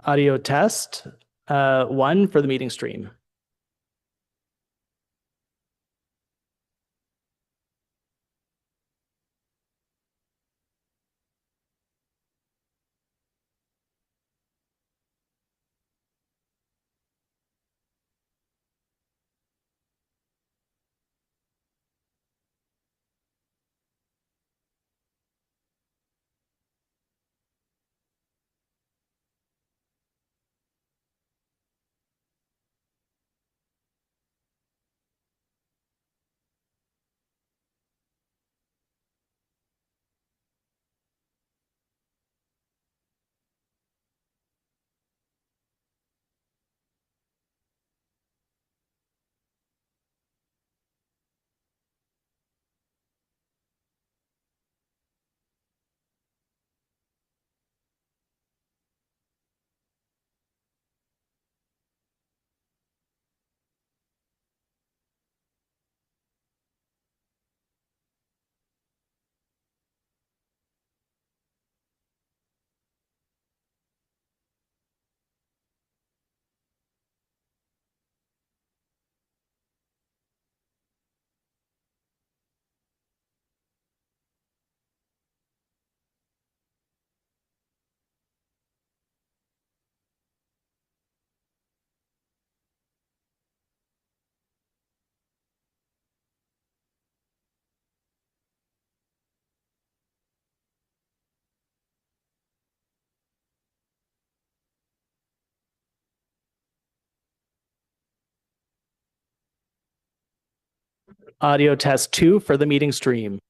Audio test, one for the meeting stream. Audio test two for the meeting stream.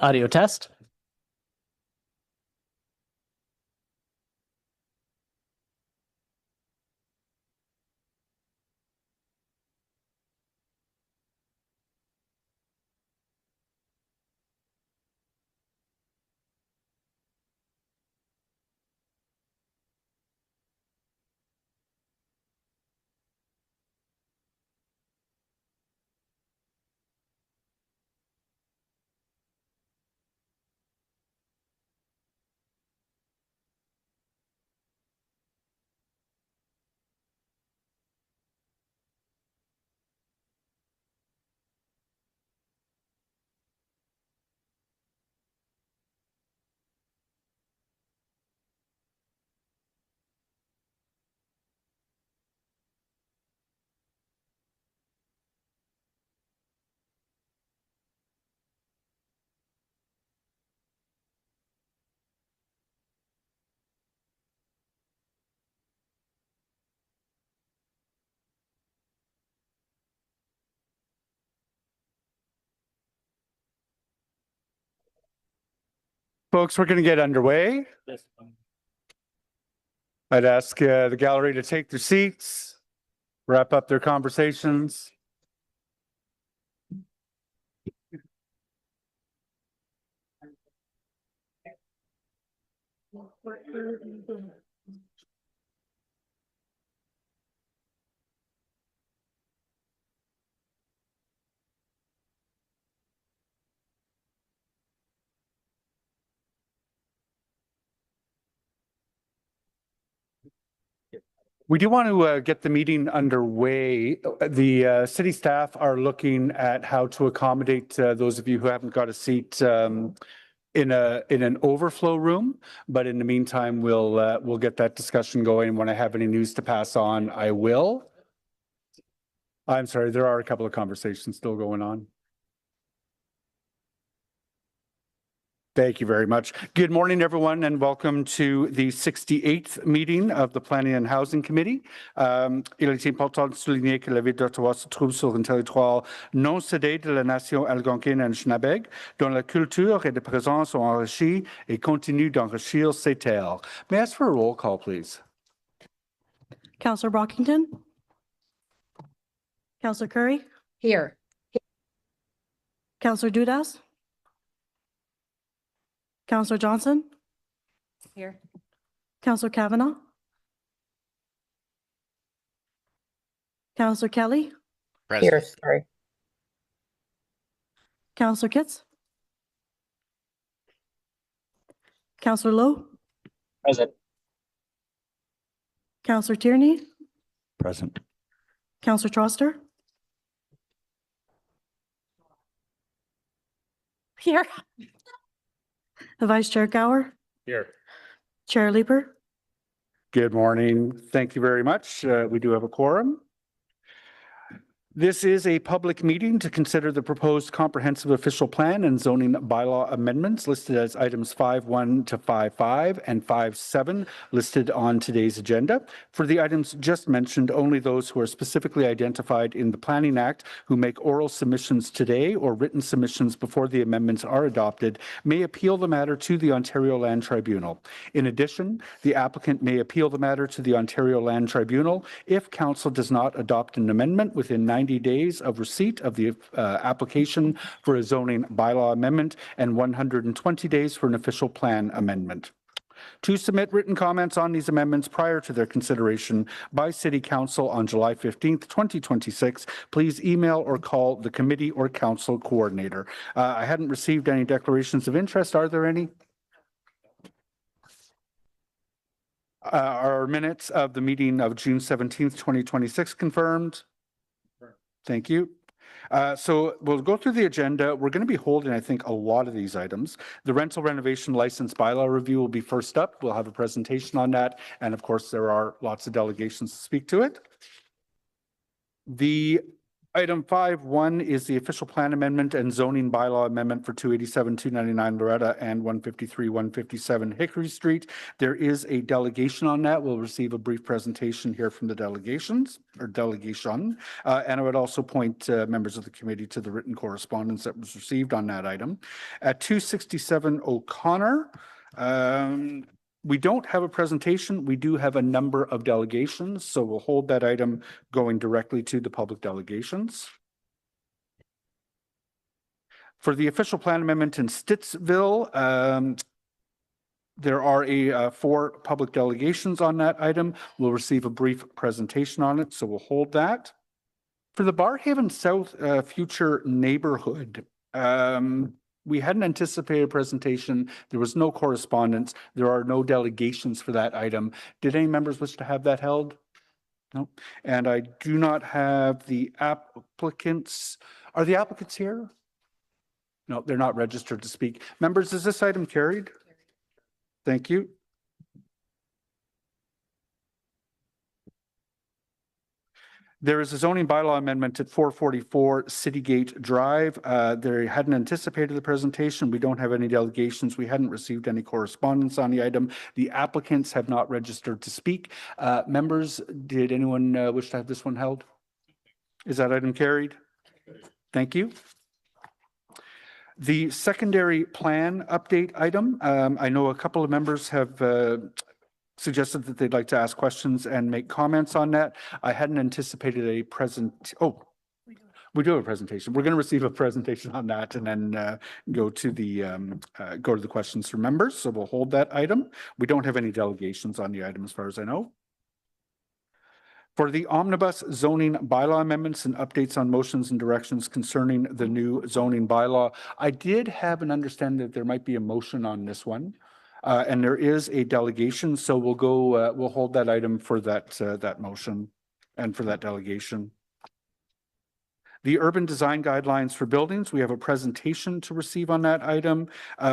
Audio test. Folks, we're going to get underway. I'd ask the gallery to take their seats, wrap up their conversations. We do want to get the meeting underway. The city staff are looking at how to accommodate those of you who haven't got a seat in an overflow room. But in the meantime, we'll get that discussion going. When I have any news to pass on, I will. I'm sorry, there are a couple of conversations still going on. Thank you very much. Good morning, everyone, and welcome to the 68th meeting of the Planning and Housing Committee. Il est important de souligner que la ville d'Ottawa se trouve sur un territoire non cédé de la nation algonquine Anishinaabe, dont la culture et la présence ont enrichi et continuent d'enrichir ces terres. May I ask for a roll call, please? Councillor Brockington? Councillor Curry? Here. Councillor Dudas? Councillor Johnson? Here. Councillor Kavanaugh? Councillor Kelly? Here, sorry. Councillor Kitts? Councillor Lowe? Present. Councillor Tierney? Present. Councillor Troster? Here. Vice Chair Gower? Here. Chair Leeper? Good morning. Thank you very much. We do have a quorum. This is a public meeting to consider the proposed comprehensive official plan and zoning bylaw amendments listed as items 5.1 to 5.5 and 5.7 listed on today's agenda. For the items just mentioned, only those who are specifically identified in the Planning Act who make oral submissions today or written submissions before the amendments are adopted may appeal the matter to the Ontario Land Tribunal. In addition, the applicant may appeal the matter to the Ontario Land Tribunal if Council does not adopt an amendment within 90 days of receipt of the application for a zoning bylaw amendment and 120 days for an official plan amendment. To submit written comments on these amendments prior to their consideration by City Council on July 15th, 2026, please email or call the committee or council coordinator. I hadn't received any declarations of interest. Are there any? Our minutes of the meeting of June 17th, 2026 confirmed. Thank you. So we'll go through the agenda. We're going to be holding, I think, a lot of these items. The rental renovation license bylaw review will be first up. We'll have a presentation on that. And of course, there are lots of delegations to speak to it. The Item 5.1 is the official plan amendment and zoning bylaw amendment for 287, 299 Loretta and 153, 157 Hickory Street. There is a delegation on that. We'll receive a brief presentation here from the delegations or delegation. And I would also point members of the committee to the written correspondence that was received on that item. At 267 O'Connor, we don't have a presentation. We do have a number of delegations, so we'll hold that item going directly to the public delegations. For the official plan amendment in Stittsville, there are 4 public delegations on that item. We'll receive a brief presentation on it, so we'll hold that. For the Barrhaven South future neighborhood, we hadn't anticipated a presentation. There was no correspondence. There are no delegations for that item. Did any members wish to have that held? No. And I do not have the applicants. Are the applicants here? No, they're not registered to speak. Members, is this item carried? Thank you. There is a zoning bylaw amendment at 444 Citygate Drive. They hadn't anticipated the presentation. We don't have any delegations. We hadn't received any correspondence on the item. The applicants have not registered to speak. Members, did anyone wish to have this one held? Is that item carried? Thank you. The secondary plan update item. I know a couple of members have suggested that they'd like to ask questions and make comments on that. I hadn't anticipated a we do have a presentation. We're going to receive a presentation on that and then go to the questions from members. So we'll hold that item. We don't have any delegations on the item as far as I know. For the omnibus zoning bylaw amendments and updates on motions and directions concerning the new zoning bylaw, I did have an understanding that there might be a motion on this one. And there is a delegation, so we'll go. We'll hold that item for that motion and for that delegation. The urban design guidelines for buildings. We have a presentation to receive on that item.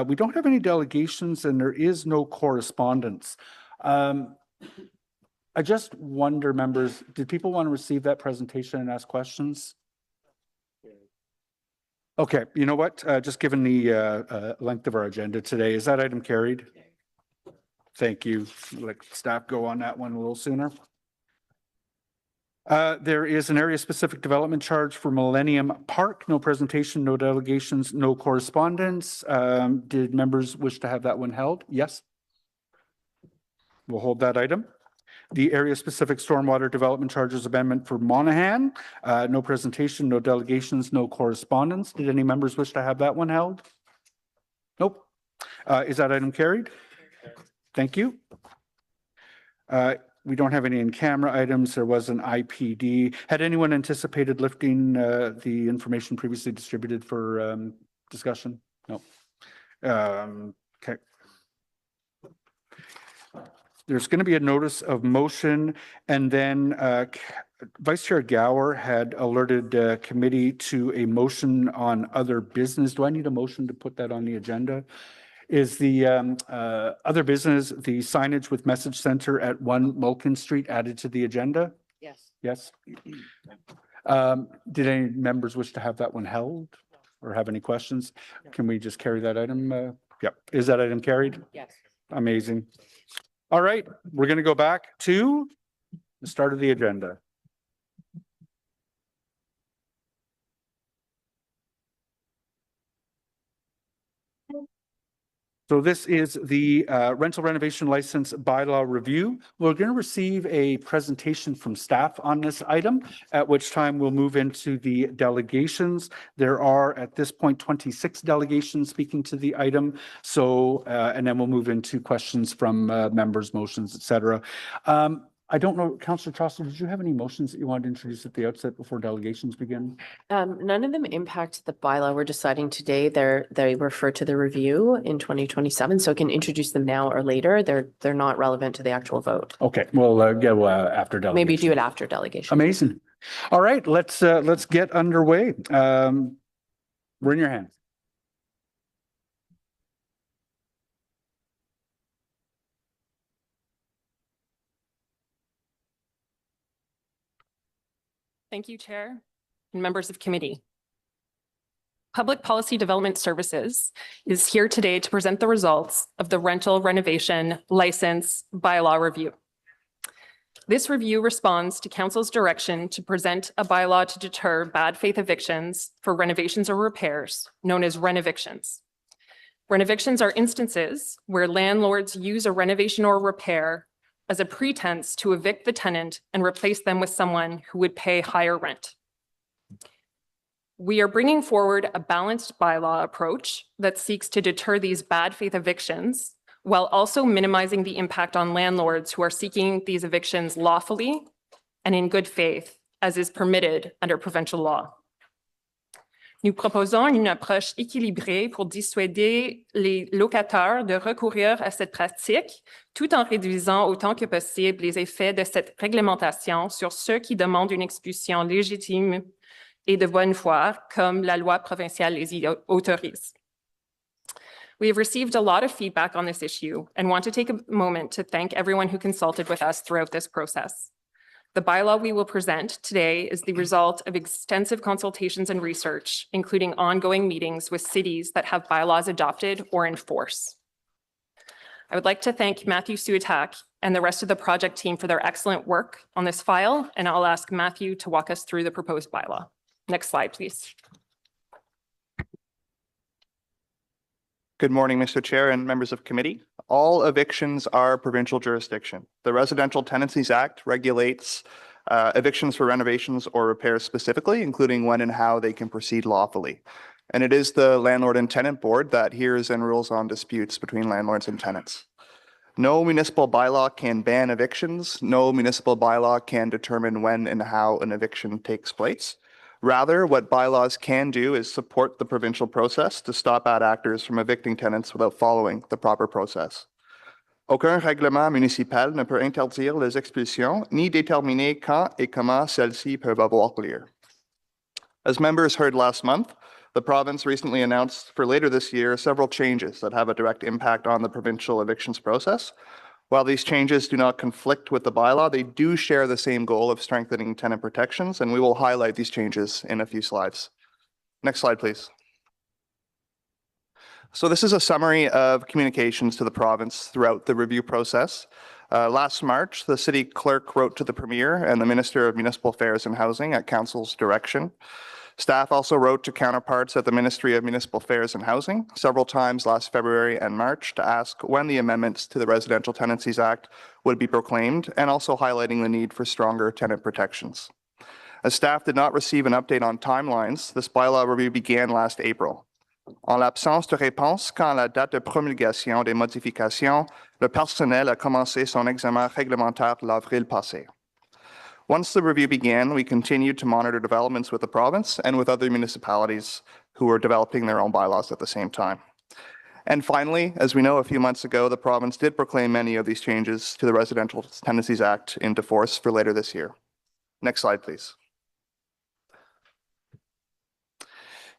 We don't have any delegations, and there is no correspondence. I just wonder, members, did people want to receive that presentation and ask questions? Okay, you know what? Just given the length of our agenda today, is that item carried? Thank you. Let staff go on that one a little sooner. There is an area-specific development charge for Millennium Park. No presentation, no delegations, no correspondence. Did members wish to have that one held? Yes. We'll hold that item. The area-specific stormwater development charges amendment for Monaghan. No presentation, no delegations, no correspondence. Did any members wish to have that one held? Nope. Is that item carried? Thank you. We don't have any in-camera items. There was an IPD. Had anyone anticipated lifting the information previously distributed for discussion? No. Okay. There's going to be a notice of motion, and then Vice Chair Gower had alerted committee to a motion on other business. Do I need a motion to put that on the agenda? Is the other business, the signage with message center at 1 Mulkin Street added to the agenda? Yes. Yes. Did any members wish to have that one held or have any questions? Can we just carry that item? Yep. Is that item carried? Yes. Amazing. All right, we're going to go back to the start of the agenda. So this is the rental renovation license bylaw review. We're going to receive a presentation from staff on this item, at which time we'll move into the delegations. There are at this point 26 delegations speaking to the item. So and then we'll move into questions from members, motions, etc. I don't know, Councillor Trostel, did you have any motions that you wanted to introduce at the outset before delegations begin? None of them impact the bylaw we're deciding today. They refer to the review in 2027, so I can introduce them now or later. They're not relevant to the actual vote. Okay, we'll go after delegation. Maybe do it after delegation. Amazing. All right, let's get underway. We're in your hands. Thank you, Chair. and members of committee. Public Policy Development Services is here today to present the results of the rental renovation license bylaw review. This review responds to Council's direction to present a bylaw to deter bad faith evictions for renovations or repairs, known as renovictions. Renovictions are instances where landlords use a renovation or repair as a pretense to evict the tenant and replace them with someone who would pay higher rent. We are bringing forward a balanced bylaw approach that seeks to deter these bad faith evictions while also minimizing the impact on landlords who are seeking these evictions lawfully and in good faith, as is permitted under provincial law. Nous proposons une approche équilibrée pour dissuader les locataires de recourir à cette pratique, tout en réduisant autant que possible les effets de cette réglementation sur ceux qui demandent une expulsion légitime et de bonne foi, comme la loi provinciale les y autorise. We have received a lot of feedback on this issue and want to take a moment to thank everyone who consulted with us throughout this process. The bylaw we will present today is the result of extensive consultations and research, including ongoing meetings with cities that have bylaws adopted or in force. I would like to thank Matthew Suatak and the rest of the project team for their excellent work on this file, and I'll ask Matthew to walk us through the proposed bylaw. Next slide, please. Good morning, Mr. Chair and members of committee. All evictions are provincial jurisdiction. The Residential Tenancies Act regulates evictions for renovations or repairs specifically, including when and how they can proceed lawfully. And it is the Landlord and Tenant Board that hears and rules on disputes between landlords and tenants. No municipal bylaw can ban evictions. No municipal bylaw can determine when and how an eviction takes place. Rather, what bylaws can do is support the provincial process to stop bad actors from evicting tenants without following the proper process. Aucun règlement municipal ne peut interdire les expulsions ni déterminer quand et comment celles-ci peuvent avoir lieu. As members heard last month, the province recently announced for later this year several changes that have a direct impact on the provincial evictions process. While these changes do not conflict with the bylaw, they do share the same goal of strengthening tenant protections, and we will highlight these changes in a few slides. Next slide, please. So this is a summary of communications to the province throughout the review process. Last March, the city clerk wrote to the Premier and the Minister of Municipal Affairs and Housing at Council's direction. Staff also wrote to counterparts at the Ministry of Municipal Affairs and Housing several times last February and March to ask when the amendments to the Residential Tenancies Act would be proclaimed, and also highlighting the need for stronger tenant protections. As staff did not receive an update on timelines, this bylaw review began last April. En l'absence de réponse quant à la date de promulgation des modifications, le personnel a commencé son examen réglementaire l'avril passé. Once the review began, we continued to monitor developments with the province and with other municipalities who were developing their own bylaws at the same time. And finally, as we know, a few months ago, the province did proclaim many of these changes to the Residential Tenancies Act into force for later this year. Next slide, please.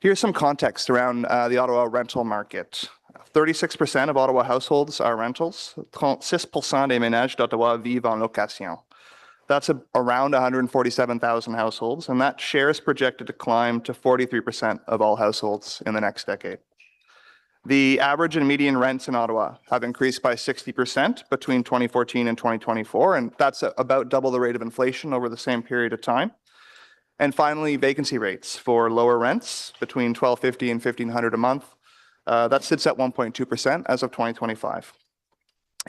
Here's some context around the Ottawa rental market. 36% of Ottawa households are rentals. 36% des ménages d'Ottawa vivent en location. That's around 147,000 households, and that share is projected to climb to 43% of all households in the next decade. The average and median rents in Ottawa have increased by 60% between 2014 and 2024, and that's about double the rate of inflation over the same period of time. And finally, vacancy rates for lower rents between $1,250 and $1,500 a month. That sits at 1.2% as of 2025.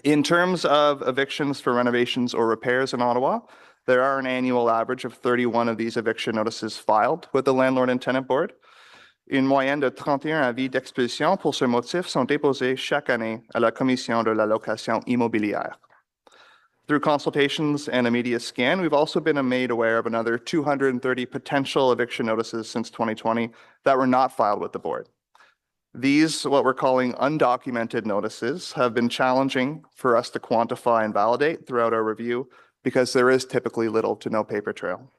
In terms of evictions for renovations or repairs in Ottawa, there are an annual average of 31 of these eviction notices filed with the Landlord and Tenant Board. Une moyenne de 31 avis d'expulsion pour ce motif sont déposés chaque année à la Commission de la location immobilière. Through consultations and a media scan, we've also been made aware of another 230 potential eviction notices since 2020 that were not filed with the board. These, what we're calling undocumented notices, have been challenging for us to quantify and validate throughout our review because there is typically little to no paper trail.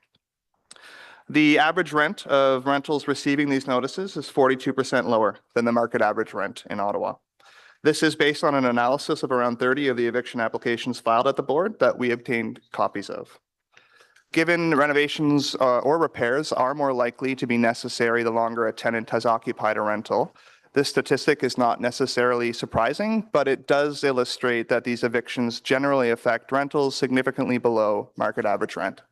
The average rent of rentals receiving these notices is 42% lower than the market average rent in Ottawa. This is based on an analysis of around 30 of the eviction applications filed at the board that we obtained copies of. Given renovations or repairs are more likely to be necessary the longer a tenant has occupied a rental, this statistic is not necessarily surprising, but it does illustrate that these evictions generally affect rentals significantly below market average rent.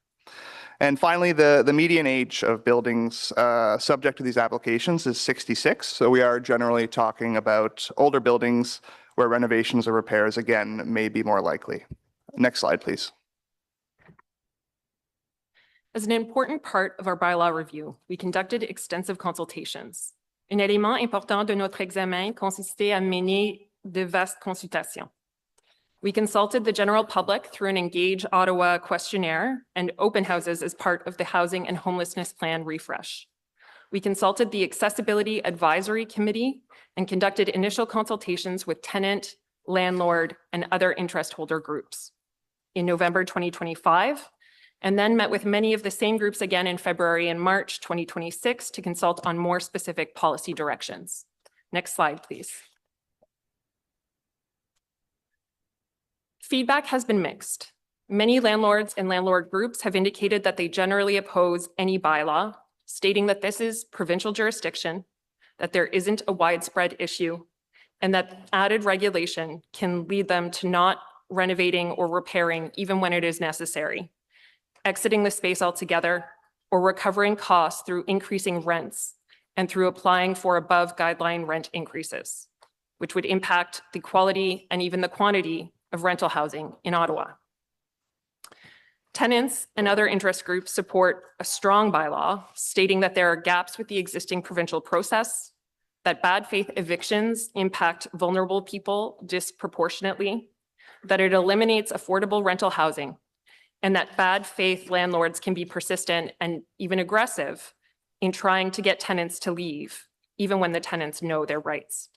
And finally, the median age of buildings subject to these applications is 66. So we are generally talking about older buildings where renovations or repairs, again, may be more likely. Next slide, please. As an important part of our bylaw review, we conducted extensive consultations. Un élément important de notre examen consistait à mener de vastes consultations. We consulted the general public through an Engage Ottawa questionnaire and open houses as part of the Housing and Homelessness Plan refresh. We consulted the Accessibility Advisory Committee and conducted initial consultations with tenant, landlord, and other interest holder groups in November 2025, and then met with many of the same groups again in February and March 2026 to consult on more specific policy directions. Next slide, please. Feedback has been mixed. Many landlords and landlord groups have indicated that they generally oppose any bylaw, stating that this is provincial jurisdiction, that there isn't a widespread issue, and that added regulation can lead them to not renovating or repairing even when it is necessary, exiting the space altogether, or recovering costs through increasing rents and through applying for above guideline rent increases, which would impact the quality and even the quantity of rental housing in Ottawa. Tenants and other interest groups support a strong bylaw stating that there are gaps with the existing provincial process, that bad faith evictions impact vulnerable people disproportionately, that it eliminates affordable rental housing, and that bad faith landlords can be persistent and even aggressive in trying to get tenants to leave, even when the tenants know their rights.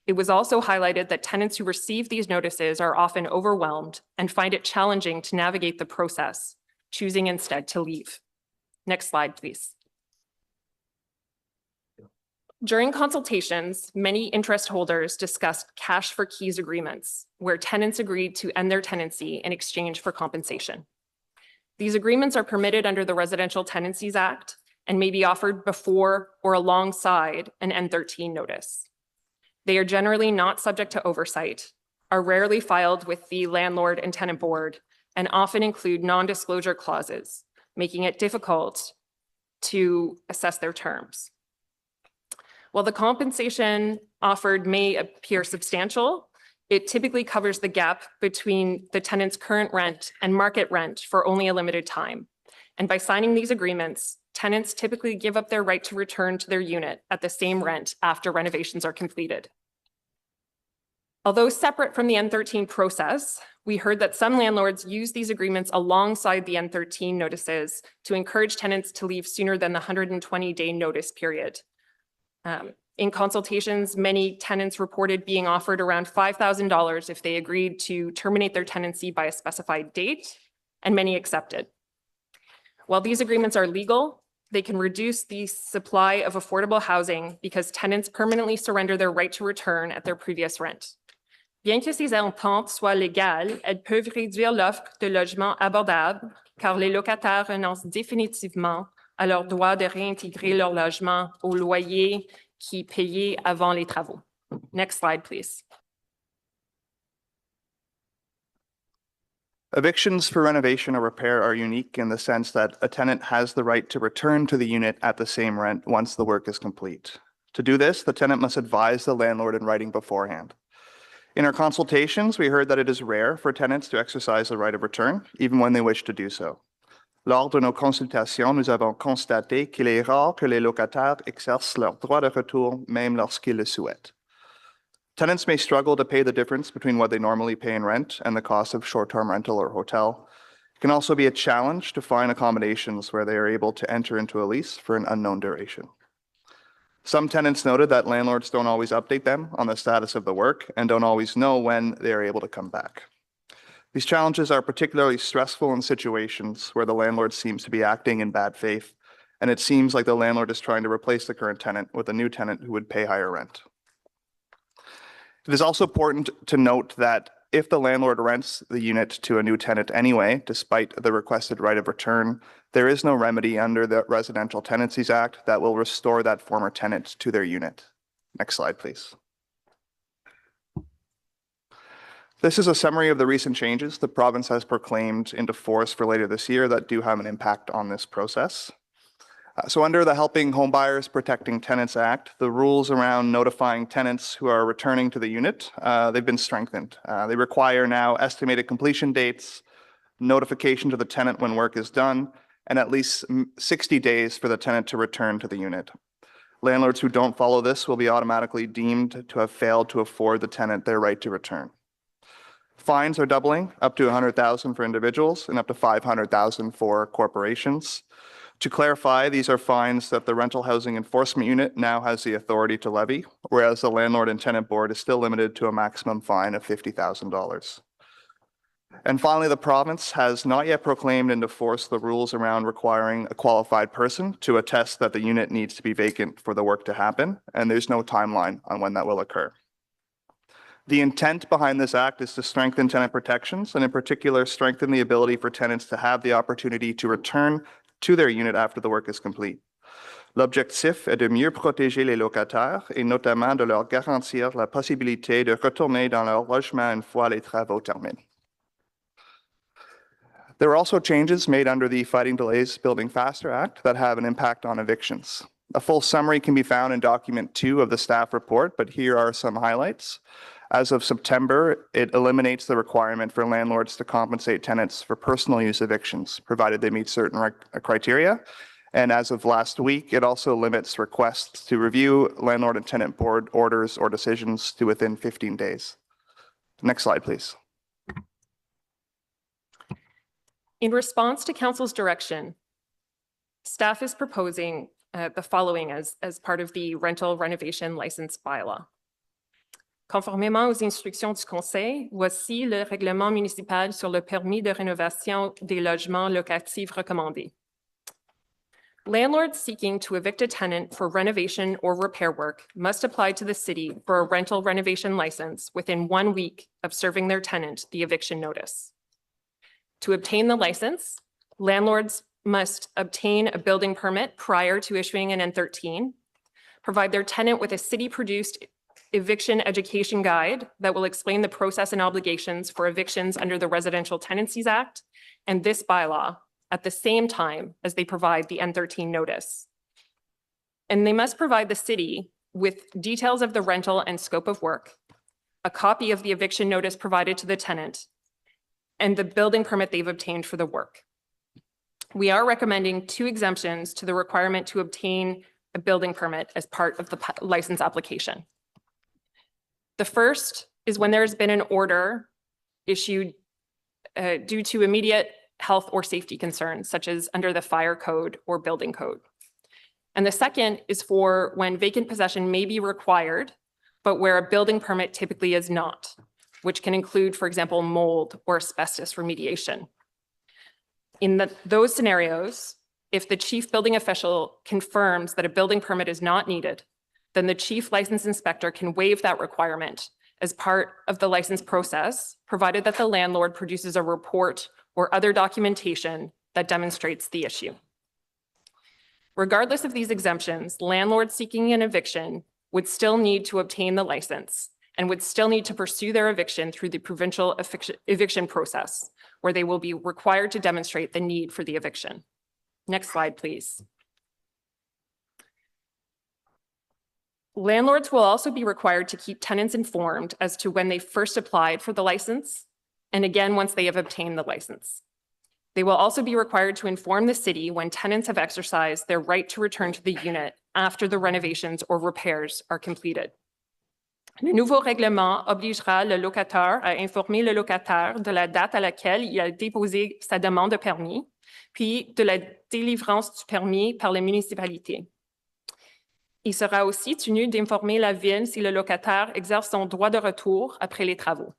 It was also highlighted that tenants who receive these notices are often overwhelmed and find it challenging to navigate the process, choosing instead to leave. Next slide, please. During consultations, many interest holders discussed cash for keys agreements, where tenants agreed to end their tenancy in exchange for compensation. These agreements are permitted under the Residential Tenancies Act and may be offered before or alongside an N13 notice. They are generally not subject to oversight, are rarely filed with the landlord and tenant board, and often include non-disclosure clauses, making it difficult to assess their terms. While the compensation offered may appear substantial, it typically covers the gap between the tenant's current rent and market rent for only a limited time. And by signing these agreements, tenants typically give up their right to return to their unit at the same rent after renovations are completed. Although separate from the N13 process, we heard that some landlords use these agreements alongside the N13 notices to encourage tenants to leave sooner than the 120-day notice period. In consultations, many tenants reported being offered around $5,000 if they agreed to terminate their tenancy by a specified date, and many accepted. While these agreements are legal, they can reduce the supply of affordable housing because tenants permanently surrender their right to return at their previous rent. Bien que ces ententes soient légales, elles peuvent réduire l'offre de logements abordables car les locataires renoncent définitivement à leur droit de réintégrer leur logement au loyer qui payait avant les travaux. Next slide, please. Evictions for renovation or repair are unique in the sense that a tenant has the right to return to the unit at the same rent once the work is complete. To do this, the tenant must advise the landlord in writing beforehand. In our consultations, we heard that it is rare for tenants to exercise the right of return, even when they wish to do so. Lors de nos consultations, nous avons constaté qu'il est rare que les locataires exercent leur droit de retour même lorsqu'ils le souhaitent. Tenants may struggle to pay the difference between what they normally pay in rent and the cost of short-term rental or hotel. It can also be a challenge to find accommodations where they are able to enter into a lease for an unknown duration. Some tenants noted that landlords don't always update them on the status of the work and don't always know when they are able to come back. These challenges are particularly stressful in situations where the landlord seems to be acting in bad faith, and it seems like the landlord is trying to replace the current tenant with a new tenant who would pay higher rent. It is also important to note that if the landlord rents the unit to a new tenant anyway, despite the requested right of return, there is no remedy under the Residential Tenancies Act that will restore that former tenant to their unit. Next slide, please. This is a summary of the recent changes the province has proclaimed into force for later this year that do have an impact on this process. So under the Helping Homebuyers Protecting Tenants Act, the rules around notifying tenants who are returning to the unit, they've been strengthened. They require now estimated completion dates, notification to the tenant when work is done, and at least 60 days for the tenant to return to the unit. Landlords who don't follow this will be automatically deemed to have failed to afford the tenant their right to return. Fines are doubling, up to $100,000 for individuals and up to $500,000 for corporations. To clarify, these are fines that the Rental Housing Enforcement Unit now has the authority to levy, whereas the Landlord and Tenant Board is still limited to a maximum fine of $50,000. And finally, the province has not yet proclaimed into force the rules around requiring a qualified person to attest that the unit needs to be vacant for the work to happen, and there's no timeline on when that will occur. The intent behind this act is to strengthen tenant protections, and in particular, strengthen the ability for tenants to have the opportunity to return to their unit after the work is complete. L'objectif est de mieux protéger les locataires et notamment de leur garantir la possibilité de retourner dans leur logement une fois les travaux terminés. There are also changes made under the Fighting Delays Building Faster Act that have an impact on evictions. A full summary can be found in document 2 of the staff report, but here are some highlights. As of September, it eliminates the requirement for landlords to compensate tenants for personal use evictions, provided they meet certain criteria. And as of last week, it also limits requests to review Landlord and Tenant Board orders or decisions to within 15 days. Next slide, please. In response to Council's direction, staff is proposing the following as part of the rental renovation license bylaw. Conformément aux instructions du Conseil, voici le règlement municipal sur le permis de rénovation des logements locatifs recommandés. Landlords seeking to evict a tenant for renovation or repair work must apply to the city for a rental renovation license within 1 week of serving their tenant the eviction notice. To obtain the license, landlords must obtain a building permit prior to issuing an N13, provide their tenant with a city-produced eviction education guide that will explain the process and obligations for evictions under the Residential Tenancies Act and this bylaw at the same time as they provide the N13 notice. And they must provide the city with details of the rental and scope of work, a copy of the eviction notice provided to the tenant, and the building permit they've obtained for the work. We are recommending 2 exemptions to the requirement to obtain a building permit as part of the license application. The first is when there has been an order issued due to immediate health or safety concerns, such as under the fire code or building code. And the second is for when vacant possession may be required, but where a building permit typically is not, which can include, for example, mold or asbestos remediation. In those scenarios, if the chief building official confirms that a building permit is not needed, then the chief license inspector can waive that requirement as part of the license process, provided that the landlord produces a report or other documentation that demonstrates the issue. Regardless of these exemptions, landlords seeking an eviction would still need to obtain the license and would still need to pursue their eviction through the provincial eviction process, where they will be required to demonstrate the need for the eviction. Next slide, please. Landlords will also be required to keep tenants informed as to when they first applied for the license, and again, once they have obtained the license. They will also be required to inform the city when tenants have exercised their right to return to the unit after the renovations or repairs are completed. Le nouveau règlement obligera le locataire à informer le locataire de la date à laquelle il a déposé sa demande de permis, puis de la délivrance du permis par la municipalité. Il sera aussi tenu d'informer la ville si le locataire exerce son droit de retour après les travaux.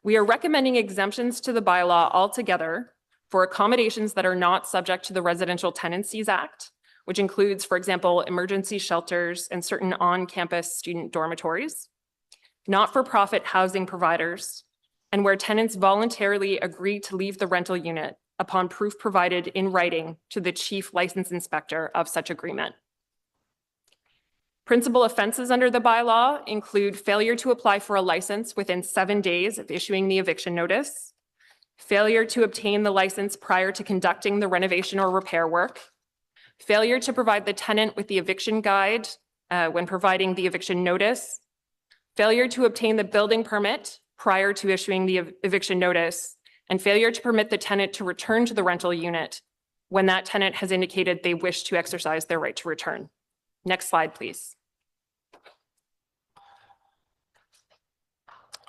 We are recommending exemptions to the bylaw altogether for accommodations that are not subject to the Residential Tenancies Act, which includes, for example, emergency shelters and certain on-campus student dormitories. not-for-profit housing providers, and where tenants voluntarily agree to leave the rental unit upon proof provided in writing to the chief license inspector of such agreement. Principal offenses under the bylaw include failure to apply for a license within 7 days of issuing the eviction notice, failure to obtain the license prior to conducting the renovation or repair work, failure to provide the tenant with the eviction guide when providing the eviction notice, failure to obtain the building permit prior to issuing the eviction notice, and failure to permit the tenant to return to the rental unit when that tenant has indicated they wish to exercise their right to return. Next slide, please.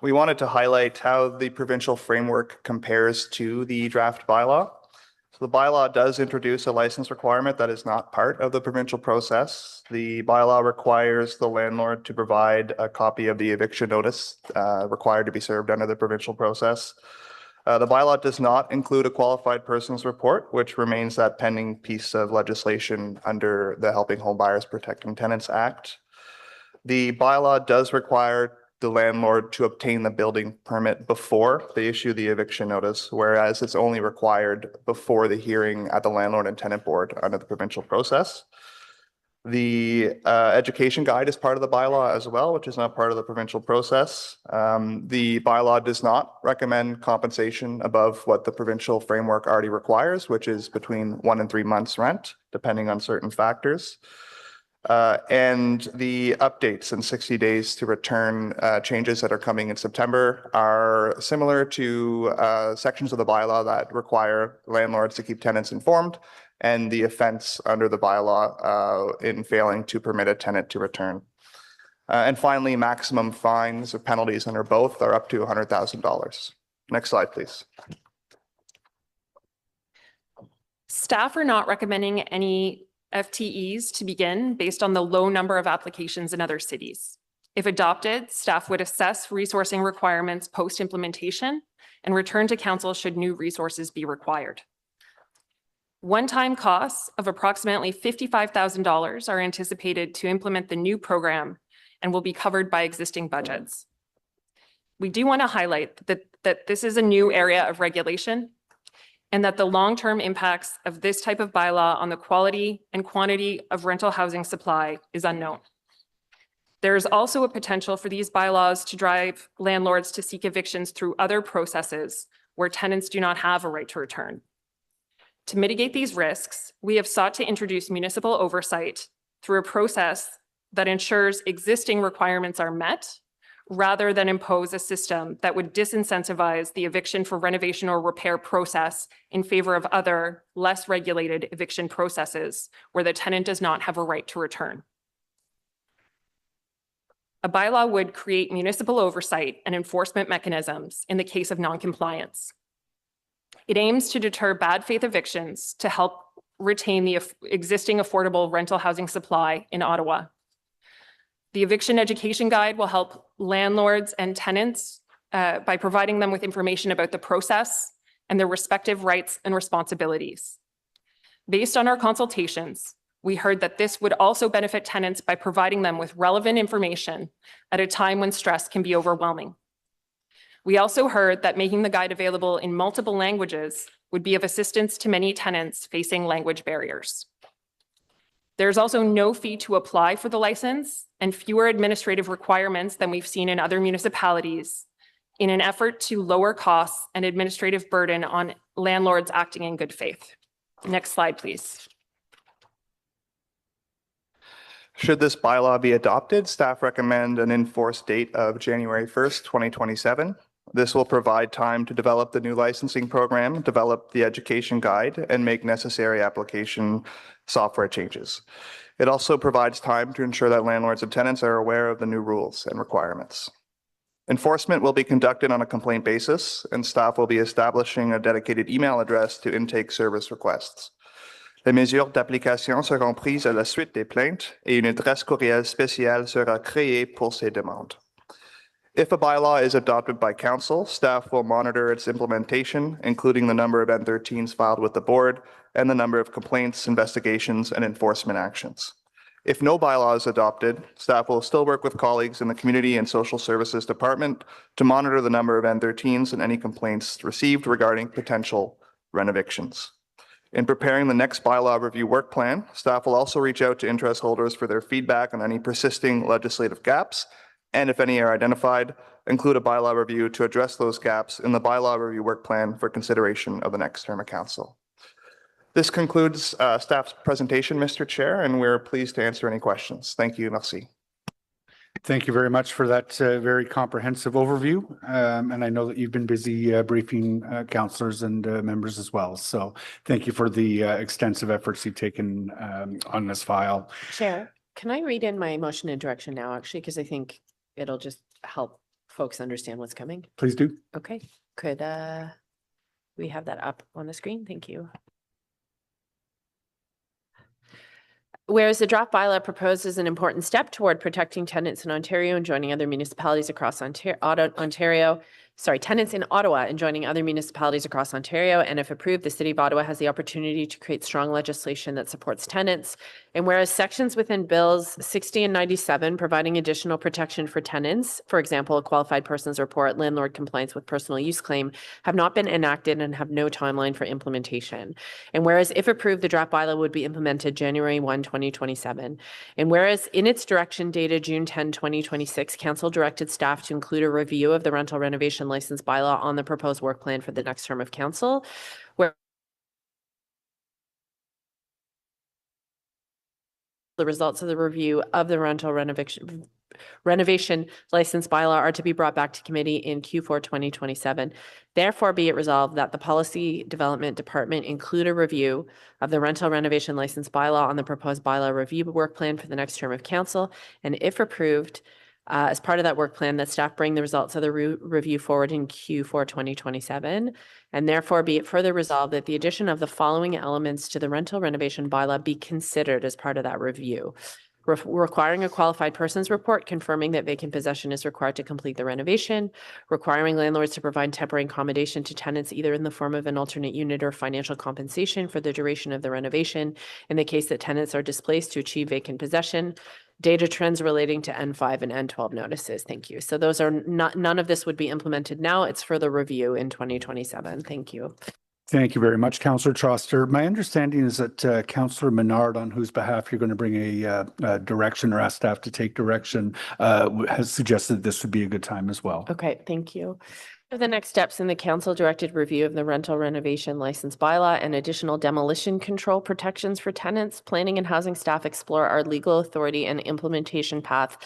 We wanted to highlight how the provincial framework compares to the draft bylaw. So the bylaw does introduce a license requirement that is not part of the provincial process. The bylaw requires the landlord to provide a copy of the eviction notice required to be served under the provincial process. The bylaw does not include a qualified persons report, which remains that pending piece of legislation under the Helping Home Buyers Protecting Tenants Act. The bylaw does require the landlord to obtain the building permit before they issue the eviction notice, whereas it's only required before the hearing at the landlord and tenant board under the provincial process. The education guide is part of the bylaw as well, which is not part of the provincial process. The bylaw does not recommend compensation above what the provincial framework already requires, which is between 1 and 3 months rent, depending on certain factors. And the updates in 60 days to return changes that are coming in September are similar to sections of the bylaw that require landlords to keep tenants informed, and the offense under the bylaw in failing to permit a tenant to return. And finally, maximum fines or penalties under both are up to $100,000. Next slide, please. Staff are not recommending any FTEs to begin based on the low number of applications in other cities. If adopted, staff would assess resourcing requirements post-implementation and return to council should new resources be required. One-time costs of approximately $55,000 are anticipated to implement the new program and will be covered by existing budgets. We do want to highlight that this is a new area of regulation and that the long-term impacts of this type of bylaw on the quality and quantity of rental housing supply is unknown. There is also a potential for these bylaws to drive landlords to seek evictions through other processes where tenants do not have a right to return. To mitigate these risks, we have sought to introduce municipal oversight through a process that ensures existing requirements are met rather than impose a system that would disincentivize the eviction for renovation or repair process in favor of other, less regulated eviction processes where the tenant does not have a right to return. A bylaw would create municipal oversight and enforcement mechanisms in the case of noncompliance. It aims to deter bad faith evictions to help retain the existing affordable rental housing supply in Ottawa. The eviction education guide will help landlords and tenants by providing them with information about the process and their respective rights and responsibilities. Based on our consultations, we heard that this would also benefit tenants by providing them with relevant information at a time when stress can be overwhelming. We also heard that making the guide available in multiple languages would be of assistance to many tenants facing language barriers. There's also no fee to apply for the license and fewer administrative requirements than we've seen in other municipalities in an effort to lower costs and administrative burden on landlords acting in good faith. Next slide, please. Should this bylaw be adopted, staff recommend an in-force date of January 1st, 2027. This will provide time to develop the new licensing program, develop the education guide, and make necessary application software changes. It also provides time to ensure that landlords and tenants are aware of the new rules and requirements. Enforcement will be conducted on a complaint basis, and staff will be establishing a dedicated email address to intake service requests. Les mesures d'application seront prises à la suite des plaintes et une adresse courriel spéciale sera créée pour ces demandes. If a bylaw is adopted by council, staff will monitor its implementation, including the number of N13s filed with the board and the number of complaints, investigations, and enforcement actions. If no bylaw is adopted, staff will still work with colleagues in the Community and Social Services Department to monitor the number of N13s and any complaints received regarding potential renovictions. In preparing the next bylaw review work plan, staff will also reach out to interest holders for their feedback on any persisting legislative gaps, and if any are identified, include a bylaw review to address those gaps in the bylaw review work plan for consideration of the next term of council. This concludes staff's presentation, Mr. Chair, and we're pleased to answer any questions. Thank you. Merci. Thank you very much for that very comprehensive overview. And I know that you've been busy briefing councillors and members as well. So thank you for the extensive efforts you've taken on this file. Chair, can I read in my motion and direction now, actually, because I think it'll just help folks understand what's coming. Please do. Okay, could we have that up on the screen? Thank you. Whereas the draft bylaw proposes an important step toward protecting tenants in Ontario and joining other municipalities across tenants in Ottawa and joining other municipalities across Ontario, and if approved, the City of Ottawa has the opportunity to create strong legislation that supports tenants. And whereas sections within Bills 60 and 97 providing additional protection for tenants, for example, a qualified person's report, landlord compliance with personal use claim, have not been enacted and have no timeline for implementation. And whereas if approved, the draft bylaw would be implemented January 1, 2027. And whereas in its direction dated June 10, 2026, Council directed staff to include a review of the rental renovation license bylaw on the proposed work plan for the next term of council, where the results of the review of the rental renovation license bylaw are to be brought back to committee in Q4 2027. Therefore, be it resolved that the Policy Development Department include a review of the rental renovation license bylaw on the proposed bylaw review work plan for the next term of council, and if approved, as part of that work plan, that staff bring the results of the review forward in Q4 2027. And therefore, be it further resolved that the addition of the following elements to the rental renovation bylaw be considered as part of that review. Requiring a qualified person's report confirming that vacant possession is required to complete the renovation, requiring landlords to provide temporary accommodation to tenants either in the form of an alternate unit or financial compensation for the duration of the renovation in the case that tenants are displaced to achieve vacant possession, data trends relating to N5 and N12 notices. Thank you. So those are not, none of this would be implemented now. It's further review in 2027. Thank you. Thank you very much, Councillor Troster. My understanding is that Councillor Menard, on whose behalf you're going to bring a direction or ask staff to take direction, has suggested this would be a good time as well. Okay, thank you. The next steps in the council directed review of the rental renovation license bylaw and additional demolition control protections for tenants, planning and housing staff explore our legal authority and implementation path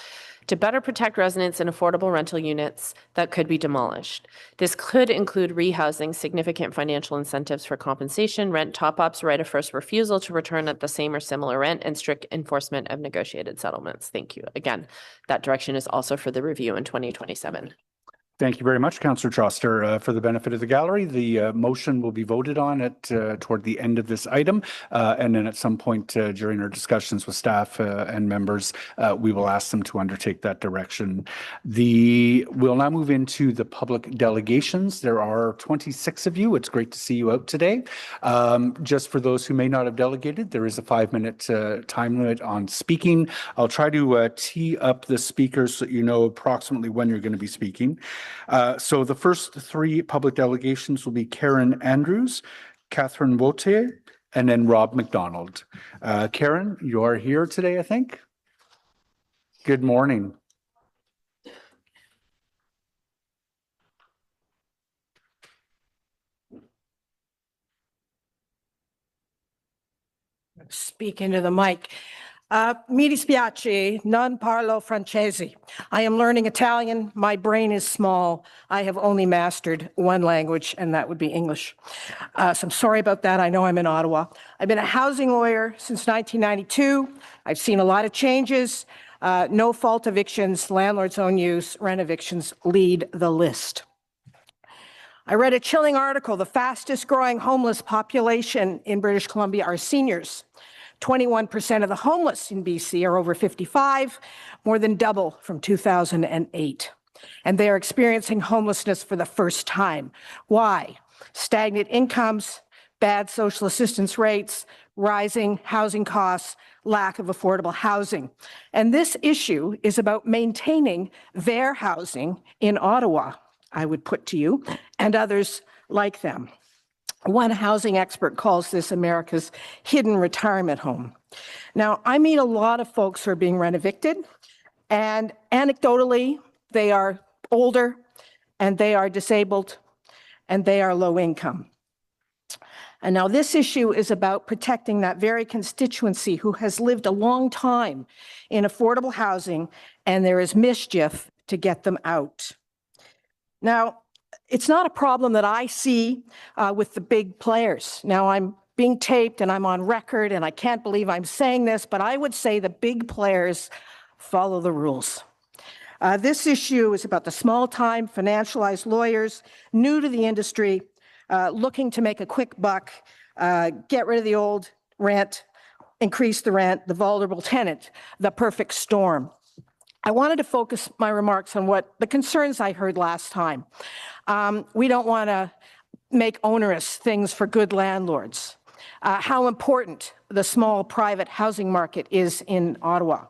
to better protect residents in affordable rental units that could be demolished. This could include rehousing, significant financial incentives for compensation, rent top-ups, right of first refusal to return at the same or similar rent, and strict enforcement of negotiated settlements. Thank you. Again, that direction is also for the review in 2027. Thank you very much, Councillor Troster. For the benefit of the gallery, the motion will be voted on toward the end of this item. And then at some point during our discussions with staff and members, we will ask them to undertake that direction. We'll now move into the public delegations. There are 26 of you. It's great to see you out today. Just for those who may not have delegated, there is a 5-minute time limit on speaking. I'll try to tee up the speakers so you know approximately when you're going to be speaking. So the first 3 public delegations will be Karen Andrews, Catherine Wotier, and then Rob McDonald. Karen, you are here today, I think. Good morning. Speak into the mic. Mi dispiace, non parlo francese. I am learning Italian. My brain is small. I have only mastered one language, and that would be English. So I'm sorry about that. I know I'm in Ottawa. I've been a housing lawyer since 1992. I've seen a lot of changes. No fault evictions, landlord's own use, rent evictions lead the list. I read a chilling article. The fastest growing homeless population in British Columbia are seniors. 21% of the homeless in BC are over 55, more than double from 2008. And they are experiencing homelessness for the first time. Why? Stagnant incomes, bad social assistance rates, rising housing costs, lack of affordable housing. And this issue is about maintaining their housing in Ottawa, I would put to you, and others like them. One housing expert calls this America's hidden retirement home. Now, I meet a lot of folks who are being rent-evicted, and anecdotally, they are older, and they are disabled, and they are low income. And now this issue is about protecting that very constituency who has lived a long time in affordable housing, and there is mischief to get them out. Now, it's not a problem that I see with the big players. Now, I'm being taped and I'm on record, and I can't believe I'm saying this, but I would say the big players follow the rules. This issue is about the small-time financialized lawyers, new to the industry, looking to make a quick buck, get rid of the old rent, increase the rent, the vulnerable tenant, the perfect storm. I wanted to focus my remarks on what the concerns I heard last time. We don't want to make onerous things for good landlords. How important the small private housing market is in Ottawa.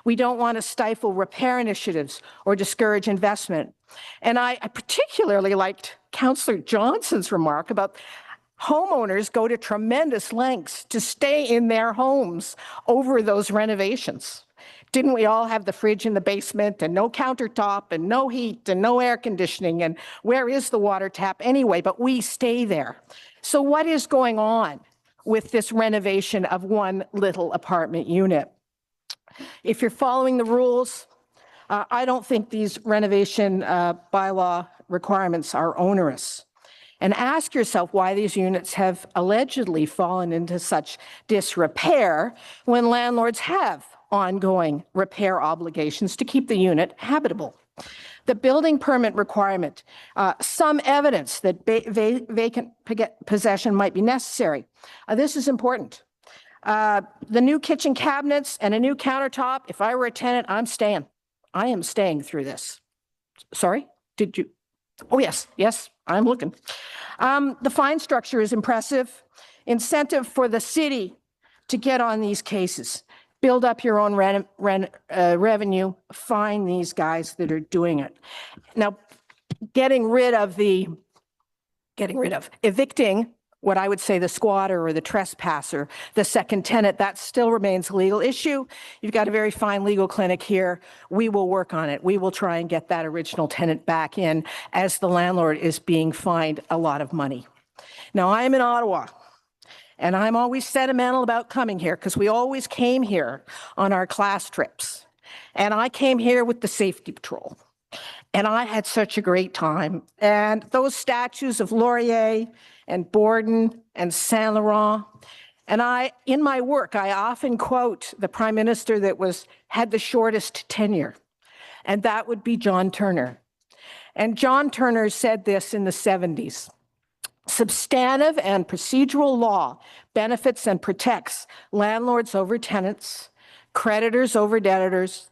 We don't want to stifle repair initiatives or discourage investment. And I particularly liked Councillor Johnson's remark about homeowners go to tremendous lengths to stay in their homes over those renovations. Didn't we all have the fridge in the basement and no countertop and no heat and no air conditioning, and where is the water tap anyway? But we stay there. So what is going on with this renovation of one little apartment unit? If you're following the rules, I don't think these renovation bylaw requirements are onerous. And ask yourself why these units have allegedly fallen into such disrepair when landlords have ongoing repair obligations to keep the unit habitable. The building permit requirement, some evidence that vacant possession might be necessary. This is important. The new kitchen cabinets and a new countertop, if I were a tenant, I'm staying. I am staying through this. Sorry, did you? Oh, yes, I'm looking. The fine structure is impressive. Incentive for the city to get on these cases. Build up your own revenue, fine these guys that are doing it. Now, evicting what I would say the squatter or the trespasser, the second tenant, that still remains a legal issue. You've got a very fine legal clinic here. We will work on it. We will try and get that original tenant back in as the landlord is being fined a lot of money. Now, I am in Ottawa, and I'm always sentimental about coming here because we always came here on our class trips. And I came here with the safety patrol. And I had such a great time. And those statues of Laurier and Borden and Saint Laurent. And in my work, I often quote the prime minister that had the shortest tenure, and that would be John Turner. And John Turner said this in the 70s. Substantive and procedural law benefits and protects landlords over tenants, creditors over debtors,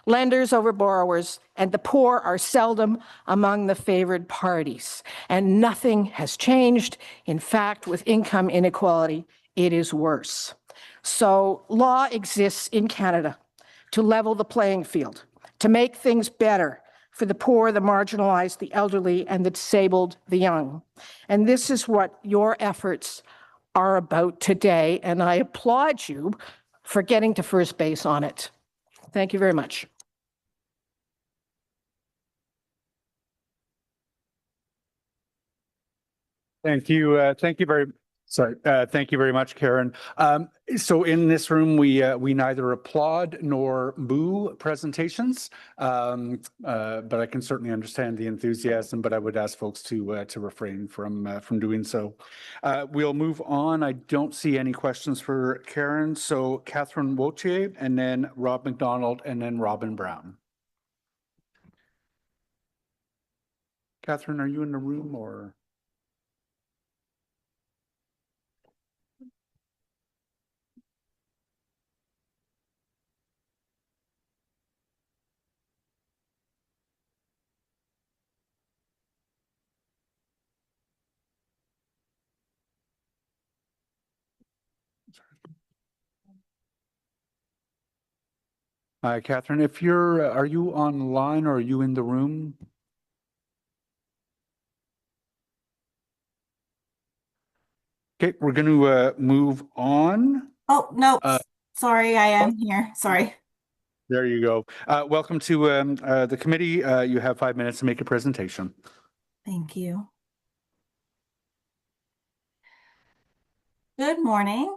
lenders over borrowers, and the poor are seldom among the favored parties. And nothing has changed. In fact, with income inequality, it is worse. So law exists in Canada to level the playing field, to make things better for the poor, the marginalized, the elderly, and the disabled, the young. And this is what your efforts are about today, and I applaud you for getting to first base on it. Thank you very much. Thank you. Thank you very much, Karen. So in this room, we neither applaud nor boo presentations, but I can certainly understand the enthusiasm. But I would ask folks to refrain from doing so. We'll move on. I don't see any questions for Karen. So Catherine Wautier, and then Rob McDonald, and then Robin Brown. Catherine, are you in the room or? Catherine, if you're, are you online or are you in the room? Okay, we're going to move on. Oh, no, Uh, sorry, I am here. Sorry. There you go. Welcome to the committee. You have 5 minutes to make a presentation. Thank you. Good morning.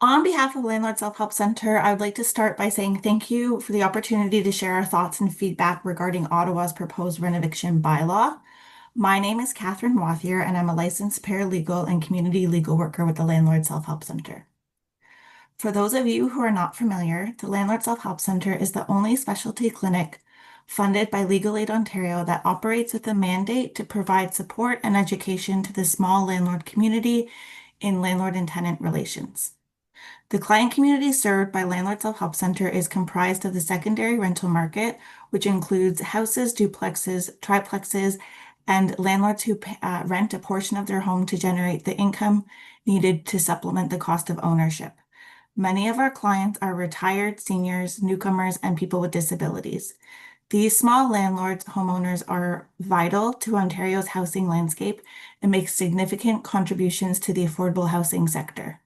On behalf of Landlord Self-Help Center, I would like to start by saying thank you for the opportunity to share our thoughts and feedback regarding Ottawa's proposed renoviction bylaw. My name is Catherine Wathier, and I'm a licensed paralegal and community legal worker with the Landlord Self-Help Center. For those of you who are not familiar, the Landlord Self-Help Center is the only specialty clinic funded by Legal Aid Ontario that operates with a mandate to provide support and education to the small landlord community in landlord and tenant relations. The client community served by Landlord Self-Help Center is comprised of the secondary rental market, which includes houses, duplexes, triplexes, and landlords who rent a portion of their home to generate the income needed to supplement the cost of ownership. Many of our clients are retired, seniors, newcomers, and people with disabilities. These small landlords, homeowners are vital to Ontario's housing landscape and make significant contributions to the affordable housing sector.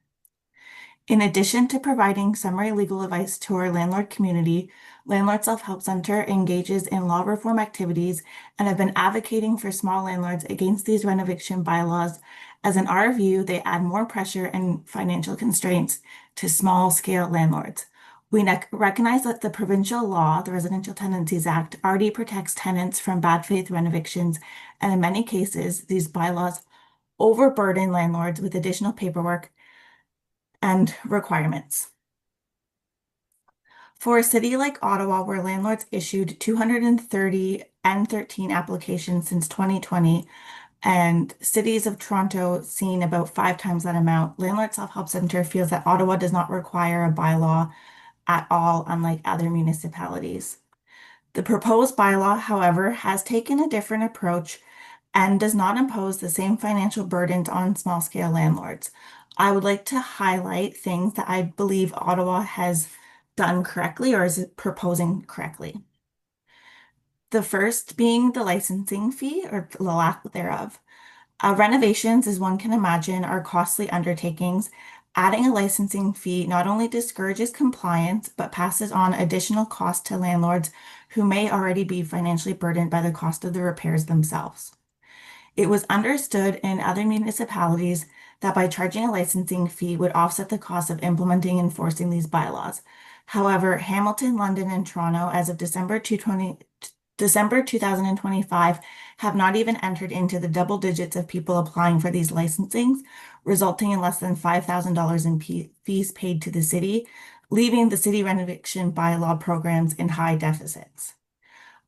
In addition to providing summary legal advice to our landlord community, Landlord Self-Help Center engages in law reform activities and have been advocating for small landlords against these renovation bylaws, as in our view, they add more pressure and financial constraints to small-scale landlords. We recognize that the provincial law, the Residential Tenancies Act, already protects tenants from bad faith renovictions, and in many cases, these bylaws overburden landlords with additional paperwork and requirements. For a city like Ottawa, where landlords issued 230 N13 applications since 2020, and cities of Toronto seen about 5 times that amount, Landlord Self-Help Center feels that Ottawa does not require a bylaw at all, unlike other municipalities. The proposed bylaw, however, has taken a different approach and does not impose the same financial burdens on small-scale landlords. I would like to highlight things that I believe Ottawa has done correctly or is proposing correctly. The first being the licensing fee or the lack thereof. Renovations, as one can imagine, are costly undertakings. Adding a licensing fee not only discourages compliance, but passes on additional costs to landlords who may already be financially burdened by the cost of the repairs themselves. It was understood in other municipalities that by charging a licensing fee would offset the cost of implementing and enforcing these bylaws. However, Hamilton, London, and Toronto, as of December 2025, have not even entered into the double digits of people applying for these licensings, resulting in less than $5,000 in fees paid to the city, leaving the city renovation bylaw programs in high deficits.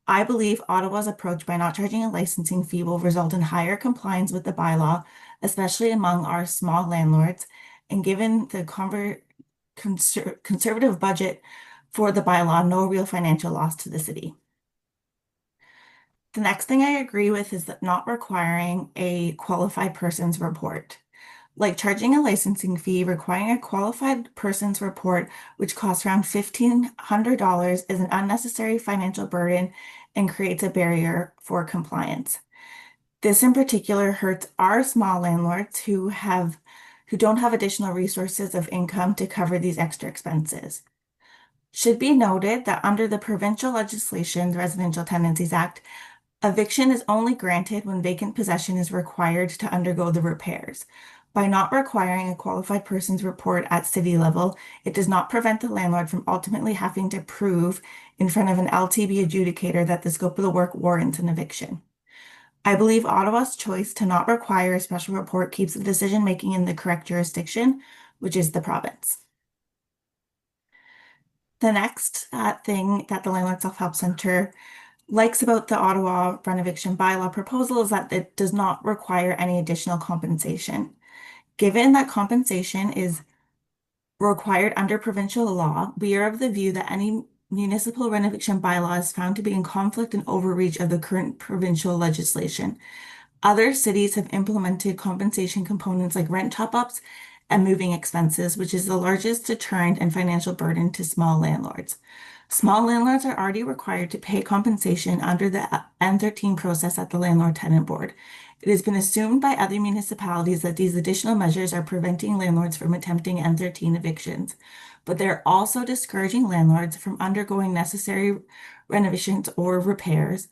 I believe Ottawa's approach by not charging a licensing fee will result in higher compliance with the bylaw, especially among our small landlords, and given the conservative budget for the bylaw, no real financial loss to the city. The next thing I agree with is that not requiring a qualified person's report. Like charging a licensing fee, requiring a qualified person's report, which costs around $1,500, is an unnecessary financial burden and creates a barrier for compliance. This in particular hurts our small landlords who don't have additional resources of income to cover these extra expenses. Should be noted that under the provincial legislation, the Residential Tenancies Act, eviction is only granted when vacant possession is required to undergo the repairs. By not requiring a qualified person's report at city level, it does not prevent the landlord from ultimately having to prove in front of an LTB adjudicator that the scope of the work warrants an eviction. I believe Ottawa's choice to not require a special report keeps the decision-making in the correct jurisdiction, which is the province. The next thing that the Landlord Self-Help Center likes about the Ottawa renovation bylaw proposal is that it does not require any additional compensation. Given that compensation is required under provincial law, we are of the view that any municipal renovation bylaw is found to be in conflict and overreach of the current provincial legislation. Other cities have implemented compensation components like rent top-ups and moving expenses, which is the largest deterrent and financial burden to small landlords. Small landlords are already required to pay compensation under the N13 process at the Landlord-Tenant Board. It has been assumed by other municipalities that these additional measures are preventing landlords from attempting N13 evictions, but they're also discouraging landlords from undergoing necessary renovations or repairs,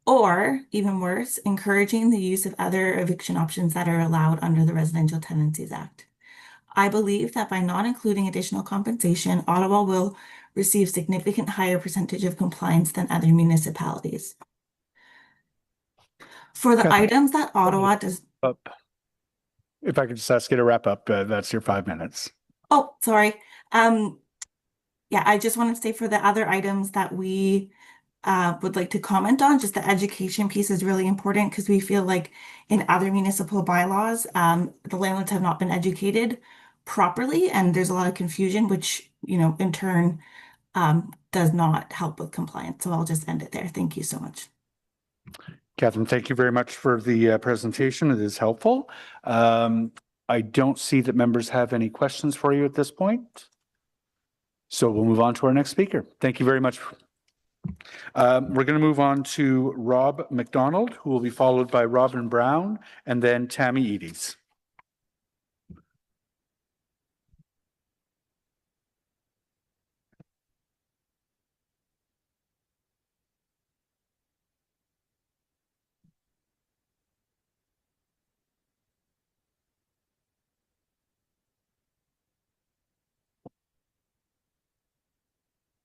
or even worse, encouraging the use of other eviction options that are allowed under the Residential Tenancies Act. I believe that by not including additional compensation, Ottawa will receive significant higher percentage of compliance than other municipalities. For the items that Ottawa does. If I could just ask you to wrap up, that's your 5 minutes. Oh, sorry. Yeah, I just wanted to say for the other items that we would like to comment on, just the education piece is really important because we feel like in other municipal bylaws, the landlords have not been educated properly, and there's a lot of confusion, which, in turn, does not help with compliance. So I'll just end it there. Thank you so much. Catherine, thank you very much for the presentation. It is helpful. I don't see that members have any questions for you at this point. So we'll move on to our next speaker. Thank you very much. We're going to move on to Rob McDonald, who will be followed by Robin Brown and then Tammy Eades.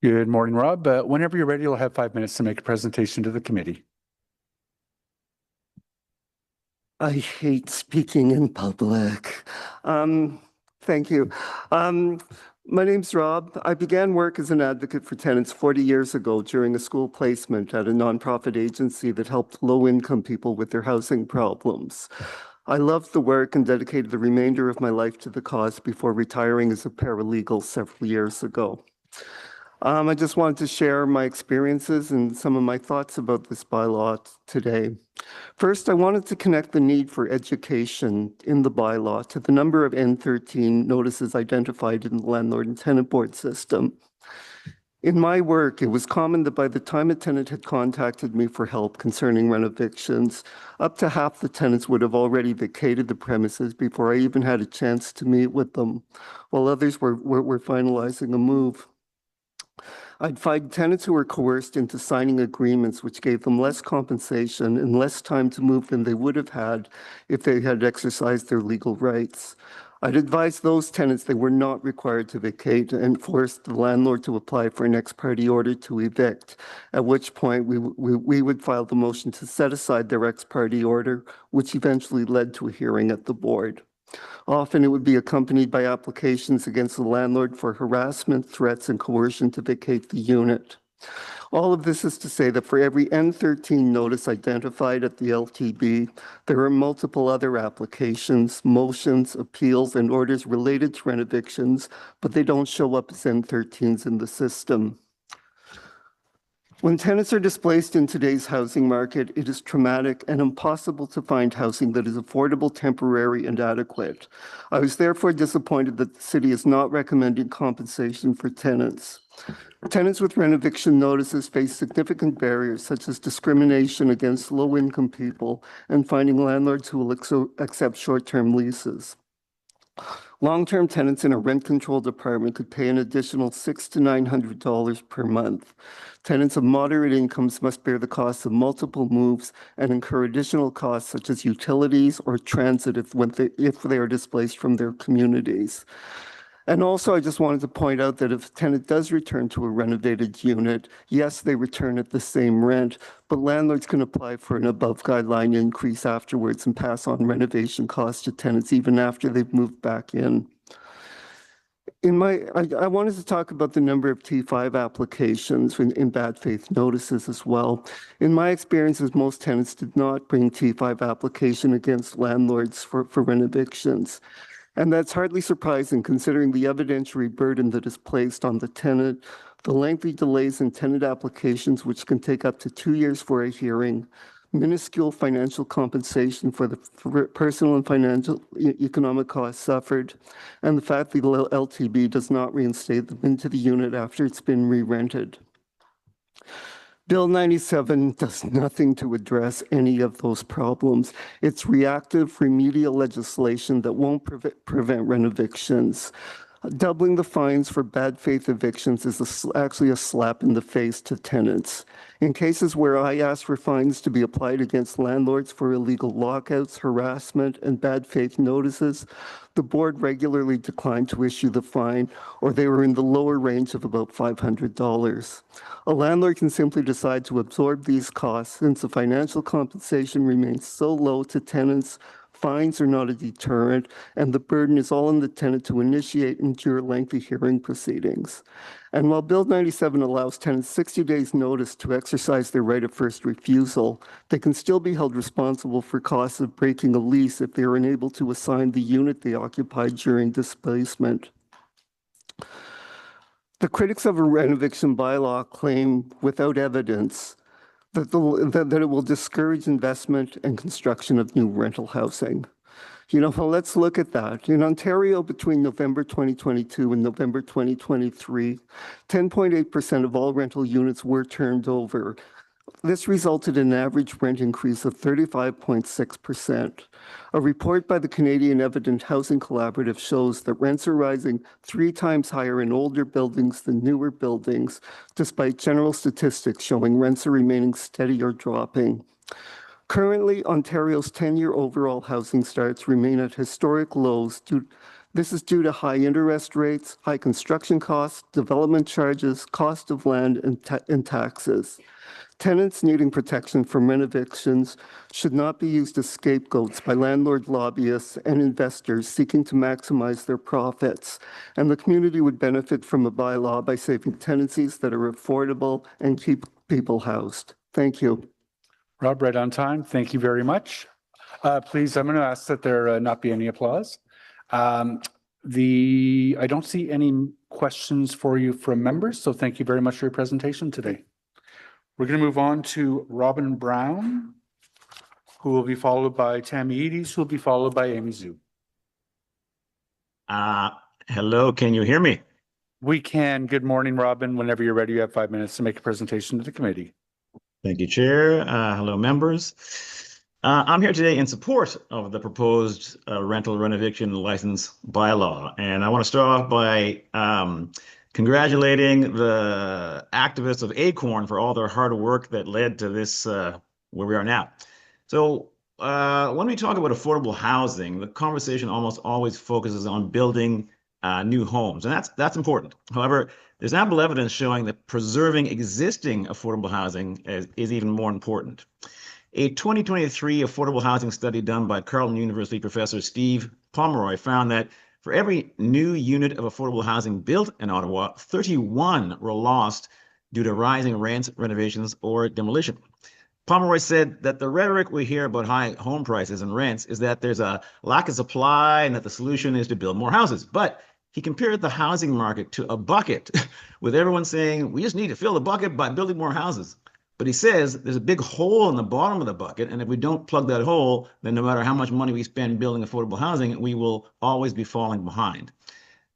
Good morning, Rob. Whenever you're ready, you'll have 5 minutes to make a presentation to the committee. I hate speaking in public. Thank you. My name's Rob. I began work as an advocate for tenants 40 years ago during a school placement at a nonprofit agency that helped low-income people with their housing problems. I loved the work and dedicated the remainder of my life to the cause before retiring as a paralegal several years ago. I just wanted to share my experiences and some of my thoughts about this bylaw today. First, I wanted to connect the need for education in the bylaw to the number of N13 notices identified in the Landlord and Tenant Board system. In my work, it was common that by the time a tenant had contacted me for help concerning renovictions, up to half the tenants would have already vacated the premises before I even had a chance to meet with them, while others were finalizing a move. I'd find tenants who were coerced into signing agreements which gave them less compensation and less time to move than they would have had if they had exercised their legal rights. I'd advise those tenants they were not required to vacate and forced the landlord to apply for an ex-parte order to evict, at which point we would file the motion to set aside their ex-parte order, which eventually led to a hearing at the board. Often it would be accompanied by applications against the landlord for harassment, threats, and coercion to vacate the unit. All of this is to say that for every N13 notice identified at the LTB, there are multiple other applications, motions, appeals, and orders related to renovictions, but they don't show up as N13s in the system. When tenants are displaced in today's housing market, it is traumatic and impossible to find housing that is affordable, temporary, and adequate. I was therefore disappointed that the city is not recommending compensation for tenants. Tenants with renoviction notices face significant barriers such as discrimination against low-income people and finding landlords who will accept short-term leases. Long-term tenants in a rent-controlled apartment could pay an additional $600 to $900 per month. Tenants of moderate incomes must bear the costs of multiple moves and incur additional costs such as utilities or transit if they are displaced from their communities. And also, I just wanted to point out that if a tenant does return to a renovated unit, yes, they return at the same rent, but landlords can apply for an above guideline increase afterwards and pass on renovation costs to tenants even after they've moved back in. I wanted to talk about the number of T5 applications in bad faith notices as well. In my experiences, most tenants did not bring T5 application against landlords for renovictions. And that's hardly surprising considering the evidentiary burden that is placed on the tenant, the lengthy delays in tenant applications, which can take up to 2 years for a hearing, minuscule financial compensation for the personal and financial economic costs suffered, and the fact the LTB does not reinstate them into the unit after it's been re-rented. Bill 97 does nothing to address any of those problems. It's reactive, remedial legislation that won't prevent renovictions. Doubling the fines for bad faith evictions is actually a slap in the face to tenants. In cases where I ask for fines to be applied against landlords for illegal lockouts, harassment, and bad faith notices, the board regularly declined to issue the fine, or they were in the lower range of about $500. A landlord can simply decide to absorb these costs since the financial compensation remains so low to tenants. Fines are not a deterrent, and the burden is all on the tenant to initiate and endure lengthy hearing proceedings. And while Bill 97 allows tenants 60 days' notice to exercise their right of first refusal, they can still be held responsible for costs of breaking a lease if they are unable to assign the unit they occupied during displacement. The critics of a renoviction bylaw claim, without evidence, that it will discourage investment and construction of new rental housing. Well, let's look at that. In Ontario, between November 2022 and November 2023, 10.8% of all rental units were turned over. This resulted in an average rent increase of 35.6%. A report by the Canadian Evident Housing Collaborative shows that rents are rising 3 times higher in older buildings than newer buildings, despite general statistics showing rents are remaining steady or dropping. Currently, Ontario's 10-year overall housing starts remain at historic lows. This is due to high interest rates, high construction costs, development charges, cost of land, and taxes. Tenants needing protection from renovictions should not be used as scapegoats by landlord lobbyists and investors seeking to maximize their profits. And the community would benefit from a bylaw by saving tenancies that are affordable and keep people housed. Thank you. Rob, right on time. Thank you very much. Please, I'm going to ask that there not be any applause. I don't see any questions for you from members, so thank you very much for your presentation today. We're going to move on to Robin Brown, who will be followed by Tammy Eades, who will be followed by Amy Zhu. Hello, can you hear me? We can. Good morning, Robin. Whenever you're ready, you have 5 minutes to make a presentation to the committee. Thank you, Chair. Hello, members. I'm here today in support of the proposed rental renoviction license bylaw. And I want to start off by congratulating the activists of Acorn for all their hard work that led to this where we are now. So when we talk about affordable housing, the conversation almost always focuses on building new homes, and that's important. However, there's ample evidence showing that preserving existing affordable housing is even more important. A 2023 affordable housing study done by Carleton University professor Steve Pomeroy found that for every new unit of affordable housing built in Ottawa, 31 were lost due to rising rents, renovations, or demolition. Pomeroy said that the rhetoric we hear about high home prices and rents is that there's a lack of supply and that the solution is to build more houses. But he compared the housing market to a bucket, with everyone saying, we just need to fill the bucket by building more houses. But he says there's a big hole in the bottom of the bucket, and if we don't plug that hole, then no matter how much money we spend building affordable housing, we will always be falling behind.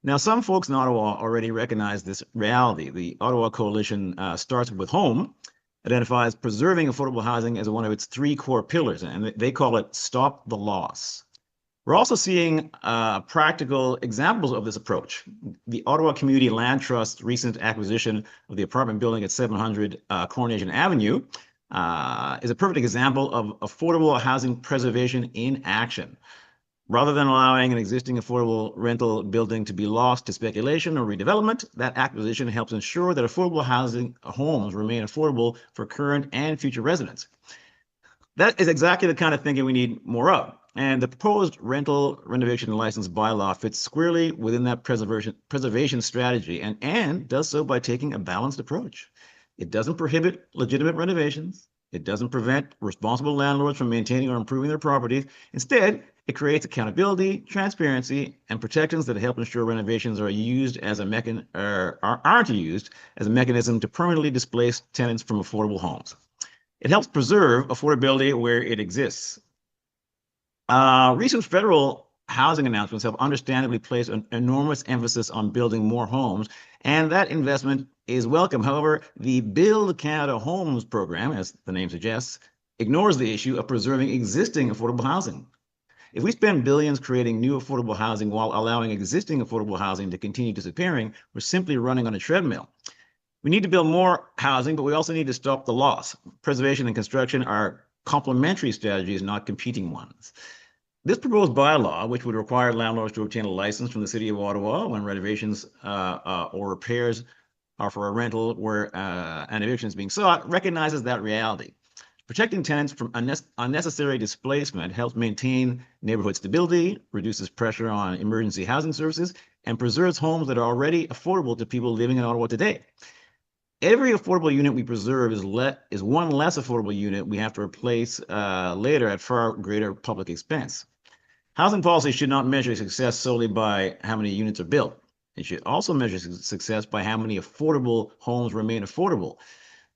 Now, some folks in Ottawa already recognize this reality. The Ottawa Coalition Starts With Home identifies preserving affordable housing as one of its 3 core pillars, and they call it Stop the Loss. We're also seeing practical examples of this approach. The Ottawa Community Land Trust's recent acquisition of the apartment building at 700 Coronation Avenue is a perfect example of affordable housing preservation in action. Rather than allowing an existing affordable rental building to be lost to speculation or redevelopment, that acquisition helps ensure that affordable housing homes remain affordable for current and future residents. That is exactly the kind of thinking we need more of. And the proposed rental renovation license bylaw fits squarely within that preservation strategy and does so by taking a balanced approach. It doesn't prohibit legitimate renovations. It doesn't prevent responsible landlords from maintaining or improving their properties. Instead, it creates accountability, transparency, and protections that help ensure renovations aren't used as a mechanism to permanently displace tenants from affordable homes. It helps preserve affordability where it exists. Recent federal housing announcements have understandably placed an enormous emphasis on building more homes, and that investment is welcome. However, the Build Canada Homes program, as the name suggests, ignores the issue of preserving existing affordable housing. If we spend billions creating new affordable housing while allowing existing affordable housing to continue disappearing, we're simply running on a treadmill. We need to build more housing, but we also need to stop the loss. Preservation and construction are complementary strategies, not competing ones. This proposed bylaw, which would require landlords to obtain a license from the City of Ottawa when renovations or repairs are for a rental where an eviction is being sought, recognizes that reality. Protecting tenants from unnecessary displacement helps maintain neighborhood stability, reduces pressure on emergency housing services, and preserves homes that are already affordable to people living in Ottawa today. Every affordable unit we preserve is one less affordable unit we have to replace later at far greater public expense. Housing policy should not measure success solely by how many units are built. It should also measure success by how many affordable homes remain affordable.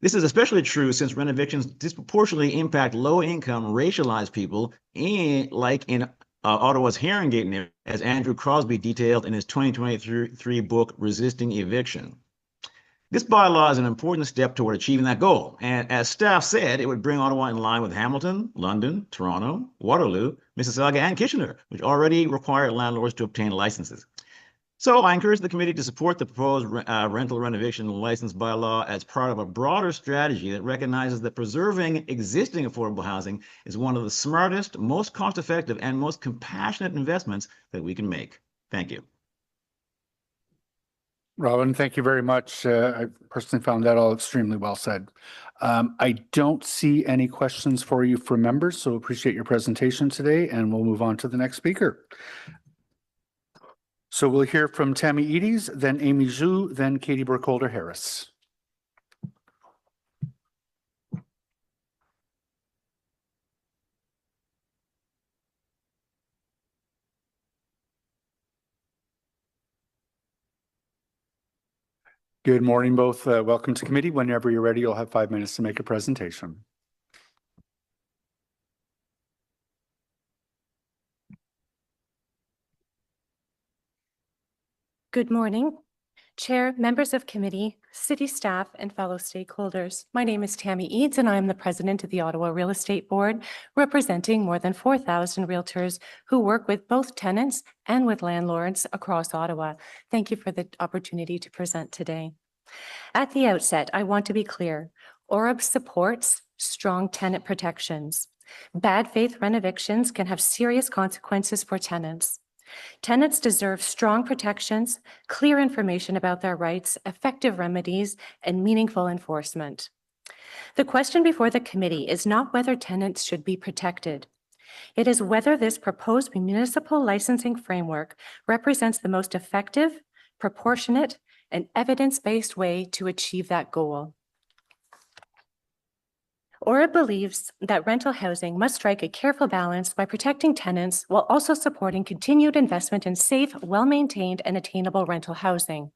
This is especially true since renovations disproportionately impact low-income, racialized people, like in Ottawa's Herongate neighborhood, as Andrew Crosby detailed in his 2023 book, Resisting Eviction. This bylaw is an important step toward achieving that goal, and as staff said, it would bring Ottawa in line with Hamilton, London, Toronto, Waterloo, Mississauga, and Kitchener, which already require landlords to obtain licenses. So I encourage the committee to support the proposed rental renovation license bylaw as part of a broader strategy that recognizes that preserving existing affordable housing is one of the smartest, most cost-effective, and most compassionate investments that we can make. Thank you. Robin, thank you very much. I personally found that all extremely well said. I don't see any questions for you from members, so appreciate your presentation today, and we'll move on to the next speaker. So we'll hear from Tammy Eades, then Amy Zhu, then Katie Burkholder-Harris. Good morning, both. Welcome to committee. Whenever you're ready, you'll have 5 minutes to make a presentation. Good morning, Chair, members of committee, city staff, and fellow stakeholders. My name is Tammy Eades, and I am the president of the Ottawa Real Estate Board, representing more than 4,000 realtors who work with both tenants and with landlords across Ottawa. Thank you for the opportunity to present today. At the outset, I want to be clear. ORAB supports strong tenant protections. Bad faith renovictions can have serious consequences for tenants. Tenants deserve strong protections, clear information about their rights, effective remedies, and meaningful enforcement. The question before the committee is not whether tenants should be protected. It is whether this proposed municipal licensing framework represents the most effective, proportionate, and evidence-based way to achieve that goal. ORA believes that rental housing must strike a careful balance by protecting tenants while also supporting continued investment in safe, well-maintained, and attainable rental housing.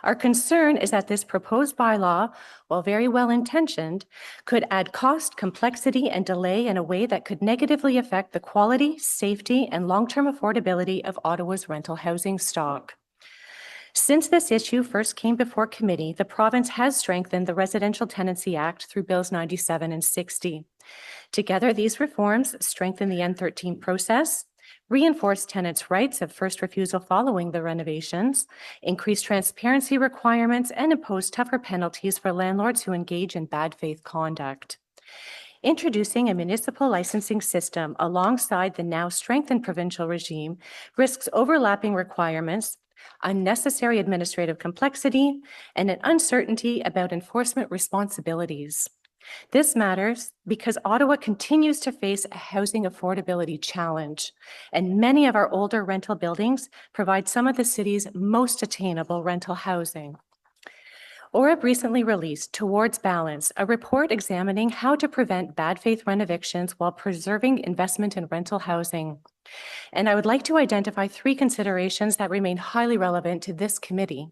Our concern is that this proposed bylaw, while very well-intentioned, could add cost, complexity, and delay in a way that could negatively affect the quality, safety, and long-term affordability of Ottawa's rental housing stock. Since this issue first came before committee, the province has strengthened the Residential Tenancy Act through Bills 97 and 60. Together, these reforms strengthen the N13 process, reinforce tenants' rights of first refusal following the renovations, increase transparency requirements, and impose tougher penalties for landlords who engage in bad faith conduct. Introducing a municipal licensing system alongside the now strengthened provincial regime risks overlapping requirements, unnecessary administrative complexity, and an uncertainty about enforcement responsibilities. This matters because Ottawa continues to face a housing affordability challenge, and many of our older rental buildings provide some of the city's most attainable rental housing. ORAB recently released Towards Balance, a report examining how to prevent bad faith renovictions while preserving investment in rental housing. And I would like to identify 3 considerations that remain highly relevant to this committee.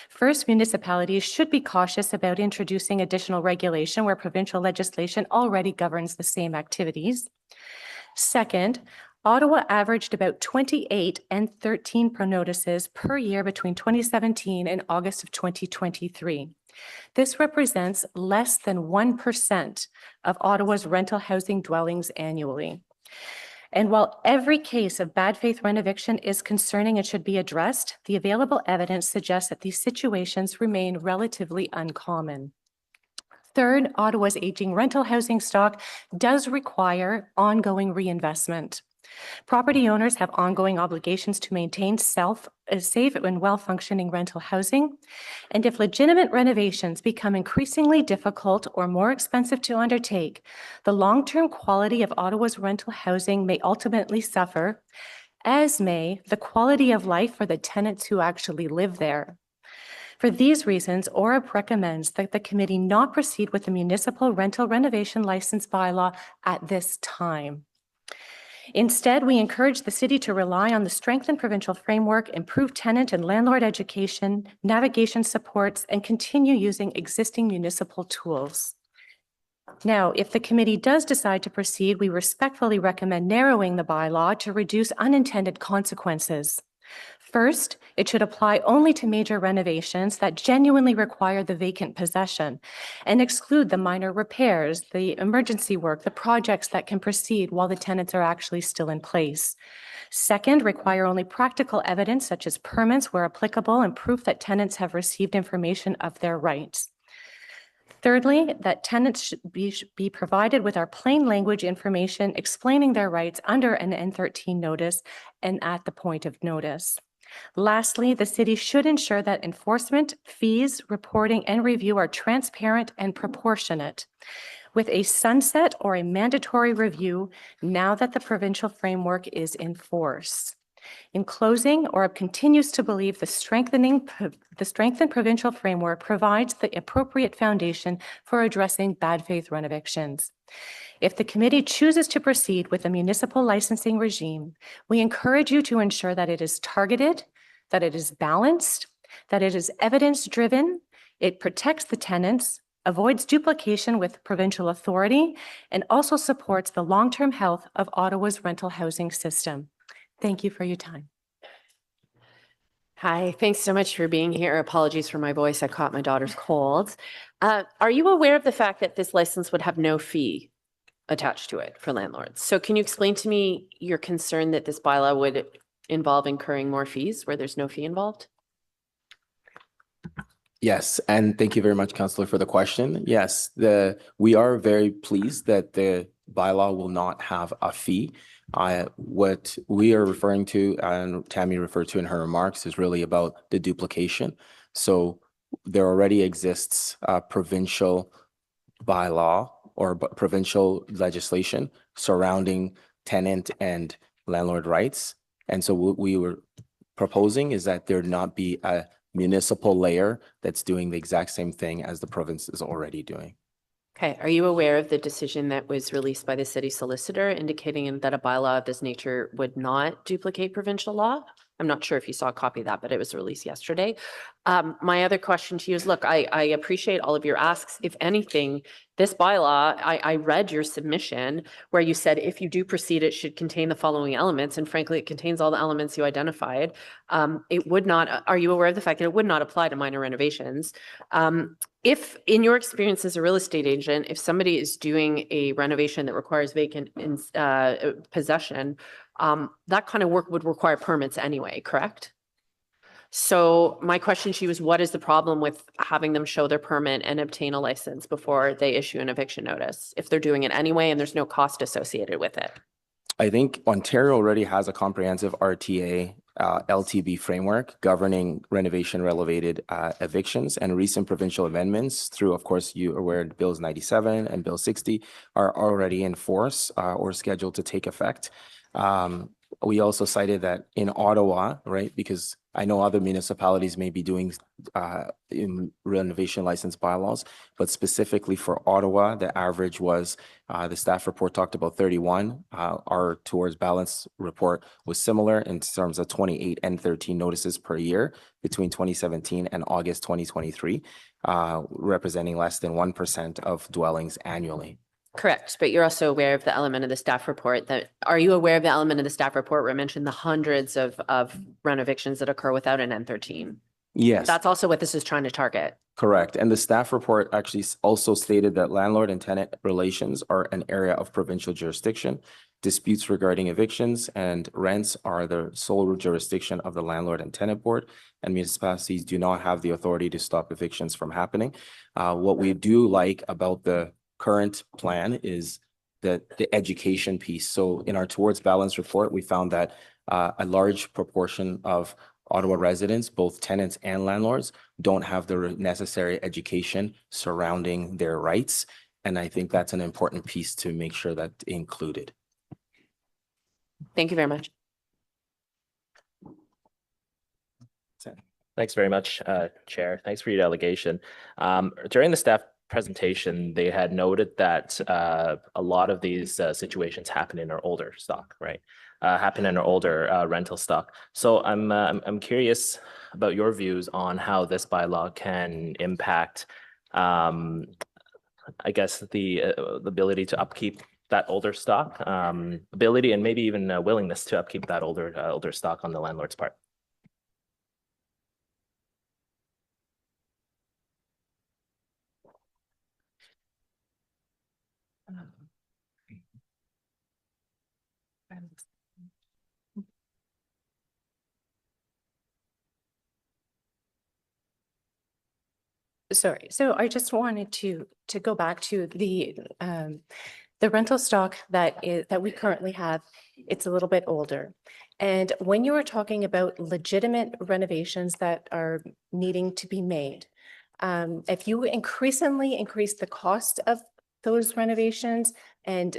First, municipalities should be cautious about introducing additional regulation where provincial legislation already governs the same activities. Second, Ottawa averaged about 28 and 13 pro-notices per year between 2017 and August of 2023. This represents less than 1% of Ottawa's rental housing dwellings annually. And while every case of bad faith rent eviction is concerning and should be addressed, the available evidence suggests that these situations remain relatively uncommon. Third, Ottawa's aging rental housing stock does require ongoing reinvestment. Property owners have ongoing obligations to maintain safe and well-functioning rental housing. And if legitimate renovations become increasingly difficult or more expensive to undertake, the long-term quality of Ottawa's rental housing may ultimately suffer, as may the quality of life for the tenants who actually live there. For these reasons, ORAB recommends that the committee not proceed with the municipal rental renovation license bylaw at this time. Instead, we encourage the city to rely on the strengthened provincial framework, improve tenant and landlord education, navigation supports, and continue using existing municipal tools. Now, if the committee does decide to proceed, we respectfully recommend narrowing the bylaw to reduce unintended consequences. First, it should apply only to major renovations that genuinely require the vacant possession and exclude the minor repairs, the emergency work, the projects that can proceed while the tenants are actually still in place. Second, require only practical evidence such as permits where applicable and proof that tenants have received information of their rights. Thirdly, that tenants should be provided with our plain language information explaining their rights under an N13 notice and at the point of notice. Lastly, the city should ensure that enforcement, fees, reporting, and review are transparent and proportionate, with a sunset or a mandatory review now that the provincial framework is in force. In closing, ORAB continues to believe the strengthened provincial framework provides the appropriate foundation for addressing bad faith rent evictions. If the committee chooses to proceed with a municipal licensing regime, we encourage you to ensure that it is targeted, that it is balanced, that it is evidence-driven, it protects the tenants, avoids duplication with provincial authority, and also supports the long-term health of Ottawa's rental housing system. Thank you for your time. Hi, thanks so much for being here. Apologies for my voice. I caught my daughter's cold. Are you aware of the fact that this license would have no fee attached to it for landlords? So can you explain to me your concern that this bylaw would involve incurring more fees where there's no fee involved? Yes, and thank you very much, Councillor, for the question. Yes, we are very pleased that the bylaw will not have a fee. What we are referring to, and Tammy referred to in her remarks, is really about the duplication. So there already exists a provincial bylaw or provincial legislation surrounding tenant and landlord rights. And so what we were proposing is that there not be a municipal layer that's doing the exact same thing as the province is already doing. Okay, are you aware of the decision that was released by the city solicitor indicating that a bylaw of this nature would not duplicate provincial law? I'm not sure if you saw a copy of that, but it was released yesterday. My other question to you is, look, I appreciate all of your asks. If anything, this bylaw, I read your submission where you said if you do proceed, it should contain the following elements. And frankly, it contains all the elements you identified. It would not, are you aware of the fact that it would not apply to minor renovations? If in your experience as a real estate agent, if somebody is doing a renovation that requires vacant possession, that kind of work would require permits anyway, correct? So my question to you is, what is the problem with having them show their permit and obtain a license before they issue an eviction notice if they're doing it anyway and there's no cost associated with it? I think Ontario already has a comprehensive RTA LTB framework governing renovation-related evictions, and recent provincial amendments through, of course, you are aware, Bills 97 and Bill 60 are already in force or scheduled to take effect. we also cited that in Ottawa, right, because I know other municipalities may be doing in renovation license bylaws, but specifically for Ottawa, the average was, the staff report talked about 31. Our towards balance report was similar in terms of 28 and 13 notices per year between 2017 and August 2023, representing less than 1% of dwellings annually. Correct, but you're also aware of the element of the staff report that, are you aware of the element of the staff report where it mentioned the hundreds of renovictions that occur without an N13? Yes. That's also what this is trying to target. Correct. And the staff report actually also stated that landlord and tenant relations are an area of provincial jurisdiction. Disputes regarding evictions and rents are the sole jurisdiction of the landlord and tenant board, and municipalities do not have the authority to stop evictions from happening. What we do like about the current plan is the education piece. So in our towards balance report, we found that a large proportion of Ottawa residents, both tenants and landlords, don't have the necessary education surrounding their rights. And I think that's an important piece to make sure that included. Thank you very much. Thanks very much, Chair. Thanks for your delegation. During the staff presentation, they had noted that a lot of these situations happen in our older stock, right? Happen in our older rental stock. So I'm curious about your views on how this bylaw can impact, I guess, the ability to upkeep that older stock, ability and maybe even willingness to upkeep that older stock on the landlord's part. Sorry, so I just wanted to go back to the rental stock that we currently have. It's a little bit older. And when you were talking about legitimate renovations that are needing to be made, if you increasingly increase the cost of those renovations and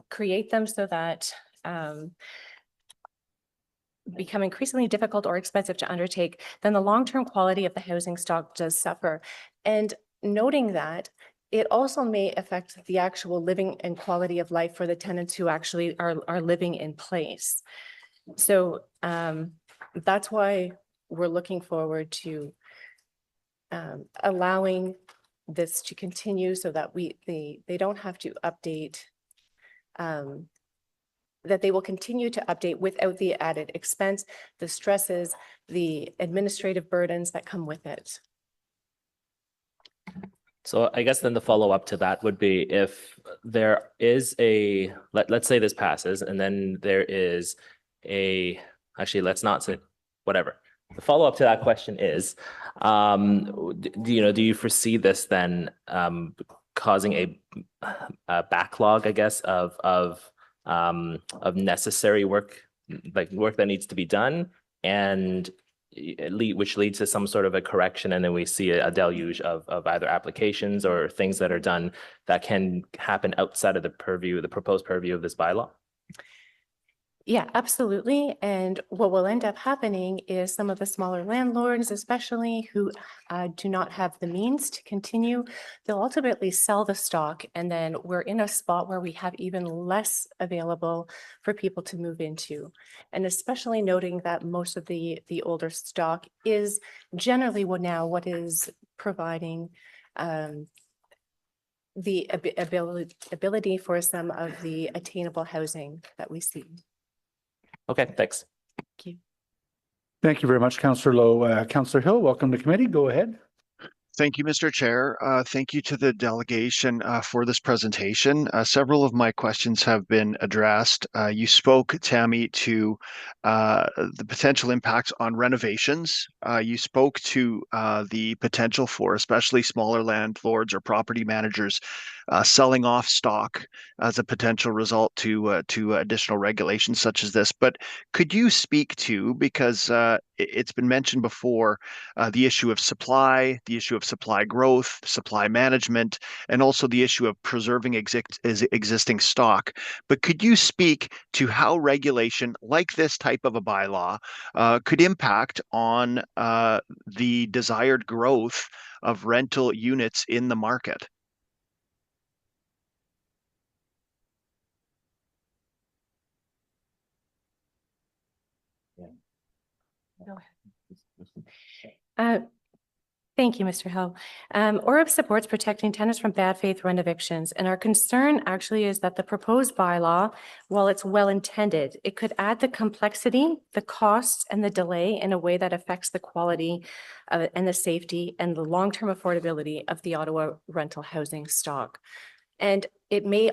create them so that become increasingly difficult or expensive to undertake, then the long-term quality of the housing stock does suffer. And noting that, it also may affect the actual living and quality of life for the tenants who actually are living in place. So that's why we're looking forward to allowing this to continue so that they don't have to update, that they will continue to update without the added expense, the stresses, the administrative burdens that come with it. So I guess then the follow-up to that would be, if there is let's say this passes and then there is actually, let's not say, whatever. The follow-up to that question is, do you foresee this then causing a backlog, I guess, of necessary work, like work that needs to be done, and which leads to some sort of a correction, and then we see a deluge of either applications or things that are done that can happen outside of the proposed purview of this bylaw? Yeah, absolutely. And what will end up happening is some of the smaller landlords, especially who do not have the means to continue, they'll ultimately sell the stock. And then we're in a spot where we have even less available for people to move into. And especially noting that most of the older stock is generally what is providing the ability for some of the attainable housing that we see. Okay, thanks. Thank you. Thank you very much, Councillor Lowe. Councillor Hill, welcome to committee. Go ahead. Thank you, Mr. Chair. Thank you to the delegation for this presentation. Several of my questions have been addressed. You spoke, Tammy, to the potential impacts on renovations. You spoke to the potential for especially smaller landlords or property managers selling off stock as a potential result to additional regulations such as this. But could you speak to, because it's been mentioned before, the issue of supply, the issue of supply growth, supply management, and also the issue of preserving existing stock. But could you speak to how regulation like this type of a bylaw could impact on the desired growth of rental units in the market? Thank you, Mr. Hill. ORIP supports protecting tenants from bad faith rent evictions, and our concern actually is that the proposed bylaw, while it's well intended, it could add the complexity, the costs, and the delay in a way that affects the quality and the safety and the long-term affordability of the Ottawa rental housing stock. And it may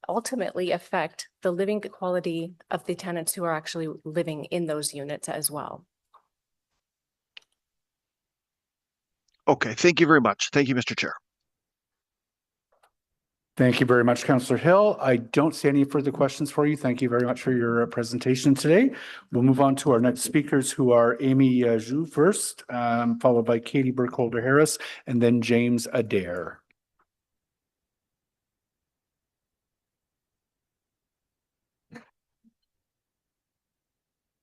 ultimately affect the living quality of the tenants who are actually living in those units as well. Okay, thank you very much. Thank you, Mr. Chair. Thank you very much, Councillor Hill. I don't see any further questions for you. Thank you very much for your presentation today. We'll move on to our next speakers, who are Amy Zhu first, followed by Katie Burkholder-Harris, and then James Adair.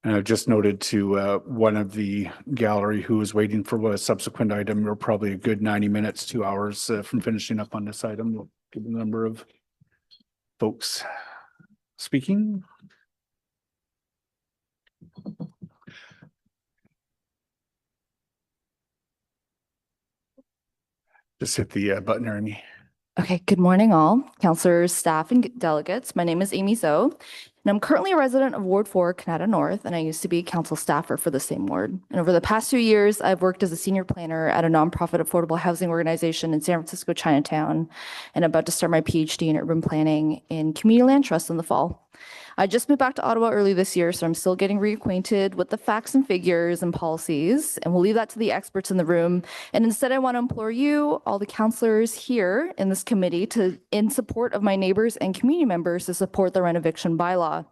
And I've just noted to one of the gallery who is waiting for a subsequent item, we're probably a good 90 minutes, 2 hours from finishing up on this item. We'll give the number of folks speaking. Just hit the button, Amy. Okay, good morning all, councillors, staff, and delegates. My name is Amy Zoe, and I'm currently a resident of Ward 4, Canada North, and I used to be council staffer for the same ward. And over the past 2 years, I've worked as a senior planner at a nonprofit affordable housing organization in San Francisco, Chinatown, and I'm about to start my PhD in urban planning in community land trust in the fall. I just moved back to Ottawa early this year, so I'm still getting reacquainted with the facts and figures and policies, and we'll leave that to the experts in the room. And instead, I want to implore you, all the councillors here in this committee, to, in support of my neighbors and community members, to support the rent eviction bylaw.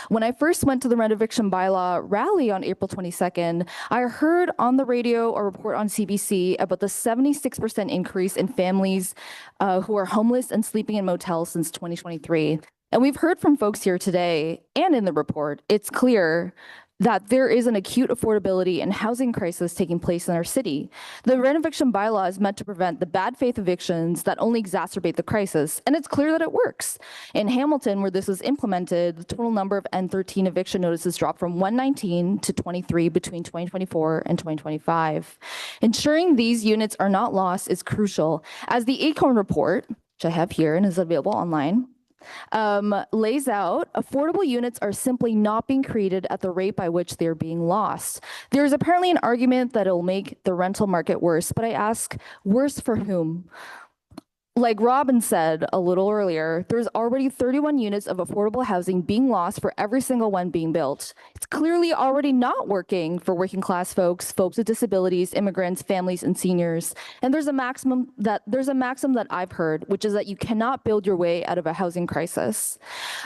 When I first went to the rent eviction bylaw rally on April 22nd, I heard on the radio a report on CBC about the 76% increase in families who are homeless and sleeping in motels since 2023. And we've heard from folks here today and in the report, it's clear that there is an acute affordability and housing crisis taking place in our city. The rent eviction bylaw is meant to prevent the bad faith evictions that only exacerbate the crisis, and it's clear that it works. In Hamilton, where this was implemented, the total number of N13 eviction notices dropped from 119 to 23 between 2024 and 2025. Ensuring these units are not lost is crucial, as the ACORN report, which I have here and is available online, lays out, affordable units are simply not being created at the rate by which they're being lost. There's apparently an argument that it'll make the rental market worse, but I ask, worse for whom? Like Robin said a little earlier, there's already 31 units of affordable housing being lost for every single one being built. It's clearly already not working for working class folks, folks with disabilities, immigrants, families, and seniors. And there's a maxim that I've heard, which is that you cannot build your way out of a housing crisis.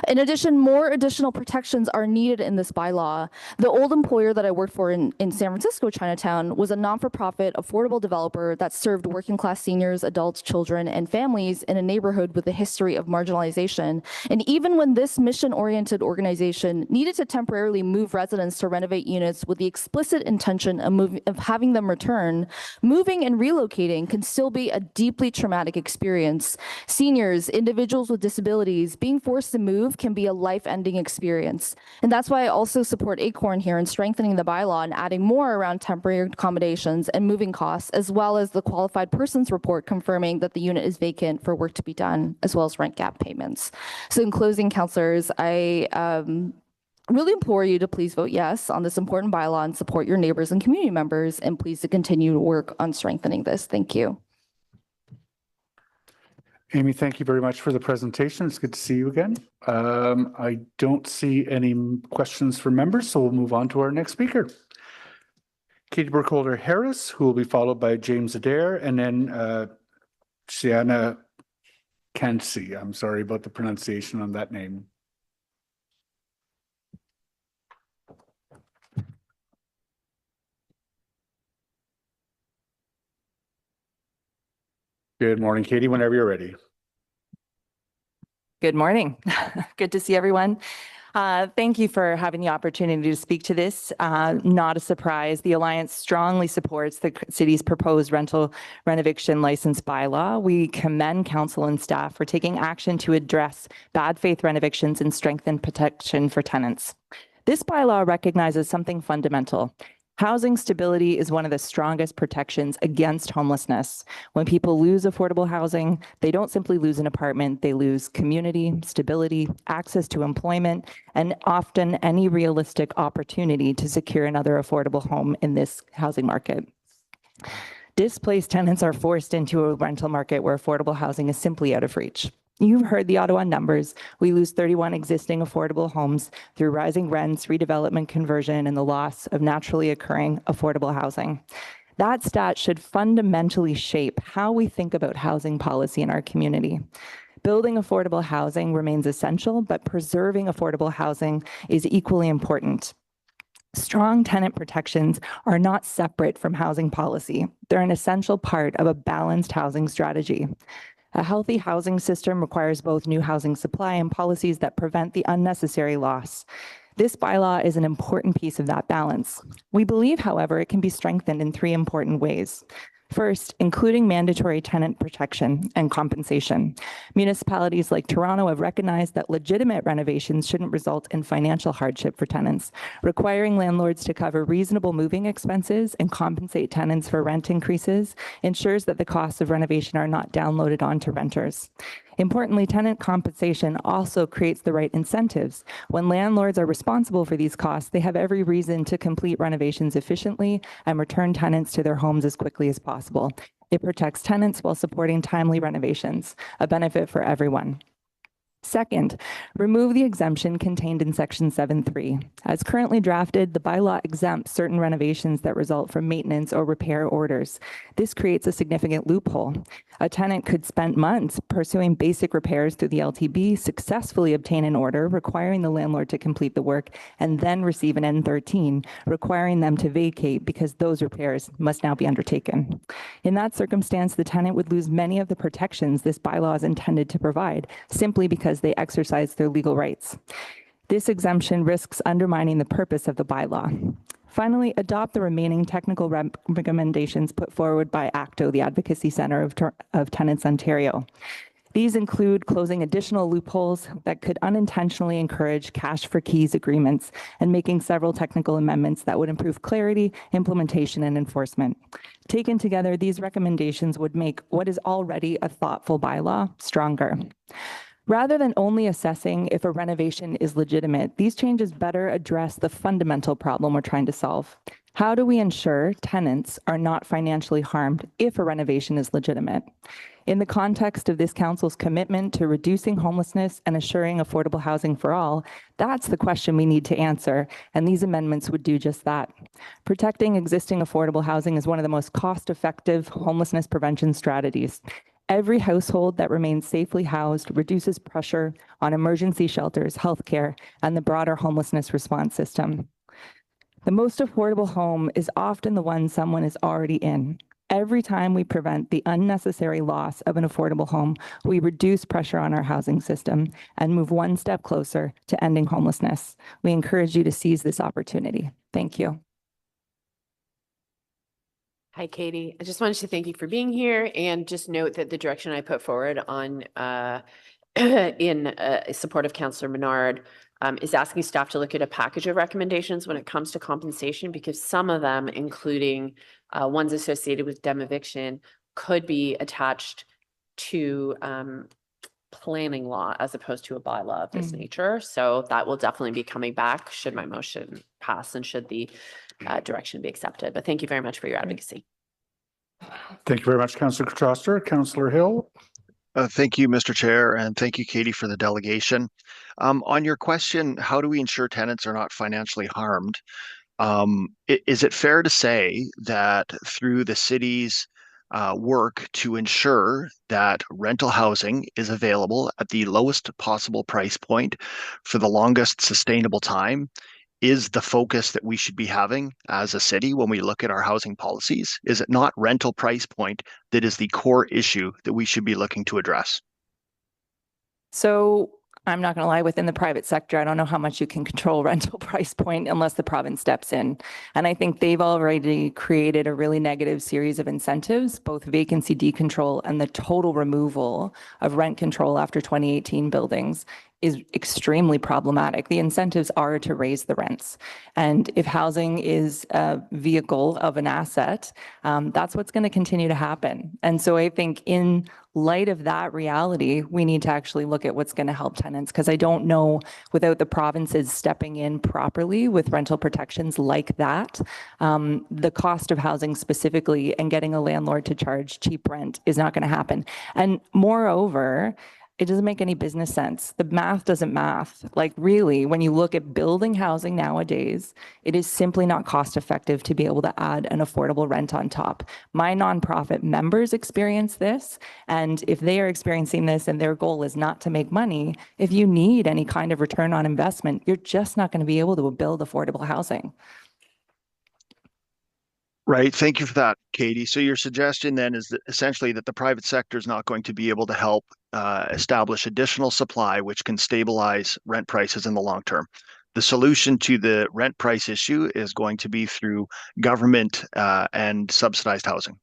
In addition, more additional protections are needed in this bylaw. The old employer that I worked for in San Francisco, Chinatown, was a non-for-profit affordable developer that served working class seniors, adults, children, and families in a neighborhood with a history of marginalization. And even when this mission-oriented organization needed to temporarily move residents to renovate units with the explicit intention of having them return, moving and relocating can still be a deeply traumatic experience. Seniors, individuals with disabilities, being forced to move can be a life-ending experience. And that's why I also support ACORN here in strengthening the bylaw and adding more around temporary accommodations and moving costs, as well as the qualified persons report confirming that the unit is vacant for work to be done, as well as rent gap payments. So in closing, councillors, I really implore you to please vote yes on this important bylaw and support your neighbors and community members, and please to continue to work on strengthening this. Thank you. Amy, thank you very much for the presentation. It's good to see you again. I don't see any questions from members, so we'll move on to our next speaker. Katie Burkholder-Harris, who will be followed by James Adair, and then Sienna Kansi. I'm sorry about the pronunciation on that name. Good morning, Katie, whenever you're ready. Good morning. Good to see everyone. Thank you for having the opportunity to speak to this. Not a surprise, the Alliance strongly supports the city's proposed rental renovation license bylaw. We commend council and staff for taking action to address bad faith renovictions and strengthen protection for tenants. This bylaw recognizes something fundamental. Housing stability is one of the strongest protections against homelessness. When people lose affordable housing, they don't simply lose an apartment, they lose community, stability, access to employment, and often any realistic opportunity to secure another affordable home in this housing market. Displaced tenants are forced into a rental market where affordable housing is simply out of reach. You've heard the Ottawa numbers. We lose 31 existing affordable homes through rising rents, redevelopment conversion, and the loss of naturally occurring affordable housing. That stat should fundamentally shape how we think about housing policy in our community. Building affordable housing remains essential, but preserving affordable housing is equally important. Strong tenant protections are not separate from housing policy. They're an essential part of a balanced housing strategy. A healthy housing system requires both new housing supply and policies that prevent the unnecessary loss. This bylaw is an important piece of that balance. We believe, however, it can be strengthened in 3 important ways. First, including mandatory tenant protection and compensation. Municipalities like Toronto have recognized that legitimate renovations shouldn't result in financial hardship for tenants. Requiring landlords to cover reasonable moving expenses and compensate tenants for rent increases ensures that the costs of renovation are not downloaded onto renters. Importantly, tenant compensation also creates the right incentives. When landlords are responsible for these costs, they have every reason to complete renovations efficiently and return tenants to their homes as quickly as possible. It protects tenants while supporting timely renovations, a benefit for everyone. Second, remove the exemption contained in Section 7.3. As currently drafted, the bylaw exempts certain renovations that result from maintenance or repair orders. This creates a significant loophole. A tenant could spend months pursuing basic repairs through the LTB, successfully obtain an order requiring the landlord to complete the work, and then receive an N13, requiring them to vacate because those repairs must now be undertaken. In that circumstance, the tenant would lose many of the protections this bylaw is intended to provide, simply because they exercise their legal rights. This exemption risks undermining the purpose of the bylaw. Finally, adopt the remaining technical recommendations put forward by ACTO, the Advocacy Centre of Tenants Ontario. These include closing additional loopholes that could unintentionally encourage cash for keys agreements and making several technical amendments that would improve clarity, implementation, and enforcement. Taken together, these recommendations would make what is already a thoughtful bylaw stronger. Rather than only assessing if a renovation is legitimate, these changes better address the fundamental problem we're trying to solve. How do we ensure tenants are not financially harmed if a renovation is legitimate? In the context of this council's commitment to reducing homelessness and assuring affordable housing for all, that's the question we need to answer, and these amendments would do just that. Protecting existing affordable housing is one of the most cost-effective homelessness prevention strategies. Every household that remains safely housed reduces pressure on emergency shelters, healthcare, and the broader homelessness response system. The most affordable home is often the one someone is already in. Every time we prevent the unnecessary loss of an affordable home, we reduce pressure on our housing system and move one step closer to ending homelessness. We encourage you to seize this opportunity. Thank you. Hi, Katie. I just wanted to thank you for being here and just note that the direction I put forward on in support of Councillor Menard is asking staff to look at a package of recommendations when it comes to compensation, because some of them, including ones associated with eviction, could be attached to planning law as opposed to a bylaw of this nature. So that will definitely be coming back should my motion pass and should the direction be accepted. But thank you very much for your advocacy. Thank you very much, Councillor Troster. Councillor Hill. Thank you, Mr. Chair, and thank you, Katie, for the delegation. On your question, how do we ensure tenants are not financially harmed? Is it fair to say that through the city's work to ensure that rental housing is available at the lowest possible price point for the longest sustainable time is the focus that we should be having as a city when we look at our housing policies? Is it not rental price point that is the core issue that we should be looking to address? So I'm not going to lie, within the private sector, I don't know how much you can control rental price point unless the province steps in. And I think they've already created a really negative series of incentives, both vacancy decontrol and the total removal of rent control after 2018 buildings is extremely problematic. The incentives are to raise the rents. And if housing is a vehicle of an asset, that's what's going to continue to happen. And so I think in light of that reality, we need to actually look at what's going to help tenants, because I don't know, without the provinces stepping in properly with rental protections like that, the cost of housing specifically and getting a landlord to charge cheap rent is not going to happen. And moreover, it doesn't make any business sense. The math doesn't math. Like really, when you look at building housing nowadays, it is simply not cost effective to be able to add an affordable rent on top. My nonprofit members experience this, and if they are experiencing this and their goal is not to make money, if you need any kind of return on investment, you're just not going to be able to build affordable housing. Right. Thank you for that, Katie. So your suggestion then is that essentially that the private sector is not going to be able to help establish additional supply, which can stabilize rent prices in the long term. The solution to the rent price issue is going to be through government and subsidized housing.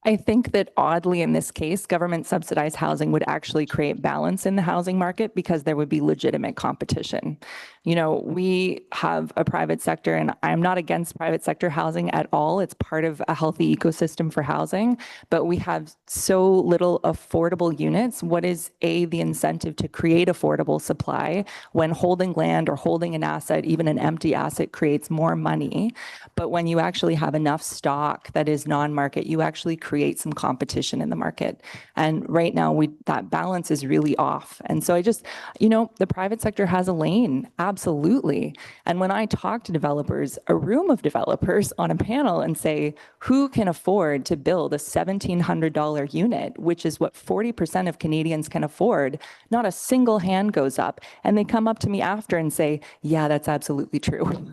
I think that oddly in this case, government subsidized housing would actually create balance in the housing market because there would be legitimate competition. You know, we have a private sector, and I'm not against private sector housing at all. It's part of a healthy ecosystem for housing, but we have so little affordable units. What is the incentive to create affordable supply when holding land or holding an asset, even an empty asset, creates more money? But when you actually have enough stock that is non-market, you actually create some competition in the market. And right now that balance is really off. And so I just, you know, the private sector has a lane, absolutely. And when I talk to developers, a room of developers on a panel, and say, who can afford to build a $1,700 unit, which is what 40% of Canadians can afford, not a single hand goes up. And they come up to me after and say, yeah, that's absolutely true.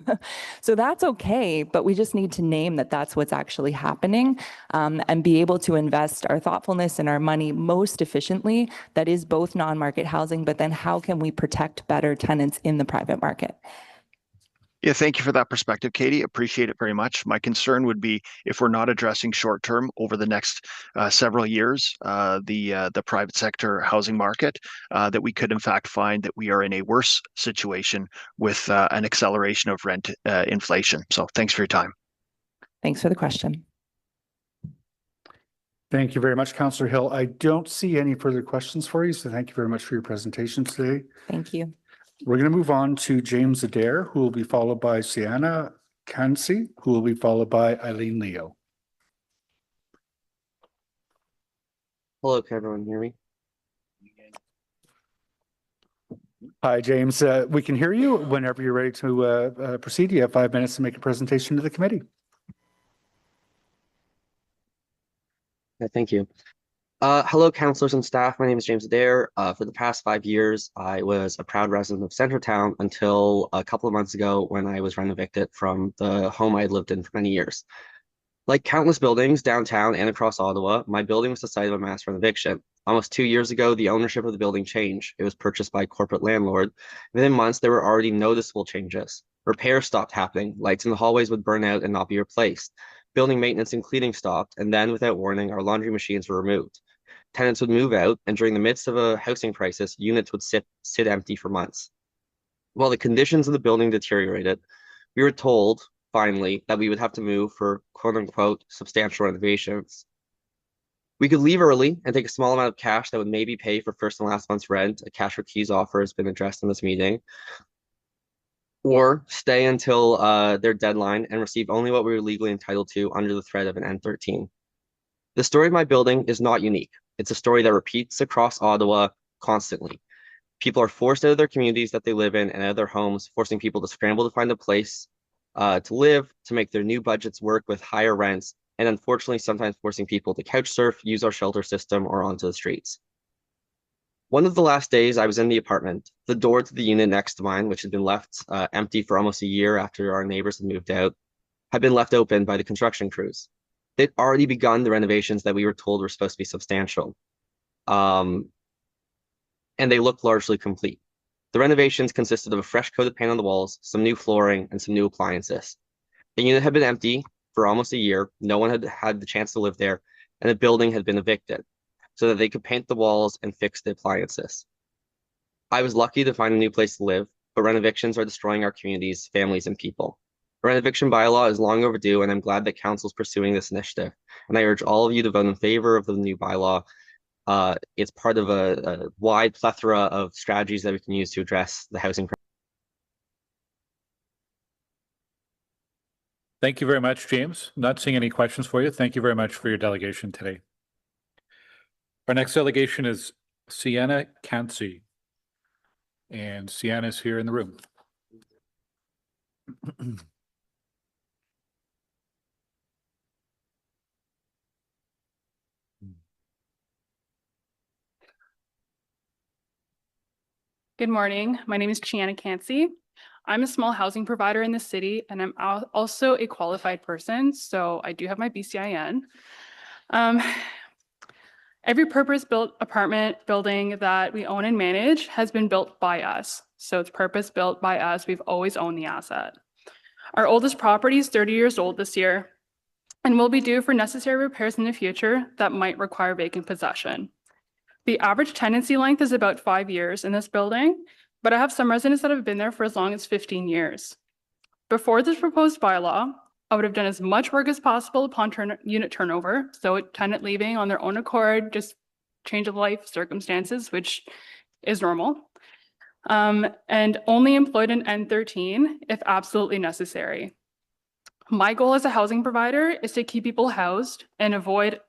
So that's okay, but we just need to name that that's what's actually happening, and be able to invest our thoughtfulness and our money most efficiently. That is both non-market housing, but then how can we protect better tenants in the private market? Yeah, thank you for that perspective, Katie. Appreciate it very much. My concern would be if we're not addressing short term over the next several years, the private sector housing market, that we could in fact find that we are in a worse situation with an acceleration of rent inflation. So thanks for your time. Thanks for the question. Thank you very much, Councillor Hill. I don't see any further questions for you, so thank you very much for your presentation today. Thank you. We're going to move on to James Adair, who will be followed by Sienna Kansi, who will be followed by Eileen Leo. Hello, can everyone hear me? Hi, James. We can hear you whenever you're ready to proceed. You have 5 minutes to make a presentation to the committee. Yeah, thank you. Hello, councillors and staff. My name is James Adair. For the past 5 years, I was a proud resident of Centretown until a couple of months ago when I was rent-evicted from the home I had lived in for many years. Like countless buildings downtown and across Ottawa, my building was the site of a mass rent-eviction. Almost 2 years ago, the ownership of the building changed. It was purchased by a corporate landlord. Within months, there were already noticeable changes. Repairs stopped happening. Lights in the hallways would burn out and not be replaced. Building maintenance and cleaning stopped, and then without warning, our laundry machines were removed. Tenants would move out, and during the midst of a housing crisis, units would sit empty for months. While the conditions of the building deteriorated, we were told, finally, that we would have to move for quote-unquote substantial renovations. We could leave early and take a small amount of cash that would maybe pay for first and last month's rent. A cash for keys offer has been addressed in this meeting. Or stay until their deadline and receive only what we were legally entitled to under the threat of an N13. The story of my building is not unique. It's a story that repeats across Ottawa constantly. People are forced out of their communities that they live in and out of their homes, forcing people to scramble to find a place to live, to make their new budgets work with higher rents, and unfortunately sometimes forcing people to couch surf, use our shelter system, or onto the streets. One of the last days I was in the apartment, the door to the unit next to mine, which had been left empty for almost a year after our neighbors had moved out, had been left open by the construction crews. They'd already begun the renovations that we were told were supposed to be substantial. And they looked largely complete. The renovations consisted of a fresh coat of paint on the walls, some new flooring, and some new appliances. The unit had been empty for almost a year. No one had had the chance to live there, and the building had been evicted so that they could paint the walls and fix the appliances. I was lucky to find a new place to live, but renovictions are destroying our communities, families, and people. A renoviction bylaw is long overdue, and I'm glad that council is pursuing this initiative. And I urge all of you to vote in favor of the new bylaw. It's part of a wide plethora of strategies that we can use to address the housing. Thank you very much, James. Not seeing any questions for you. Thank you very much for your delegation today. Our next delegation is Sienna Cansey. And Sienna is here in the room. Good morning. My name is Sienna Cansey. I'm a small housing provider in the city, and I'm also a qualified person, so I do have my BCIN. Every purpose-built apartment building that we own and manage has been built by us. So it's purpose-built by us. We've always owned the asset. Our oldest property is 30 years old this year and will be due for necessary repairs in the future that might require vacant possession. The average tenancy length is about 5 years in this building, but I have some residents that have been there for as long as 15 years. Before this proposed bylaw, I would have done as much work as possible upon unit turnover, so a tenant leaving on their own accord, just change of life circumstances, which is normal, and only employed an N13 if absolutely necessary. My goal as a housing provider is to keep people housed and avoid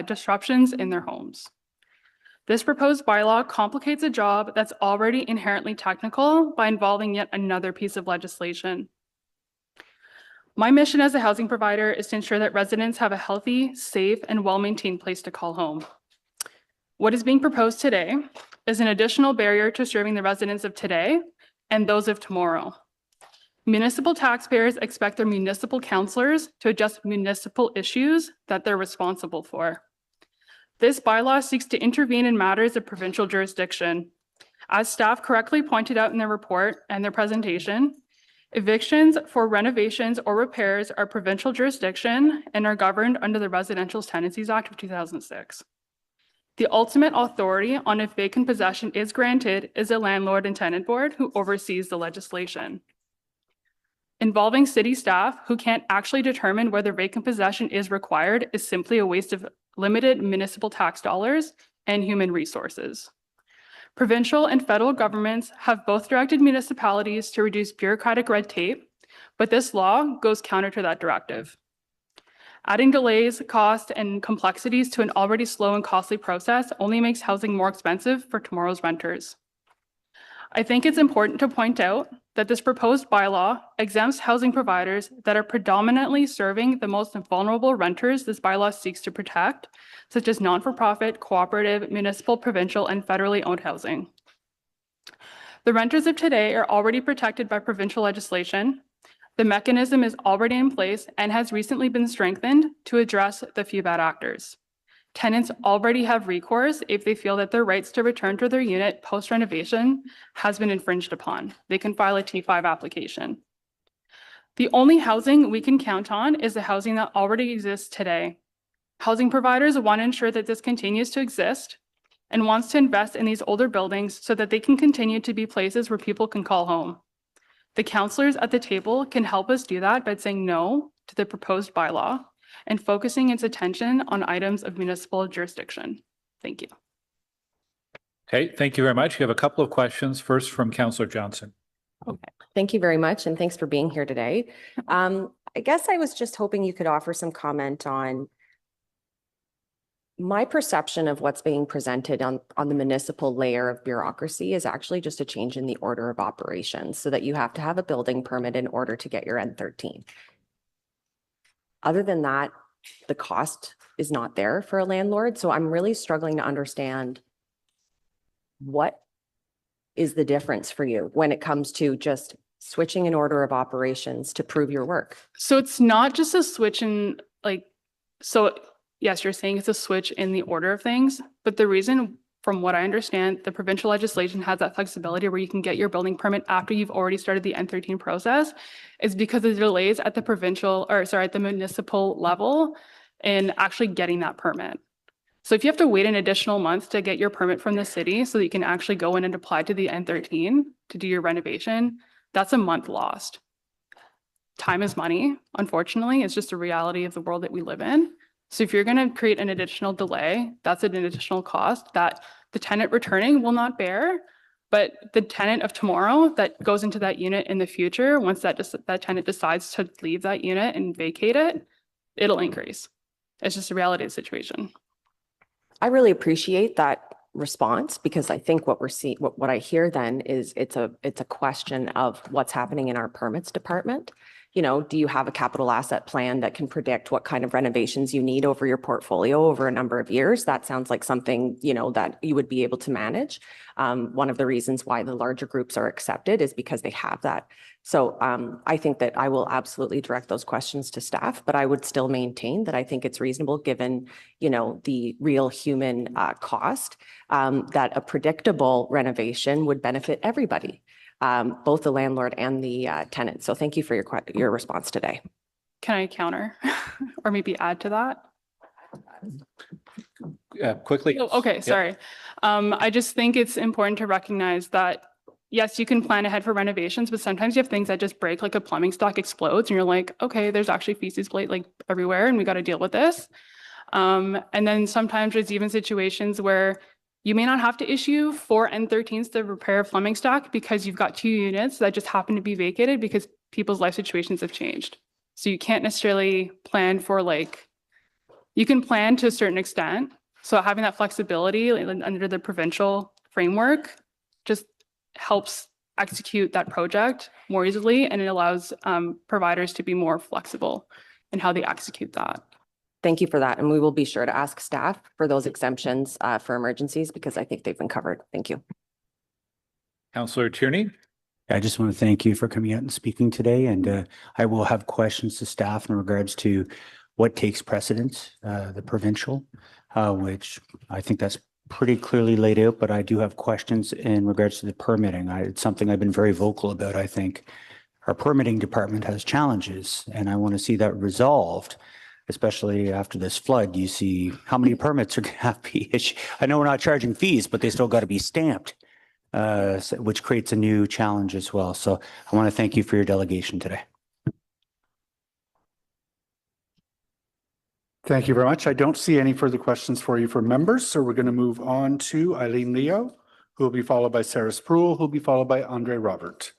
disruptions in their homes. This proposed bylaw complicates a job that's already inherently technical by involving yet another piece of legislation. My mission as a housing provider is to ensure that residents have a healthy, safe, and well-maintained place to call home. What is being proposed today is an additional barrier to serving the residents of today and those of tomorrow. Municipal taxpayers expect their municipal councilors to address municipal issues that they're responsible for. This bylaw seeks to intervene in matters of provincial jurisdiction. As staff correctly pointed out in their report and their presentation, evictions for renovations or repairs are provincial jurisdiction and are governed under the Residential Tenancies Act of 2006. The ultimate authority on if vacant possession is granted is a landlord and tenant board who oversees the legislation. Involving city staff who can't actually determine whether vacant possession is required is simply a waste of limited municipal tax dollars and human resources. Provincial and federal governments have both directed municipalities to reduce bureaucratic red tape, but this law goes counter to that directive. Adding delays, costs, and complexities to an already slow and costly process only makes housing more expensive for tomorrow's renters. I think it's important to point out that this proposed bylaw exempts housing providers that are predominantly serving the most vulnerable renters this bylaw seeks to protect, such as non-for-profit, cooperative, municipal, provincial, and federally owned housing. The renters of today are already protected by provincial legislation. The mechanism is already in place and has recently been strengthened to address the few bad actors. Tenants already have recourse if they feel that their rights to return to their unit post-renovation has been infringed upon. They can file a T5 application. The only housing we can count on is the housing that already exists today. Housing providers want to ensure that this continues to exist and wants to invest in these older buildings so that they can continue to be places where people can call home. The councillors at the table can help us do that by saying no to the proposed bylaw and focusing its attention on items of municipal jurisdiction. Thank you. Okay, thank you very much. You have a couple of questions. First from Councillor Johnson. Okay, thank you very much, and thanks for being here today. I guess I was just hoping you could offer some comment on my perception of what's being presented on the municipal layer of bureaucracy is actually just a change in the order of operations so that you have to have a building permit in order to get your N13. Other than that, the cost is not there for a landlord. So I'm really struggling to understand what is the difference for you when it comes to just switching an order of operations to prove your work? So it's not just a switch in so yes, you're saying it's a switch in the order of things, but the reason, from what I understand, the provincial legislation has that flexibility where you can get your building permit after you've already started the N13 process is because of the delays at the municipal level in actually getting that permit. So if you have to wait an additional month to get your permit from the city so that you can actually go in and apply to the N13 to do your renovation, that's a month lost. Time is money, unfortunately. It's just a reality of the world that we live in. So if you're going to create an additional delay, that's an additional cost that the tenant returning will not bear, but the tenant of tomorrow that goes into that unit in the future, once that tenant decides to leave that unit and vacate it, it'll increase. It's just a reality of the situation. I really appreciate that response because I think what we're seeing, what I hear then is it's a question of what's happening in our permits department. You know, do you have a capital asset plan that can predict what kind of renovations you need over your portfolio over a number of years? That sounds like something, you know, that you would be able to manage. One of the reasons why the larger groups are accepted is because they have that. So I think that I will absolutely direct those questions to staff, but I would still maintain that I think it's reasonable given, you know, the real human cost, that a predictable renovation would benefit everybody. Both the landlord and the tenant. So thank you for your response today. Can I counter or maybe add to that? Quickly. Oh, okay, sorry. I just think it's important to recognize that, yes, you can plan ahead for renovations, but sometimes you have things that just break, like a plumbing stock explodes and you're like, okay, there's actually feces like everywhere and we got to deal with this. And then sometimes there's even situations where you may not have to issue 4 N13s to repair a plumbing stock because you've got 2 units that just happen to be vacated because people's life situations have changed. So you can't necessarily plan for you can plan to a certain extent. So having that flexibility under the provincial framework just helps execute that project more easily, and it allows providers to be more flexible in how they execute that. Thank you for that. And we will be sure to ask staff for those exemptions for emergencies because I think they've been covered. Thank you. Councillor Tierney. I just want to thank you for coming out and speaking today. And I will have questions to staff in regards to what takes precedence, the provincial, which I think that's pretty clearly laid out, but I do have questions in regards to the permitting. It's something I've been very vocal about. I think our permitting department has challenges and I want to see that resolved. Especially after this flood, you see how many permits are going to have to be issued. I know we're not charging fees, but they still got to be stamped, which creates a new challenge as well. So I want to thank you for your delegation today. Thank you very much. I don't see any further questions for you from members, so we're going to move on to Eileen Leo, who will be followed by Sarah Spruill, who will be followed by Andre Robert.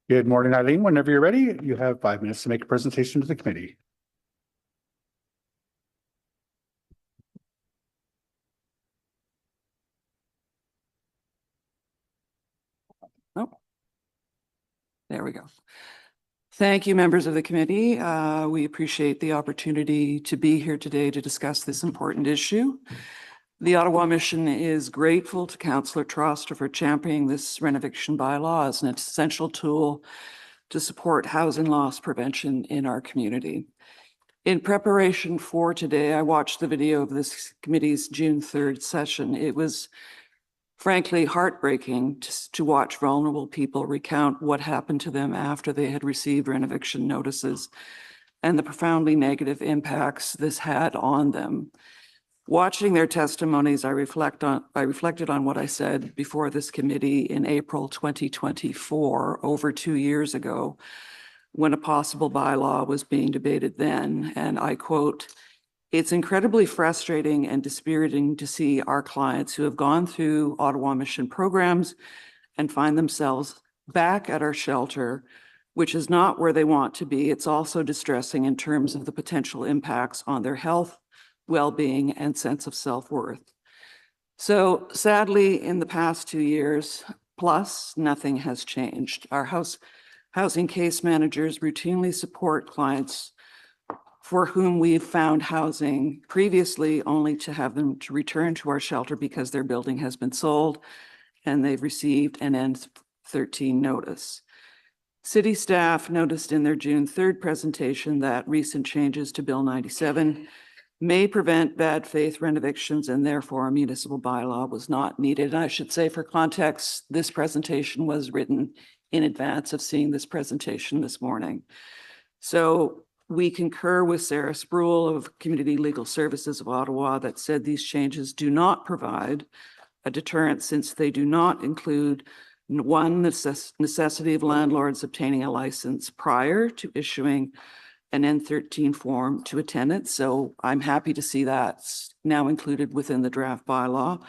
Good morning, Eileen. Whenever you're ready, you have 5 minutes to make a presentation to the committee. Oh, there we go. Thank you, members of the committee. We appreciate the opportunity to be here today to discuss this important issue. The Ottawa Mission is grateful to Councillor Troster for championing this renovation bylaw as an essential tool to support housing loss prevention in our community. In preparation for today, I watched the video of this committee's June 3rd session. It was frankly heartbreaking to watch vulnerable people recount what happened to them after they had received renovation notices and the profoundly negative impacts this had on them. Watching their testimonies, I reflected on what I said before this committee in April 2024, over 2 years ago, when a possible bylaw was being debated then. And I quote, "It's incredibly frustrating and dispiriting to see our clients who have gone through Ottawa Mission programs and find themselves back at our shelter, which is not where they want to be. It's also distressing in terms of the potential impacts on their health, well-being, and sense of self-worth. So sadly, in the past 2 years plus, nothing has changed. Our housing case managers routinely support clients for whom we've found housing previously, only to have them to return to our shelter because their building has been sold and they've received an N13 notice. City staff noticed in their June 3rd presentation that recent changes to Bill 97 may prevent bad faith renovictions, and therefore a municipal bylaw was not needed. And I should say, for context, this presentation was written in advance of seeing this presentation this morning. So we concur with Sarah Spruill of Community Legal Services of Ottawa that said these changes do not provide a deterrent, since they do not include one, necessity of landlords obtaining a license prior to issuing an N13 form to a tenant. So I'm happy to see that's now included within the draft bylaw.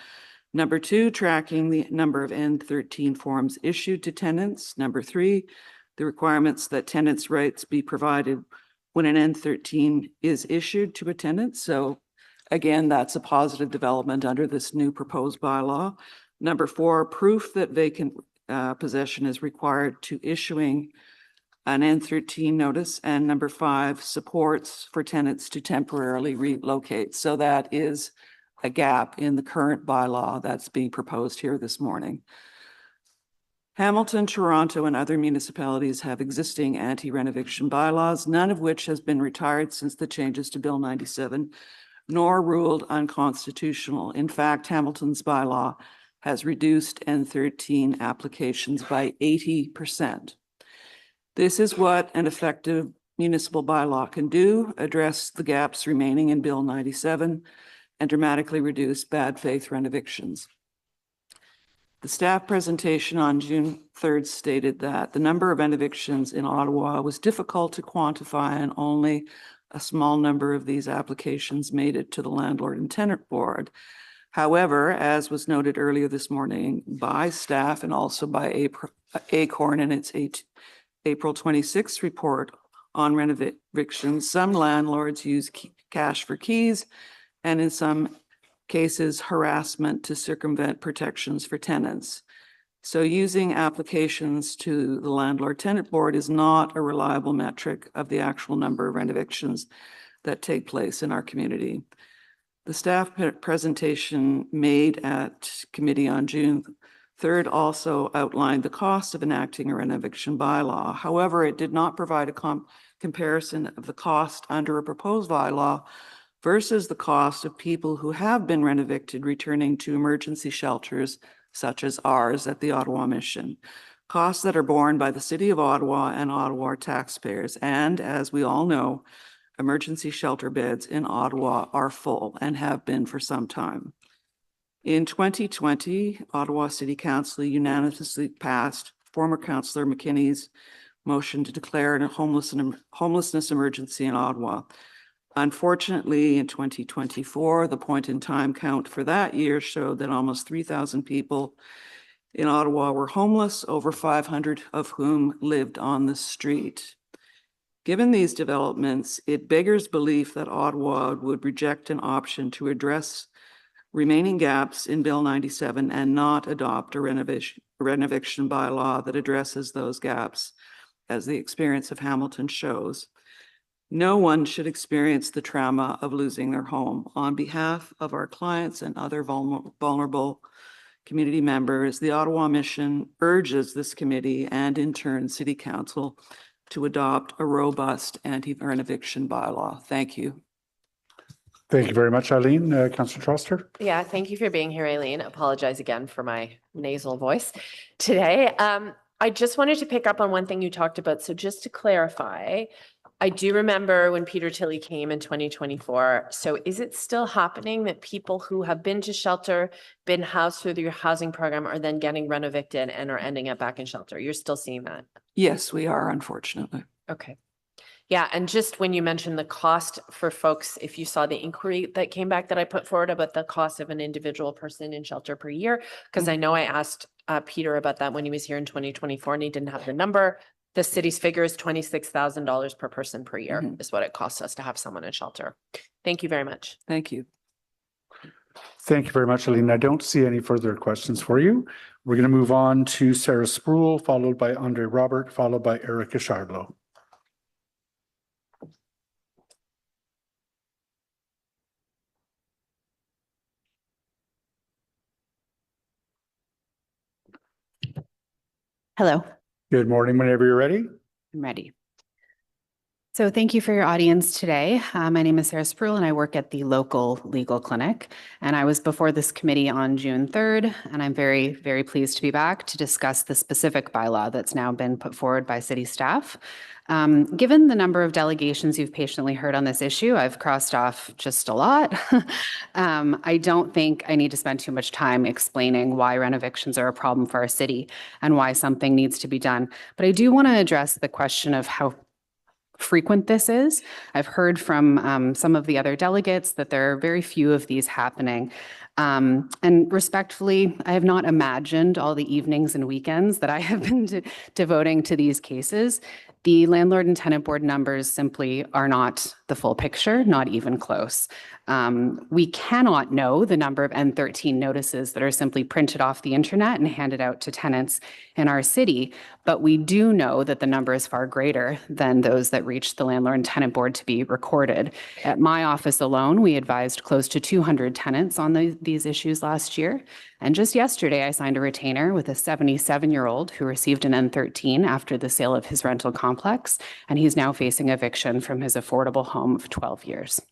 Number 2, tracking the number of N13 forms issued to tenants. Number 3, the requirements that tenants' rights be provided when an N13 is issued to a tenant. So again, that's a positive development under this new proposed bylaw. Number 4, proof that vacant possession is required to issuing an N13 notice. And number 5, supports for tenants to temporarily relocate. So that is a gap in the current bylaw that's being proposed here this morning. Hamilton, Toronto, and other municipalities have existing anti-renoviction bylaws, none of which has been retired since the changes to Bill 97, nor ruled unconstitutional. In fact, Hamilton's bylaw has reduced N13 applications by 80%. This is what an effective municipal bylaw can do: address the gaps remaining in Bill 97 and dramatically reduce bad faith renovictions. The staff presentation on June 3rd stated that the number of evictions in Ottawa was difficult to quantify, and only a small number of these applications made it to the Landlord and Tenant Board. However, as was noted earlier this morning by staff and also by ACORN in its April 26th report on renovictions, some landlords use cash for keys, and in some cases, harassment to circumvent protections for tenants. So using applications to the Landlord Tenant Board is not a reliable metric of the actual number of renovictions that take place in our community. The staff presentation made at committee on June 3rd also outlined the cost of enacting a renoviction bylaw. However, it did not provide a comparison of the cost under a proposed bylaw versus the cost of people who have been renovicted returning to emergency shelters such as ours at the Ottawa Mission. Costs that are borne by the City of Ottawa and Ottawa taxpayers. And as we all know, emergency shelter beds in Ottawa are full and have been for some time. In 2020, Ottawa City Council unanimously passed former Councillor McKinney's motion to declare a homelessness emergency in Ottawa. Unfortunately, in 2024, the point in time count for that year showed that almost 3,000 people in Ottawa were homeless, over 500 of whom lived on the street. Given these developments, it beggars belief that Ottawa would reject an option to address remaining gaps in Bill 97 and not adopt a renoviction bylaw that addresses those gaps, as the experience of Hamilton shows. No one should experience the trauma of losing their home. On behalf of our clients and other vulnerable community members, the Ottawa Mission urges this committee and in turn City Council to adopt a robust anti-renoviction bylaw. Thank you. Thank you very much, Eileen. Councillor Troster. Yeah, thank you for being here, Eileen. Apologize again for my nasal voice today. I just wanted to pick up on one thing you talked about. So just to clarify, I do remember when Peter Tilley came in 2024. So is it still happening that people who have been to shelter, been housed through your housing program, are then getting renovicted and are ending up back in shelter? You're still seeing that? Yes, we are, unfortunately. Okay. Yeah, and just when you mentioned the cost for folks, if you saw the inquiry that came back that I put forward about the cost of an individual person in shelter per year, because I know I asked Peter about that when he was here in 2024 and he didn't have the number. The city's figure is $26,000 per person per year is what it costs us to have someone in shelter. Thank you very much. Thank you. Thank you very much, Aline. I don't see any further questions for you. We're going to move on to Sarah Sproul, followed by Andre Robert, followed by Erica Charbleau. Hello. Good morning. Whenever you're ready. I'm ready. So thank you for your audience today. My name is Sarah Sproul and I work at the local legal clinic. And I was before this committee on June 3rd, and I'm very, very pleased to be back to discuss the specific bylaw that's now been put forward by city staff. Given the number of delegations you've patiently heard on this issue, I've crossed off just a lot. I don't think I need to spend too much time explaining why renovictions are a problem for our city and why something needs to be done. But I do want to address the question of how frequent this is. I've heard from some of the other delegates that there are very few of these happening. And respectfully, I have not imagined all the evenings and weekends that I have been devoting to these cases. The landlord and tenant board numbers simply are not the full picture, not even close. We cannot know the number of N13 notices that are simply printed off the internet and handed out to tenants in our city, but we do know that the number is far greater than those that reach the landlord and tenant board to be recorded. At my office alone, we advised close to 200 tenants on these issues last year. And just yesterday, I signed a retainer with a 77-year-old who received an N13 after the sale of his rental complex, and he's now facing eviction from his affordable home of 12 years.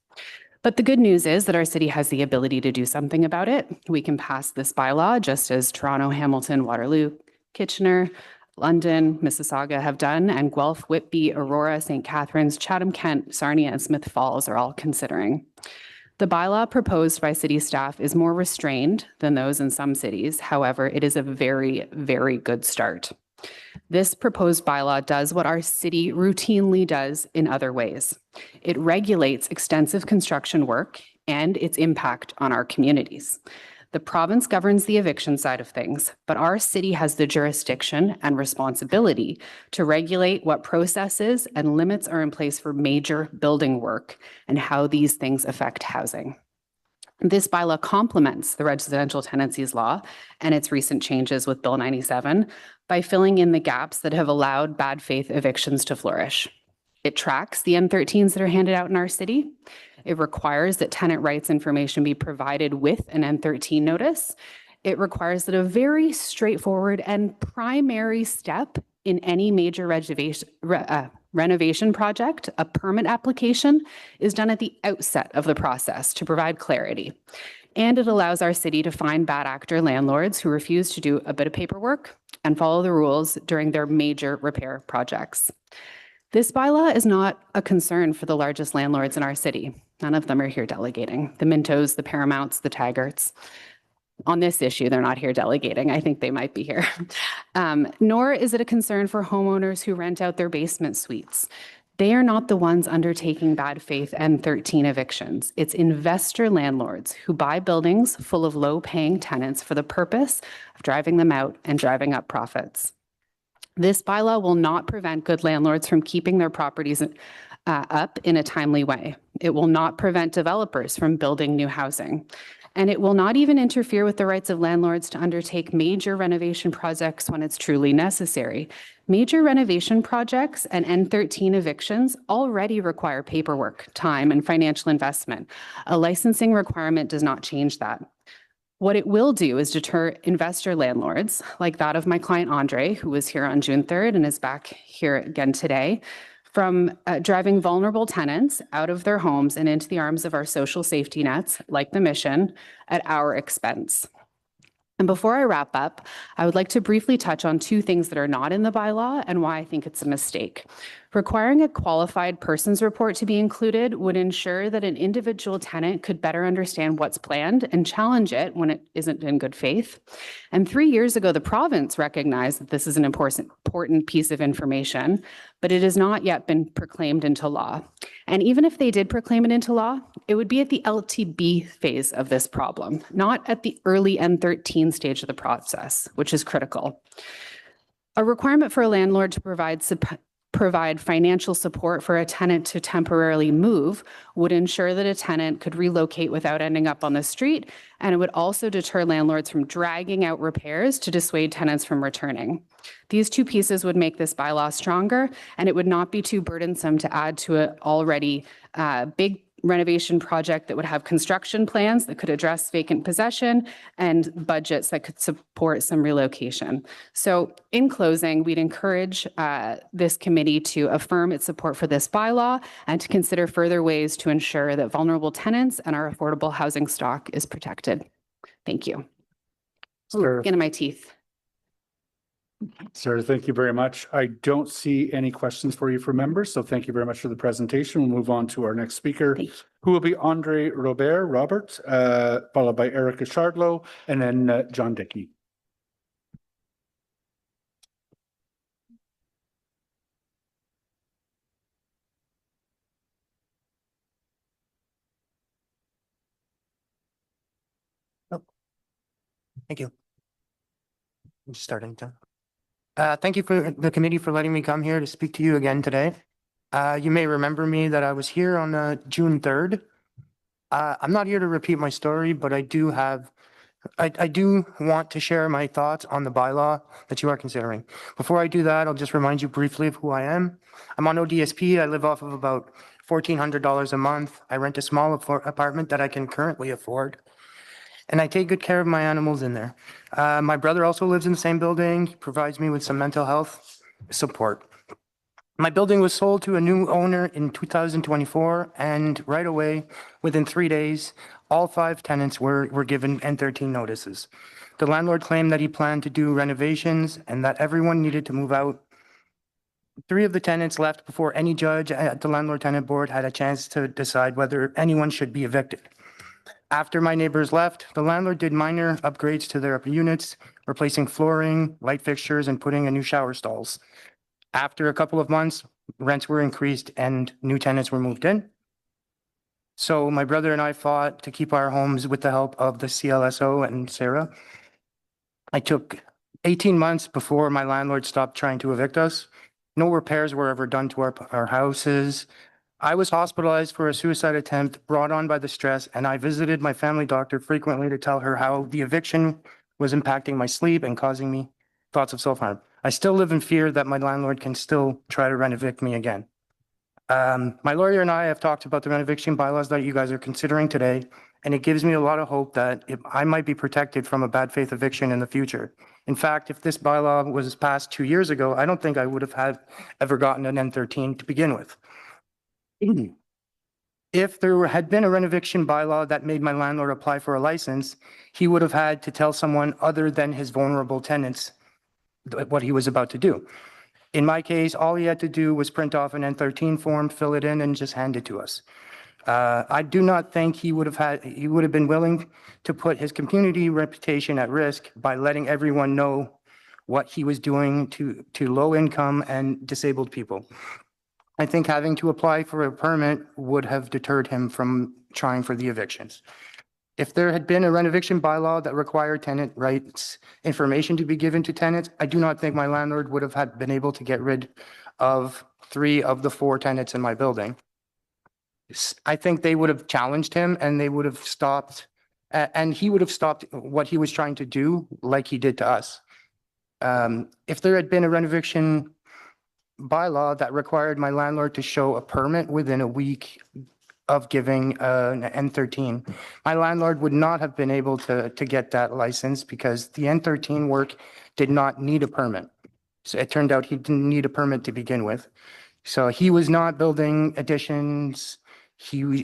But the good news is that our city has the ability to do something about it. We can pass this bylaw just as Toronto, Hamilton, Waterloo, Kitchener, London, Mississauga have done, and Guelph, Whitby, Aurora, St. Catharines, Chatham-Kent, Sarnia, and Smith Falls are all considering. The bylaw proposed by city staff is more restrained than those in some cities. However, it is a very, very good start. This proposed bylaw does what our city routinely does in other ways. It regulates extensive construction work and its impact on our communities. The province governs the eviction side of things, but our city has the jurisdiction and responsibility to regulate what processes and limits are in place for major building work and how these things affect housing. This bylaw complements the residential tenancies law and its recent changes with Bill 97 by filling in the gaps that have allowed bad faith evictions to flourish. It tracks the N13s that are handed out in our city. It requires that tenant rights information be provided with an N13 notice. It requires that a very straightforward and primary step in any major renovation project, a permit application, is done at the outset of the process to provide clarity. And it allows our city to fine bad actor landlords who refuse to do a bit of paperwork and follow the rules during their major repair projects. This bylaw is not a concern for the largest landlords in our city. None of them are here delegating. The Mintos, the Paramounts, the Taggarts. On this issue, they're not here delegating. I think they might be here. Nor is it a concern for homeowners who rent out their basement suites. They are not the ones undertaking bad faith N13 evictions. It's investor landlords who buy buildings full of low-paying tenants for the purpose of driving them out and driving up profits. This bylaw will not prevent good landlords from keeping their properties up in a timely way. It will not prevent developers from building new housing. And it will not even interfere with the rights of landlords to undertake major renovation projects when it's truly necessary. Major renovation projects and N13 evictions already require paperwork, time, and financial investment. A licensing requirement does not change that. What it will do is deter investor landlords, like that of my client Andre, who was here on June 3rd and is back here again today, from driving vulnerable tenants out of their homes and into the arms of our social safety nets, like the Mission, at our expense. And before I wrap up, I would like to briefly touch on two things that are not in the bylaw and why I think it's a mistake. Requiring a qualified persons report to be included would ensure that an individual tenant could better understand what's planned and challenge it when it isn't in good faith. And 3 years ago, the province recognized that this is an important piece of information, but it has not yet been proclaimed into law. And even if they did proclaim it into law, it would be at the LTB phase of this problem, not at the early N13 stage of the process, which is critical. A requirement for a landlord to provide provide financial support for a tenant to temporarily move would ensure that a tenant could relocate without ending up on the street, and it would also deter landlords from dragging out repairs to dissuade tenants from returning. These two pieces would make this bylaw stronger, and it would not be too burdensome to add to an already big renovation project that would have construction plans that could address vacant possession and budgets that could support some relocation. So in closing, we'd encourage this committee to affirm its support for this bylaw and to consider further ways to ensure that vulnerable tenants and our affordable housing stock is protected. Thank you. Skin in my teeth. Sarah, thank you very much. I don't see any questions for you from members, so thank you very much for the presentation. We'll move on to our next speaker, who will be Andre Robert, followed by Erica Shardlow, and then John Dickey. Thank you. I'm just starting to. Thank you for the committee for letting me come here to speak to you again today. You may remember me that I was here on June 3rd. I'm not here to repeat my story, but I do want to share my thoughts on the bylaw that you are considering. Before I do that, I'll just remind you briefly of who I am. I'm on ODSP. I live off of about $1,400 a month. I rent a small apartment that I can currently afford. And I take good care of my animals in there. My brother also lives in the same building. He provides me with some mental health support. My building was sold to a new owner in 2024, and right away, within 3 days, all 5 tenants were given N13 notices. The landlord claimed that he planned to do renovations and that everyone needed to move out. 3 of the tenants left before any judge at the landlord-tenant board had a chance to decide whether anyone should be evicted. After my neighbors left, the landlord did minor upgrades to their units, replacing flooring, light fixtures, and putting in new shower stalls. After a couple of months, rents were increased and new tenants were moved in. So my brother and I fought to keep our homes with the help of the CLSO and Sarah. I took 18 months before my landlord stopped trying to evict us. No repairs were ever done to our houses. I was hospitalized for a suicide attempt brought on by the stress, and I visited my family doctor frequently to tell her how the eviction was impacting my sleep and causing me thoughts of self-harm. I still live in fear that my landlord can still try to rent-evict me again. My lawyer and I have talked about the rent-eviction bylaws that you guys are considering today, and it gives me a lot of hope that I might be protected from a bad faith eviction in the future. In fact, if this bylaw was passed 2 years ago, I don't think I would have ever gotten an N13 to begin with. If there had been a rent-eviction bylaw that made my landlord apply for a license, he would have had to tell someone other than his vulnerable tenants what he was about to do. In my case, all he had to do was print off an N13 form, fill it in, and just hand it to us. I do not think he would have been willing to put his community reputation at risk by letting everyone know what he was doing to low income and disabled people. I think having to apply for a permit would have deterred him from trying for the evictions. If there had been a rent-eviction bylaw that required tenant rights information to be given to tenants, I do not think my landlord would have been able to get rid of 3 of the 4 tenants in my building. I think they would have challenged him and they would have stopped, and he would have stopped what he was trying to do like he did to us. If there had been a rent-eviction bylaw that required my landlord to show a permit within a week of giving an N13, my landlord would not have been able to get that license because the N13 work did not need a permit. So it turned out he didn't need a permit to begin with. So he was not building additions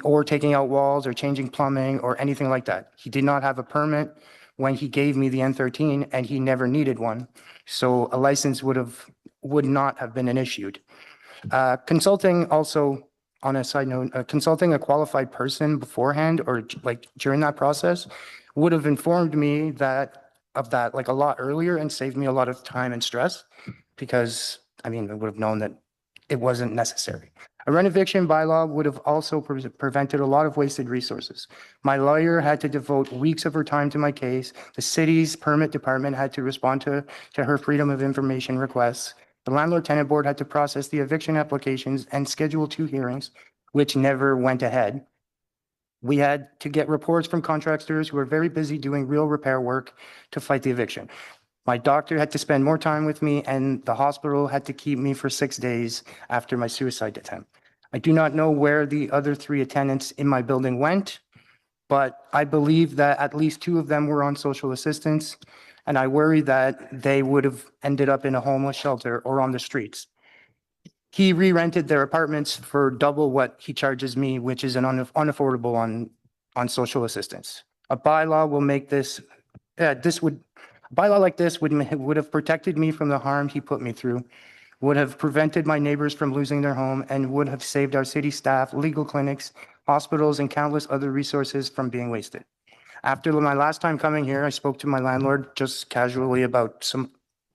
or taking out walls or changing plumbing or anything like that. He did not have a permit when he gave me the N13 and he never needed one. So a license would not have been issued. Consulting also, on a side note, consulting a qualified person beforehand or like during that process would have informed me of that like a lot earlier and saved me a lot of time and stress because I would have known that it wasn't necessary. A rent-eviction bylaw would have also prevented a lot of wasted resources. My lawyer had to devote weeks of her time to my case. The city's permit department had to respond to her freedom of information requests. The landlord-tenant board had to process the eviction applications and schedule 2 hearings, which never went ahead. We had to get reports from contractors who were very busy doing real repair work to fight the eviction. My doctor had to spend more time with me, and the hospital had to keep me for 6 days after my suicide attempt. I do not know where the other 3 tenants in my building went, but I believe that at least 2 of them were on social assistance, and I worry that they would have ended up in a homeless shelter or on the streets. He re-rented their apartments for double what he charges me, which is unaffordable on social assistance. A bylaw will make this, a bylaw like this would have protected me from the harm he put me through, would have prevented my neighbors from losing their home, and would have saved our city staff, legal clinics, hospitals, and countless other resources from being wasted. After my last time coming here, I spoke to my landlord just casually about some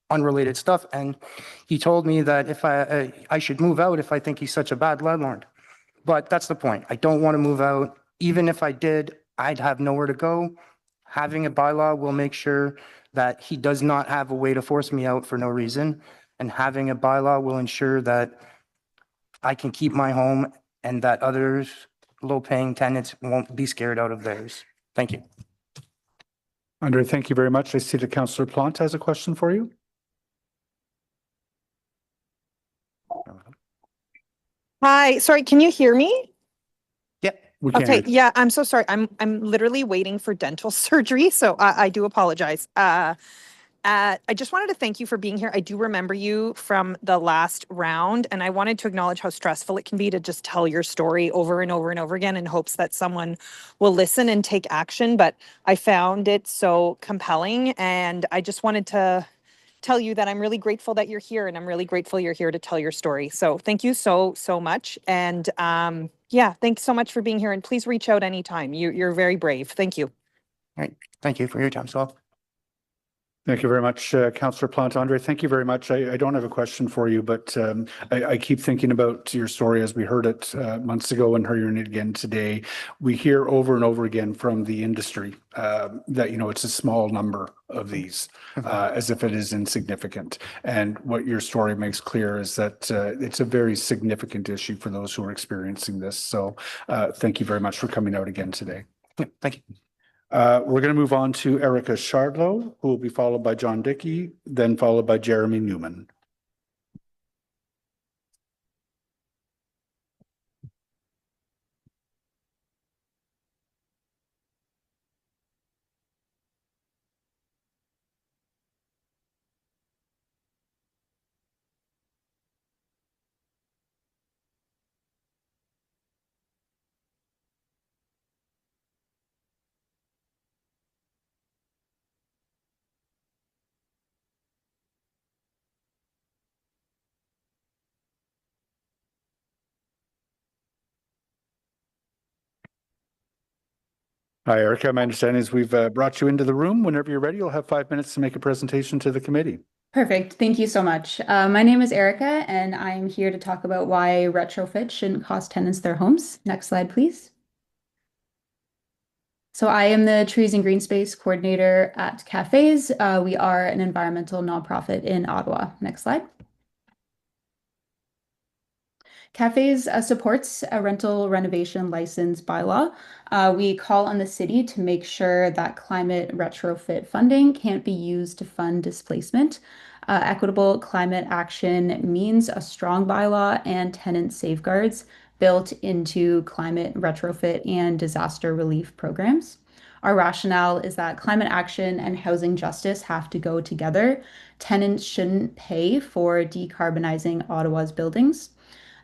unrelated stuff, and he told me that if I should move out if I think he's such a bad landlord. But that's the point. I don't want to move out. Even if I did, I'd have nowhere to go. Having a bylaw will make sure that he does not have a way to force me out for no reason. And having a bylaw will ensure that I can keep my home and that others, low-paying tenants, won't be scared out of theirs. Thank you. Andre, thank you very much. I see that Councillor Plante has a question for you. Hi, sorry, can you hear me? We can. Okay, yeah, I'm so sorry. I'm literally waiting for dental surgery, so I do apologize. I just wanted to thank you for being here. I do remember you from the last round, and I wanted to acknowledge how stressful it can be to just tell your story over and over and over again in hopes that someone will listen and take action. But I found it so compelling, and I just wanted to tell you that I'm really grateful that you're here, and I'm really grateful you're here to tell your story. So thank you so much. And yeah, thanks so much for being here, and please reach out anytime. You're very brave. Thank you. All right. Thank you for your time, so. Thank you very much, Councillor Plante. Andre, thank you very much. I don't have a question for you, but I keep thinking about your story as we heard it months ago and hearing it again today. We hear over and over again from the industry that, you know, it's a small number of these, as if it is insignificant. And what your story makes clear is that it's a very significant issue for those who are experiencing this. So thank you very much for coming out again today. Yeah, thank you. We're going to move on to Erica Shardlow, who will be followed by John Dickey, then followed by Jeremy Newman. Hi, Erica. My understanding is we've brought you into the room. Whenever you're ready, you'll have 5 minutes to make a presentation to the committee. Perfect. Thank you so much. My name is Erica, and I'm here to talk about why retrofit shouldn't cost tenants their homes. Next slide, please. So I am the Trees and Green Space Coordinator at Cafes. We are an environmental nonprofit in Ottawa. Next slide. Cafes supports a rental renovation license bylaw. We call on the city to make sure that climate retrofit funding can't be used to fund displacement. Equitable climate action means a strong bylaw and tenant safeguards built into climate retrofit and disaster relief programs. Our rationale is that climate action and housing justice have to go together. Tenants shouldn't pay for decarbonizing Ottawa's buildings.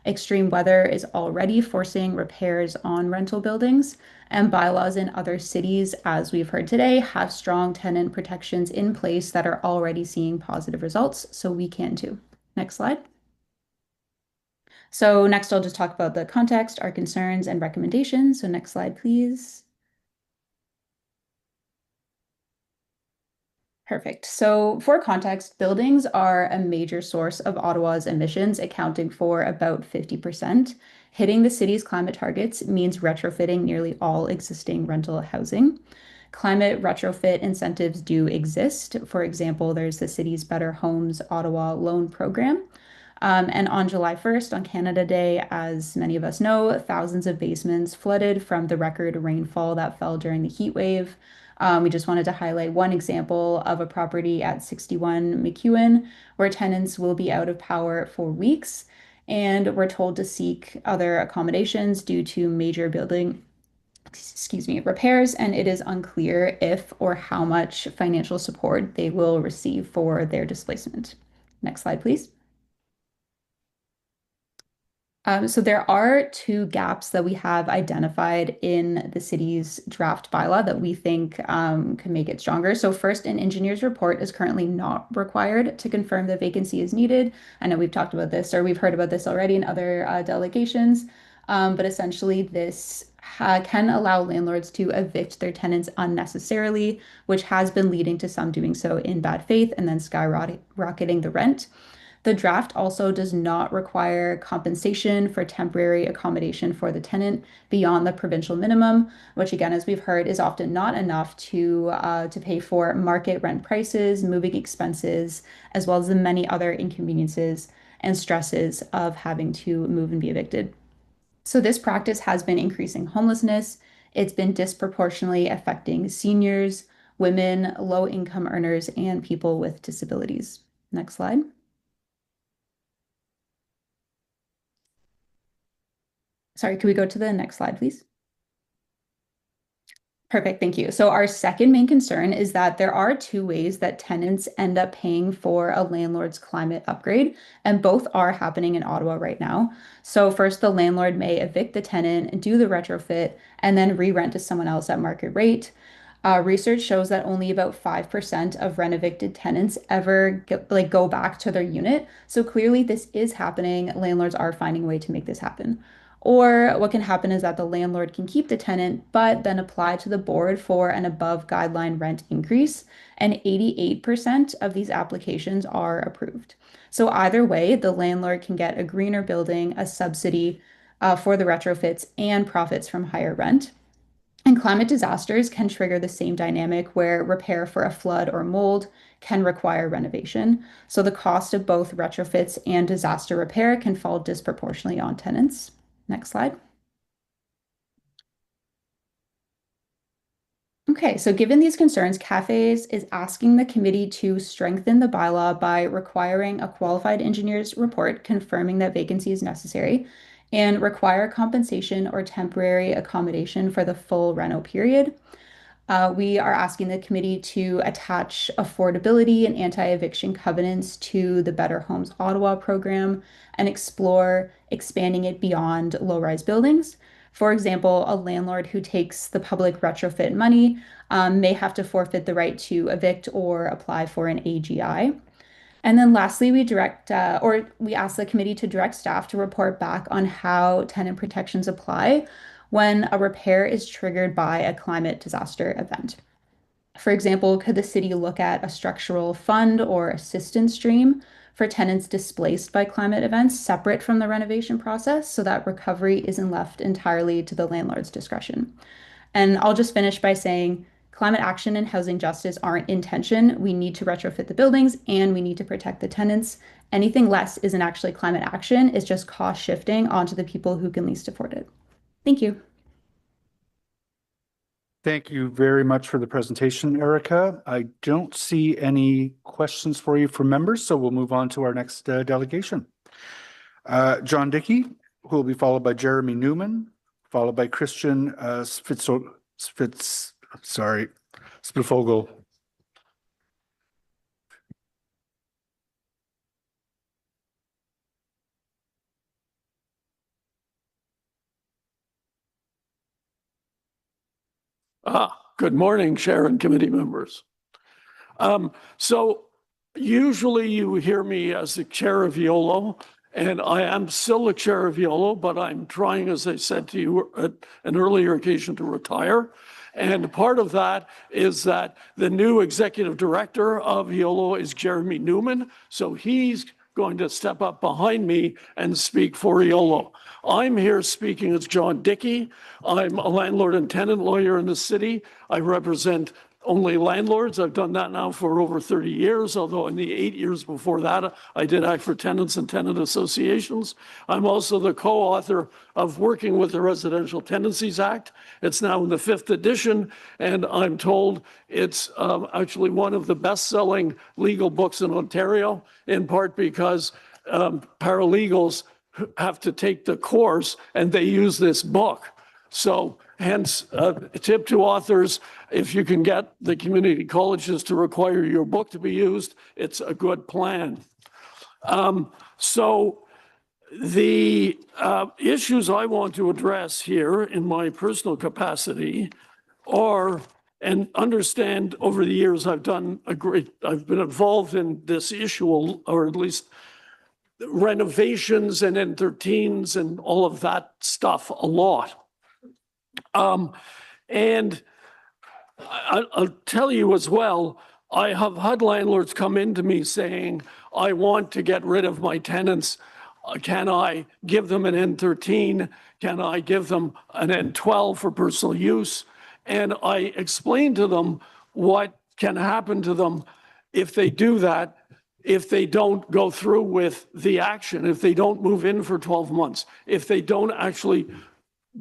Extreme weather is already forcing repairs on rental buildings, and bylaws in other cities, as we've heard today, have strong tenant protections in place that are already seeing positive results, so we can too. Next slide. So next I'll just talk about the context, our concerns, and recommendations. So next slide, please. Perfect. So for context, buildings are a major source of Ottawa's emissions, accounting for about 50%. Hitting the city's climate targets means retrofitting nearly all existing rental housing. climate retrofit incentives do exist. For example, there's the city's Better Homes Ottawa loan program. And on July 1st, on Canada Day, as many of us know, thousands of basements flooded from the record rainfall that fell during the heat wave. We just wanted to highlight one example of a property at 61 McEwen, where tenants will be out of power for weeks, and we're told to seek other accommodations due to major building repairs, and it is unclear if or how much financial support they will receive for their displacement. Next slide, please. So there are two gaps that we have identified in the city's draft bylaw that we think can make it stronger. So first, an engineer's report is currently not required to confirm the vacancy is needed. I know we've talked about this, or we've heard about this already in other delegations, but essentially this can allow landlords to evict their tenants unnecessarily, which has been leading to some doing so in bad faith and then skyrocketing the rent. The draft also does not require compensation for temporary accommodation for the tenant beyond the provincial minimum, which again, as we've heard, is often not enough to pay for market rent prices, moving expenses, as well as the many other inconveniences and stresses of having to move and be evicted. So this practice has been increasing homelessness. It's been disproportionately affecting seniors, women, low-income earners, and people with disabilities. Next slide. Sorry, could we go to the next slide, please? Perfect, thank you. So our second main concern is that there are two ways that tenants end up paying for a landlord's climate upgrade, and both are happening in Ottawa right now. So first, the landlord may evict the tenant, do the retrofit, and then re-rent to someone else at market rate. Research shows that only about 5% of rent-evicted tenants ever go back to their unit. So clearly this is happening. Landlords are finding a way to make this happen. Or what can happen is that the landlord can keep the tenant, but then apply to the board for an above guideline rent increase. And 88% of these applications are approved. So either way, the landlord can get a greener building, a subsidy for the retrofits, and profits from higher rent. And climate disasters can trigger the same dynamic where repair for a flood or mold can require renovation. So the cost of both retrofits and disaster repair can fall disproportionately on tenants. Next slide. Okay, so given these concerns, Cafes is asking the committee to strengthen the bylaw by requiring a qualified engineer's report confirming that vacancy is necessary and require compensation or temporary accommodation for the full reno period. We are asking the committee to attach affordability and anti-eviction covenants to the Better Homes Ottawa program and explore expanding it beyond low-rise buildings. For example, a landlord who takes the public retrofit money may have to forfeit the right to evict or apply for an AGI. And then lastly, we ask the committee to direct staff to report back on how tenant protections apply when a repair is triggered by a climate disaster event. For example, could the city look at a structural fund or assistance stream for tenants displaced by climate events separate from the renovation process so that recovery isn't left entirely to the landlord's discretion? And I'll just finish by saying climate action and housing justice aren't in tension. We need to retrofit the buildings and we need to protect the tenants. Anything less isn't actually climate action, it's just cost shifting onto the people who can least afford it. Thank you. Thank you very much for the presentation, Erica. I don't see any questions for you from members, so we'll move on to our next delegation. John Dickey, who will be followed by Jeremy Newman, followed by Christian Spifogel. Good morning, Chair and committee members. So usually you hear me as the chair of YOLO, and I am still the chair of YOLO, but I'm trying, as I said to you at an earlier occasion, to retire. And part of that is that the new executive director of YOLO is Jeremy Newman. So he's going to step up behind me and speak for Eolo. I'm here speaking as John Dickey. I'm a landlord and tenant lawyer in the city. I represent only landlords. I've done that now for over 30 years, although in the 8 years before that, I did act for tenants and tenant associations. I'm also the co-author of Working with the Residential Tenancies Act. It's now in the 5th edition, and I'm told it's actually one of the best-selling legal books in Ontario, in part because paralegals have to take the course and they use this book. So hence, a tip to authors, if you can get the community colleges to require your book to be used, it's a good plan. So the issues I want to address here in my personal capacity are, and understand over the years I've been involved in this issue, or at least renovations and N13s and all of that stuff a lot. And I'll tell you as well, I have had landlords come into me saying, I want to get rid of my tenants. Can I give them an N13? Can I give them an N12 for personal use? And I explain to them what can happen to them if they do that, if they don't go through with the action, if they don't move in for 12 months, if they don't actually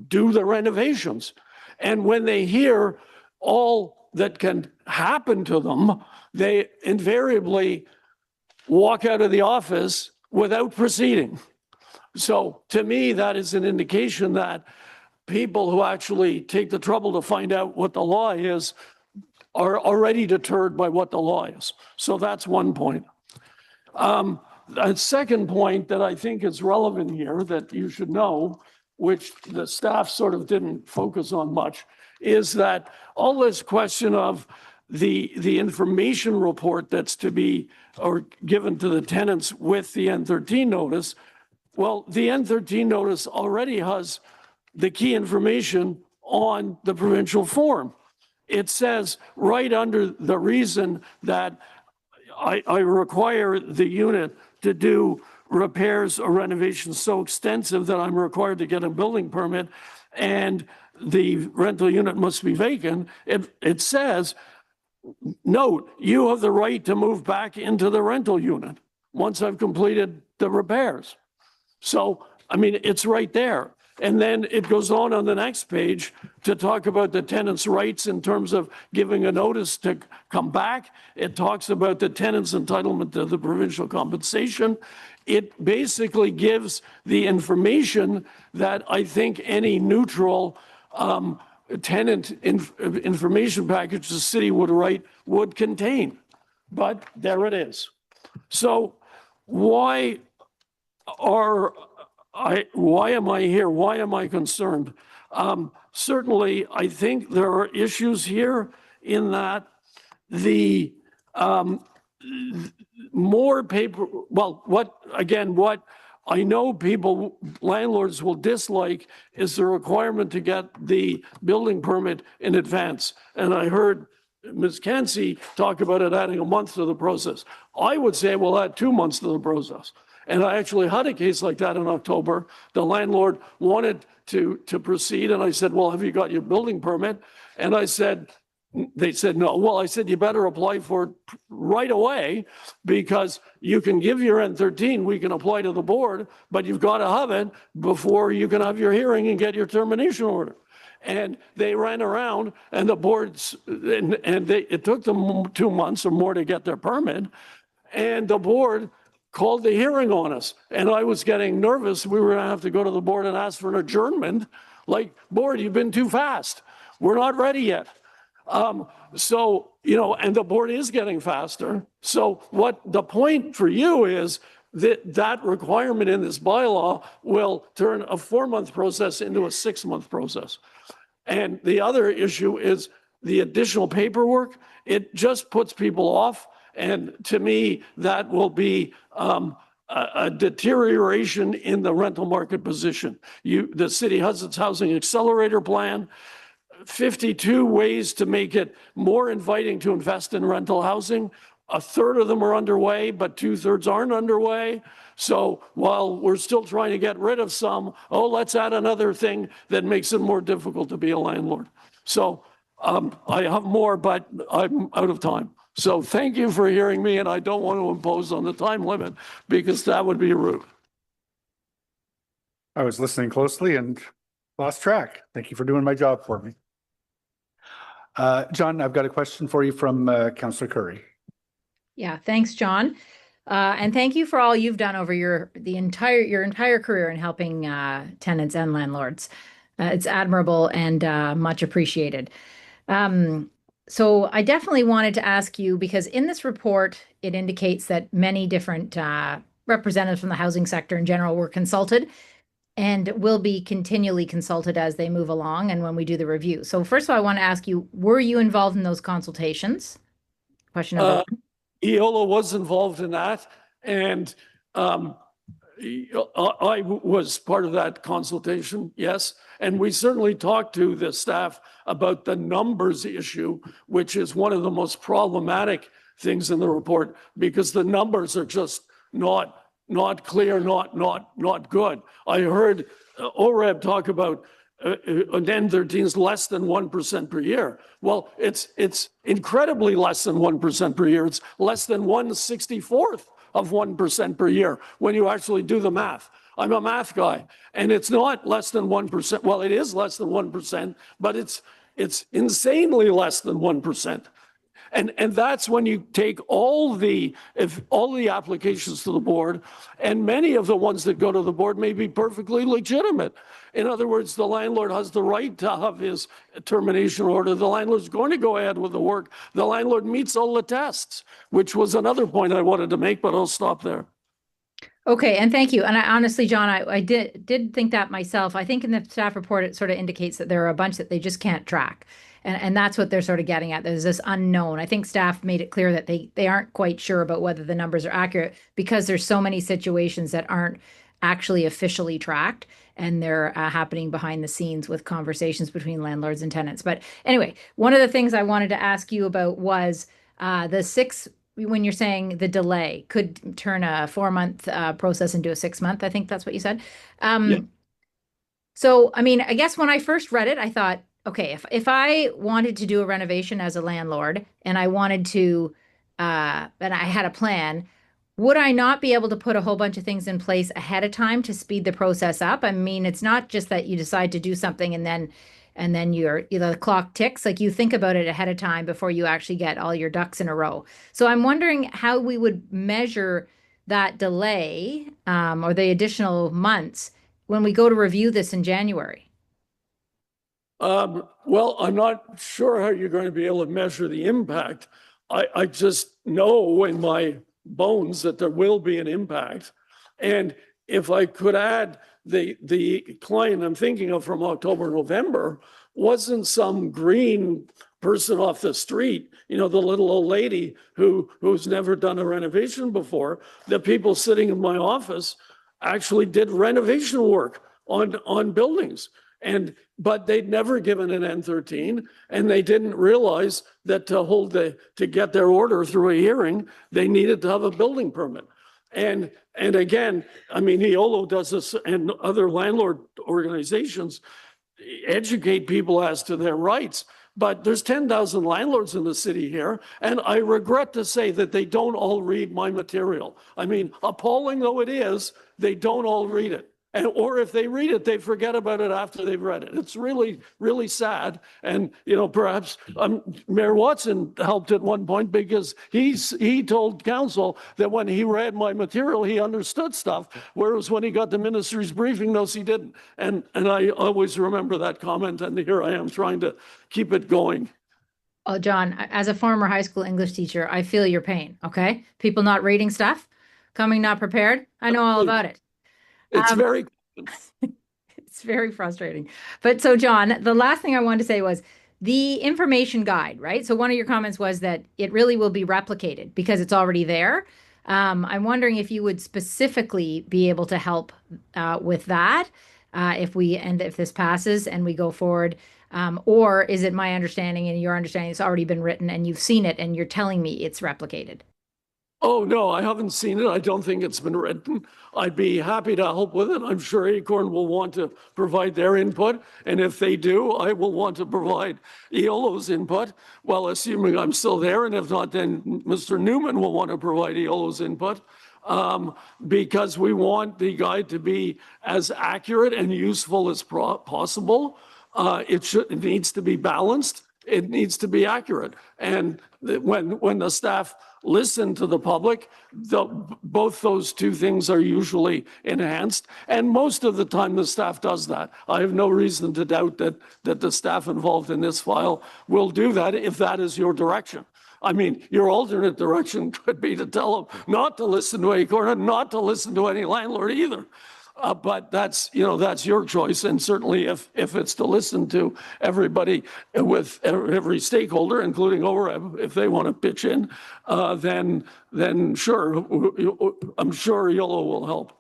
do the renovations. And when they hear all that can happen to them, they invariably walk out of the office without proceeding. So to me, that is an indication that people who actually take the trouble to find out what the law is are already deterred by what the law is. So that's one point. A second point that I think is relevant here that you should know, which the staff sort of didn't focus on much, is that all this question of the information report that's to be or given to the tenants with the N13 notice, well, the N13 notice already has the key information on the provincial form. It says right under the reason that I require the unit to do repairs or renovations so extensive that I'm required to get a building permit and the rental unit must be vacant. It says, note, you have the right to move back into the rental unit once I've completed the repairs. So, I mean, it's right there. And then it goes on the next page to talk about the tenant's rights in terms of giving a notice to come back. It talks about the tenant's entitlement to the provincial compensation. It basically gives the information that I think any neutral tenant information package the city would write would contain. But there it is. So why am I here? Why am I concerned? Certainly, I think there are issues here in that the more paper, well, what I know landlords will dislike is the requirement to get the building permit in advance. And I heard Ms. Cansey talk about it adding a month to the process. I would say we'll add 2 months to the process. And I actually had a case like that in October. The landlord wanted to proceed. And I said, well, have you got your building permit? And they said, no. Well, I said, you better apply for it right away because you can give your N13, we can apply to the board, but you've got to have it before you can have your hearing and get your termination order. And they ran around and the boards, it took them 2 months or more to get their permit. And the board called the hearing on us. And I was getting nervous. We were going to have to go to the board and ask for an adjournment. Like, board, you've been too fast. We're not ready yet. So, and the board is getting faster. So what the point for you is that requirement in this bylaw will turn a 4-month process into a 6-month process. And the other issue is the additional paperwork. It just puts people off. And to me, that will be a deterioration in the rental market position. The city has its housing accelerator plan, 52 ways to make it more inviting to invest in rental housing. a third of them are underway, but 2/3 aren't underway. So while we're still trying to get rid of some, let's add another thing that makes it more difficult to be a landlord. So I have more, but I'm out of time. So thank you for hearing me, and I don't want to impose on the time limit because that would be rude. I was listening closely and lost track. Thank you for doing my job for me. John, I've got a question for you from Councillor Curry. Yeah, thanks, John. And thank you for all you've done over your entire career in helping tenants and landlords. It's admirable and much appreciated. So I definitely wanted to ask you, because in this report, it indicates that many different representatives from the housing sector in general were consulted and will be continually consulted as they move along and when we do the review. So first of all, I want to ask you, were you involved in those consultations? Question number one. EOLA was involved in that, and I was part of that consultation, yes. And we certainly talked to the staff about the numbers issue, which is one of the most problematic things in the report, because the numbers are just not clear, not good. I heard OREB talk about an N13 is less than 1% per year. Well, it's incredibly less than 1% per year. It's less than 1/64th of 1% per year when you actually do the math. I'm a math guy, and it's not less than 1%. Well, it is less than 1%, but it's insanely less than 1%. And that's when you take all the applications to the board, and many of the ones that go to the board may be perfectly legitimate. In other words, the landlord has the right to have his termination order. The landlord's going to go ahead with the work. The landlord meets all the tests, which was another point I wanted to make, but I'll stop there. Okay, and thank you. And I honestly, John, I did think that myself. I think in the staff report, it sort of indicates that there are a bunch that they just can't track. And that's what they're sort of getting at. There's this unknown. I think staff made it clear that they aren't quite sure about whether the numbers are accurate because there's so many situations that aren't actually officially tracked, and they're happening behind the scenes with conversations between landlords and tenants. But anyway, one of the things I wanted to ask you about was when you're saying the delay could turn a 4-month process into a 6-month. I think that's what you said. Yeah. So, I mean, I guess when I first read it, I thought, okay, if I wanted to do a renovation as a landlord and I wanted to, and I had a plan, would I not be able to put a whole bunch of things in place ahead of time to speed the process up? I mean, it's not just that you decide to do something and then the clock ticks. Like, you think about it ahead of time before you actually get all your ducks in a row. So I'm wondering how we would measure that delay or the additional months when we go to review this in January. Well, I'm not sure how you're going to be able to measure the impact. I just know in my bones that there will be an impact. And if I could add, the client I'm thinking of from October, November wasn't some green person off the street, the little old lady who's never done a renovation before. The people sitting in my office actually did renovation work on buildings. But they'd never given an N13, and they didn't realize that to get their order through a hearing, they needed to have a building permit. And again, I mean, EOLO does this, and other landlord organizations educate people as to their rights. But there's 10,000 landlords in the city here, and I regret to say that they don't all read my material. I mean, appalling though it is, they don't all read it. Or if they read it, they forget about it after they've read it. It's really, really sad. And, perhaps Mayor Watson helped at one point because he told council that when he read my material, he understood stuff, whereas when he got the ministry's briefing notes, he didn't. And I always remember that comment, and here I am trying to keep it going. Oh, John, as a former high school English teacher, I feel your pain, okay? People not reading stuff, coming not prepared. I know all about it. It's it's very frustrating. But so, John, the last thing I wanted to say was the information guide, right? So one of your comments was that it really will be replicated because it's already there. I'm wondering if you would specifically be able to help with that if this passes and we go forward. Or is it my understanding and your understanding it's already been written and you've seen it and you're telling me it's replicated? Oh, no, I haven't seen it. I don't think it's been written. I'd be happy to help with it. I'm sure Acorn will want to provide their input. And if they do, I will want to provide EOLO's input. Well, assuming I'm still there. And if not, then Mr. Newman will want to provide EOLO's input. Because we want the guide to be as accurate and useful as possible. It needs to be balanced. It needs to be accurate. And when the staff listen to the public, both those two things are usually enhanced. And most of the time the staff does that. I have no reason to doubt that the staff involved in this file will do that if that is your direction. I mean, your alternate direction could be to tell them not to listen to Acorn and not to listen to any landlord either. But that's your choice. And certainly if it's to listen to everybody with every stakeholder, including OREB, if they want to pitch in, then sure, I'm sure YOLO will help.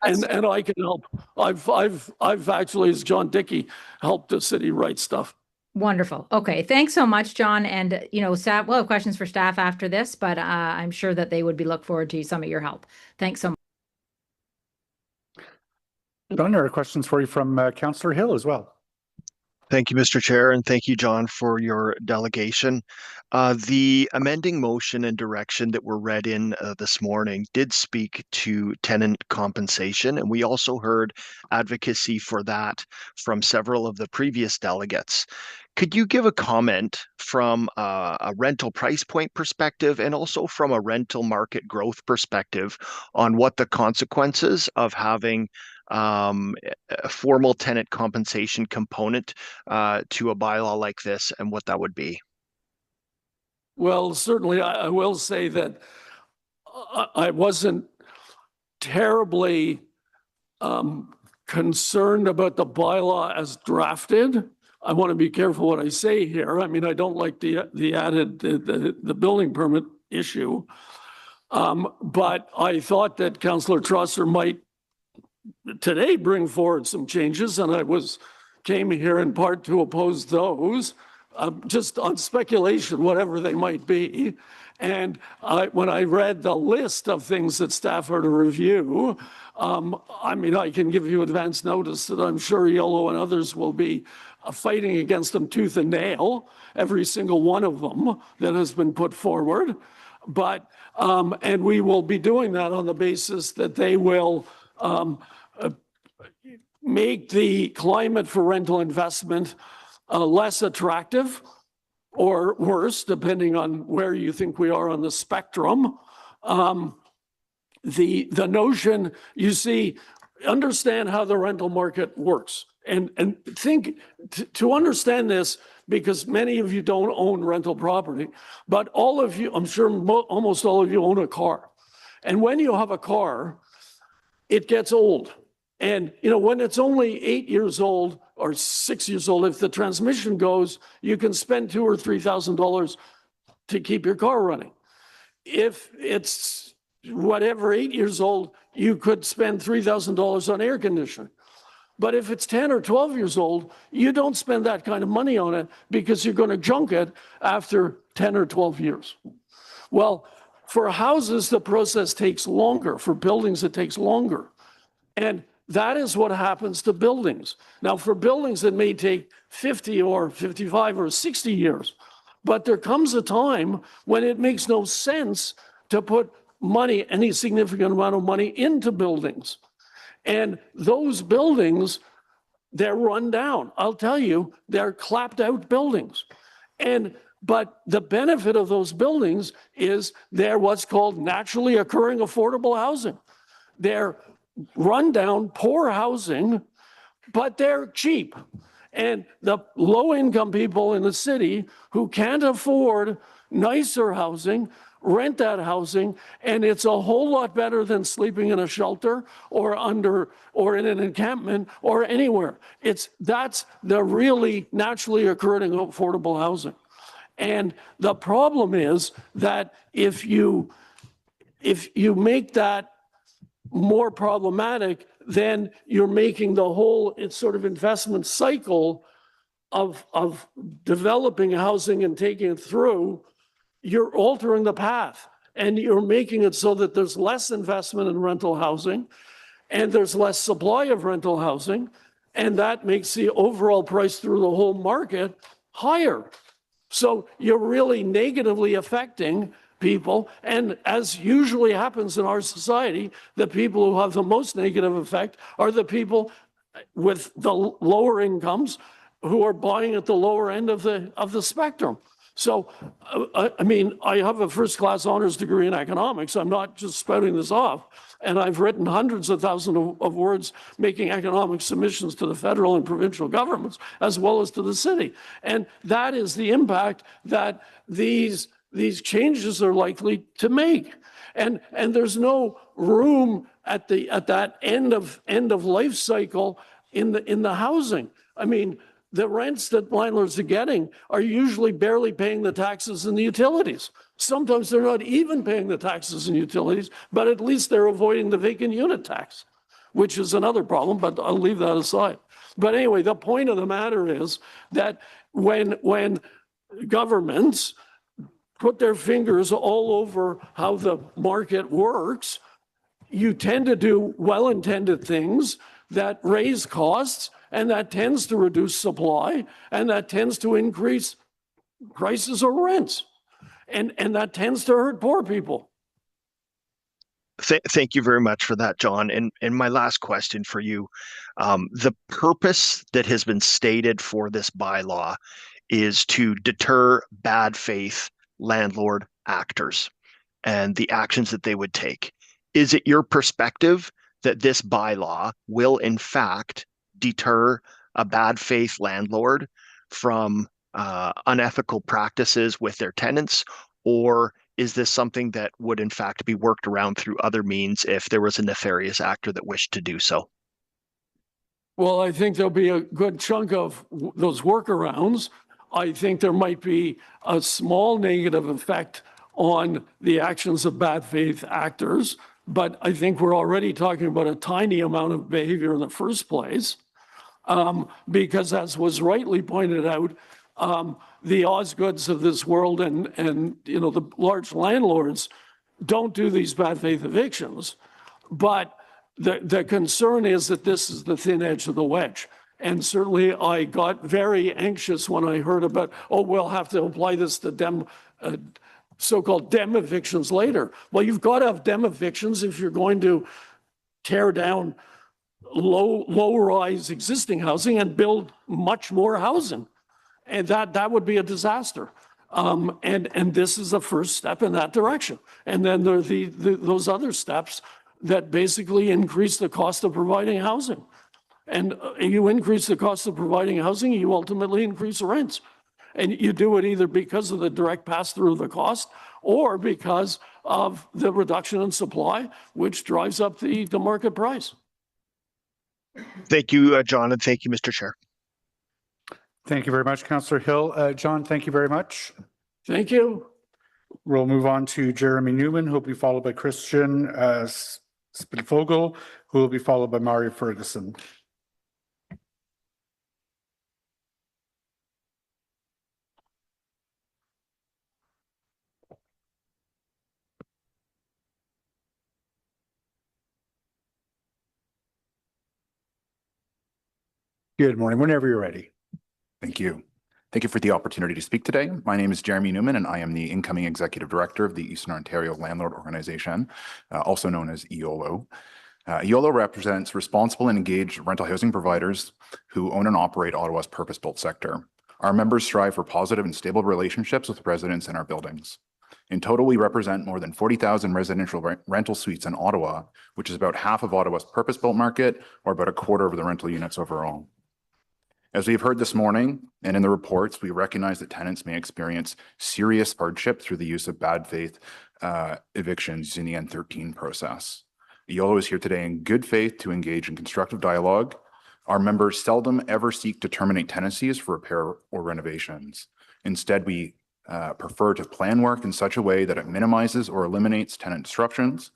And I can help. I've actually, as John Dickey, helped the city write stuff. Wonderful. Okay. Thanks so much, John. And, staff, we'll have questions for staff after this, but I'm sure that they would look forward to some of your help. Thanks so much. John, there are questions for you from Councillor Hill as well. Thank you, Mr. Chair, and thank you, John, for your delegation. The amending motion and direction that were read in this morning did speak to tenant compensation, and we also heard advocacy for that from several of the previous delegates. Could you give a comment from a rental price point perspective and also from a rental market growth perspective on what the consequences of having a formal tenant compensation component to a bylaw like this and what that would be? Well, certainly I will say that I wasn't terribly concerned about the bylaw as drafted. I want to be careful what I say here. I mean, I don't like the added the building permit issue. But I thought that Councillor Trosser might today bring forward some changes, and I came here in part to oppose those, just on speculation, whatever they might be. And when I read the list of things that staff are to review, I mean, I can give you advance notice that I'm sure YOLO and others will be fighting against them tooth and nail, every single one of them that has been put forward. But, and we will be doing that on the basis that they will make the climate for rental investment less attractive or worse, depending on where you think we are on the spectrum. The notion, you see, understand how the rental market works and think to understand this, because many of you don't own rental property, but all of you, I'm sure almost all of you own a car. And when you have a car, it gets old. And, when it's only 8 years old or 6 years old, if the transmission goes, you can spend $2,000 or $3,000 to keep your car running. If it's whatever, 8 years old, you could spend $3,000 on air conditioning. But if it's 10 or 12 years old, you don't spend that kind of money on it because you're going to junk it after 10 or 12 years. Well, for houses, the process takes longer. For buildings, it takes longer. And that is what happens to buildings. Now, for buildings, it may take 50 or 55 or 60 years. But there comes a time when it makes no sense to put money, any significant amount of money, into buildings. And those buildings, they're run down. I'll tell you, they're clapped out buildings. But the benefit of those buildings is they're what's called naturally occurring affordable housing. They're run down, poor housing, but they're cheap. And the low income people in the city who can't afford nicer housing rent that housing, and it's a whole lot better than sleeping in a shelter or in an encampment or anywhere. That's the really naturally occurring affordable housing. And the problem is that if you make that more problematic, then you're making the whole sort of investment cycle of developing housing and taking it through, you're altering the path. and you're making it so that there's less investment in rental housing and there's less supply of rental housing, and that makes the overall price through the whole market higher. So you're really negatively affecting people. And as usually happens in our society, the people who have the most negative effect are the people with the lower incomes who are buying at the lower end of the spectrum. So, I mean, I have a first-class honors degree in economics. I'm not just spouting this off. And I've written hundreds of thousands of words making economic submissions to the federal and provincial governments, as well as to the city. And that is the impact that these changes are likely to make. And there's no room at that end of life cycle in the housing. I mean, the rents that landlords are getting are usually barely paying the taxes and the utilities. Sometimes they're not even paying the taxes and utilities, but at least they're avoiding the vacant unit tax, which is another problem, but I'll leave that aside. But anyway, the point of the matter is that when governments put their fingers all over how the market works, you tend to do well-intended things that raise costs, and that tends to reduce supply, and that tends to increase prices or rents. And that tends to hurt poor people. Thank you very much for that, John. And my last question for you, the purpose that has been stated for this bylaw is to deter bad faith landlord actors and the actions that they would take. Is it your perspective that this bylaw will in fact deter a bad faith landlord from unethical practices with their tenants, or is this something that would in fact be worked around through other means if there was a nefarious actor that wished to do so? Well, I think there'll be a good chunk of those workarounds. I think there might be a small negative effect on the actions of bad faith actors, but I think we're already talking about a tiny amount of behavior in the first place. Because as was rightly pointed out, the Osgoods of this world and the large landlords don't do these bad faith evictions. But the concern is that this is the thin edge of the wedge. And certainly I got very anxious when I heard about, we'll have to apply this to so-called dem evictions later. Well, you've got to have dem evictions if you're going to tear down low-rise existing housing and build much more housing. And that would be a disaster. And this is the first step in that direction. And then there are those other steps that basically increase the cost of providing housing. And you increase the cost of providing housing, you ultimately increase rents. And you do it either because of the direct pass-through of the cost or because of the reduction in supply, which drives up the market price. Thank you, John, and thank you, Mr. Chair. Thank you very much, Councillor Hill. John, thank you very much. Thank you. We'll move on to Jeremy Newman, who will be followed by Christian Spitfogel, who will be followed by Mario Ferguson. Good morning, whenever you're ready. Thank you. Thank you for the opportunity to speak today. My name is Jeremy Newman, and I am the incoming Executive Director of the Eastern Ontario Landlord Organization, also known as EOLO. EOLO represents responsible and engaged rental housing providers who own and operate Ottawa's purpose-built sector. Our members strive for positive and stable relationships with residents in our buildings. In total, we represent more than 40,000 residential rental suites in Ottawa, which is about half of Ottawa's purpose-built market, or about a quarter of the rental units overall. As we've heard this morning and in the reports, we recognize that tenants may experience serious hardship through the use of bad faith evictions in the N13 process. EOLO is here today in good faith to engage in constructive dialogue. Our members seldom ever seek to terminate tenancies for repair or renovations. Instead, we prefer to plan work in such a way that it minimizes or eliminates tenant disruptions.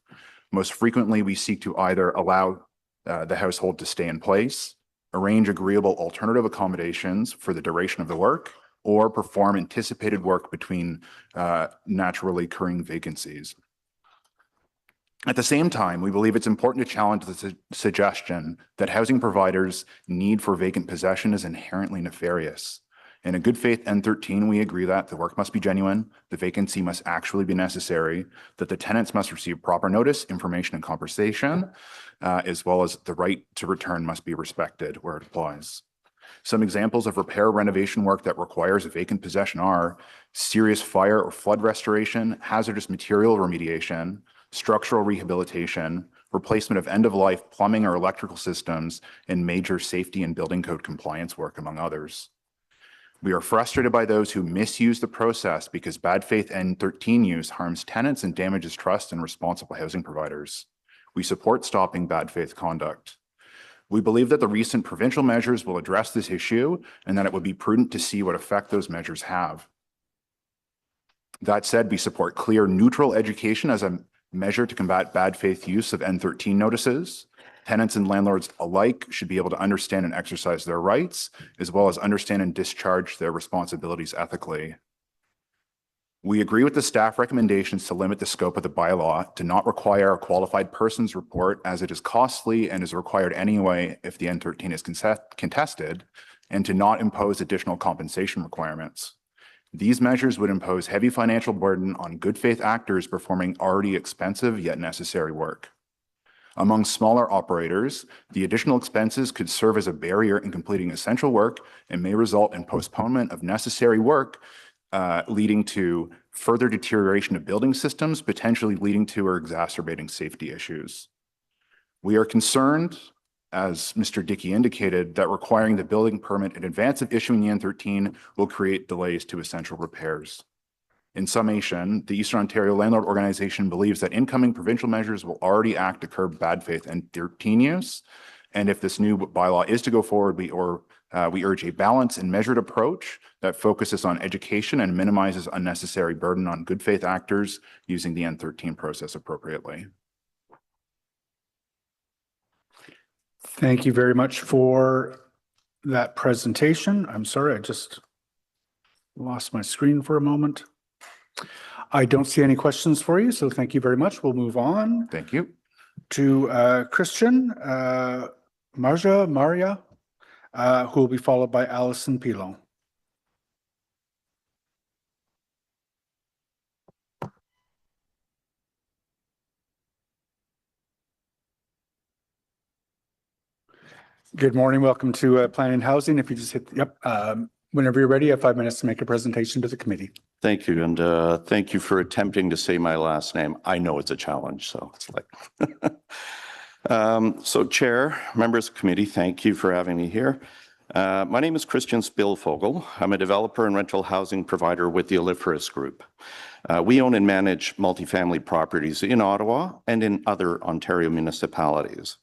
Most frequently, we seek to either allow the household to stay in place, arrange agreeable alternative accommodations for the duration of the work, or perform anticipated work between naturally occurring vacancies. At the same time, we believe it's important to challenge the suggestion that housing providers' need for vacant possession is inherently nefarious. In a good faith N13, we agree that the work must be genuine, the vacancy must actually be necessary, that the tenants must receive proper notice, information, and compensation, as well as the right to return must be respected where it applies. Some examples of repair renovation work that requires a vacant possession are serious fire or flood restoration, hazardous material remediation, structural rehabilitation, replacement of end-of-life plumbing or electrical systems, and major safety and building code compliance work, among others. We are frustrated by those who misuse the process because bad faith N13 use harms tenants and damages trust in responsible housing providers. We support stopping bad faith conduct. We believe that the recent provincial measures will address this issue and that it would be prudent to see what effect those measures have. That said, we support clear, neutral education as a measure to combat bad faith use of N13 notices. Tenants and landlords alike should be able to understand and exercise their rights, as well as understand and discharge their responsibilities ethically. We agree with the staff recommendations to limit the scope of the bylaw to not require a qualified person's report, as it is costly and is required anyway if the N13 is contested, and to not impose additional compensation requirements. These measures would impose heavy financial burden on good faith actors performing already expensive yet necessary work. Among smaller operators, the additional expenses could serve as a barrier in completing essential work and may result in postponement of necessary work, leading to further deterioration of building systems, potentially leading to or exacerbating safety issues. We are concerned, as Mr. Dickey indicated, that requiring the building permit in advance of issuing the N13 will create delays to essential repairs. In summation, the Eastern Ontario Landlord Organization believes that incoming provincial measures will already act to curb bad faith N13 use. And if this new bylaw is to go forward, we urge a balanced and measured approach that focuses on education and minimizes unnecessary burden on good faith actors using the N13 process appropriately. Thank you very much for that presentation. I'm sorry, I just lost my screen for a moment. I don't see any questions for you, so thank you very much. We'll move on. Thank you. To Christian Maria, who will be followed by Allison Pilon. Good morning. Welcome to Planning and Housing. If you just hit, whenever you're ready, you have 5 minutes to make a presentation to the committee. Thank you. And thank you for attempting to say my last name. I know it's a challenge, so it's like. So Chair, members of the committee, thank you for having me here. My name is Christian Spilfogel. I'm a developer and rental housing provider with the Oliferis Group. We own and manage multifamily properties in Ottawa and in other Ontario municipalities.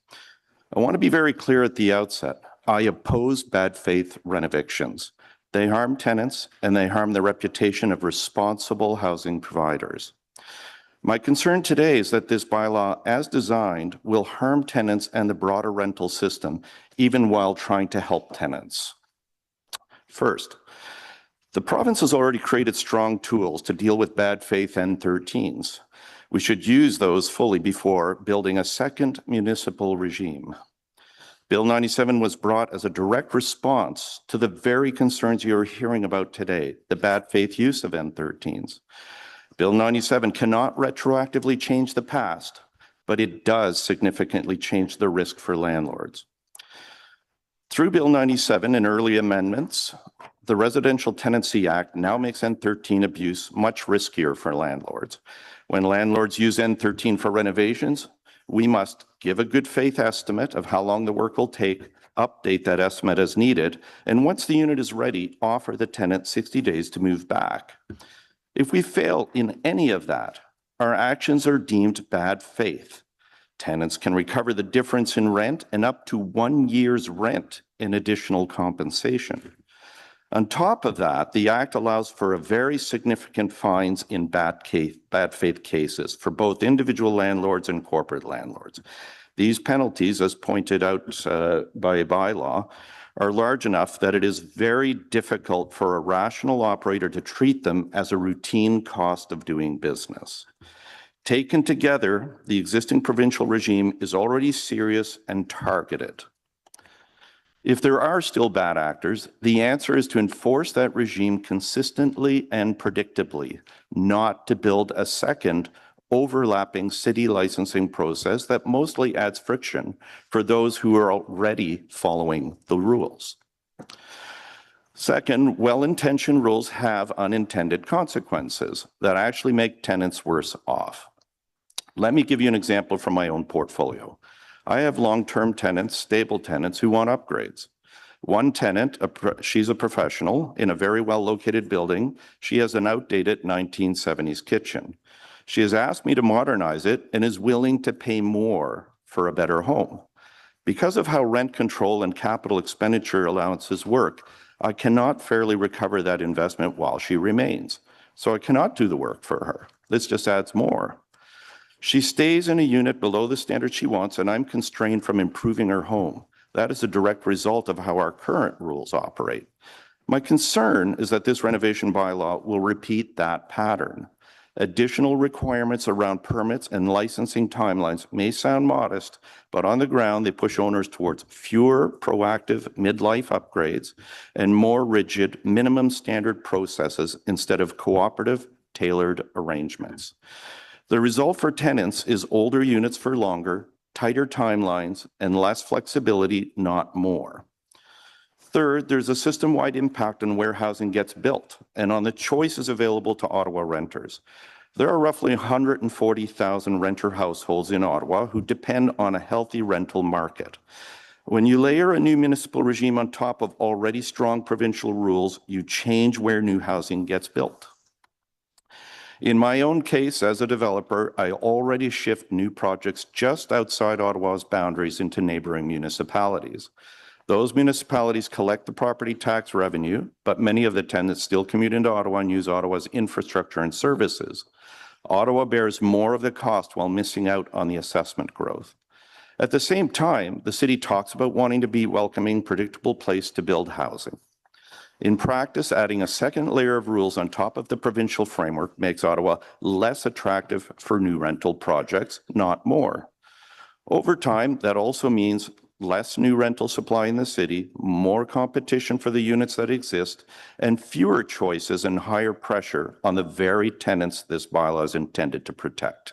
I want to be very clear at the outset. I oppose bad faith renovictions. They harm tenants and they harm the reputation of responsible housing providers. My concern today is that this bylaw, as designed, will harm tenants and the broader rental system, even while trying to help tenants. First, the province has already created strong tools to deal with bad faith N13s. We should use those fully before building a second municipal regime. Bill 97 was brought as a direct response to the very concerns you're hearing about today, the bad faith use of N13s. Bill 97 cannot retroactively change the past, but it does significantly change the risk for landlords. Through Bill 97 and early amendments, the Residential Tenancy Act now makes N13 abuse much riskier for landlords. When landlords use N13 for renovations, we must give a good faith estimate of how long the work will take, update that estimate as needed, and once the unit is ready, offer the tenant 60 days to move back. If we fail in any of that, our actions are deemed bad faith. Tenants can recover the difference in rent and up to 1 year's rent in additional compensation. On top of that, the Act allows for a very significant fines in bad faith cases for both individual landlords and corporate landlords. These penalties, as pointed out by bylaw, are large enough that it is very difficult for a rational operator to treat them as a routine cost of doing business. Taken together, the existing provincial regime is already serious and targeted. If there are still bad actors, the answer is to enforce that regime consistently and predictably, not to build a second overlapping city licensing process that mostly adds friction for those who are already following the rules. Second, well-intentioned rules have unintended consequences that actually make tenants worse off. Let me give you an example from my own portfolio. I have long-term tenants, stable tenants who want upgrades. One tenant, she's a professional in a very well-located building. She has an outdated 1970s kitchen. She has asked me to modernize it and is willing to pay more for a better home. Because of how rent control and capital expenditure allowances work, I cannot fairly recover that investment while she remains. So I cannot do the work for her. This just adds more. She stays in a unit below the standard she wants, and I'm constrained from improving her home. That is a direct result of how our current rules operate. My concern is that this renovation bylaw will repeat that pattern. Additional requirements around permits and licensing timelines may sound modest, but on the ground, they push owners towards fewer proactive midlife upgrades and more rigid minimum standard processes instead of cooperative, tailored arrangements. The result for tenants is older units for longer, tighter timelines, and less flexibility, not more. Third, there's a system-wide impact on where housing gets built and on the choices available to Ottawa renters. There are roughly 140,000 renter households in Ottawa who depend on a healthy rental market. When you layer a new municipal regime on top of already strong provincial rules, you change where new housing gets built. In my own case, as a developer, I already shift new projects just outside Ottawa's boundaries into neighboring municipalities. Those municipalities collect the property tax revenue, but many of the tenants still commute into Ottawa and use Ottawa's infrastructure and services. Ottawa bears more of the cost while missing out on the assessment growth. At the same time, the city talks about wanting to be a welcoming, predictable place to build housing. In practice, adding a second layer of rules on top of the provincial framework makes Ottawa less attractive for new rental projects, not more. Over time, that also means less new rental supply in the city, more competition for the units that exist, and fewer choices and higher pressure on the very tenants this bylaw is intended to protect.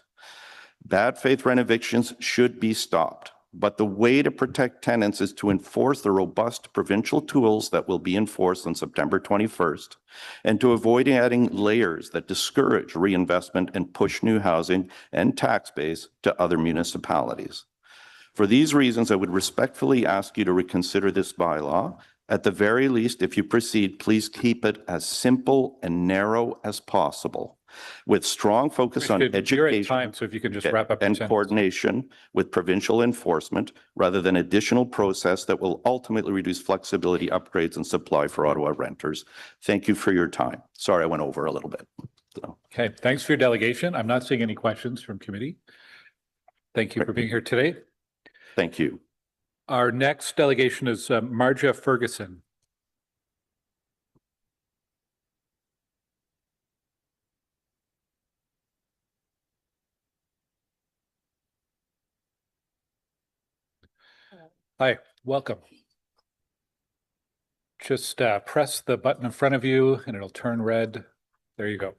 Bad faith renovations should be stopped, but the way to protect tenants is to enforce the robust provincial tools that will be enforced on September 21st, and to avoid adding layers that discourage reinvestment and push new housing and tax base to other municipalities. For these reasons, I would respectfully ask you to reconsider this bylaw. At the very least, if you proceed, please keep it as simple and narrow as possible, with strong focus on education so if you can just wrap up and coordination with provincial enforcement, rather than additional process that will ultimately reduce flexibility, upgrades, and supply for Ottawa renters. Thank you for your time. Sorry, I went over a little bit. Okay, thanks for your delegation. I'm not seeing any questions from committee. Thank you for being here today. Thank you. Our next delegation is Marja Ferguson. Hi, welcome. Just press the button in front of you and it'll turn red. There you go.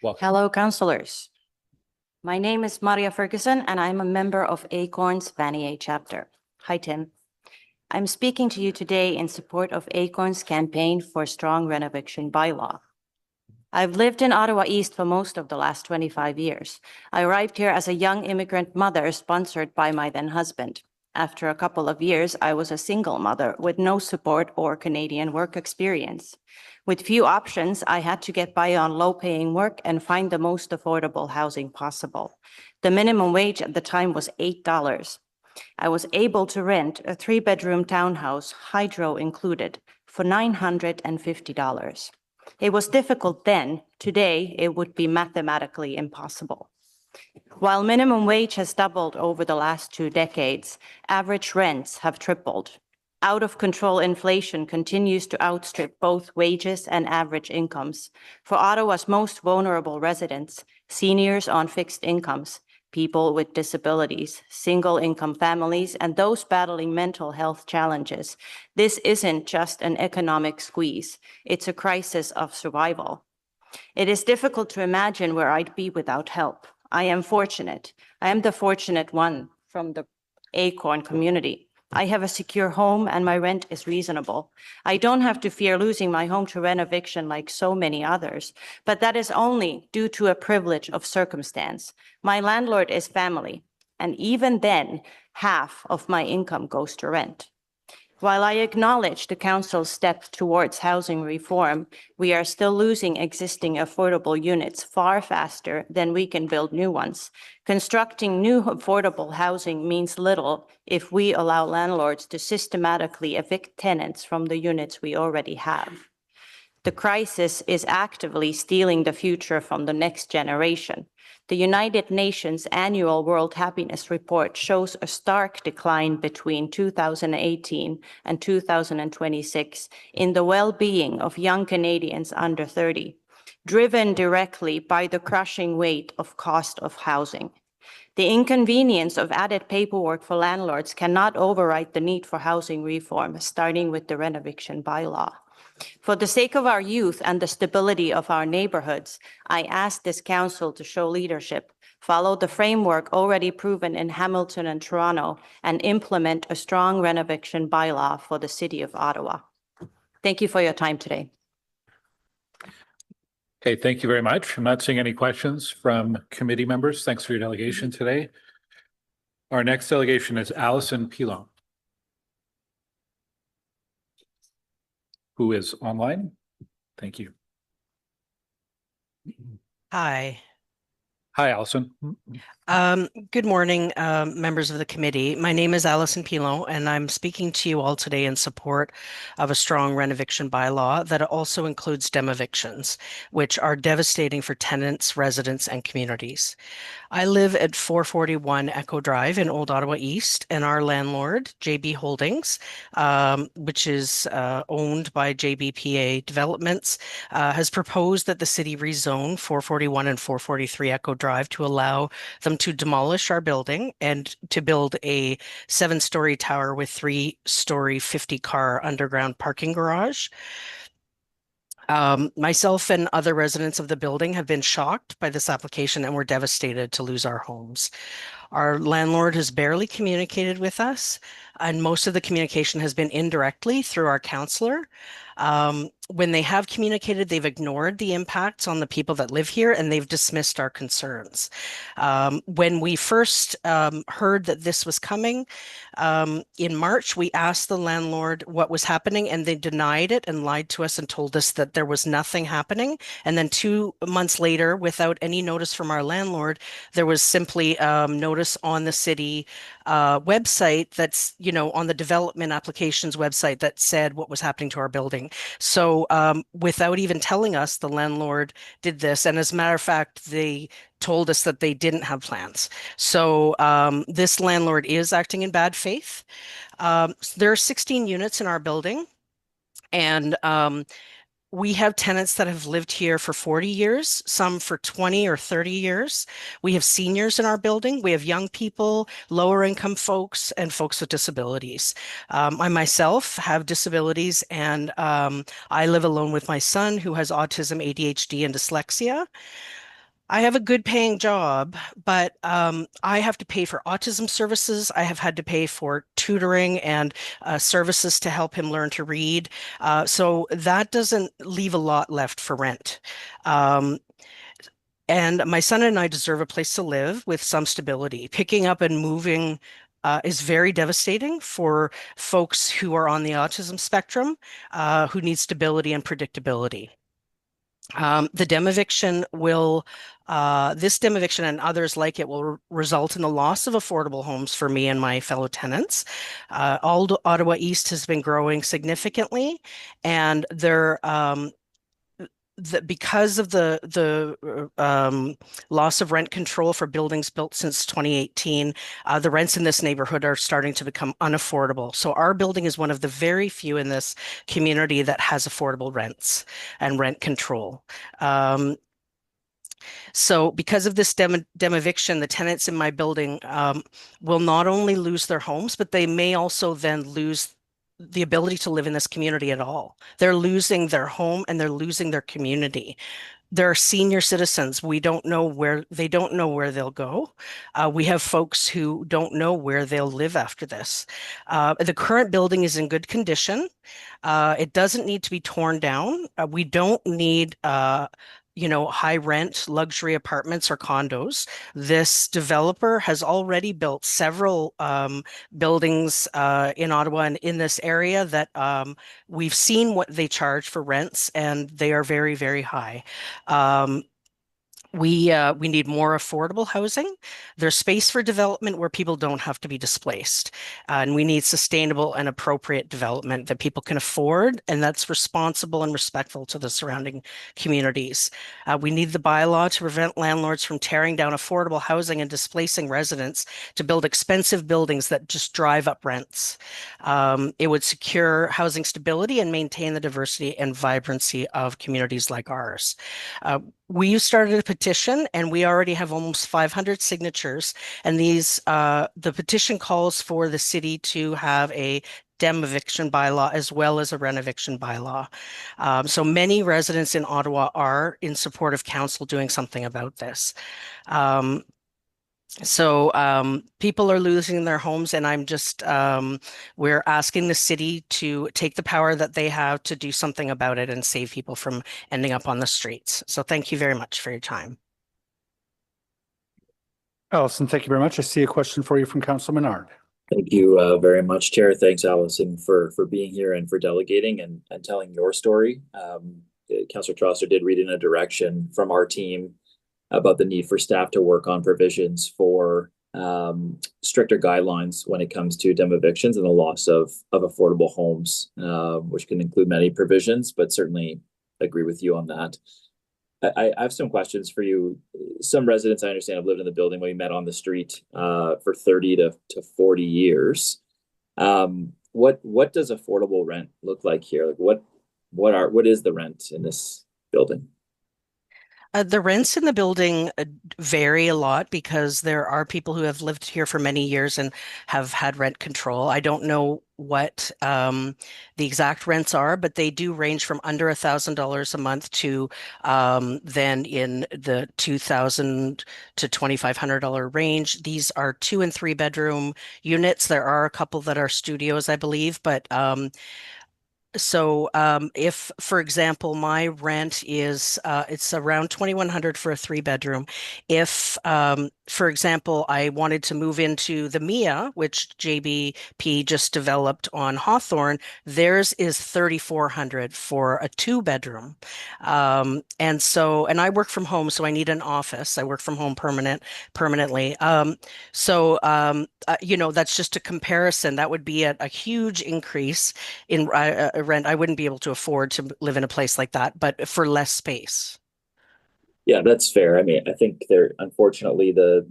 Welcome. Hello, councillors. My name is Maria Ferguson and I'm a member of ACORN's Vanier chapter. Hi, Tim. I'm speaking to you today in support of ACORN's campaign for strong renovation bylaw. I've lived in Ottawa East for most of the last 25 years. I arrived here as a young immigrant mother sponsored by my then husband. After a couple of years, I was a single mother with no support or Canadian work experience. With few options, I had to get by on low-paying work and find the most affordable housing possible. The minimum wage at the time was $8. I was able to rent a 3-bedroom townhouse, hydro included, for $950. It was difficult then. Today, it would be mathematically impossible. While minimum wage has doubled over the last 2 decades, average rents have tripled. Out-of-control inflation continues to outstrip both wages and average incomes. For Ottawa's most vulnerable residents, seniors on fixed incomes, people with disabilities, single-income families, and those battling mental health challenges. This isn't just an economic squeeze, it's a crisis of survival. It is difficult to imagine where I'd be without help. I am fortunate. I am the fortunate one from the Acorn community. I have a secure home and my rent is reasonable. I don't have to fear losing my home to rent eviction like so many others, but that is only due to a privilege of circumstance. My landlord is family, and even then, half of my income goes to rent. While I acknowledge the council's step towards housing reform, we are still losing existing affordable units far faster than we can build new ones. Constructing new affordable housing means little if we allow landlords to systematically evict tenants from the units we already have. The crisis is actively stealing the future from the next generation. The United Nations Annual World Happiness Report shows a stark decline between 2018 and 2026 in the well-being of young Canadians under 30, driven directly by the crushing weight of cost of housing. The inconvenience of added paperwork for landlords cannot override the need for housing reform, starting with the rent eviction bylaw. For the sake of our youth and the stability of our neighborhoods, I ask this council to show leadership, follow the framework already proven in Hamilton and Toronto, and implement a strong rent eviction bylaw for the City of Ottawa. Thank you for your time today. Okay, thank you very much. I'm not seeing any questions from committee members. Thanks for your delegation today. Our next delegation is Allison Pilon, who is online. Thank you. Hi. Hi, Allison. Good morning, members of the committee. My name is Allison Pilon, and I'm speaking to you all today in support of a strong rent eviction bylaw that also includes dem evictions, which are devastating for tenants, residents, and communities. I live at 441 Echo Drive in Old Ottawa East, and our landlord, JB Holdings, which is owned by JBPA Developments, has proposed that the city rezone 441 and 443 Echo Drive to allow them to demolish our building and to build a 7-story tower with 3-story 50-car underground parking garage. Myself and other residents of the building have been shocked by this application and we're devastated to lose our homes. Our landlord has barely communicated with us, and most of the communication has been indirectly through our counselor. When they have communicated, they've ignored the impacts on the people that live here and they've dismissed our concerns. When we first heard that this was coming in March, we asked the landlord what was happening and they denied it and lied to us and told us that there was nothing happening. And then 2 months later, without any notice from our landlord, there was simply notice on the city website that's, on the development applications website that said what was happening to our building. So without even telling us, the landlord did this. And as a matter of fact, they told us that they didn't have plans. So this landlord is acting in bad faith. There are 16 units in our building, and we have tenants that have lived here for 40 years, some for 20 or 30 years. We have seniors in our building. We have young people, lower income folks, and folks with disabilities. I myself have disabilities, and I live alone with my son who has autism, ADHD, and dyslexia. I have a good paying job, but I have to pay for autism services. I have had to pay for tutoring and services to help him learn to read. So that doesn't leave a lot left for rent. And my son and I deserve a place to live with some stability. Picking up and moving is very devastating for folks who are on the autism spectrum, who need stability and predictability. The dem eviction will, this dem eviction and others like it will result in the loss of affordable homes for me and my fellow tenants. Old Ottawa East has been growing significantly, and because of the loss of rent control for buildings built since 2018, the rents in this neighborhood are starting to become unaffordable. So our building is one of the very few in this community that has affordable rents and rent control. So because of this dem eviction, the tenants in my building will not only lose their homes, but they may also then lose the ability to live in this community at all. They're losing their home and they're losing their community. There are senior citizens. They don't know where they'll go. We have folks who don't know where they'll live after this. The current building is in good condition. It doesn't need to be torn down. We don't need high rent luxury apartments or condos. This developer has already built several buildings in Ottawa and in this area that we've seen what they charge for rents, and they are very, very high. We need more affordable housing. There's space for development where people don't have to be displaced. And we need sustainable and appropriate development that people can afford and that's responsible and respectful to the surrounding communities. We need the bylaw to prevent landlords from tearing down affordable housing and displacing residents to build expensive buildings that just drive up rents. It would secure housing stability and maintain the diversity and vibrancy of communities like ours. We started a petition and we already have almost 500 signatures. And the petition calls for the city to have a dem eviction bylaw as well as a rent eviction bylaw. So many residents in Ottawa are in support of council doing something about this. People are losing their homes, and we're asking the city to take the power that they have to do something about it and save people from ending up on the streets. So thank you very much for your time. Allison, thank you very much. I see a question for you from Councilor Menard. Thank you very much, Chair. Thanks, Allison, for being here and for delegating and telling your story. Councillor Trosser did read in a direction from our team about the need for staff to work on provisions for stricter guidelines when it comes to dem evictions and the loss of affordable homes, which can include many provisions, but certainly agree with you on that. I have some questions for you. Some residents, I understand, have lived in the building we met on the street for 30 to 40 years. What does affordable rent look like here? Like what is the rent in this building? The rents in the building vary a lot because there are people who have lived here for many years and have had rent control. I don't know what the exact rents are, but they do range from under $1,000 a month to then in the $2,000 to $2,500 range. These are 2 and 3 bedroom units. There are a couple that are studios, I believe, but if, for example, my rent is it's around $2,100 for a 3 bedroom. If, for example, I wanted to move into the MIA, which JBP just developed on Hawthorne, theirs is $3,400 for a 2 bedroom. And I work from home, so I need an office. I work from home permanently. That's just a comparison. That would be a huge increase in rent. I wouldn't be able to afford to live in a place like that, but for less space. Yeah, that's fair. I mean, I think unfortunately, the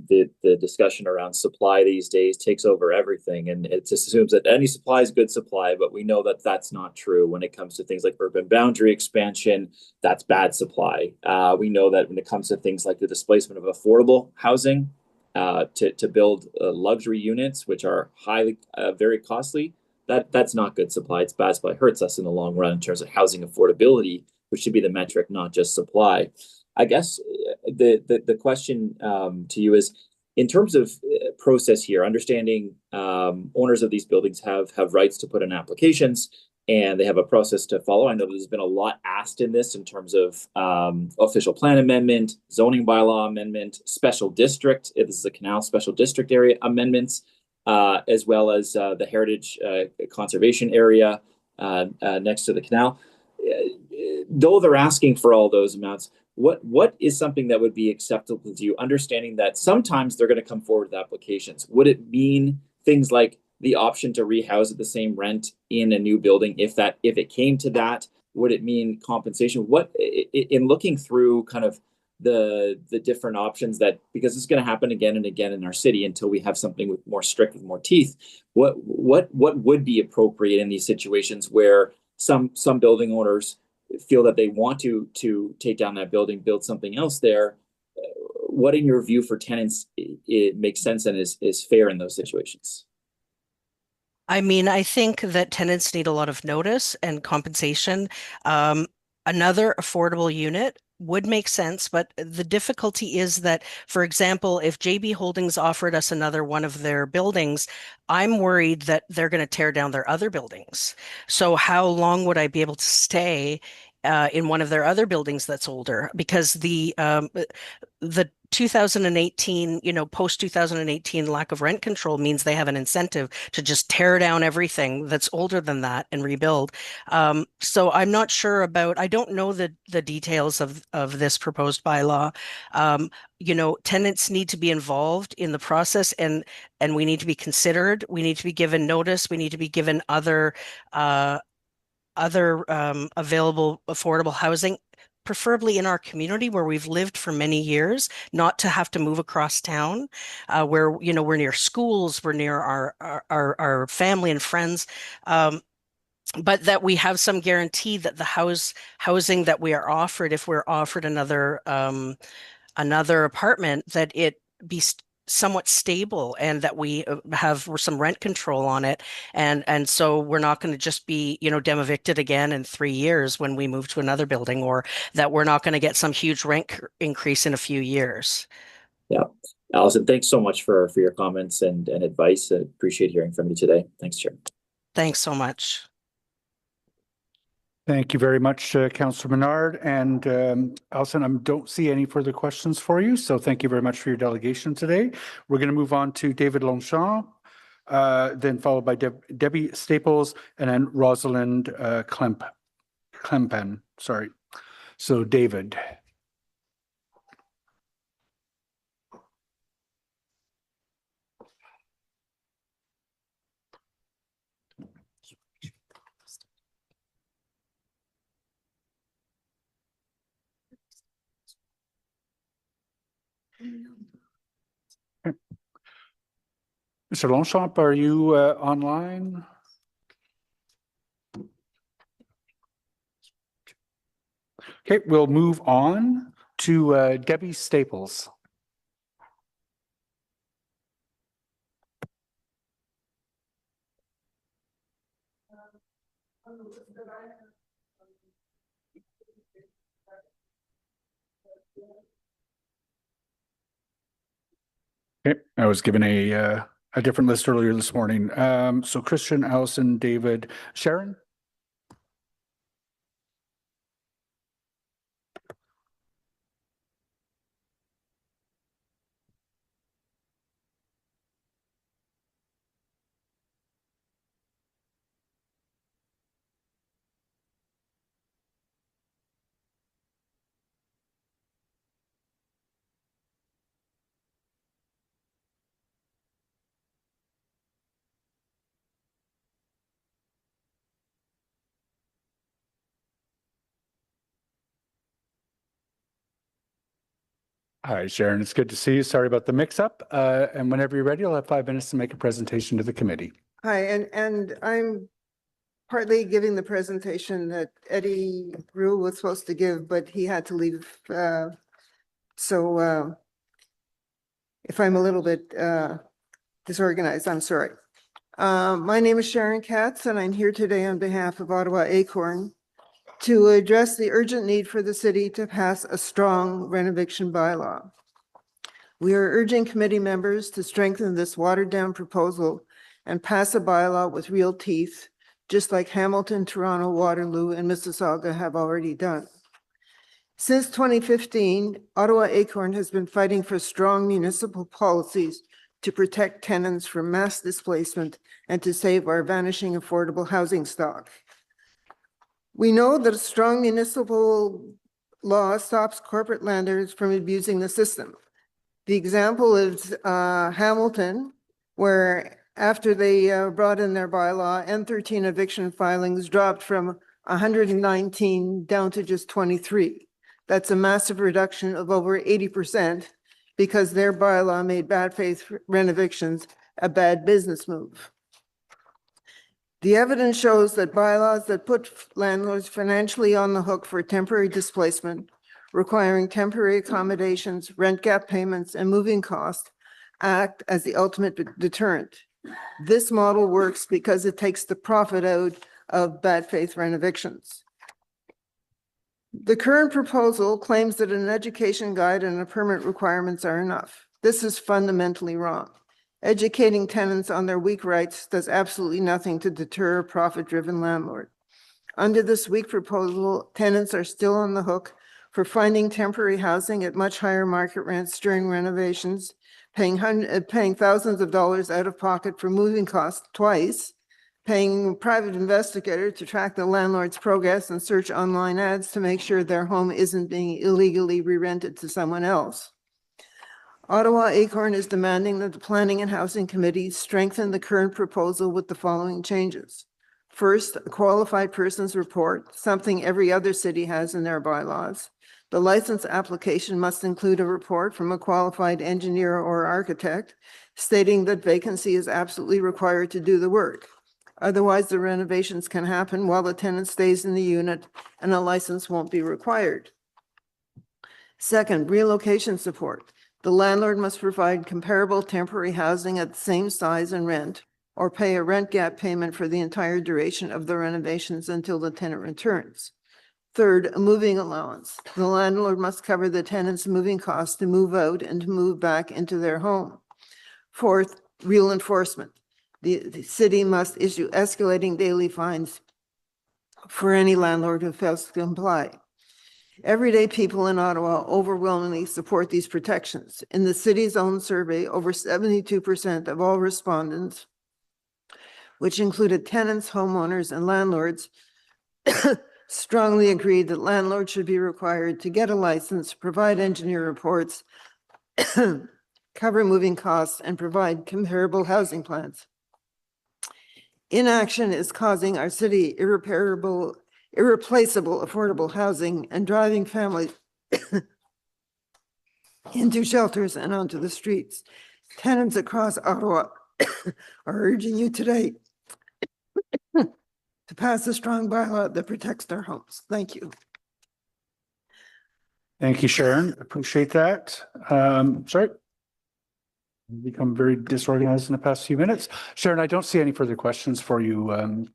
discussion around supply these days takes over everything, and it just assumes that any supply is good supply, but we know that that's not true when it comes to things like urban boundary expansion. That's bad supply. We know that when it comes to things like the displacement of affordable housing, to build luxury units, which are highly, very costly, that's not good supply. It's bad supply. It hurts us in the long run in terms of housing affordability, which should be the metric, not just supply. I guess the question to you is, in terms of process here, understanding owners of these buildings have rights to put in applications and they have a process to follow. I know there's been a lot asked in this in terms of official plan amendment, zoning bylaw amendment, special district. This is a canal special district area amendments, as well as the heritage conservation area next to the canal. Though they're asking for all those amounts, what is something that would be acceptable to you, understanding that sometimes they're going to come forward with applications? Would it mean things like the option to rehouse at the same rent in a new building if it came to that? Would it mean compensation? What, in looking through kind of the different options, that because it's going to happen again and again in our city until we have something with more strict, with more teeth, what would be appropriate in these situations where some building owners feel that they want to take down that building, build something else there, what in your view for tenants it makes sense and is fair in those situations? I mean, I think that tenants need a lot of notice and compensation. Another affordable unit would make sense, but the difficulty is that, for example, if JB Holdings offered us another one of their buildings, I'm worried that they're going to tear down their other buildings. So how long would I be able to stay in one of their other buildings that's older? Because the 2018, post 2018 lack of rent control means they have an incentive to just tear down everything that's older than that and rebuild. So I'm not sure I don't know the details of this proposed bylaw. Tenants need to be involved in the process and we need to be considered. We need to be given notice. We need to be given other available affordable housing, preferably in our community where we've lived for many years, not to have to move across town, where we're near schools, we're near our family and friends, but that we have some guarantee that the housing that we are offered, if we're offered another apartment, that it be somewhat stable and that we have some rent control on it. And so we're not going to just be, dem evicted again in 3 years when we move to another building, or that we're not going to get some huge rent increase in a few years. Yeah. Allison, thanks so much for your comments and advice. I appreciate hearing from you today. Thanks, Chair. Thanks so much. Thank you very much, Councillor Menard. And Alison, I don't see any further questions for you. So thank you very much for your delegation today. We're going to move on to David Longchamp, then followed by Debbie Staples, and then Rosalind Klempen. Sorry. So David. Mr. Longchamp, are you online? Okay, we'll move on to Debbie Staples. Okay, I was given a different list earlier this morning. So Christian, Allison, David, Sharon. Hi, Sharon. It's good to see you. Sorry about the mix-up. And whenever you're ready, I'll have 5 minutes to make a presentation to the committee. Hi, and I'm partly giving the presentation that Eddie Rule was supposed to give, but he had to leave. So if I'm a little bit disorganized, I'm sorry. My name is Sharon Katz, and I'm here today on behalf of Ottawa Acorn to address the urgent need for the city to pass a strong renovation bylaw. We are urging committee members to strengthen this watered-down proposal and pass a bylaw with real teeth, just like Hamilton, Toronto, Waterloo, and Mississauga have already done. Since 2015, Ottawa Acorn has been fighting for strong municipal policies to protect tenants from mass displacement and to save our vanishing affordable housing stock. We know that a strong municipal law stops corporate landlords from abusing the system. The example is Hamilton, where after they brought in their bylaw, N13 eviction filings dropped from 119 down to just 23. That's a massive reduction of over 80% because their bylaw made bad faith renovictions a bad business move. The evidence shows that bylaws that put landlords financially on the hook for temporary displacement requiring temporary accommodations, rent gap payments, and moving costs act as the ultimate deterrent. This model works because it takes the profit out of bad faith renovictions. The current proposal claims that an education guide and a permit requirements are enough. This is fundamentally wrong. Educating tenants on their weak rights does absolutely nothing to deter a profit-driven landlord. Under this weak proposal, tenants are still on the hook for finding temporary housing at much higher market rents during renovations, paying thousands of dollars out of pocket for moving costs twice, paying a private investigator to track the landlord's progress and search online ads to make sure their home isn't being illegally re-rented to someone else. Ottawa Acorn is demanding that the Planning and Housing Committee strengthen the current proposal with the following changes. First, a qualified person's report, something every other city has in their bylaws. The license application must include a report from a qualified engineer or architect stating that vacancy is absolutely required to do the work. Otherwise, the renovations can happen while the tenant stays in the unit and a license won't be required. Second, relocation support. The landlord must provide comparable temporary housing at the same size and rent, or pay a rent gap payment for the entire duration of the renovations until the tenant returns. Third, a moving allowance. The landlord must cover the tenant's moving costs to move out and to move back into their home. Fourth, real enforcement. The city must issue escalating daily fines for any landlord who fails to comply. Everyday people in Ottawa overwhelmingly support these protections. In the city's own survey, over 72% of all respondents, which included tenants, homeowners, and landlords, strongly agreed that landlords should be required to get a license, provide engineer reports, cover moving costs, and provide comparable housing plans. Inaction is causing our city irreplaceable affordable housing and driving families into shelters and onto the streets. Tenants across Ottawa are urging you today to pass a strong bylaw that protects their homes. Thank you. Thank you, Sharon. Appreciate that. Sorry. Become very disorganized in the past few minutes. Sharon, I don't see any further questions for you.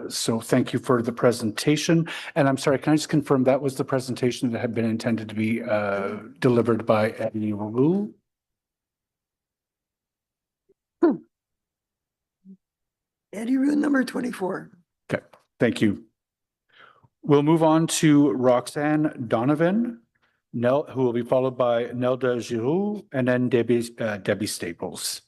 So thank you for the presentation. And I'm sorry, can I just confirm that was the presentation that had been intended to be delivered by Eddie Roux? Eddie Roux, number 24. Okay, thank you. We'll move on to Roxanne Donovan, who will be followed by Nelda Giroux, and then Debbie Staples.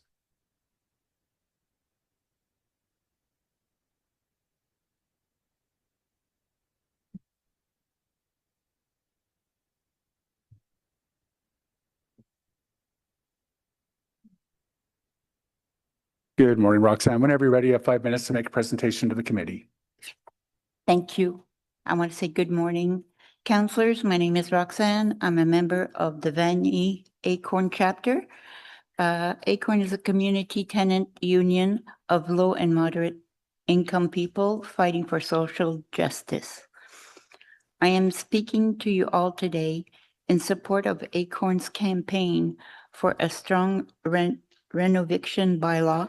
Good morning, Roxanne. Whenever you're ready, you have 5 minutes to make a presentation to the committee. Thank you. I want to say good morning, councillors. My name is Roxanne. I'm a member of the Vanier Acorn chapter. Acorn is a community tenant union of low and moderate income people fighting for social justice. I am speaking to you all today in support of Acorn's campaign for a strong renovation bylaw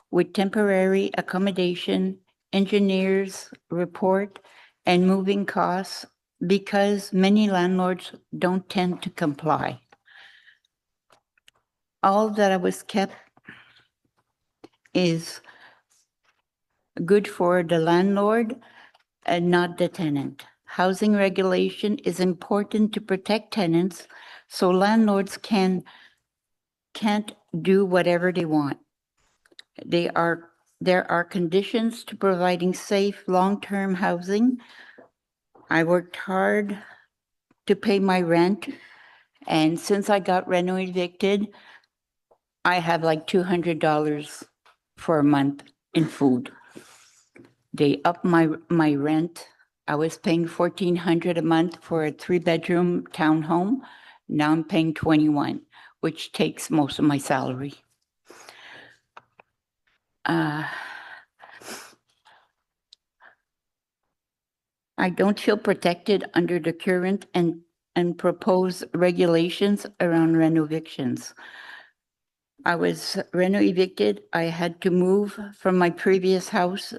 with temporary accommodation, engineers report, and moving costs because many landlords don't tend to comply. All that I was kept is good for the landlord and not the tenant. Housing regulation is important to protect tenants so landlords can't do whatever they want. There are conditions to providing safe, long-term housing. I worked hard to pay my rent, and since I got reno evicted, I have like $200 for a month in food. They upped my rent. I was paying $1,400 a month for a 3-bedroom townhome. Now I'm paying $21, which takes most of my salary. I don't feel protected under the current and and propose regulations around renovictions. I was evicted. I had to move from my previous house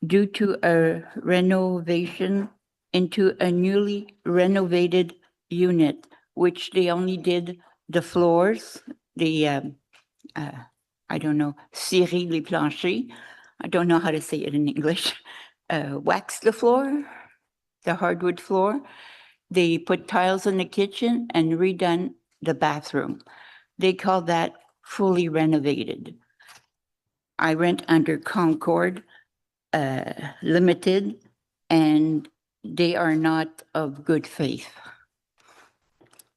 due to a renovation into a newly renovated unit, which they only did the floors, the, I don't know, cirer les planchers. I don't know how to say it in English. Wax the floor, the hardwood floor. They put tiles in the kitchen and redone the bathroom. They call that fully renovated. I rent under Concord Limited, and they are not of good faith.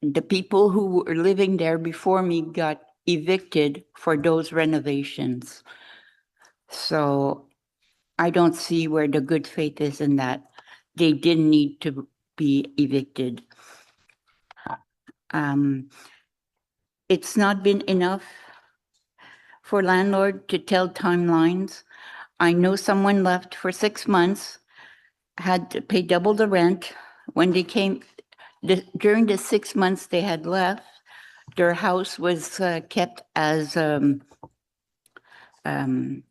The people who were living there before me got evicted for those renovations. So I don't see where the good faith is in that. They didn't need to be evicted. It's not been enough for landlord to tell timelines. I know someone left for 6 months, had to pay double the rent. When they came, during the 6 months they had left, their house was kept as, what do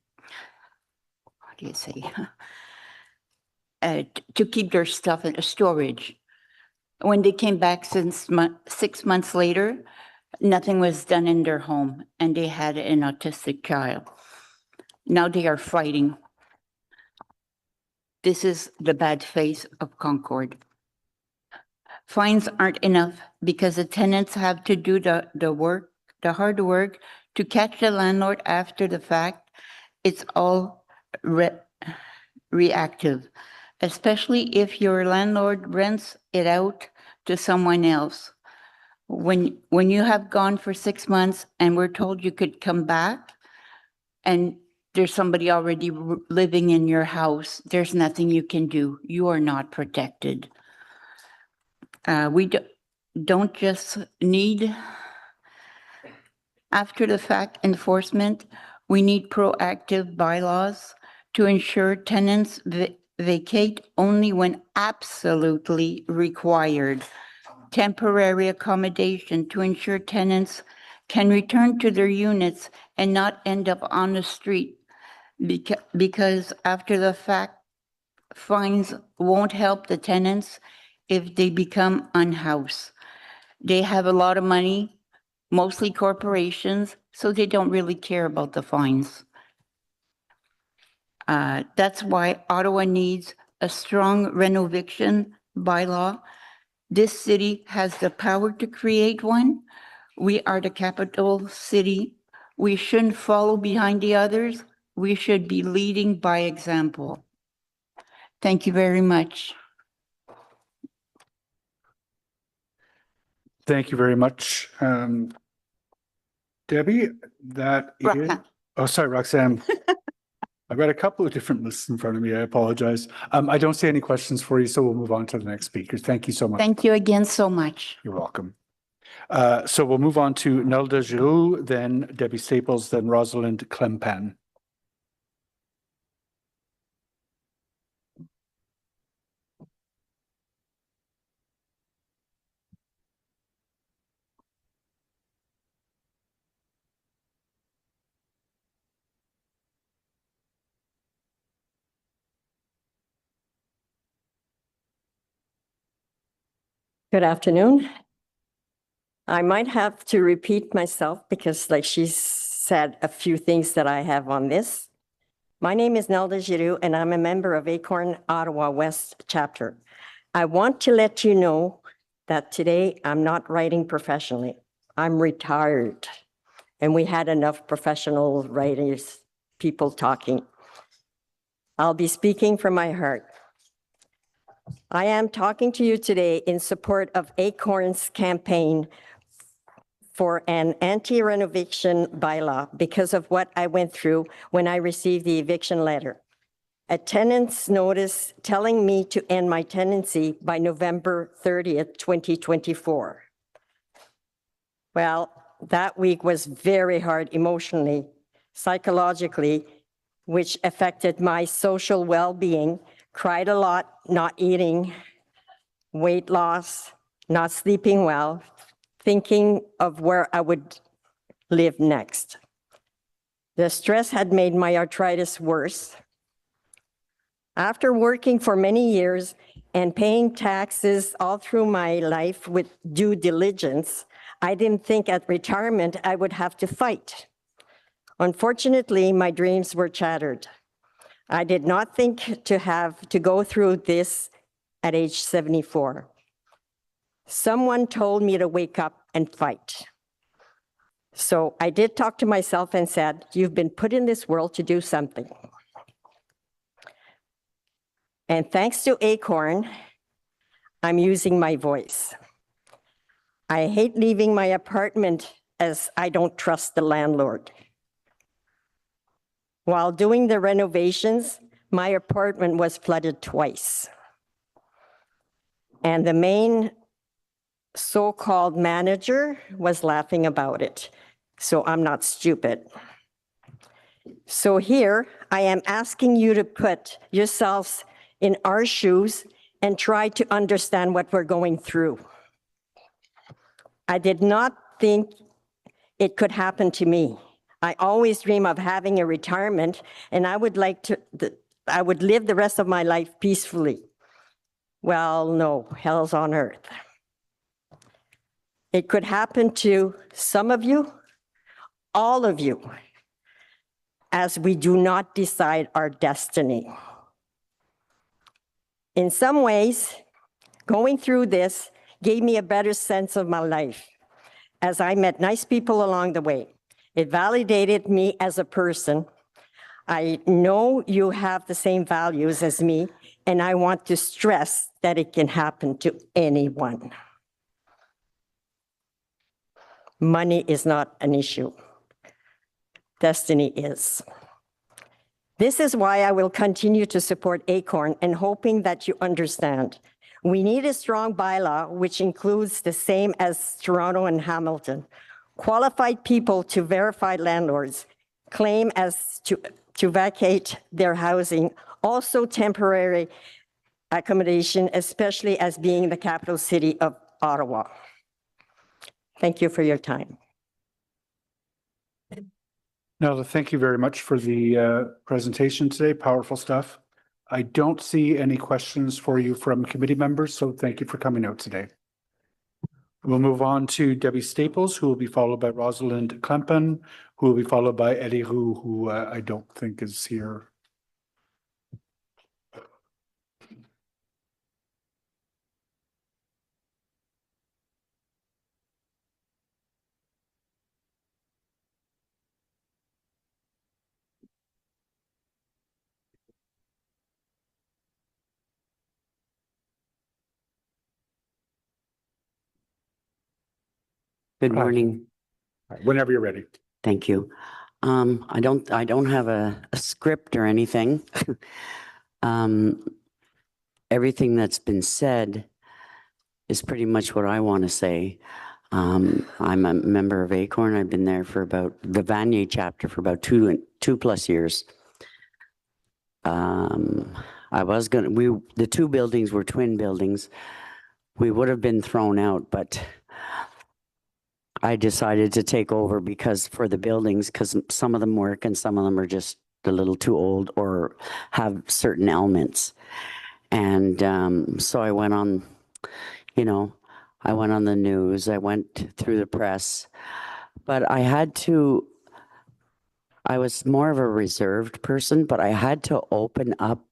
you say? To keep their stuff in storage. When they came back 6 months later, nothing was done in their home, and they had an autistic child. Now they are fighting. This is the bad face of Concord. Fines aren't enough because the tenants have to do the hard work to catch the landlord after the fact. It's all reactive, especially if your landlord rents it out to someone else. When you have gone for 6 months and we're told you could come back and there's somebody already living in your house, there's nothing you can do. You are not protected. We don't just need after the fact enforcement, we need proactive bylaws to ensure tenants vacate only when absolutely required. Temporary accommodation to ensure tenants can return to their units and not end up on the street because after the fact, fines won't help the tenants if they become unhoused. They have a lot of money, mostly corporations, so they don't really care about the fines. That's why Ottawa needs a strong renoviction bylaw. This city has the power to create one. We are the capital city. We shouldn't follow behind the others. We should be leading by example. Thank you very much. Thank you very much. Debbie, that is, oh, sorry, Roxanne. I've got a couple of different lists in front of me. I apologize. I don't see any questions for you, so we'll move on to the next speakers. Thank you so much. Thank you again so much. You're welcome. So we'll move on to Nelda Giroux, then Debbie Staples, then Rosalind Klempan. Good afternoon. I might have to repeat myself because like she said a few things that I have on this. My name is Nelda Giroux and I'm a member of Acorn Ottawa West chapter. I want to let you know that today I'm not writing professionally. I'm retired and we had enough professional writers, people talking. I'll be speaking from my heart. I am talking to you today in support of Acorn's campaign for an anti-renovation bylaw because of what I went through when I received the eviction letter. A tenant's notice telling me to end my tenancy by November 30th, 2024. Well, that week was very hard emotionally, psychologically, which affected my social well-being. Cried a lot, not eating, weight loss, not sleeping well, thinking of where I would live next. The stress had made my arthritis worse. After working for many years and paying taxes all through my life with due diligence, I didn't think at retirement I would have to fight. Unfortunately, my dreams were shattered. I did not think to have to go through this at age 74. Someone told me to wake up and fight. So I did talk to myself and said, you've been put in this world to do something. And thanks to Acorn, I'm using my voice. I hate leaving my apartment as I don't trust the landlord. While doing the renovations, my apartment was flooded twice. And the main so-called manager was laughing about it. So I'm not stupid. So here I am asking you to put yourselves in our shoes and try to understand what we're going through. I did not think it could happen to me. I always dream of having a retirement, and I would I would live the rest of my life peacefully. Well, no, hell's on earth. It could happen to some of you, all of you, as we do not decide our destiny. In some ways, going through this gave me a better sense of my life, as I met nice people along the way. It validated me as a person. I know you have the same values as me, and I want to stress that it can happen to anyone. Money is not an issue. Destiny is. This is why I will continue to support Acorn and hoping that you understand. We need a strong bylaw which includes the same as Toronto and Hamilton. Qualified people to verify landlords, claim as to vacate their housing, also temporary accommodation, especially as being the capital city of Ottawa. Thank you for your time. Nelda, thank you very much for the presentation today. Powerful stuff. I don't see any questions for you from committee members, so thank you for coming out today. We'll move on to Debbie Staples, who will be followed by Rosalind Klempen, who will be followed by Eddie Roux, who I don't think is here. Good morning. Whenever you're ready. Thank you. I don't have a script or anything. Everything that's been said is pretty much what I want to say. I'm a member of Acorn. I've been there for about the Vanier chapter for about two plus years. The two buildings were twin buildings. We would have been thrown out, but I decided to take over because for the buildings, because some of them work and some of them are just a little too old or have certain elements. And so I went on, I went on the news, I went through the press, but I was more of a reserved person, but I had to open up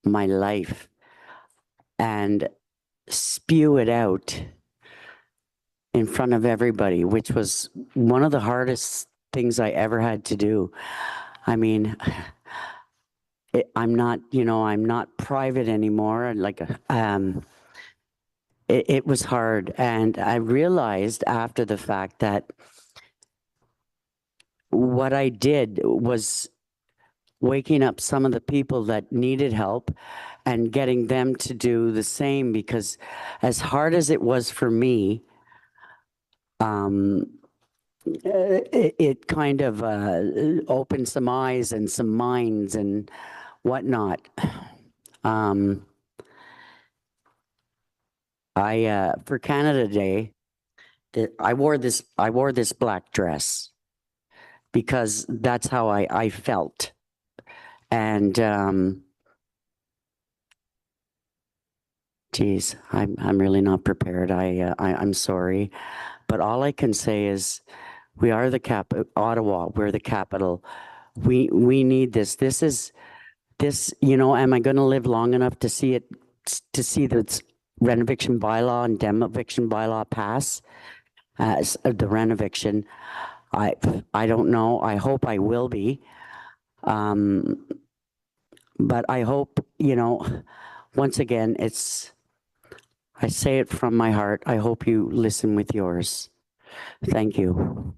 my life and spew it out in front of everybody, which was one of the hardest things I ever had to do. I mean, I'm not private anymore. It was hard. And I realized after the fact that what I did was waking up some of the people that needed help and getting them to do the same, because as hard as it was for me, it kind of opened some eyes and some minds and whatnot. for Canada Day, I wore this black dress because that's how I felt. And geez, I'm really not prepared. I'm sorry, but all I can say is we are the Ottawa. We're the capital. We need this. This, you know, am I going to live long enough to see the renoviction bylaw and demolition bylaw pass? The renoviction, I don't know. I hope I will be. But I hope, you know, once again, I say it from my heart. I hope you listen with yours. Thank you.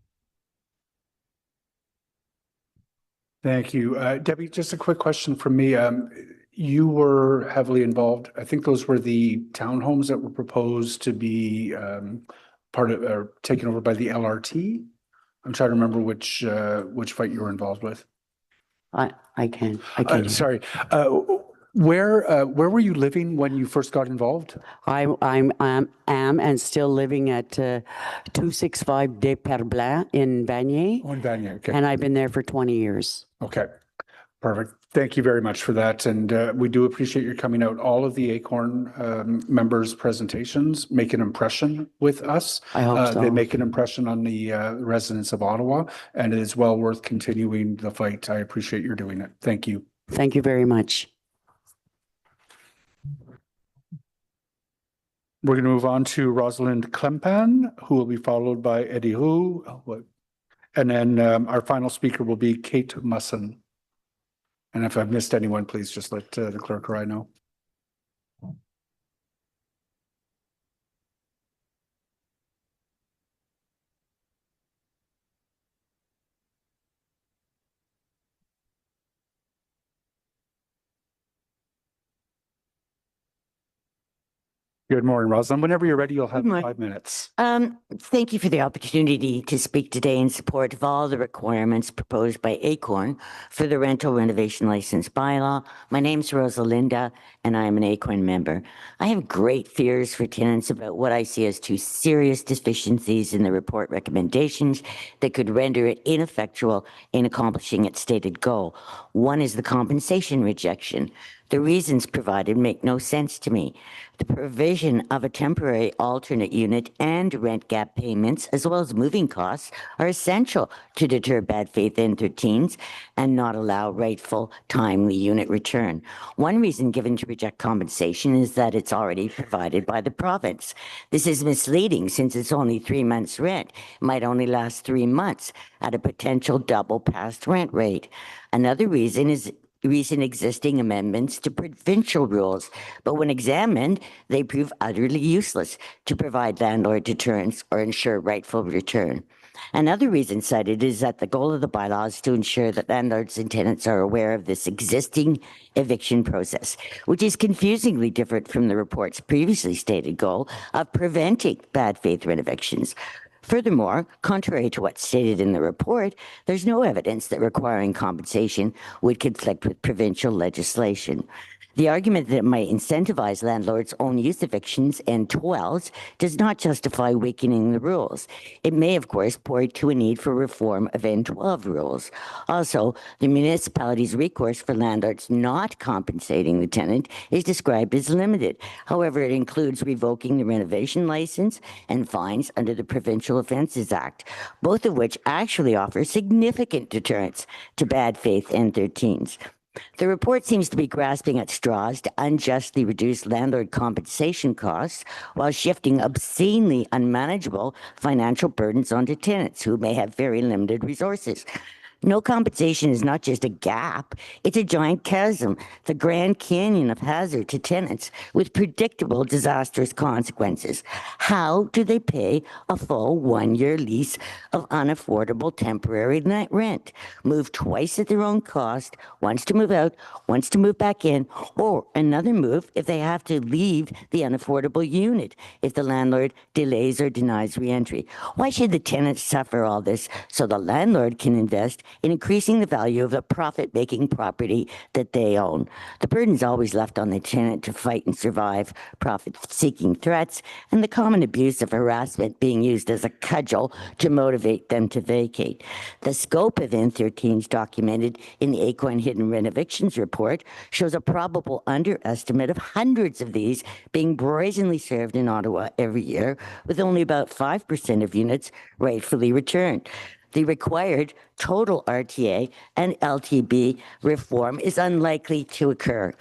Thank you. Debbie, just a quick question from me. You were heavily involved. I think those were the townhomes that were proposed to be part of or taken over by the LRT. I'm trying to remember which fight you were involved with. I can't. Sorry. Where were you living when you first got involved? I am and still living at 265 Des Perblancs in Vanier. Oh, in Vanier, okay. And I've been there for 20 years. Okay, perfect. Thank you very much for that. And we do appreciate your coming out. All of the ACORN members' presentations make an impression with us. I hope so. They make an impression on the residents of Ottawa, and it is well worth continuing the fight. I appreciate your doing it. Thank you. Thank you very much. We're going to move on to Rosalind Klempan, who will be followed by Eddie Hu. And then our final speaker will be Kate Musson. And if I've missed anyone, please just let the clerk or I know. Good morning, Rosalind. Whenever you're ready, you'll have 5 minutes. Thank you for the opportunity to speak today in support of all the requirements proposed by ACORN for the rental renovation license bylaw. My name's Rosalinda, and I am an ACORN member. I have great fears for tenants about what I see as two serious deficiencies in the report recommendations that could render it ineffectual in accomplishing its stated goal. One is the compensation rejection. The reasons provided make no sense to me. The provision of a temporary alternate unit and rent gap payments, as well as moving costs, are essential to deter bad faith N13s and not allow rightful, timely unit return. One reason given to reject compensation is that it's already provided by the province. This is misleading since it's only 3 months' rent. It might only last 3 months at a potential double past rent rate. Another reason is recent existing amendments to provincial rules, but when examined, they prove utterly useless to provide landlord deterrence or ensure rightful return. Another reason cited is that the goal of the bylaw is to ensure that landlords and tenants are aware of this existing eviction process, which is confusingly different from the report's previously stated goal of preventing bad faith rent evictions. Furthermore, contrary to what's stated in the report, there's no evidence that requiring compensation would conflict with provincial legislation. The argument that it might incentivize landlords' own use evictions and N12s does not justify weakening the rules. It may, of course, point to a need for reform of N12 rules. Also, the municipality's recourse for landlords not compensating the tenant is described as limited. However, it includes revoking the renovation license and fines under the Provincial Offences Act, both of which actually offer significant deterrence to bad faith N13s. The report seems to be grasping at straws to unjustly reduce landlord compensation costs while shifting obscenely unmanageable financial burdens onto tenants who may have very limited resources. No compensation is not just a gap, it's a giant chasm, the Grand Canyon of hazard to tenants with predictable disastrous consequences. How do they pay a full 1-year lease of unaffordable temporary net rent? Move twice at their own cost, once to move out, once to move back in, or another move if they have to leave the unaffordable unit if the landlord delays or denies reentry. Why should the tenants suffer all this so the landlord can invest in increasing the value of a profit-making property that they own. The burden is always left on the tenant to fight and survive profit-seeking threats and the common abuse of harassment being used as a cudgel to motivate them to vacate. The scope of N13's documented in the Acorn Hidden Renovictions report shows a probable underestimate of hundreds of these being brazenly served in Ottawa every year, with only about 5% of units rightfully returned. The required total RTA and LTB reform is unlikely to occur.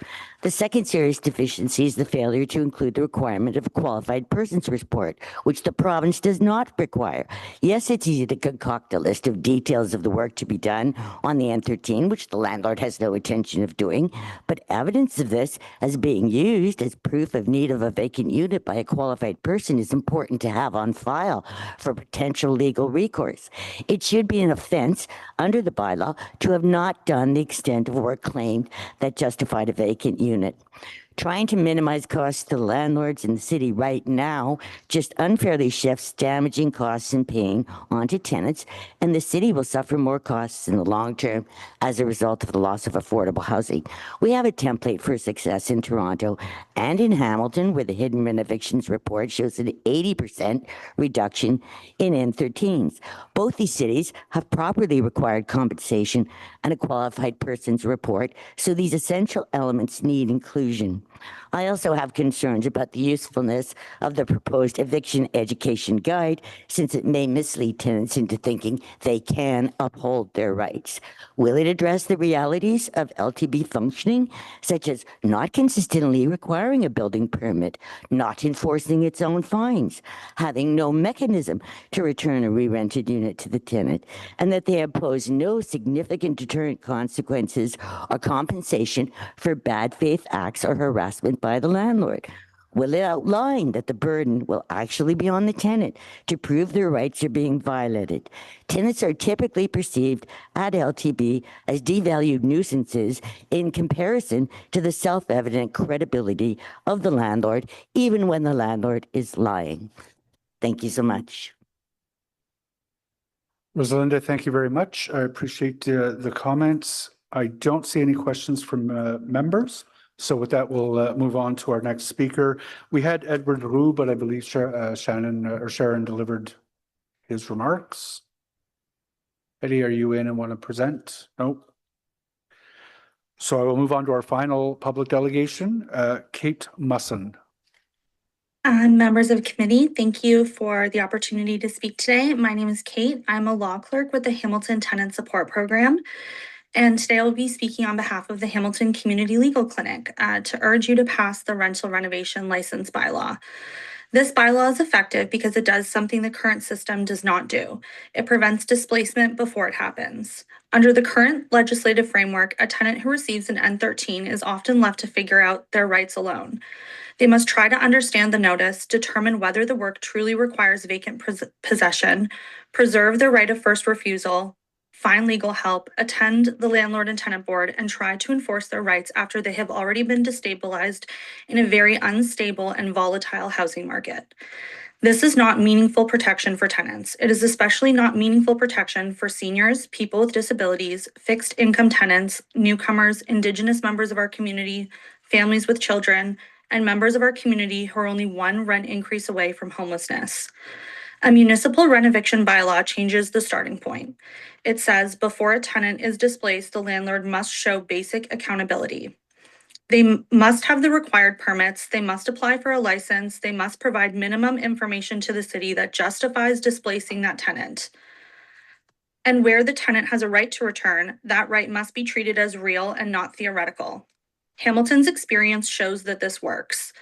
The second serious deficiency is the failure to include the requirement of a qualified persons report, which the province does not require. Yes, it's easy to concoct a list of details of the work to be done on the N13, which the landlord has no intention of doing, but evidence of this as being used as proof of need of a vacant unit by a qualified person is important to have on file for potential legal recourse. It should be an offense under the bylaw to have not done the extent of work claimed that justified a vacant unit. Trying to minimize costs to the landlords in the city right now just unfairly shifts damaging costs and pain onto tenants, and the city will suffer more costs in the long term as a result of the loss of affordable housing. We have a template for success in Toronto and in Hamilton, where the Hidden Renovictions report shows an 80% reduction in N13s. Both these cities have properly required compensation and a qualified persons report, so these essential elements need inclusion. I also have concerns about the usefulness of the proposed eviction education guide, since it may mislead tenants into thinking they can uphold their rights. Will it address the realities of LTB functioning, such as not consistently requiring a building permit, not enforcing its own fines, having no mechanism to return a re-rented unit to the tenant, and that they impose no significant deterrent consequences or compensation for bad faith acts or harassment by the landlord? Will it outline that the burden will actually be on the tenant to prove their rights are being violated? Tenants are typically perceived at LTB as devalued nuisances in comparison to the self-evident credibility of the landlord, even when the landlord is lying. Thank you so much. Rosalinda, thank you very much. I appreciate the comments. I don't see any questions from members. So with that, we'll move on to our next speaker. We had Edward Roux, but I believe Sharon delivered his remarks. Eddie, are you in and want to present? Nope. So I will move on to our final public delegation, Kate Musson. Members of committee, thank you for the opportunity to speak today. My name is Kate. I'm a law clerk with the Hamilton Tenant Support Program. And today I'll be speaking on behalf of the Hamilton Community Legal Clinic to urge you to pass the rental renovation license bylaw. This bylaw is effective because it does something the current system does not do. It prevents displacement before it happens. Under the current legislative framework, a tenant who receives an N13 is often left to figure out their rights alone. They must try to understand the notice, determine whether the work truly requires vacant possession, preserve their right of first refusal, find legal help, attend the landlord and tenant board, and try to enforce their rights after they have already been destabilized in a very unstable and volatile housing market. This is not meaningful protection for tenants. It is especially not meaningful protection for seniors, people with disabilities, fixed income tenants, newcomers, Indigenous members of our community, families with children, and members of our community who are only one rent increase away from homelessness. A municipal renoviction bylaw changes the starting point. It says before a tenant is displaced, the landlord must show basic accountability. They must have the required permits, they must apply for a license, they must provide minimum information to the city that justifies displacing that tenant. And where the tenant has a right to return, that right must be treated as real and not theoretical. Hamilton's experience shows that this works.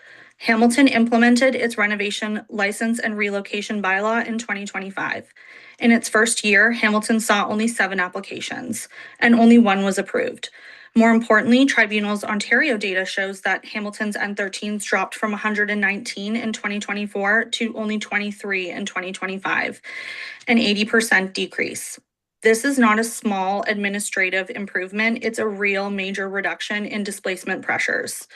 Hamilton implemented its renovation license and relocation bylaw in 2025. In its first year, Hamilton saw only 7 applications, and only 1 was approved. More importantly, Tribunal's Ontario data shows that Hamilton's N13s dropped from 119 in 2024 to only 23 in 2025, an 80% decrease. This is not a small administrative improvement, it's a real major reduction in displacement pressures.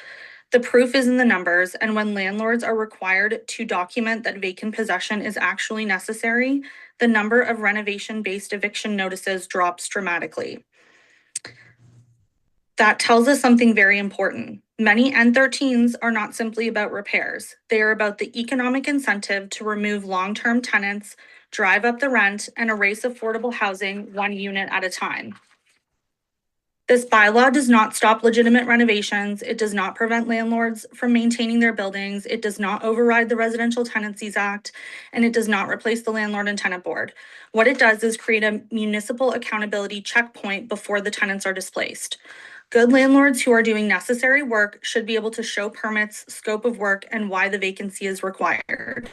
The proof is in the numbers, and when landlords are required to document that vacant possession is actually necessary, the number of renovation-based eviction notices drops dramatically. That tells us something very important. Many N13s are not simply about repairs. They are about the economic incentive to remove long-term tenants, drive up the rent, and erase affordable housing one unit at a time. This bylaw does not stop legitimate renovations. It does not prevent landlords from maintaining their buildings. It does not override the Residential Tenancies Act, and it does not replace the Landlord and Tenant Board. What it does is create a municipal accountability checkpoint before the tenants are displaced. Good landlords who are doing necessary work should be able to show permits, scope of work, and why the vacancy is required.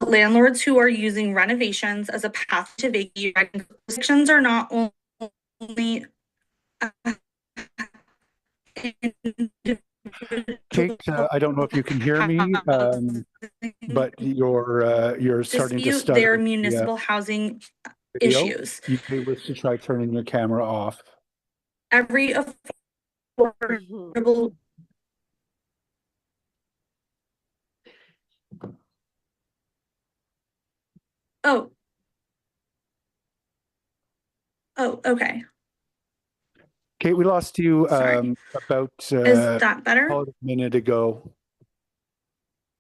Landlords who are using renovations as a path to vacate restrictions are not only Kate, I don't know if you can hear me, but you're starting to dispute stutter. their municipal housing issues. You may wish to try turning your camera off. Every affordable Oh, okay. Kate, we lost you about Is that better? a minute ago.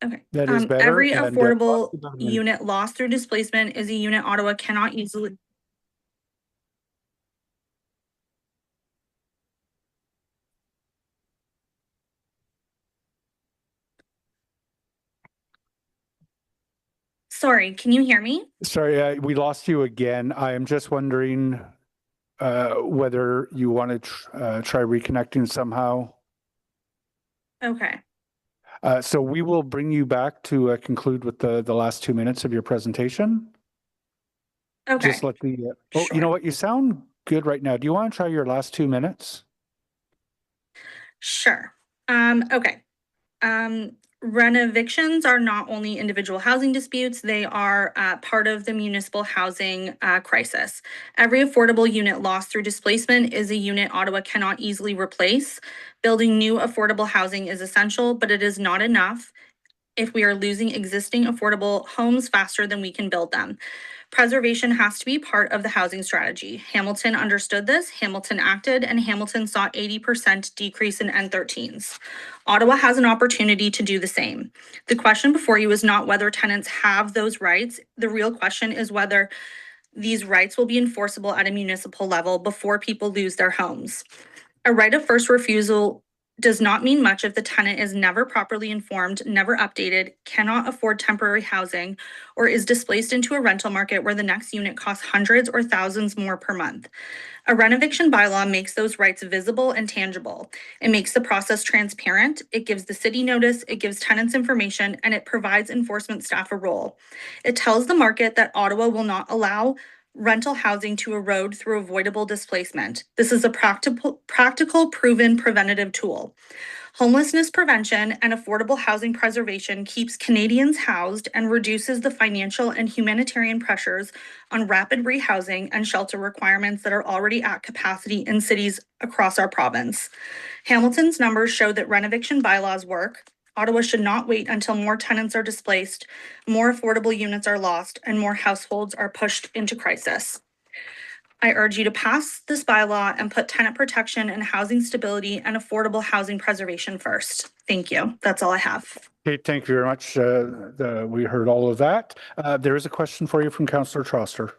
Okay. That is better. Every and, affordable about a minute. unit lost through displacement is a unit Ottawa cannot easily. Sorry, can you hear me? Sorry, we lost you again. I am just wondering whether you want to try reconnecting somehow. Okay. So we will bring you back to conclude with the last 2 minutes of your presentation. Okay. Just let the, you know what? You sound good right now. Do you want to try your last 2 minutes? Sure. Okay. Renovictions are not only individual housing disputes, they are part of the municipal housing crisis. Every affordable unit lost through displacement is a unit Ottawa cannot easily replace. Building new affordable housing is essential, but it is not enough if we are losing existing affordable homes faster than we can build them. Preservation has to be part of the housing strategy. Hamilton understood this, Hamilton acted, and Hamilton saw 80% decrease in N13s. Ottawa has an opportunity to do the same. The question before you is not whether tenants have those rights. The real question is whether these rights will be enforceable at a municipal level before people lose their homes. A right of first refusal does not mean much if the tenant is never properly informed, never updated, cannot afford temporary housing, or is displaced into a rental market where the next unit costs hundreds or thousands more per month. A renoviction bylaw makes those rights visible and tangible. It makes the process transparent, it gives the city notice, it gives tenants information, and it provides enforcement staff a role. It tells the market that Ottawa will not allow rental housing to erode through avoidable displacement. This is a practical, proven preventative tool. Homelessness prevention and affordable housing preservation keeps Canadians housed and reduces the financial and humanitarian pressures on rapid rehousing and shelter requirements that are already at capacity in cities across our province. Hamilton's numbers show that renoviction bylaws work. Ottawa should not wait until more tenants are displaced, more affordable units are lost, and more households are pushed into crisis. I urge you to pass this bylaw and put tenant protection and housing stability and affordable housing preservation first. Thank you. That's all I have. Okay, thank you very much. We heard all of that. There is a question for you from Councillor Troster.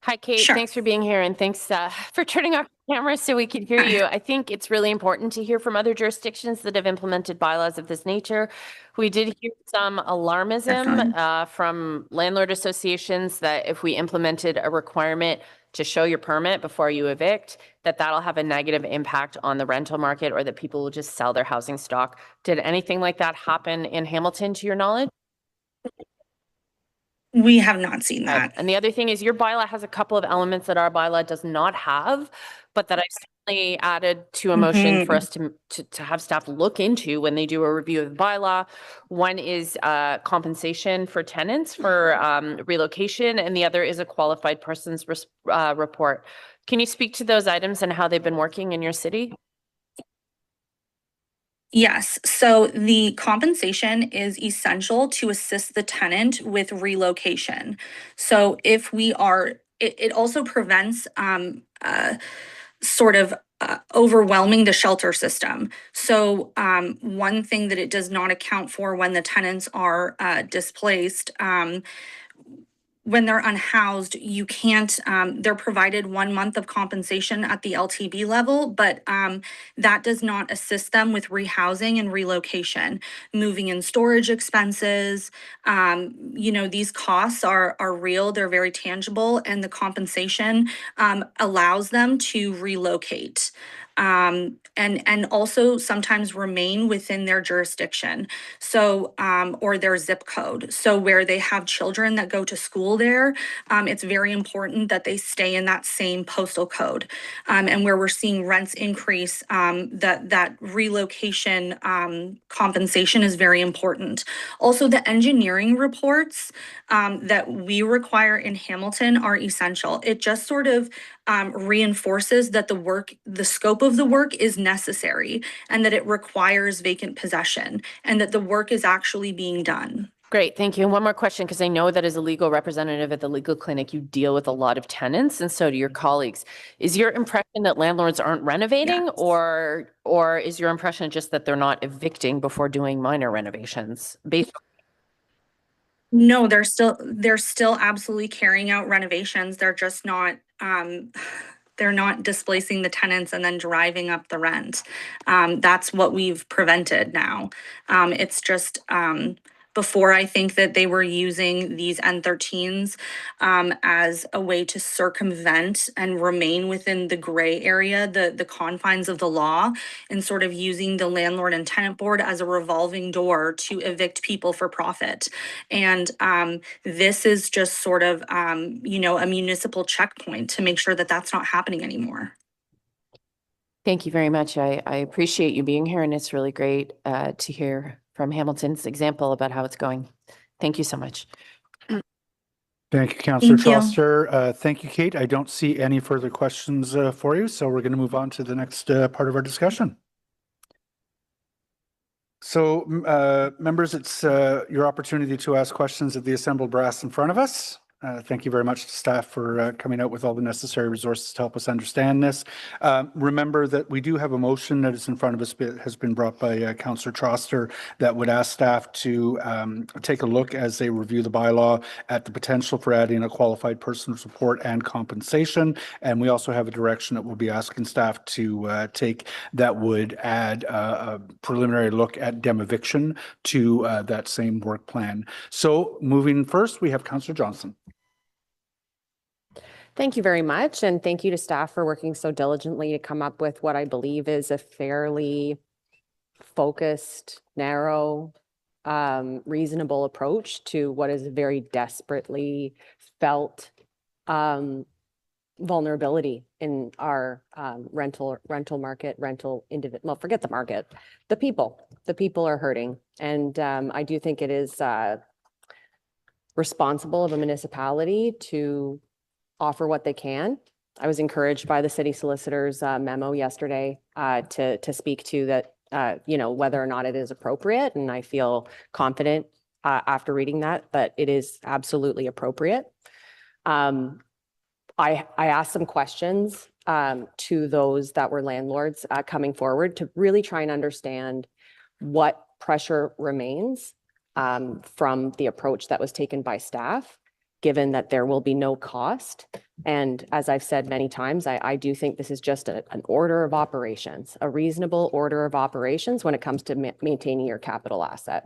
Hi, Kate. Thanks for being here, and thanks for turning off the camera so we could hear you. I think it's really important to hear from other jurisdictions that have implemented bylaws of this nature. We did hear some alarmism from landlord associations that if we implemented a requirement to show your permit before you evict, that'll have a negative impact on the rental market or that people will just sell their housing stock. Did anything like that happen in Hamilton to your knowledge? We have not seen that. And the other thing is your bylaw has a couple of elements that our bylaw does not have, but that I've seen added to a motion for us to have staff look into when they do a review of the bylaw. One is compensation for tenants for relocation, and the other is a qualified person's report. Can you speak to those items and how they've been working in your city? Yes, so the compensation is essential to assist the tenant with relocation. So if we are, it also prevents sort of overwhelming the shelter system. So one thing that it does not account for when the tenants are displaced, when they're unhoused, you can't, they're provided 1 month of compensation at the LTB level, but that does not assist them with rehousing and relocation, moving and storage expenses. You know, these costs are real, they're very tangible, and the compensation allows them to relocate. And also sometimes remain within their jurisdiction. So, or their zip code. So where they have children that go to school there, it's very important that they stay in that same postal code. And where we're seeing rents increase, that relocation compensation is very important. Also, the engineering reports that we require in Hamilton are essential. It just sort of reinforces that the scope of the work is necessary and that it requires vacant possession and that the work is actually being done. Great, thank you. And one more question, because I know that as a legal representative at the legal clinic, you deal with a lot of tenants, and so do your colleagues. Is your impression that landlords aren't renovating, or is your impression just that they're not evicting before doing minor renovations? No, they're still absolutely carrying out renovations. They're just not they're not displacing the tenants and then driving up the rent. That's what we've prevented now. It's just before, I think that they were using these N13s as a way to circumvent and remain within the gray area, the confines of the law, and sort of using the landlord and tenant board as a revolving door to evict people for profit. And this is just sort of, you know, a municipal checkpoint to make sure that that's not happening anymore. Thank you very much. I appreciate you being here, and it's really great to hear from Hamilton's example about how it's going. Thank you so much. Thank you, Councillor Thank you. Troster. Thank you, Kate. I don't see any further questions for you, so we're going to move on to the next part of our discussion. So, members, it's your opportunity to ask questions of the assembled brass in front of us. Thank you very much to staff for coming out with all the necessary resources to help us understand this. Remember that we do have a motion that is in front of us, has been brought by Councillor Troster, that would ask staff to take a look as they review the bylaw at the potential for adding a qualified person's report and compensation. And we also have a direction that we'll be asking staff to take that would add a preliminary look at eviction to that same work plan. So moving first, we have Councillor Johnson. Thank you very much. And thank you to staff for working so diligently to come up with what I believe is a fairly focused, narrow, reasonable approach to what is a very desperately felt vulnerability in our rental market, well, forget the market, the people are hurting. And I do think it is responsible of a municipality to offer what they can. I was encouraged by the city solicitor's memo yesterday to speak to that, you know, whether or not it is appropriate. And I feel confident after reading that it is absolutely appropriate. I asked some questions to those that were landlords coming forward to really try and understand what pressure remains from the approach that was taken by staff, given that there will be no cost. And as I've said many times, I do think this is just an order of operations, a reasonable order of operations when it comes to maintaining your capital asset.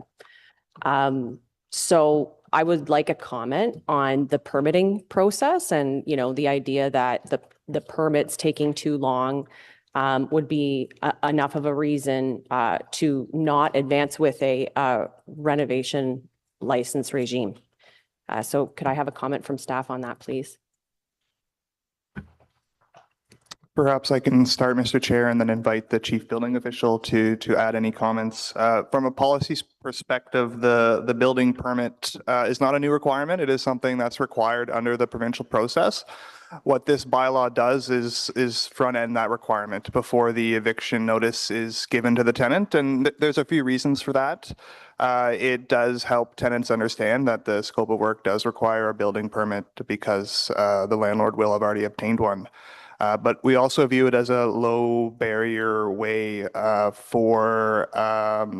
So I would like a comment on the permitting process and, you know, the idea that the permits taking too long would be enough of a reason to not advance with a renovation license regime. So could I have a comment from staff on that, please? Perhaps I can start, Mr. Chair, and then invite the chief building official to add any comments. From a policy perspective, the building permit is not a new requirement. It is something that's required under the provincial process. What this bylaw does is front end that requirement before the eviction notice is given to the tenant, and there's a few reasons for that. It does help tenants understand that the scope of work does require a building permit because the landlord will have already obtained one. But we also view it as a low barrier way for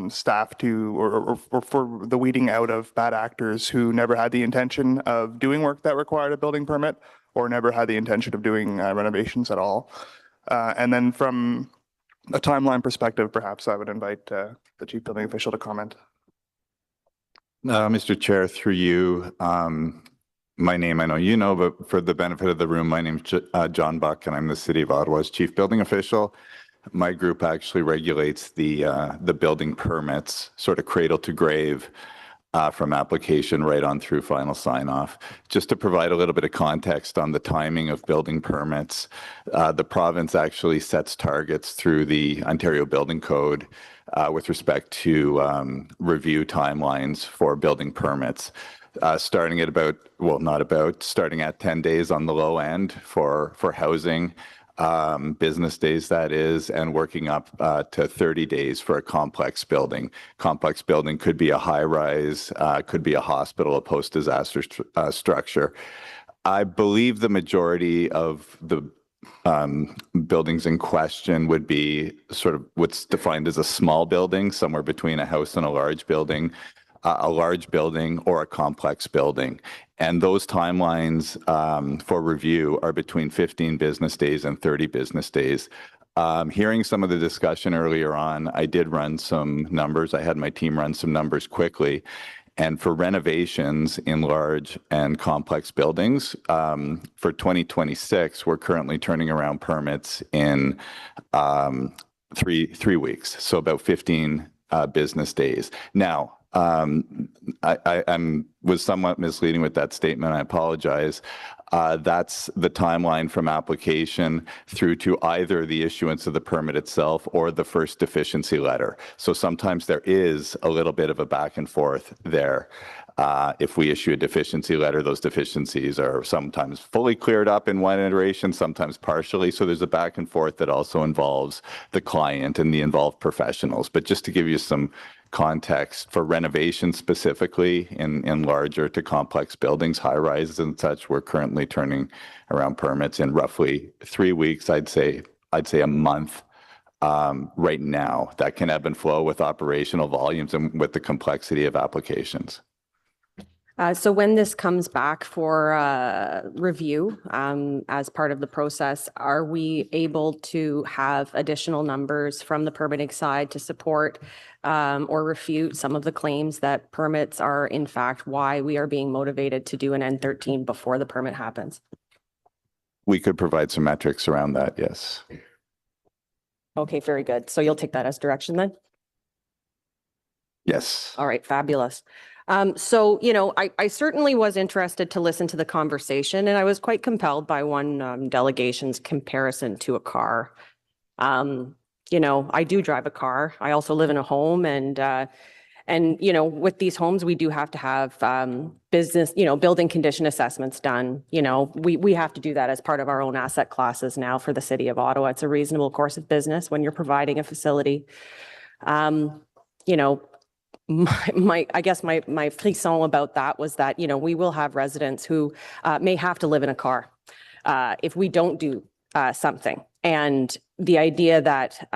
staff to, or for the weeding out of bad actors who never had the intention of doing work that required a building permit or never had the intention of doing renovations at all. And then from a timeline perspective, perhaps I would invite the chief building official to comment. Mr. Chair, through you, my name I know you know, but for the benefit of the room, my name is John Buck, and I'm the City of Ottawa's chief building official. My group actually regulates the building permits, sort of cradle to grave, from application right on through final sign off. Just to provide a little bit of context on the timing of building permits, the province actually sets targets through the Ontario Building Code with respect to review timelines for building permits. Starting at starting at 10 days on the low end for housing, business days that is, and working up to 30 days for a complex building. Complex building could be a high rise, could be a hospital, a post-disaster structure. I believe the majority of the buildings in question would be sort of what's defined as a small building, somewhere between a house and a large building or a complex building. And those timelines for review are between 15 business days and 30 business days. Hearing some of the discussion earlier on, I did run some numbers. I had my team run some numbers quickly. And for renovations in large and complex buildings, for 2026, we're currently turning around permits in 3 weeks, so about 15 business days. Now, I was somewhat misleading with that statement. I apologize. That's the timeline from application through to either the issuance of the permit itself or the first deficiency letter. So sometimes there is a little bit of a back and forth there. If we issue a deficiency letter, those deficiencies are sometimes fully cleared up in one iteration, sometimes partially. So there's a back and forth that also involves the client and the involved professionals. But just to give you some context, for renovation specifically in larger to complex buildings, high rises and such, we're currently turning around permits in roughly 3 weeks. I'd say a month right now. That can ebb and flow with operational volumes and with the complexity of applications. So when this comes back for review as part of the process, are we able to have additional numbers from the permitting side to support or refute some of the claims that permits are in fact why we are being motivated to do an N13 before the permit happens? We could provide some metrics around that, yes. Okay, very good. So you'll take that as direction then? Yes. All right, fabulous. So, you know, I certainly was interested to listen to the conversation, and I was quite compelled by one delegation's comparison to a car. You know, I do drive a car. I also live in a home, and you know, with these homes, we do have to have business, you know, building condition assessments done. You know, we have to do that as part of our own asset classes now for the City of Ottawa. It's a reasonable course of business when you're providing a facility. You know, I guess my frisson about that was that, you know, we will have residents who may have to live in a car if we don't do something. And the idea that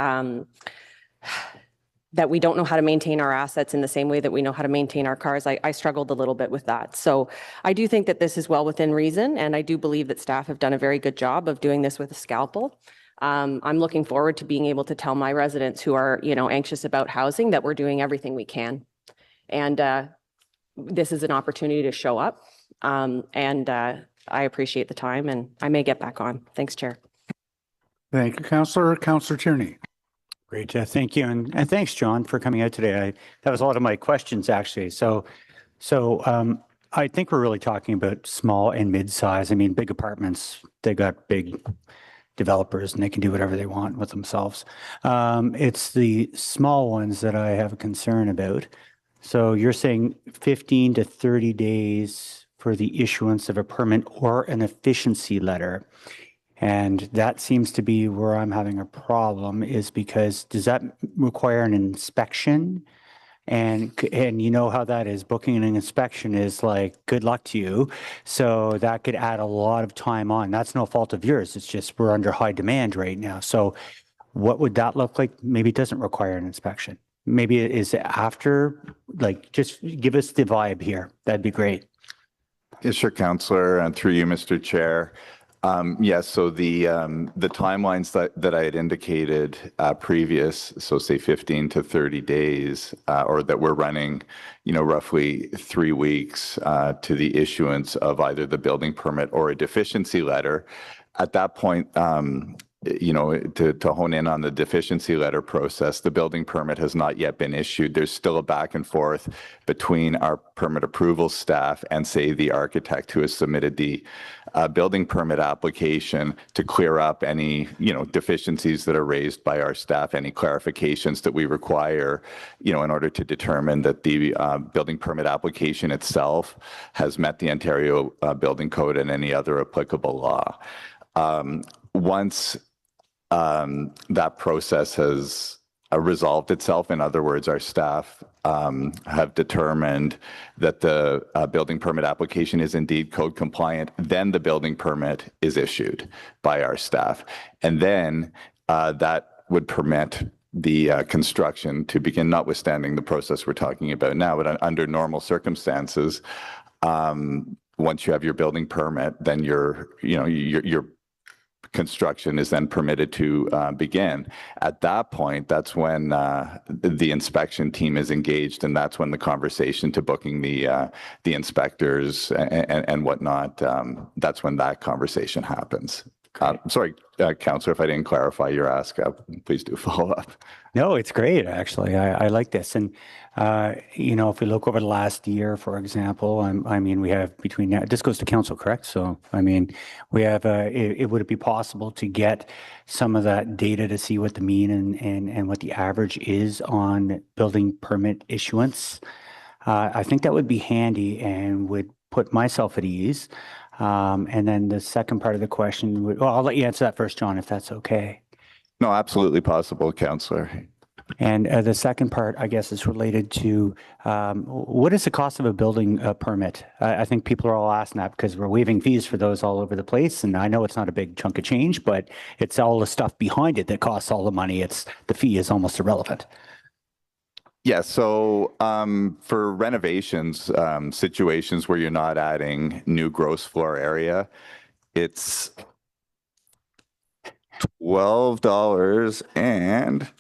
that we don't know how to maintain our assets in the same way that we know how to maintain our cars, I struggled a little bit with that. So I do think that this is well within reason, and I do believe that staff have done a very good job of doing this with a scalpel. I'm looking forward to being able to tell my residents who are, you know, anxious about housing that we're doing everything we can. And this is an opportunity to show up. I appreciate the time, and I may get back on. Thanks, Chair. Thank you, Councillor. Councillor Tierney. Great. Thank you. And thanks, John, for coming out today. That was a lot of my questions, actually. So I think we're really talking about small and mid-size. I mean, big apartments, they got big developers and they can do whatever they want with themselves. It's the small ones that I have a concern about. So you're saying 15 to 30 days for the issuance of a permit or an efficiency letter. And that seems to be where I'm having a problem, is because does that require an inspection? And you know how that is. Booking an inspection is like, good luck to you. So that could add a lot of time on. That's no fault of yours. It's just we're under high demand right now. So what would that look like? Maybe it doesn't require an inspection. Maybe it is after, like, just give us the vibe here. That'd be great. Yes, sure, Councillor, and through you, Mr. Chair. Yes, so the timelines that I had indicated previous, so say 15 to 30 days, or that we're running, roughly 3 weeks to the issuance of either the building permit or a deficiency letter. At that point, to hone in on the deficiency letter process, the building permit has not yet been issued. There's still a back and forth between our permit approval staff and, say, the architect who has submitted the building permit application to clear up any, deficiencies that are raised by our staff, any clarifications that we require, in order to determine that the building permit application itself has met the Ontario Building Code and any other applicable law. Once that process has resolved itself, in other words, our staff have determined that the building permit application is indeed code compliant, then the building permit is issued by our staff. And then that would permit the construction to begin, notwithstanding the process we're talking about now. But under normal circumstances, once you have your building permit, then your construction is then permitted to begin. At that point, that's when the inspection team is engaged, and that's when the conversation to booking the inspectors and whatnot, that's when that conversation happens. Sorry, Councillor, if I didn't clarify your ask, please do follow up. No, it's great, actually. I like this. And, if we look over the last year, for example, we have between now, this goes to council, correct? So, we have, would it be possible to get some of that data to see what the mean and what the average is on building permit issuance? I think that would be handy and would put myself at ease. And then the second part of the question, I'll let you answer that first, John, if that's okay. No, absolutely possible, Councillor. And the second part, I guess, is related to what is the cost of a building permit? I think people are all asking that because we're waiving fees for those all over the place. And I know it's not a big chunk of change, but it's all the stuff behind it that costs all the money. The fee is almost irrelevant. Yeah, so for renovations, situations where you're not adding new gross floor area, it's $12 and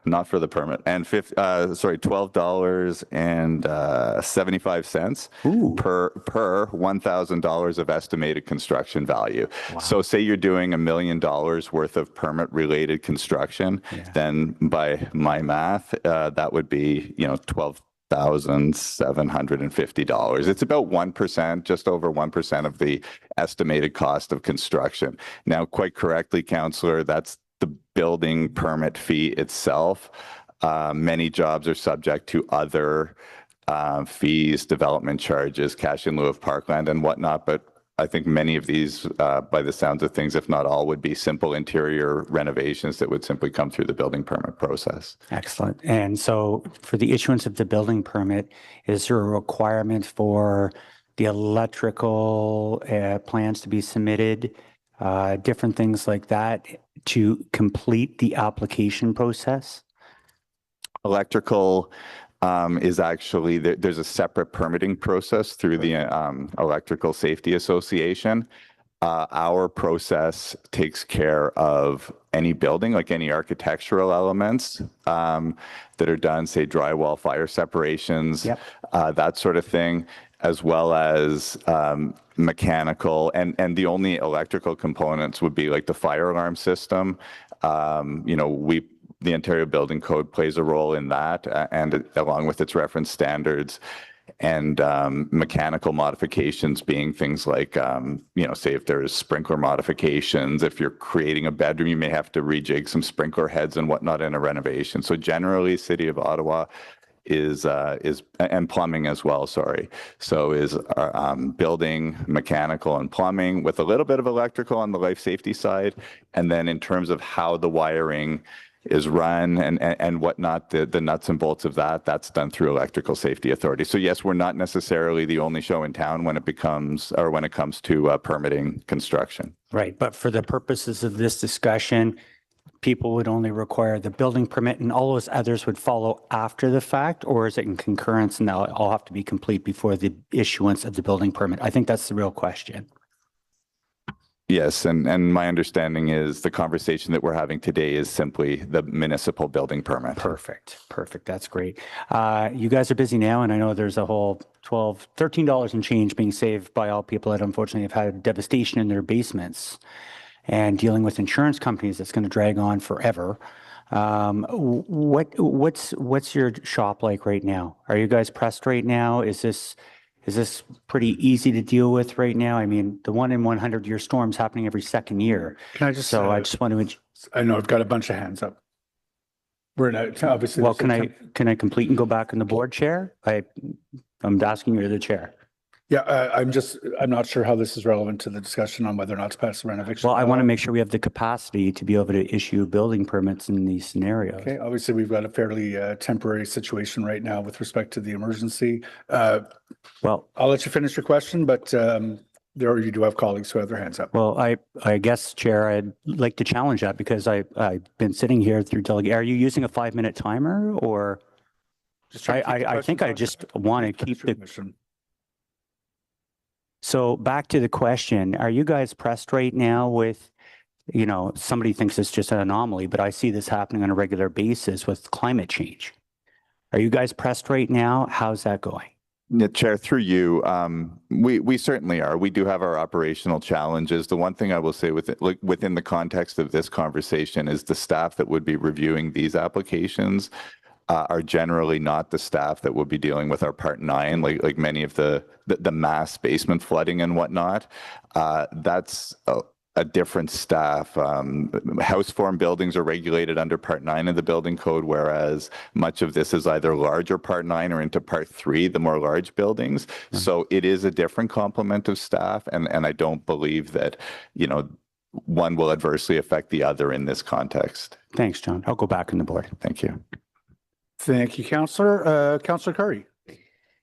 not for the permit, and $12.75 per $1,000 of estimated construction value. Wow. So say you're doing $1 million worth of permit related construction, then by my math, that would be, $12,750. It's about 1%, just over 1% of the estimated cost of construction. Now, quite correctly, Councillor, that's the building permit fee itself. Many jobs are subject to other fees, development charges, cash in lieu of parkland and whatnot, but I think many of these, by the sounds of things, if not all, would be simple interior renovations that would simply come through the building permit process. Excellent. And so for the issuance of the building permit, is there a requirement for the electrical plans to be submitted, different things like that to complete the application process? Electrical is actually, there's a separate permitting process through the Electrical Safety Association. Our process takes care of any building, like any architectural elements that are done, say drywall, fire separations, that sort of thing, as well as mechanical, and the only electrical components would be like the fire alarm system. The Ontario Building Code plays a role in that, and along with its reference standards. and mechanical modifications being things like, say if there's sprinkler modifications, if you're creating a bedroom, you may have to rejig some sprinkler heads and whatnot in a renovation. So generally, City of Ottawa is and plumbing as well, sorry. So is building, mechanical and plumbing with a little bit of electrical on the life safety side. And then in terms of how the wiring is run and whatnot, the nuts and bolts of that's done through Electrical Safety Authority. So yes, we're not necessarily the only show in town when it comes to permitting construction. Right, but for the purposes of this discussion, people would only require the building permit and all those others would follow after the fact, or is it in concurrence and they'll all have to be complete before the issuance of the building permit? I think that's the real question. Yes, and my understanding is the conversation that we're having today is simply the municipal building permit. Perfect. That's great. You guys are busy now, and I know there's a whole $13 and change being saved by all people that unfortunately have had devastation in their basements and dealing with insurance companies that's going to drag on forever. What's your shop like right now? Are you guys pressed right now? Is this pretty easy to deal with right now? I mean, the 1 in 100 year storm's happening every second year. Can I just? So I just want to. I know I've got a bunch of hands up. We're not obviously. Well, can I complete and go back in the board chair? I'm asking you the chair. Yeah, I'm not sure how this is relevant to the discussion on whether or not to pass the renovation. Well, I want to make sure we have the capacity to be able to issue building permits in these scenarios. Okay, obviously we've got a fairly temporary situation right now with respect to the emergency. Well, I'll let you finish your question, but you do have colleagues who have their hands up. Well, I guess, Chair, I'd like to challenge that because I've been sitting here through delegate. Are you using a 5-minute timer or? I think I just want to keep the. So back to the question, are you guys pressed right now with, somebody thinks it's just an anomaly, but I see this happening on a regular basis with climate change. Are you guys pressed right now? How's that going? Yeah, Chair, through you, we certainly are. We do have our operational challenges. The one thing I will say within the context of this conversation is the staff that would be reviewing these applications are generally not the staff that will be dealing with our Part 9, like many of the mass basement flooding and whatnot. That's a different staff. House form buildings are regulated under Part 9 of the building code, whereas much of this is either larger Part 9 or into Part 3, the more large buildings. Mm-hmm. So it is a different complement of staff, and I don't believe that, one will adversely affect the other in this context. Thanks, John. I'll go back in the board. Thank you. Thank you, Councillor. Councillor Curry.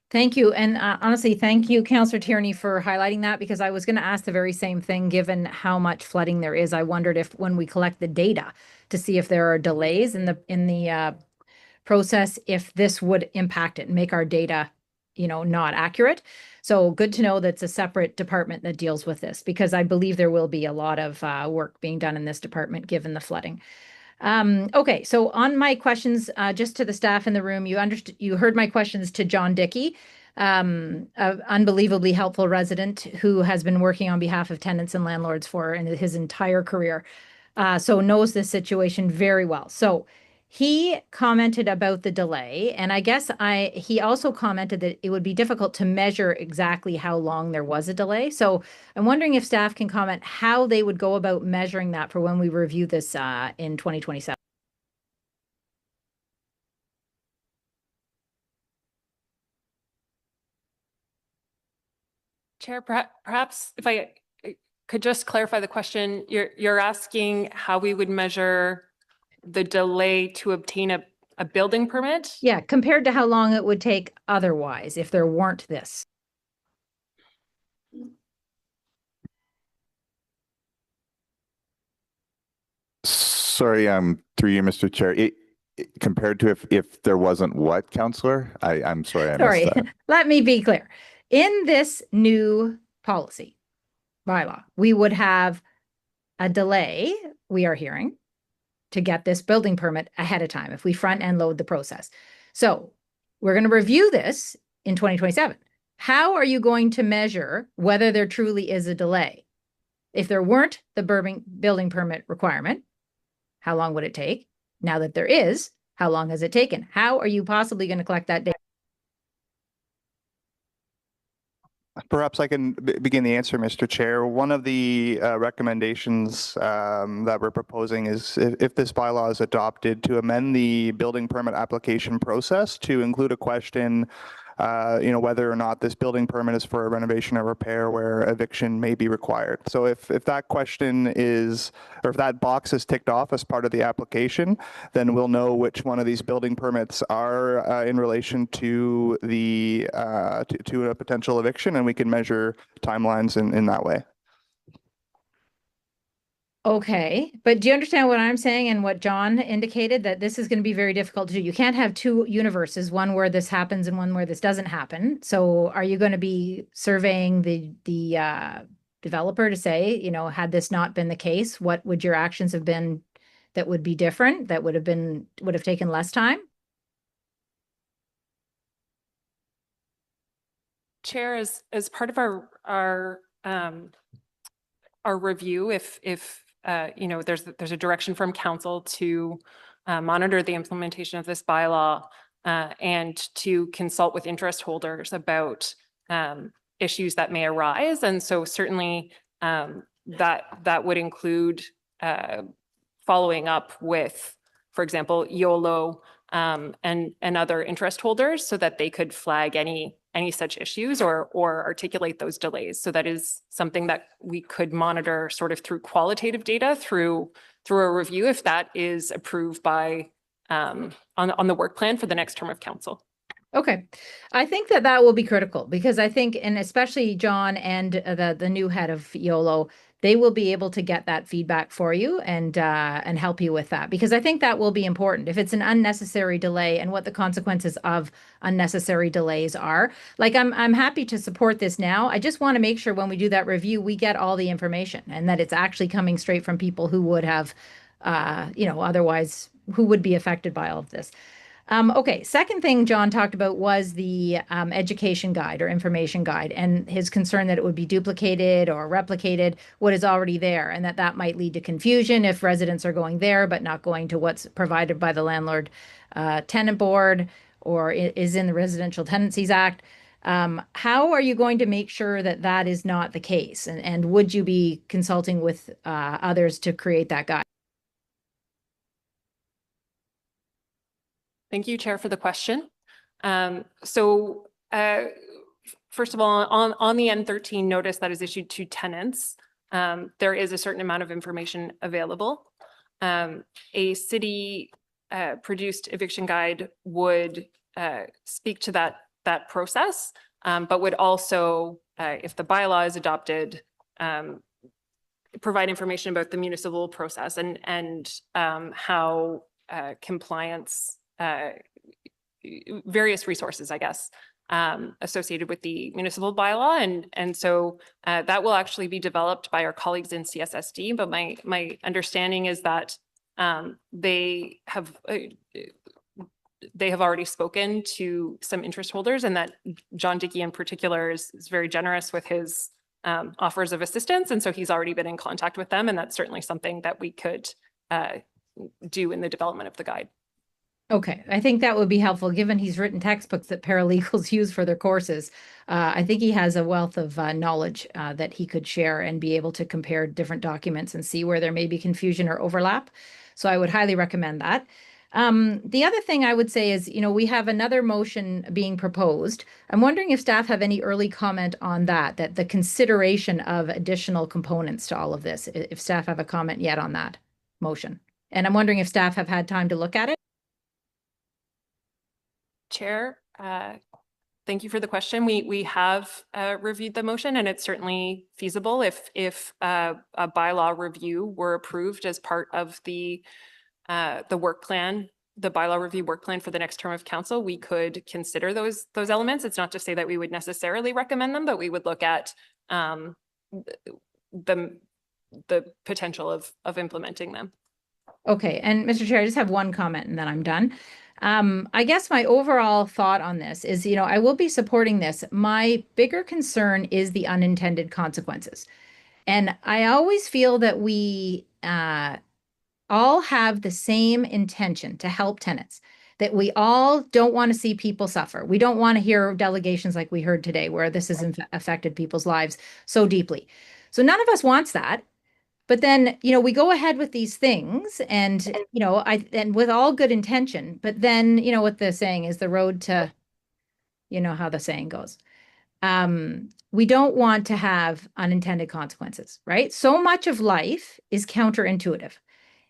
Thank you. And honestly, thank you, Councillor Tierney, for highlighting that, because I was going to ask the very same thing, given how much flooding there is. I wondered if when we collect the data to see if there are delays in the process, if this would impact it and make our data, not accurate. So good to know that's a separate department that deals with this, because I believe there will be a lot of work being done in this department given the flooding. Okay, so on my questions, just to the staff in the room, you heard my questions to John Dickey, an unbelievably helpful resident who has been working on behalf of tenants and landlords for his entire career, so knows this situation very well. So he commented about the delay, and I guess he also commented that it would be difficult to measure exactly how long there was a delay. So I'm wondering if staff can comment how they would go about measuring that for when we review this in 2027. Chair, perhaps if I could just clarify the question, you're asking how we would measure the delay to obtain a building permit? Yeah, compared to how long it would take otherwise if there weren't this. Sorry, through you, Mr. Chair. Compared to if there wasn't what, Councillor? I'm sorry, I missed that. Let me be clear. In this new policy bylaw, we would have a delay, we are hearing, to get this building permit ahead of time if we front end load the process. So we're going to review this in 2027. How are you going to measure whether there truly is a delay? If there weren't the building permit requirement, how long would it take? Now that there is, how long has it taken? How are you possibly going to collect that data? Perhaps I can begin the answer, Mr. Chair. One of the recommendations that we're proposing is if this bylaw is adopted, to amend the building permit application process to include a question, whether or not this building permit is for a renovation or repair where eviction may be required. So if that question is, or if that box is ticked off as part of the application, then we'll know which one of these building permits are in relation to the to a potential eviction, and we can measure timelines in that way. Okay, but do you understand what I'm saying and what John indicated, that this is going to be very difficult to do? You can't have two universes, one where this happens and one where this doesn't happen. So are you going to be surveying the developer to say, had this not been the case, what would your actions have been that would be different, that would have taken less time? Chair, as part of our review, if there's a direction from council to monitor the implementation of this bylaw and to consult with interest holders about issues that may arise. And so certainly that would include following up with, for example, YOLO and other interest holders so that they could flag any such issues or articulate those delays. So that is something that we could monitor sort of through qualitative data through a review if that is approved by on the work plan for the next term of council. Okay, I think that will be critical because I think, and especially John and the new head of YOLO, they will be able to get that feedback for you and help you with that, because I think that will be important. If it's an unnecessary delay and what the consequences of unnecessary delays are, like I'm happy to support this now. I just want to make sure when we do that review, we get all the information and that it's actually coming straight from people who would have, otherwise who would be affected by all of this. Okay, second thing John talked about was the education guide or information guide and his concern that it would be duplicated or replicated what is already there, and that might lead to confusion if residents are going there but not going to what's provided by the landlord tenant board or is in the Residential Tenancies Act. How are you going to make sure that is not the case? And would you be consulting with others to create that guide? Thank you, Chair, for the question. First of all, on the N13 notice that is issued to tenants, there is a certain amount of information available. A city produced eviction guide would speak to that process, but would also, if the bylaw is adopted, provide information about the municipal process and how compliance, various resources, I guess, associated with the municipal bylaw. And so that will actually be developed by our colleagues in CSSD. But my understanding is that they have already spoken to some interest holders, and that John Dickey in particular is very generous with his offers of assistance. And so he's already been in contact with them. And that's certainly something that we could do in the development of the guide. Okay, I think that would be helpful given he's written textbooks that paralegals use for their courses. I think he has a wealth of knowledge that he could share and be able to compare different documents and see where there may be confusion or overlap. So I would highly recommend that. The other thing I would say is, we have another motion being proposed. I'm wondering if staff have any early comment on that the consideration of additional components to all of this, if staff have a comment yet on that motion. And I'm wondering if staff have had time to look at it. Chair, thank you for the question. We have reviewed the motion, and it's certainly feasible if a bylaw review were approved as part of the work plan, the bylaw review work plan for the next term of council. We could consider those elements. It's not to say that we would necessarily recommend them, but we would look at the potential of implementing them. Okay, and Mr. Chair, I just have one comment and then I'm done. I guess my overall thought on this is, I will be supporting this. My bigger concern is the unintended consequences. And I always feel that we all have the same intention to help tenants, that we all don't want to see people suffer. We don't want to hear delegations like we heard today, where this has affected people's lives so deeply. So none of us wants that. But then, we go ahead with these things and, and with all good intention, but then, what the saying is, the road to, how the saying goes. We don't want to have unintended consequences, right? So much of life is counterintuitive.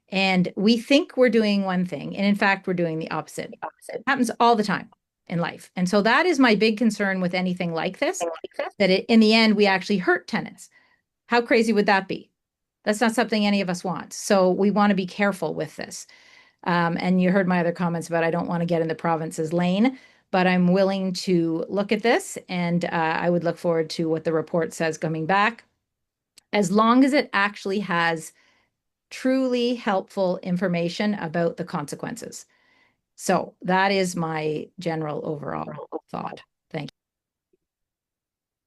And we think we're doing one thing, and in fact, we're doing the opposite. It happens all the time in life. And so that is my big concern with anything like this, that in the end, we actually hurt tenants. How crazy would that be? That's not something any of us want. So we want to be careful with this. And you heard my other comments about I don't want to get in the province's lane, but I'm willing to look at this, and I would look forward to what the report says coming back, as long as it actually has truly helpful information about the consequences. So that is my general overall thought. Thank you.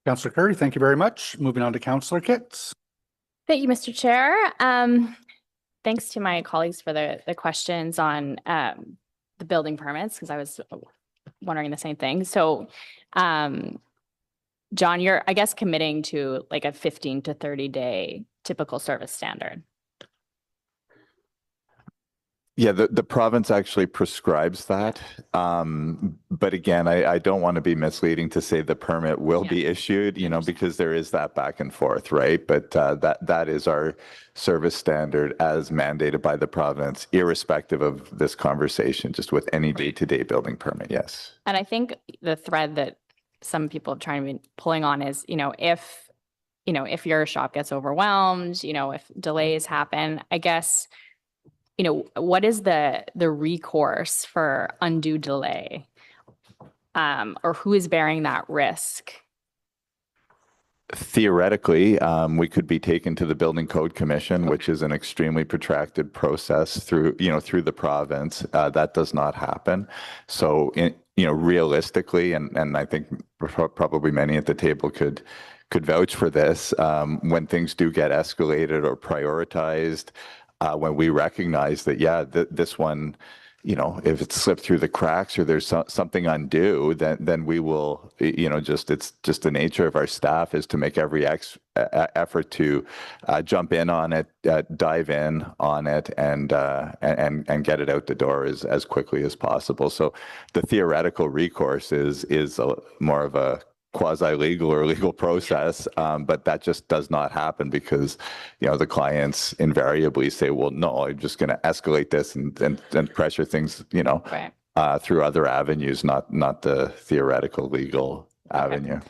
Councillor Curry, thank you very much. Moving on to Councillor Kitts. Thank you, Mr. Chair. Thanks to my colleagues for the questions on the building permits, because I was wondering the same thing. So, John, you're, I guess, committing to like a 15 to 30 day typical service standard. Yeah, the province actually prescribes that. But again, I don't want to be misleading to say the permit will be issued, because there is that back and forth, right? But that is our service standard as mandated by the province, irrespective of this conversation, just with any day-to-day building permit, yes. And I think the thread that some people have tried to be pulling on is, if your shop gets overwhelmed, if delays happen, I guess, what is the recourse for undue delay? Or who is bearing that risk? Theoretically, we could be taken to the Building Code Commission, which is an extremely protracted process through the province. That does not happen. So, realistically, and I think probably many at the table could vouch for this, when things do get escalated or prioritized, when we recognize that, this one, if it's slipped through the cracks or there's something undue, then we will, it's just the nature of our staff is to make every effort to jump in on it, dive in on it, and get it out the door as quickly as possible. So the theoretical recourse is more of a quasi-legal or legal process, but that just does not happen because, the clients invariably say, well, no, I'm just going to escalate this and pressure things, through other avenues, not the theoretical legal avenue.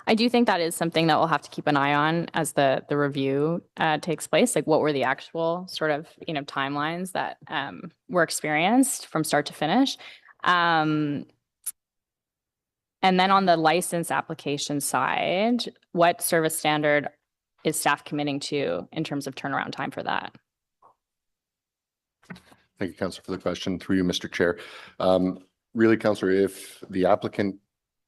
I do think that is something that we'll have to keep an eye on as the review takes place. Like, what were the actual sort of, timelines that were experienced from start to finish? And then on the license application side, what service standard is staff committing to in terms of turnaround time for that? Thank you, Councillor, for the question. Through you, Mr. Chair. Really, Councillor, if the applicant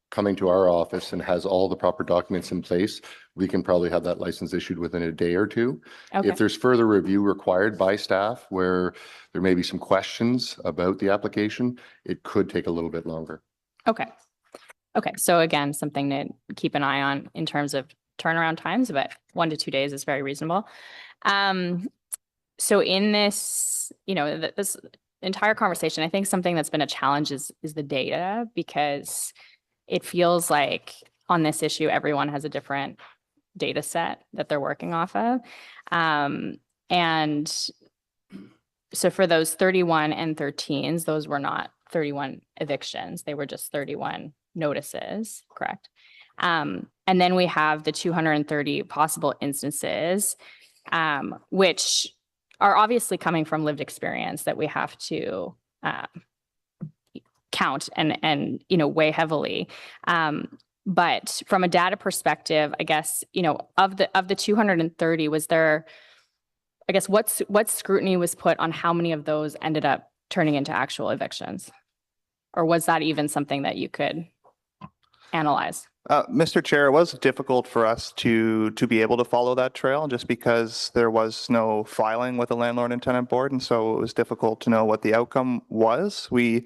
coming to our office and has all the proper documents in place, we can probably have that license issued within a day or two. Okay. If there's further review required by staff where there may be some questions about the application, it could take a little bit longer. Okay. Okay, so again, something to keep an eye on in terms of turnaround times, but 1 to 2 days is very reasonable. So in this, this entire conversation, I think something that's been a challenge is the data, because it feels like on this issue, everyone has a different data set that they're working off of. And so for those 31 and 13s, those were not 31 evictions, they were just 31 notices, correct? And then we have the 230 possible instances, which are obviously coming from lived experience that we have to count and weigh heavily. But from a data perspective, I guess, of the 230, was there, I guess, what scrutiny was put on how many of those ended up turning into actual evictions? Or was that even something that you could analyze? Mr. Chair, it was difficult for us to be able to follow that trail just because there was no filing with the landlord and tenant board, and so it was difficult to know what the outcome was. We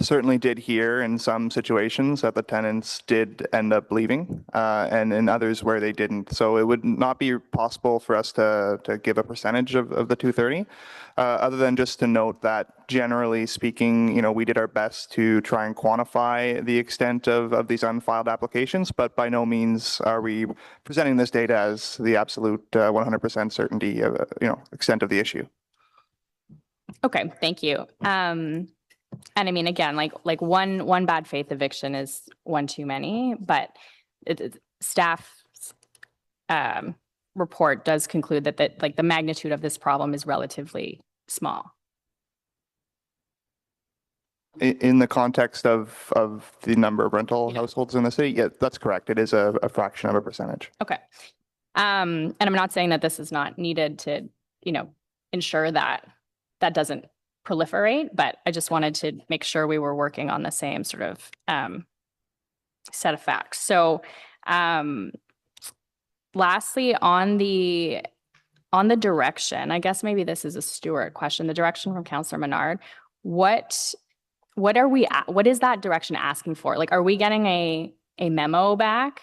certainly did hear in some situations that the tenants did end up leaving, and in others where they didn't. So it would not be possible for us to give a percentage of the 230, other than just to note that generally speaking, we did our best to try and quantify the extent of these unfiled applications, but by no means are we presenting this data as the absolute 100% certainty of, extent of the issue. Okay, thank you. And I mean, again, like one bad faith eviction is one too many, but staff report does conclude that the magnitude of this problem is relatively small. In the context of the number of rental households in the city, yeah, that's correct. It is a fraction of a percentage. Okay. And I'm not saying that this is not needed to, ensure that doesn't proliferate, but I just wanted to make sure we were working on the same sort of set of facts. So lastly, on the direction, I guess maybe this is a Stuart question, the direction from Councillor Menard, what is that direction asking for? Like, are we getting a memo back?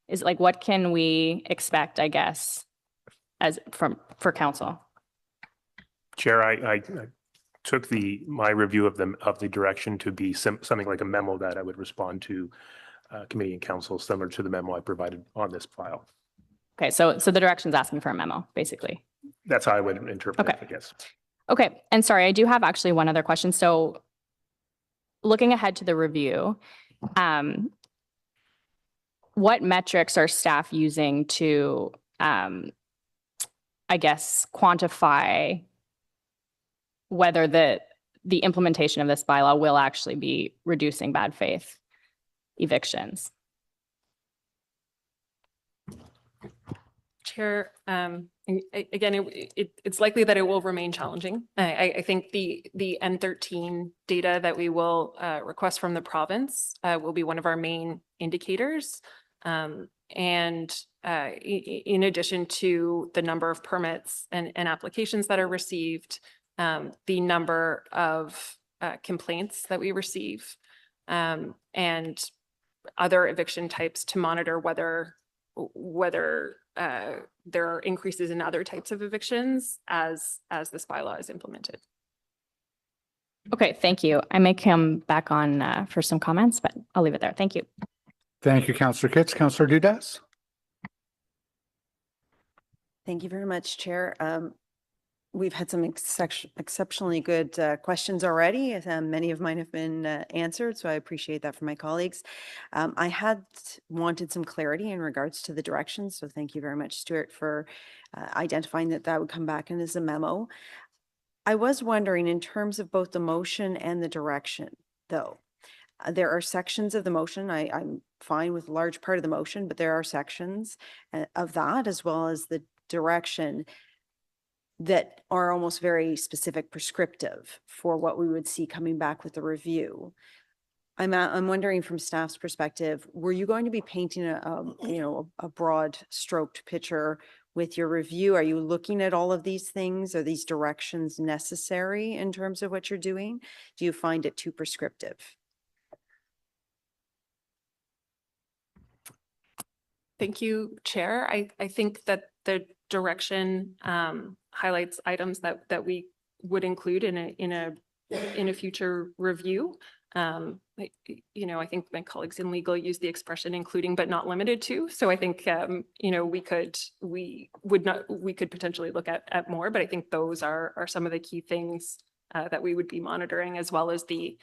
Is what can we expect, I guess, for council? Chair, I took my review of the direction to be something like a memo that I would respond to committee and council, similar to the memo I provided on this file. Okay, so the direction's asking for a memo, basically. That's how I would interpret it, I guess. Okay, and sorry, I do have actually one other question. So looking ahead to the review, what metrics are staff using to, I guess, quantify whether the implementation of this bylaw will actually be reducing bad faith evictions? Chair, again, it's likely that it will remain challenging. I think the N13 data that we will request from the province will be one of our main indicators. And in addition to the number of permits and applications that are received, the number of complaints that we receive, and other eviction types to monitor whether there are increases in other types of evictions as this bylaw is implemented. Okay, thank you. I may come back on for some comments, but I'll leave it there. Thank you. Thank you, Councillor Kitts. Councillor Dudas. Thank you very much, Chair. We've had some exceptionally good questions already. Many of mine have been answered, so I appreciate that from my colleagues. I had wanted some clarity in regards to the directions, so thank you very much, Stuart, for identifying that would come back in as a memo. I was wondering, in terms of both the motion and the direction, though, there are sections of the motion. I'm fine with a large part of the motion, but there are sections of that, as well as the direction, that are almost very specific, prescriptive for what we would see coming back with the review. I'm wondering, from staff's perspective, were you going to be painting a broad stroked picture with your review? Are you looking at all of these things? Are these directions necessary in terms of what you're doing? Do you find it too prescriptive? Thank you, Chair. I think that the direction highlights items that we would include in a future review. I think my colleagues in legal use the expression including but not limited to. So I think we could potentially look at more, but I think those are some of the key things that we would be monitoring, as well as the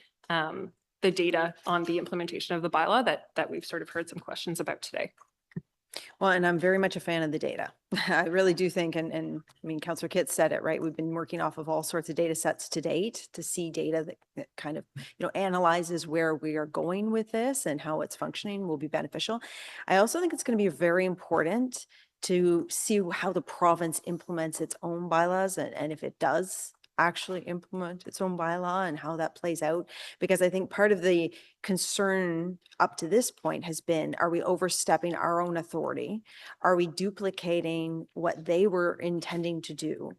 data on the implementation of the bylaw that we've sort of heard some questions about today. Well, and I'm very much a fan of the data. I really do think, and I mean, Councillor Kitts said it, right? We've been working off of all sorts of data sets to date to see data that kind of, analyzes where we are going with this and how it's functioning will be beneficial. I also think it's going to be very important to see how the province implements its own bylaws, and if it does actually implement its own bylaw and how that plays out. Because I think part of the concern up to this point has been, are we overstepping our own authority? Are we duplicating what they were intending to do?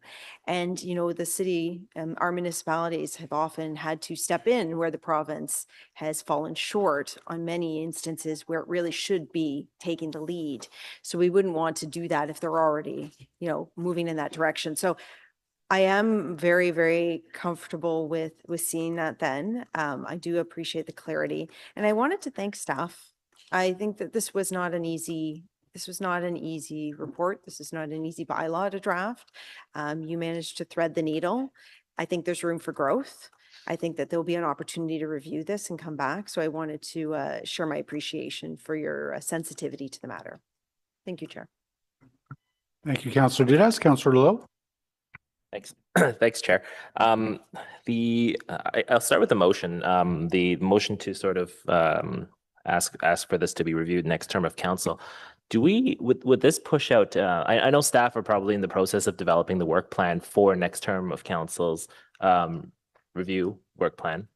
And, you know, the city, our municipalities have often had to step in where the province has fallen short on many instances where it really should be taking the lead. So we wouldn't want to do that if they're already, you know, moving in that direction. So I am very, very comfortable with seeing that then. I do appreciate the clarity. And I wanted to thank staff. I think that this was not an easy report. This is not an easy bylaw to draft. You managed to thread the needle. I think there's room for growth. I think that there'll be an opportunity to review this and come back. So I wanted to share my appreciation for your sensitivity to the matter. Thank you, Chair. Thank you, Councillor Didas. Councillor Lowe. Thanks. Thanks, Chair. I'll start with the motion. The motion to sort of ask for this to be reviewed next term of council. Do we, would this push out, I know staff are probably in the process of developing the work plan for next term of council's review work plan.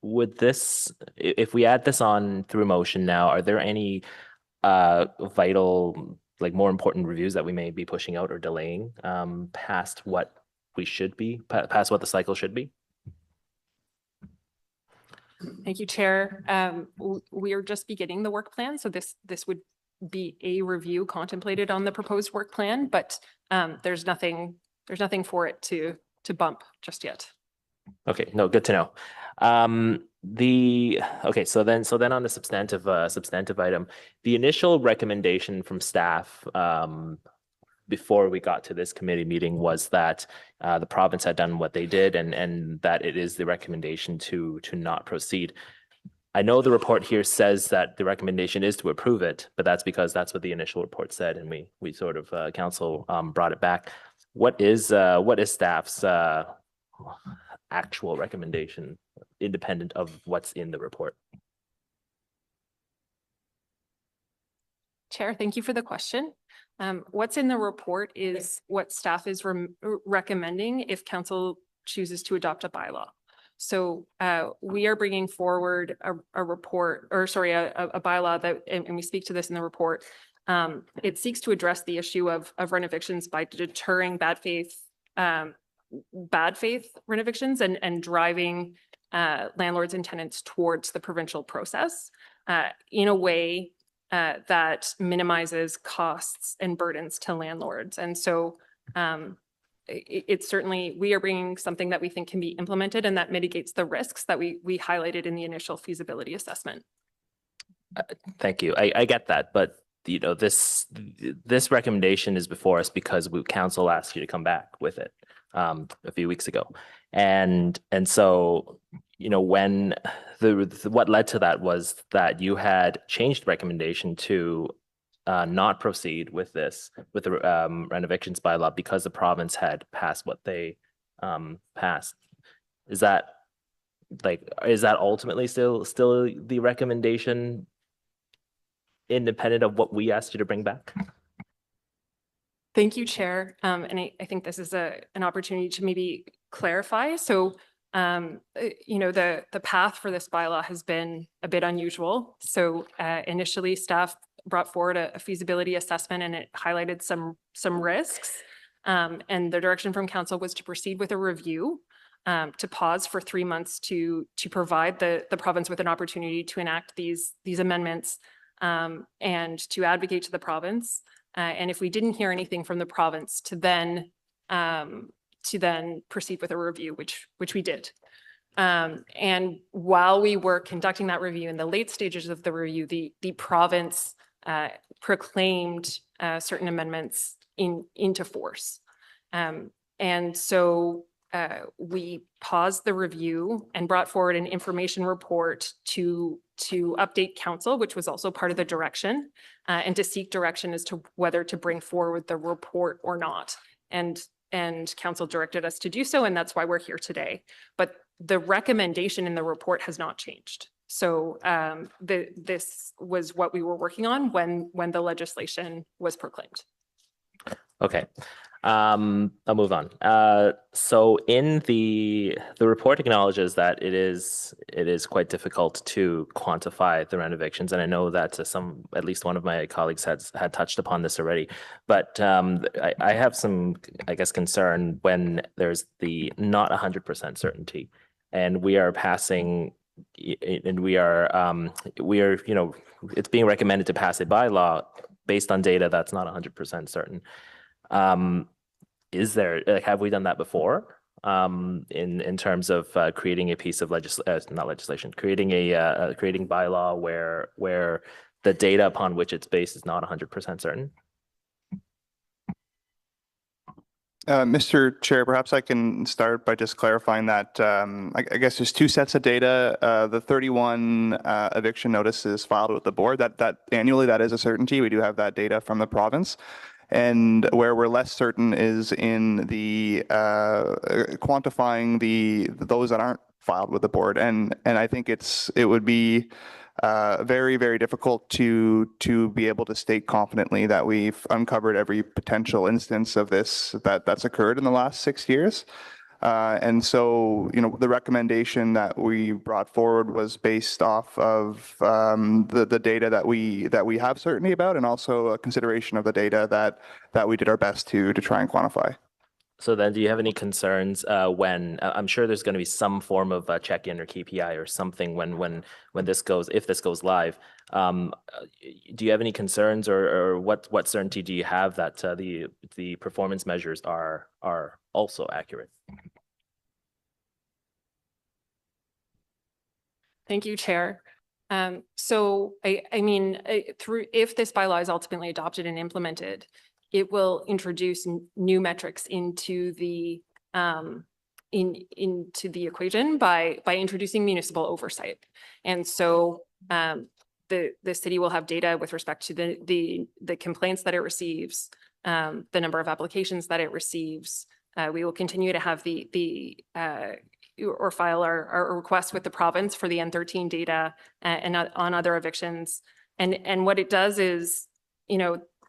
Would this, if we add this on through motion now, are there any vital, like more important reviews that we may be pushing out or delaying past what we should be, past what the cycle should be? Thank you, Chair. We are just beginning the work plan, so this would be a review contemplated on the proposed work plan, but there's nothing for it to bump just yet. Okay, no, good to know. Okay, so then on the substantive item, the initial recommendation from staff before we got to this committee meeting was that the province had done what they did and that it is the recommendation to not proceed. I know the report here says that the recommendation is to approve it, but that's because that's what the initial report said, and we sort of council brought it back. What is staff's actual recommendation, independent of what's in the report? Chair, thank you for the question. What's in the report is what staff is recommending if council chooses to adopt a bylaw. So we are bringing forward a report, or sorry, a bylaw that, and we speak to this in the report. It seeks to address the issue of rent evictions by deterring bad faith rent evictions and driving landlords and tenants towards the provincial process in a way that minimizes costs and burdens to landlords. And so it's certainly, we are bringing something that we think can be implemented and that mitigates the risks that we highlighted in the initial feasibility assessment. Thank you. I get that, but you know, this recommendation is before us because council asked you to come back with it a few weeks ago, and so you know, when what led to that was that you had changed the recommendation to not proceed with the rent evictions bylaw because the province had passed what they passed. Is that ultimately still the recommendation, independent of what we asked you to bring back? Thank you, Chair. And I think this is an opportunity to maybe clarify. So, you know, the path for this bylaw has been a bit unusual. So initially staff brought forward a feasibility assessment and it highlighted some risks. And the direction from council was to proceed with a review, to pause for 3 months to provide the province with an opportunity to enact these amendments and to advocate to the province. And if we didn't hear anything from the province, to then proceed with a review, which we did. And while we were conducting that review, in the late stages of the review, the province proclaimed certain amendments into force. And so we paused the review and brought forward an information report to update council, which was also part of the direction, and to seek direction as to whether to bring forward the report or not. And council directed us to do so, and that's why we're here today. But the recommendation in the report has not changed. So this was what we were working on when the legislation was proclaimed. Okay. I'll move on. So in the report acknowledges that it is quite difficult to quantify the rent evictions, and I know that at least one of my colleagues had touched upon this already. But I have some, I guess, concern when there's the not 100% certainty, and we are passing, and we are it's being recommended to pass a bylaw based on data that's not 100% certain. Is there, have we done that before? In terms of creating a piece of not legislation, creating bylaw where the data upon which it's based is not 100% certain? Mr. Chair, perhaps I can start by just clarifying that I guess there's two sets of data. The 31 eviction notices filed with the board, that annually, that is a certainty. We do have that data from the province. And where we're less certain is in the quantifying those that aren't filed with the board. And I think it would be very, very difficult to be able to state confidently that we've uncovered every potential instance of this that's occurred in the last 6 years. And so, the recommendation that we brought forward was based off of the data that we have certainty about, and also a consideration of the data that we did our best to try and quantify. So then, do you have any concerns when I'm sure there's going to be some form of check-in or KPI or something when if this goes live? Do you have any concerns, or what certainty do you have that the performance measures are also accurate? Thank you, Chair. So I mean, if this bylaw is ultimately adopted and implemented, it will introduce new metrics into the into the equation by introducing municipal oversight. And so the city will have data with respect to the complaints that it receives, the number of applications that it receives. We will continue to have or file our request with the province for the N13 data and on other evictions. And what it does is,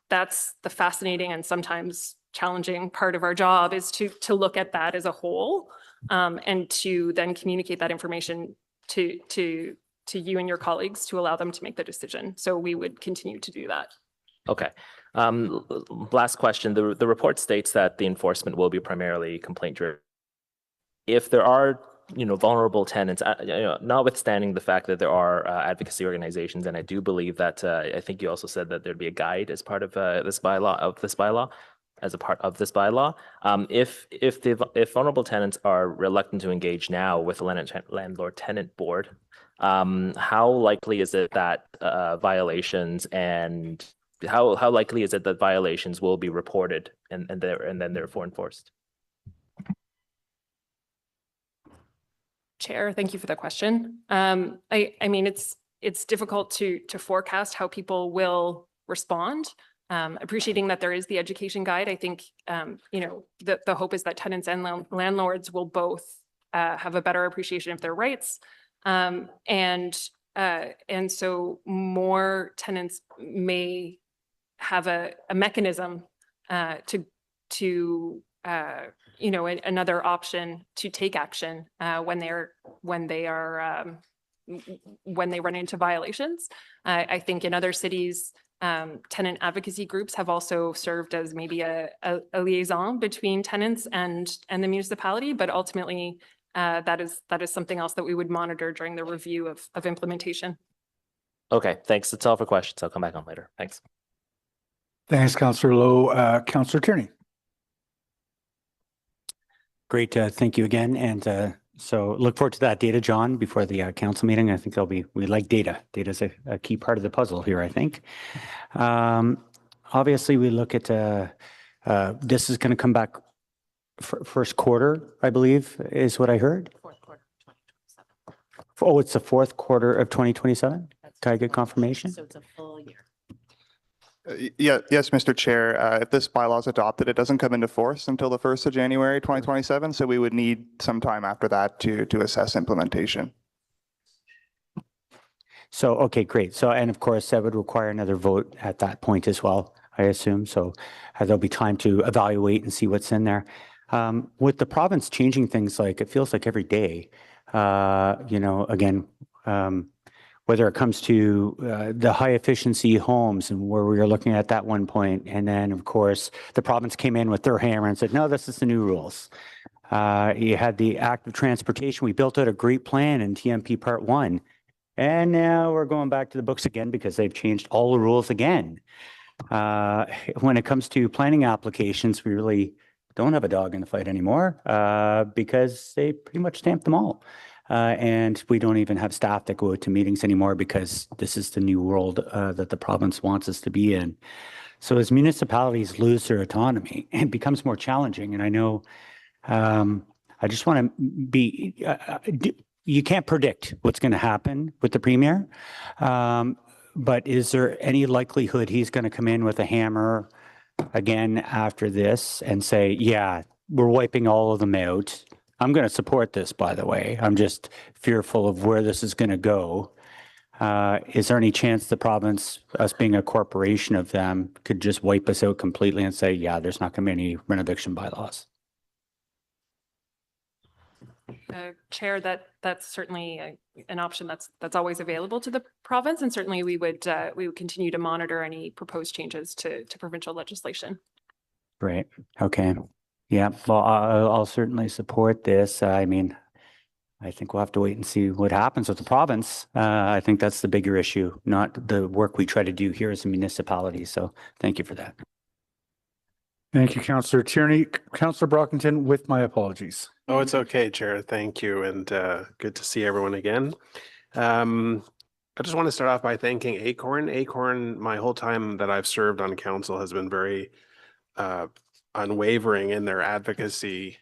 that's the fascinating and sometimes challenging part of our job, is to look at that as a whole, and to then communicate that information to you and your colleagues to allow them to make the decision. So we would continue to do that. Okay. Last question. The report states that the enforcement will be primarily complaint driven. If there are, vulnerable tenants, notwithstanding the fact that there are advocacy organizations, and I do believe that I think you also said that there'd be a guide as part of this bylaw, as a part of this bylaw. If vulnerable tenants are reluctant to engage now with the landlord-tenant board, how likely is it that violations and how likely is it that violations will be reported and then therefore enforced? Chair, thank you for the question. I mean, it's difficult to forecast how people will respond. Appreciating that there is the education guide, I think the hope is that tenants and landlords will both have a better appreciation of their rights, and so more tenants may have a mechanism to another option to take action when they run into violations. I think in other cities, tenant advocacy groups have also served as maybe a liaison between tenants and the municipality, but ultimately that is something else that we would monitor during the review of implementation. Okay, thanks. That's all for questions. I'll come back on later. Thanks. Thanks, Councillor Lowe. Councillor Tierney. Great. Thank you again. And so look forward to that data, John, before the council meeting. I think we like data. Data is a key part of the puzzle here, I think. Obviously, we look at this is going to come back first quarter, I believe, is what I heard. Fourth quarter, 2027. Oh, it's the fourth quarter of 2027? Can I get confirmation? So it's a full year. Yes, Mr. Chair. If this bylaw is adopted, it doesn't come into force until the 1st of January 2027. So we would need some time after that to assess implementation. So, okay, great. So, and of course, that would require another vote at that point as well. I assume. So there'll be time to evaluate and see what's in there. With the province changing things, like it feels like every day, again, whether it comes to the high efficiency homes and where we were looking at that one point. And then, of course, the province came in with their hammer and said, no, this is the new rules. You had the active transportation. We built out a great plan in TMP Part 1. And now we're going back to the books again because they've changed all the rules again. When it comes to planning applications, we really don't have a dog in the fight anymore because they pretty much stamped them all. And we don't even have staff that go out to meetings anymore because this is the new world that the province wants us to be in. So as municipalities lose their autonomy, it becomes more challenging. And I know I just want to be, you can't predict what's going to happen with the premier. But is there any likelihood he's going to come in with a hammer again after this and say, yeah, we're wiping all of them out? I'm going to support this, by the way. I'm just fearful of where this is going to go. Is there any chance the province, us being a corporation of them, could just wipe us out completely and say, yeah, there's not going to be any renoviction bylaws? Chair, that's certainly an option that's always available to the province, and certainly we would continue to monitor any proposed changes to provincial legislation. Great. Okay. Yeah. Well, I'll certainly support this. I mean, I think we'll have to wait and see what happens with the province. I think that's the bigger issue, not the work we try to do here as a municipality. So thank you for that. Thank you, Councillor Tierney. Councillor Brockington, with my apologies. Oh, it's okay, Chair. Thank you. And good to see everyone again. I just want to start off by thanking Acorn. Acorn, my whole time that I've served on council, has been very unwavering in their advocacy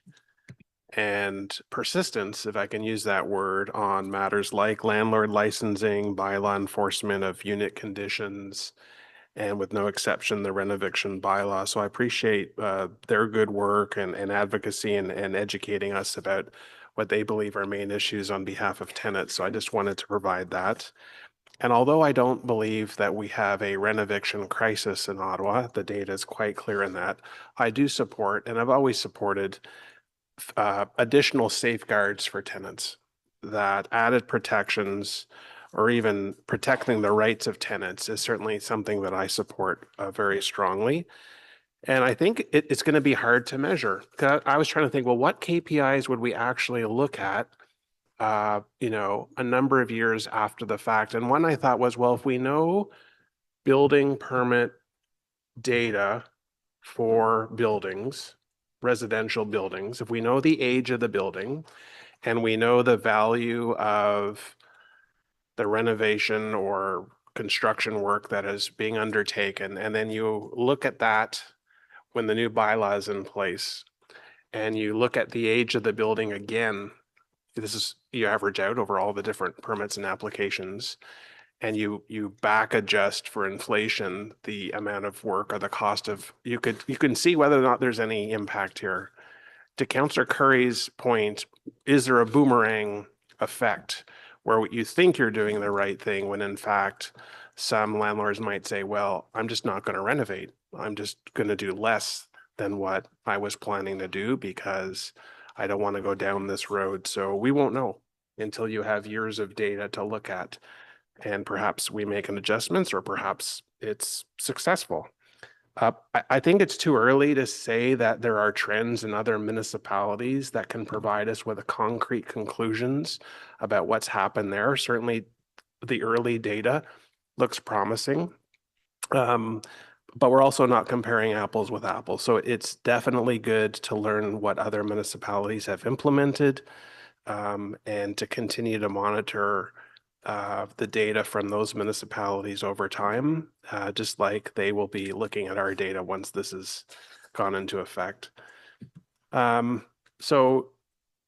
and persistence, if I can use that word, on matters like landlord licensing, bylaw enforcement of unit conditions, and with no exception, the renoviction bylaw. So I appreciate their good work and advocacy and educating us about what they believe are main issues on behalf of tenants. So I just wanted to provide that. And although I don't believe that we have a renoviction crisis in Ottawa, the data is quite clear in that, I do support, and I've always supported, additional safeguards for tenants, that added protections or even protecting the rights of tenants is certainly something that I support very strongly. And I think it's going to be hard to measure. I was trying to think, well, what KPIs would we actually look at, a number of years after the fact? And one I thought was, well, if we know building permit data for buildings, residential buildings, if we know the age of the building and we know the value of the renovation or construction work that is being undertaken, and then you look at that when the new bylaw is in place, and you look at the age of the building again, this is, you average out over all the different permits and applications, and you back adjust for inflation, the amount of work or the cost of, you can see whether or not there's any impact here. To Councillor Curry's point, is there a boomerang effect where you think you're doing the right thing when in fact some landlords might say, well, I'm just not going to renovate. I'm just going to do less than what I was planning to do because I don't want to go down this road. So we won't know until you have years of data to look at. And perhaps we make an adjustments, or perhaps it's successful. I think it's too early to say that there are trends in other municipalities that can provide us with a concrete conclusions about what's happened there. Certainly the early data looks promising, but we're also not comparing apples with apples. So it's definitely good to learn what other municipalities have implemented, and to continue to monitor the data from those municipalities over time, just like they will be looking at our data once this has gone into effect. So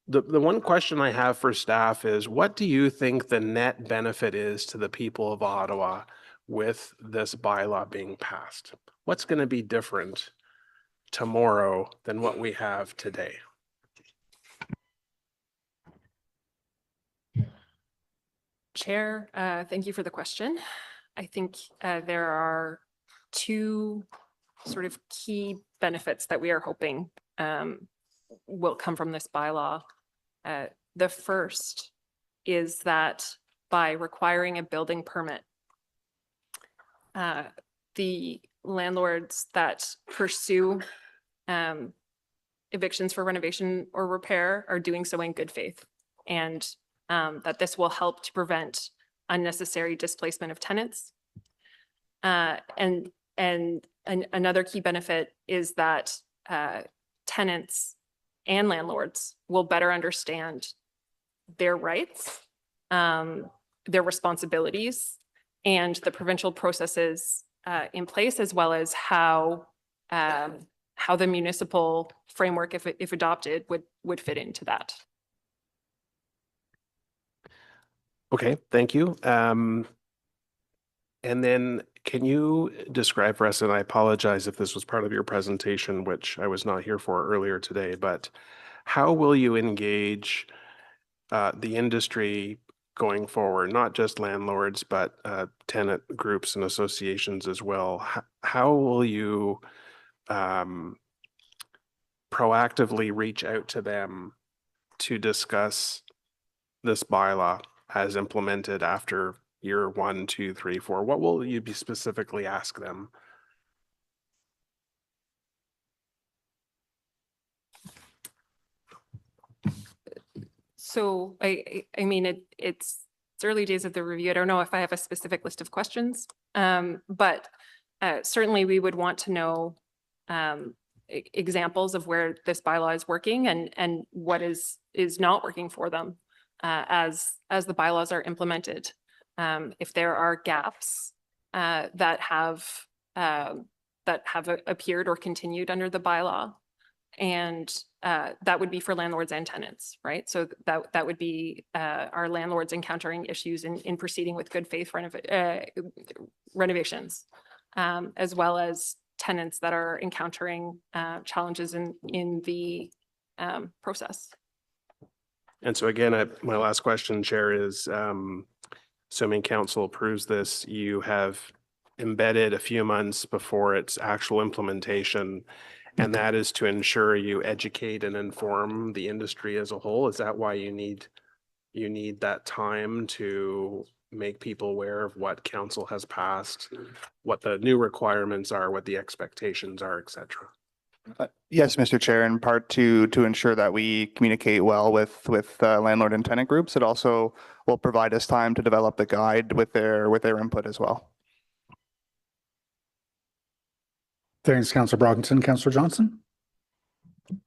the one question I have for staff is, what do you think the net benefit is to the people of Ottawa with this bylaw being passed? What's going to be different tomorrow than what we have today? Chair, thank you for the question. I think there are two sort of key benefits that we are hoping will come from this bylaw. The first is that by requiring a building permit, the landlords that pursue evictions for renovation or repair are doing so in good faith, and that this will help to prevent unnecessary displacement of tenants. And another key benefit is that tenants and landlords will better understand their rights, their responsibilities, and the provincial processes in place, as well as how the municipal framework, if adopted, would fit into that. Okay, thank you. And then can you describe for us, and I apologize if this was part of your presentation, which I was not here for earlier today, but how will you engage the industry going forward, not just landlords, but tenant groups and associations as well? How will you proactively reach out to them to discuss this bylaw as implemented after year 1, 2, 3, 4? What will you be specifically ask them? So I mean, it's early days of the review. I don't know if I have a specific list of questions, but certainly we would want to know examples of where this bylaw is working and what is not working for them as the bylaws are implemented. If there are gaps that have appeared or continued under the bylaw, and that would be for landlords and tenants, right? So that would be our landlords encountering issues in proceeding with good faith renovations, as well as tenants that are encountering challenges in the process. And so again, my last question, Chair, is assuming council approves this, you have embedded a few months before its actual implementation, and that is to ensure you educate and inform the industry as a whole. Is that why you need that time to make people aware of what council has passed, what the new requirements are, what the expectations are, et cetera? Yes, Mr. Chair, in part to ensure that we communicate well with landlord and tenant groups. It also will provide us time to develop the guide with their input as well. Thanks, Councillor Brockington. Councillor Johnson?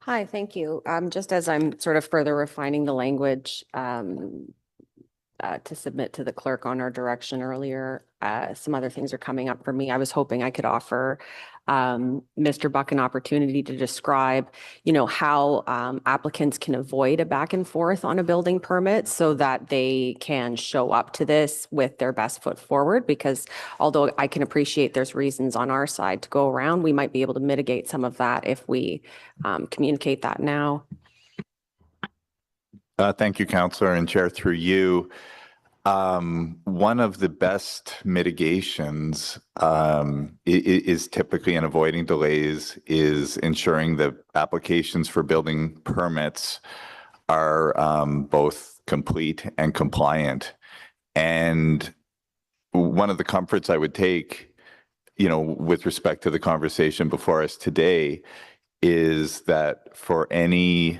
Hi, thank you. Just as I'm sort of further refining the language to submit to the clerk on our direction earlier, some other things are coming up for me. I was hoping I could offer Mr. Buck an opportunity to describe, how applicants can avoid a back and forth on a building permit so that they can show up to this with their best foot forward. Because although I can appreciate there's reasons on our side to go around, we might be able to mitigate some of that if we communicate that now. Thank you, Councillor, and Chair, through you. One of the best mitigations is typically in avoiding delays is ensuring that applications for building permits are both complete and compliant. And one of the comforts I would take, with respect to the conversation before us today, is that for any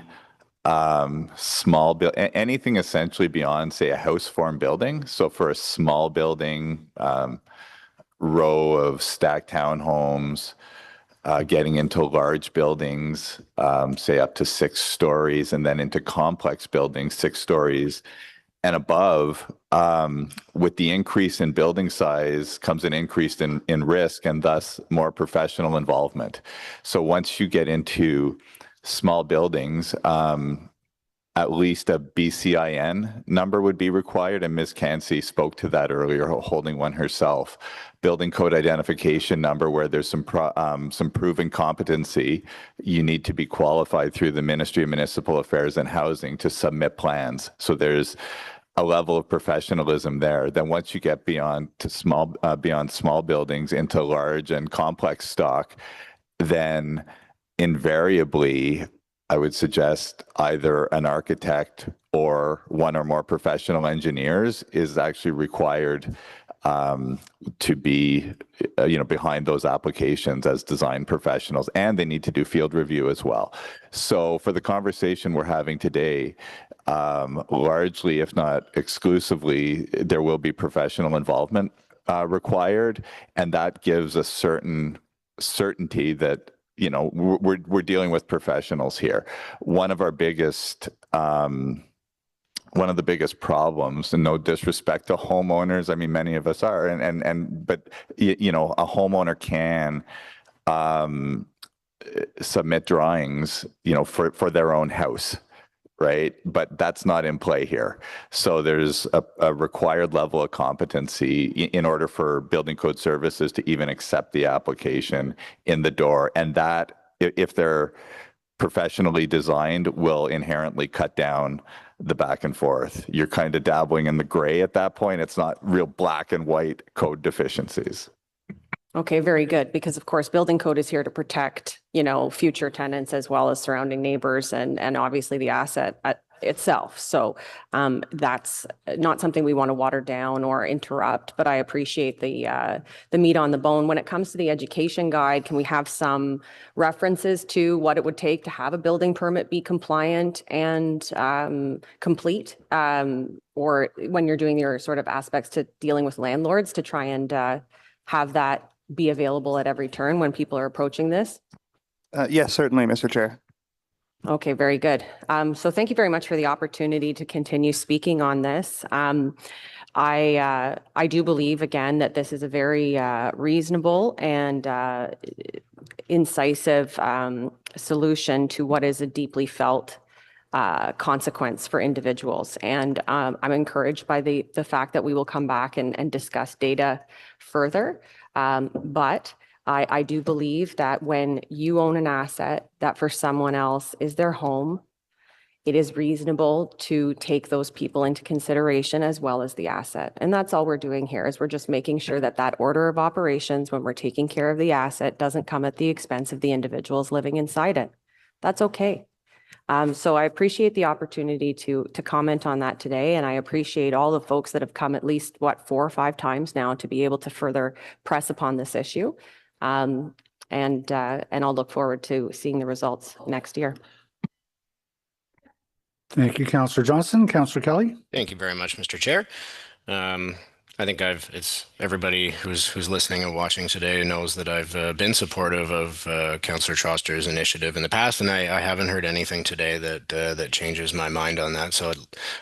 small build, anything essentially beyond, say, a house form building. So for a small building, row of stacked townhomes, getting into large buildings, say up to 6 stories, and then into complex buildings, 6 stories and above, with the increase in building size comes an increase in risk and thus more professional involvement. So once you get into small buildings, at least a BCIN number would be required, and Ms. Cansey spoke to that earlier, holding one herself. Building code identification number, where there's some proven competency. You need to be qualified through the Ministry of Municipal Affairs and Housing to submit plans. So there's a level of professionalism there. Then once you get beyond small buildings into large and complex stock, then invariably, I would suggest either an architect or one or more professional engineers is actually required to be, behind those applications as design professionals, and they need to do field review as well. So for the conversation we're having today, largely, if not exclusively, there will be professional involvement required, and that gives a certain certainty that we're dealing with professionals here. One of the biggest problems, and no disrespect to homeowners, I mean, many of us are, but a homeowner can submit drawings, for their own house, right? But that's not in play here. So there's a required level of competency in order for building code services to even accept the application in the door. And that, if they're professionally designed, will inherently cut down the back and forth. You're kind of dabbling in the gray at that point. It's not real black and white code deficiencies. Okay, very good. Because of course, building code is here to protect, future tenants as well as surrounding neighbors and obviously the asset itself. So that's not something we want to water down or interrupt, but I appreciate the meat on the bone. When it comes to the education guide, can we have some references to what it would take to have a building permit be compliant and complete? Or when you're doing your sort of aspects to dealing with landlords to try and have that be available at every turn when people are approaching this? Yes, certainly, Mr. Chair. Okay, very good. So thank you very much for the opportunity to continue speaking on this. I do believe, again, that this is a very reasonable and incisive solution to what is a deeply felt consequence for individuals. And I'm encouraged by the fact that we will come back and discuss data further. But I do believe that when you own an asset that for someone else is their home, it is reasonable to take those people into consideration as well as the asset. And that's all we're doing here, is we're just making sure that that order of operations, when we're taking care of the asset, doesn't come at the expense of the individuals living inside it. That's okay. So I appreciate the opportunity to comment on that today, and I appreciate all the folks that have come at least, 4 or 5 times now to be able to further press upon this issue. And I'll look forward to seeing the results next year. Thank you, Councillor Johnson. Councillor Kelly. Thank you very much, Mr. Chair. I think it's everybody who's listening and watching today knows that I've been supportive of Councillor Troster's initiative in the past, and I haven't heard anything today that changes my mind on that. So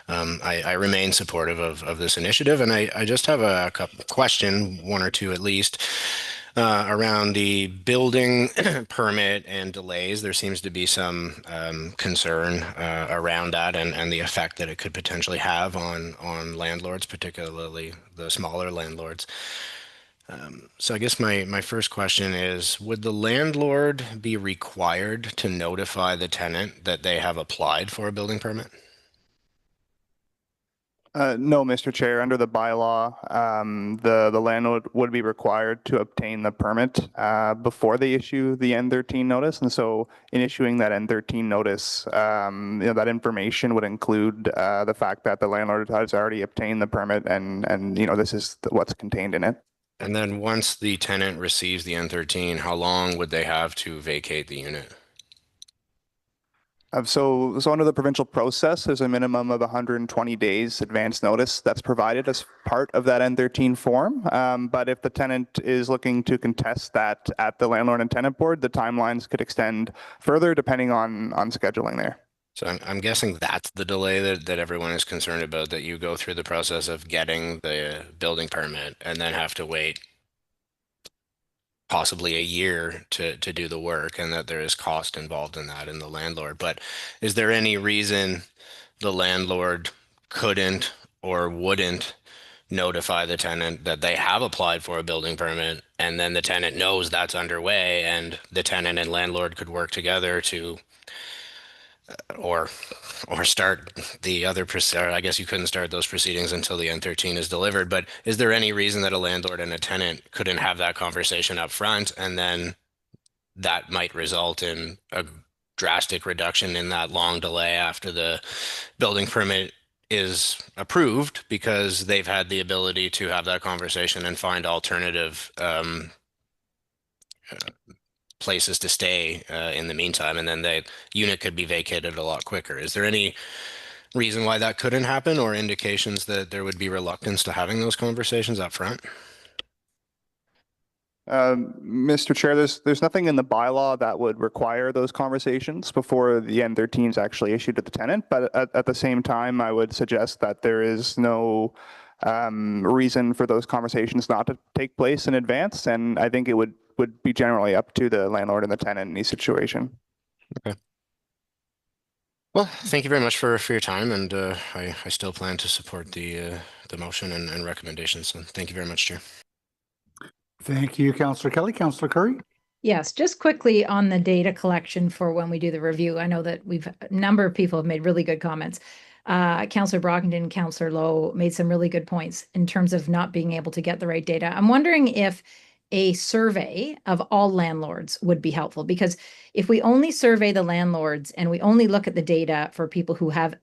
I remain supportive of this initiative, and I just have a question, 1 or 2 at least. Around the building permit and delays, there seems to be some concern around that and the effect that it could potentially have on landlords, particularly the smaller landlords. So I guess my first question is, would the landlord be required to notify the tenant that they have applied for a building permit? No, Mr. Chair. Under the bylaw, the landlord would be required to obtain the permit before they issue the N13 notice. And so in issuing that N13 notice, that information would include the fact that the landlord has already obtained the permit and this is what's contained in it. And then once the tenant receives the N13, how long would they have to vacate the unit? So under the provincial process, there's a minimum of 120 days advance notice that's provided as part of that N13 form. But if the tenant is looking to contest that at the landlord and tenant board, the timelines could extend further depending on scheduling there. So I'm guessing that's the delay that everyone is concerned about, that you go through the process of getting the building permit and then have to wait possibly a year to do the work, and that there is cost involved in that in the landlord. But is there any reason the landlord couldn't or wouldn't notify the tenant that they have applied for a building permit, and then the tenant knows that's underway, and the tenant and landlord could work together to or start the other, or I guess you couldn't start those proceedings until the N13 is delivered, but is there any reason that a landlord and a tenant couldn't have that conversation up front, and then that might result in a drastic reduction in that long delay after the building permit is approved, because they've had the ability to have that conversation and find alternative places to stay in the meantime, and then the unit could be vacated a lot quicker. Is there any reason why that couldn't happen, or indications that there would be reluctance to having those conversations up front? Mr. Chair, there's nothing in the bylaw that would require those conversations before the N13 is actually issued to the tenant. But at the same time, I would suggest that there is no reason for those conversations not to take place in advance. And I think it would be generally up to the landlord and the tenant in each situation. Okay. Well, thank you very much for your time, and I still plan to support the motion and recommendations. So thank you very much, Chair. Thank you, Councillor Kelly. Councillor Curry? Yes, just quickly on the data collection for when we do the review. I know that a number of people have made really good comments. Councillor Brockington, Councillor Lowe made some really good points in terms of not being able to get the right data. I'm wondering if a survey of all landlords would be helpful, because if we only survey the landlords and we only look at the data for people who have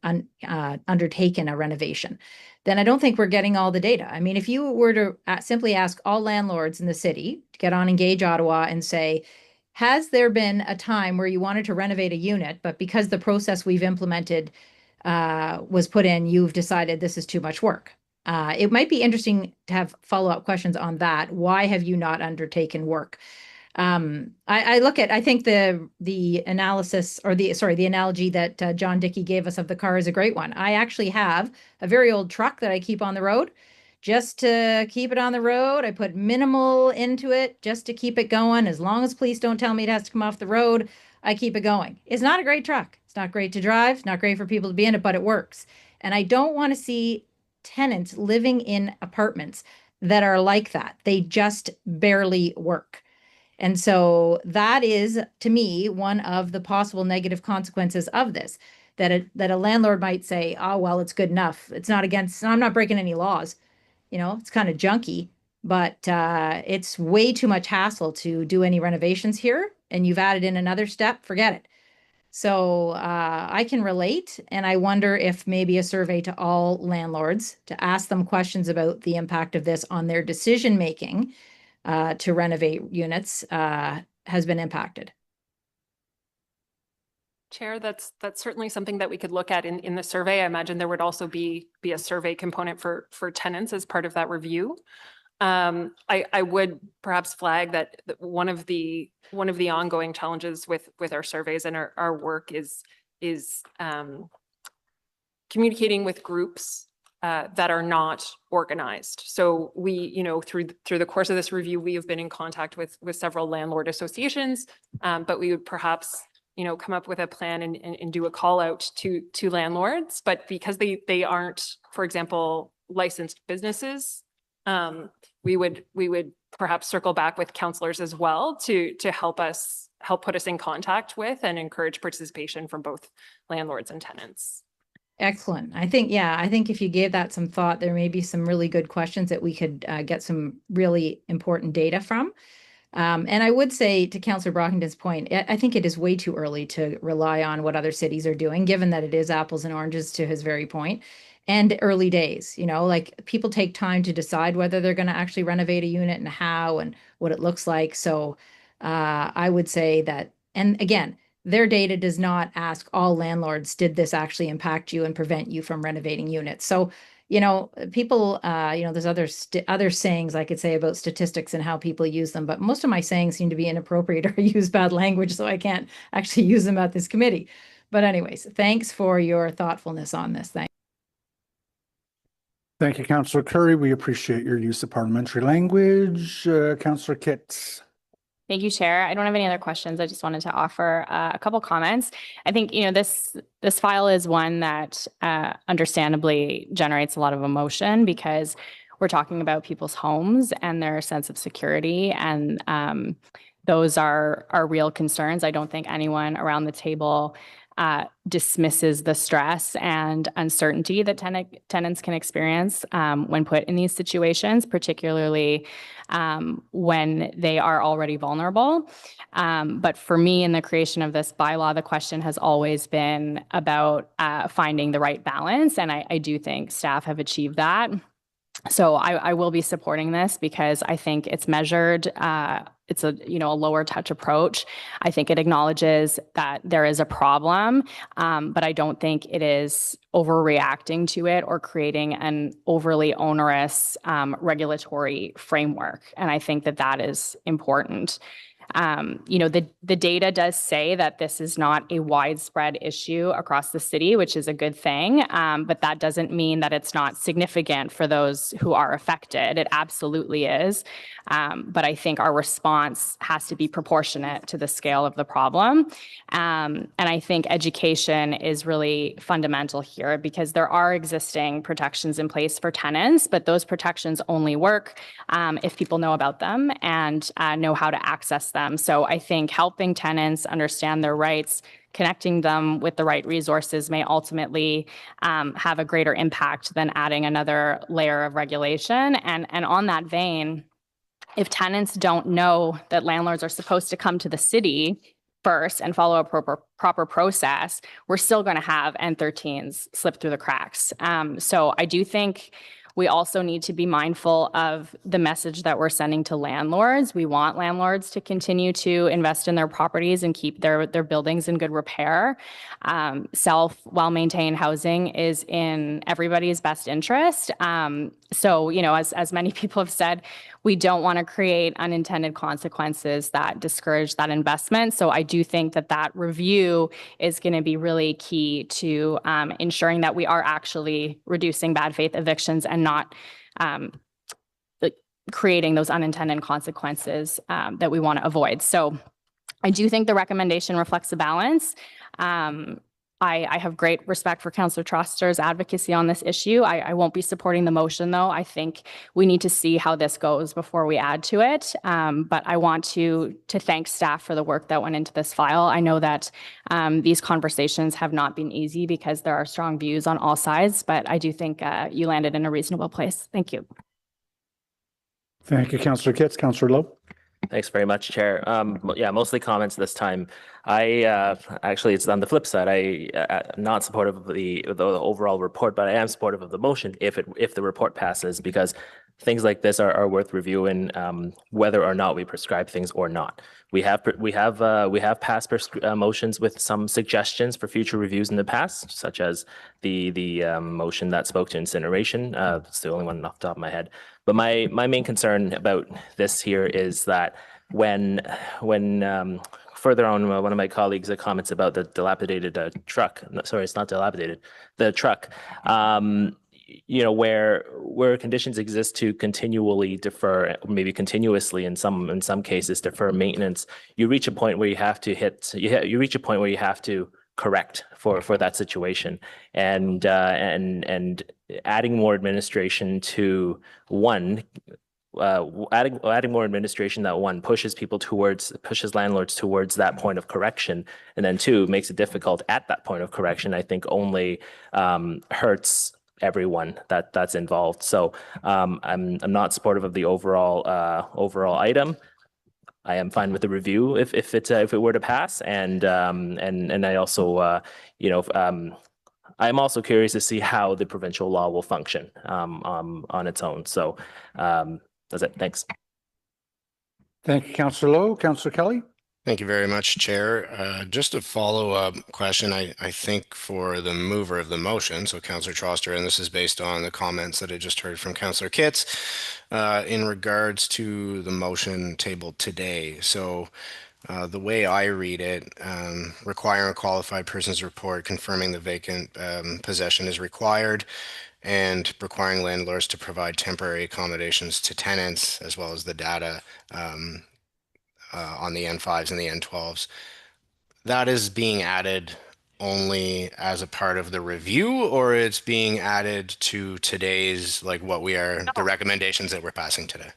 undertaken a renovation, then I don't think we're getting all the data. I mean, if you were to simply ask all landlords in the city to get on Engage Ottawa and say, has there been a time where you wanted to renovate a unit, but because the process we've implemented was put in, you've decided this is too much work? It might be interesting to have follow-up questions on that. Why have you not undertaken work? I think the analysis, or the analogy that John Dickey gave us of the car is a great one. I actually have a very old truck that I keep on the road. Just to keep it on the road, I put minimal into it just to keep it going. As long as police don't tell me it has to come off the road, I keep it going. It's not a great truck. It's not great to drive. It's not great for people to be in it, but it works. And I don't want to see tenants living in apartments that are like that. They just barely work. And so that is, to me, one of the possible negative consequences of this, that a landlord might say, oh, well, it's good enough. It's not against, I'm not breaking any laws. You know, it's kind of junky, but it's way too much hassle to do any renovations here. And you've added in another step, forget it. So I can relate, and I wonder if maybe a survey to all landlords to ask them questions about the impact of this on their decision-making to renovate units has been impacted. Chair, that's certainly something that we could look at in the survey. I imagine there would also be a survey component for tenants as part of that review. I would perhaps flag that one of the ongoing challenges with our surveys and our work is communicating with groups that are not organized. So we, you know, through the course of this review, we have been in contact with several landlord associations, but we would perhaps, you know, come up with a plan and do a call out to landlords. But because they aren't, for example, licensed businesses, we would perhaps circle back with councillors as well to help put us in contact with and encourage participation from both landlords and tenants. Excellent. I think if you gave that some thought, there may be some really good questions that we could get some really important data from. And I would say, to Councillor Brockington's point, I think it is way too early to rely on what other cities are doing, given that it is apples and oranges, to his very point, and early days. You know, like, people take time to decide whether they're going to actually renovate a unit and how and what it looks like. So I would say that, and again, their data does not ask all landlords, did this actually impact you and prevent you from renovating units? So, you know, people, you know, there's other sayings I could say about statistics and how people use them, but most of my sayings seem to be inappropriate or use bad language, so I can't actually use them at this committee. But anyways, thanks for your thoughtfulness on this. Thank you, Councillor Curry. We appreciate your use of parliamentary language. Councillor Kitts. Thank you, Chair. I don't have any other questions. I just wanted to offer a couple comments. I think, you know, this file is one that understandably generates a lot of emotion, because we're talking about people's homes and their sense of security, and those are real concerns. I don't think anyone around the table dismisses the stress and uncertainty that tenants can experience when put in these situations, particularly when they are already vulnerable. But for me, in the creation of this bylaw, the question has always been about finding the right balance, and I do think staff have achieved that. So I will be supporting this because I think it's measured. It's a lower touch approach. I think it acknowledges that there is a problem, but I don't think it is overreacting to it or creating an overly onerous regulatory framework. And I think that is important. The data does say that this is not a widespread issue across the city, which is a good thing. But that doesn't mean that it's not significant for those who are affected. It absolutely is. But I think our response has to be proportionate to the scale of the problem. And I think education is really fundamental here because there are existing protections in place for tenants, but those protections only work if people know about them and know how to access them. So I think helping tenants understand their rights, connecting them with the right resources may ultimately have a greater impact than adding another layer of regulation. And on that vein, if tenants don't know that landlords are supposed to come to the city first and follow a proper process, we're still going to have N13s slip through the cracks. So I do think we also need to be mindful of the message that we're sending to landlords. We want landlords to continue to invest in their properties and keep their buildings in good repair. Well-maintained housing is in everybody's best interest. So, as many people have said, we don't want to create unintended consequences that discourage that investment. So I do think that review is going to be really key to ensuring that we are actually reducing bad faith evictions and not creating those unintended consequences that we want to avoid. So I do think the recommendation reflects a balance. I have great respect for Councillor Troster's advocacy on this issue. I won't be supporting the motion, though. I think we need to see how this goes before we add to it. But I want to thank staff for the work that went into this file. I know that these conversations have not been easy because there are strong views on all sides, but I do think you landed in a reasonable place. Thank you. Thank you, Councillor Kitts. Councillor Lowe. Thanks very much, Chair. Mostly comments this time. Actually, it's on the flip side. I'm not supportive of the overall report, but I am supportive of the motion if the report passes, because things like this are worth reviewing, whether or not we prescribe things or not. We have passed motions with some suggestions for future reviews in the past, such as the motion that spoke to incineration. It's the only one off the top of my head. But my main concern about this here is that when further on, one of my colleagues comments about the dilapidated truck. No, sorry, it's not dilapidated. The truck. Where conditions exist to continually defer, maybe continuously in some cases defer maintenance, you reach a point where you have to correct for that situation, and adding more administration to one. Adding more administration that pushes landlords towards that point of correction, and then two, makes it difficult at that point of correction, I think only hurts everyone that's involved. So I'm not supportive of the overall item. I am fine with the review if it were to pass, and I also I'm also curious to see how the provincial law will function on its own. So that's it. Thanks. Thank you, Councillor Lowe. Councillor Kelly. Thank you very much, Chair. Just a follow-up question, I think, for the mover of the motion, so Councillor Troster, and this is based on the comments that I just heard from Councillor Kitts in regards to the motion tabled today. So the way I read it, requiring a qualified person's report confirming the vacant possession is required, and requiring landlords to provide temporary accommodations to tenants, as well as the data on the N5s and the N12s. That is being added only as a part of the review, or it's being added to today's, the recommendations that we're passing today?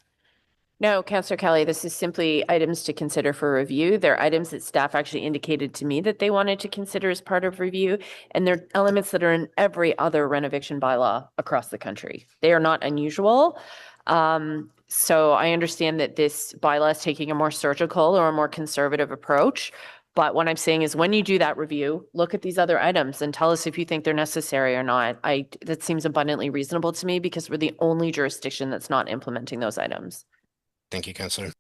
No, Councillor Kelly, this is simply items to consider for review. They're items that staff actually indicated to me that they wanted to consider as part of review, and they're elements that are in every other renovation bylaw across the country. They are not unusual. So I understand that this bylaw is taking a more surgical or a more conservative approach. But what I'm saying is when you do that review, look at these other items and tell us if you think they're necessary or not. That seems abundantly reasonable to me because we're the only jurisdiction that's not implementing those items. Thank you, Councillor.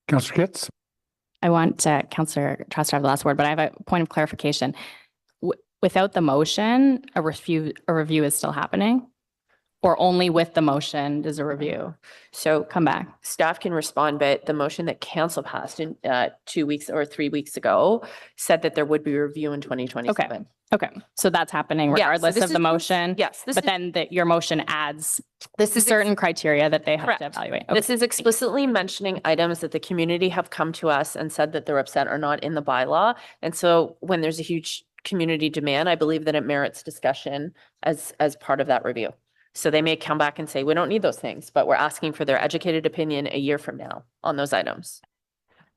Councillor Kitts? I want Councillor Trost to have the last word, but I have a point of clarification. Without the motion, a review is still happening? Or only with the motion does a review? So come back. Staff can respond, but the motion that council passed in 2 weeks or 3 weeks ago said that there would be a review in 2027. Okay, so that's happening Yeah, so regardless this of the is- motion? Yes. But then your motion adds certain criteria that they have Correct. to evaluate. This is explicitly mentioning items that the community have come to us and said that they're upset are not in the bylaw. And so when there's a huge community demand, I believe that it merits discussion as part of that review. So they may come back and say, we don't need those things, but we're asking for their educated opinion a year from now on those items.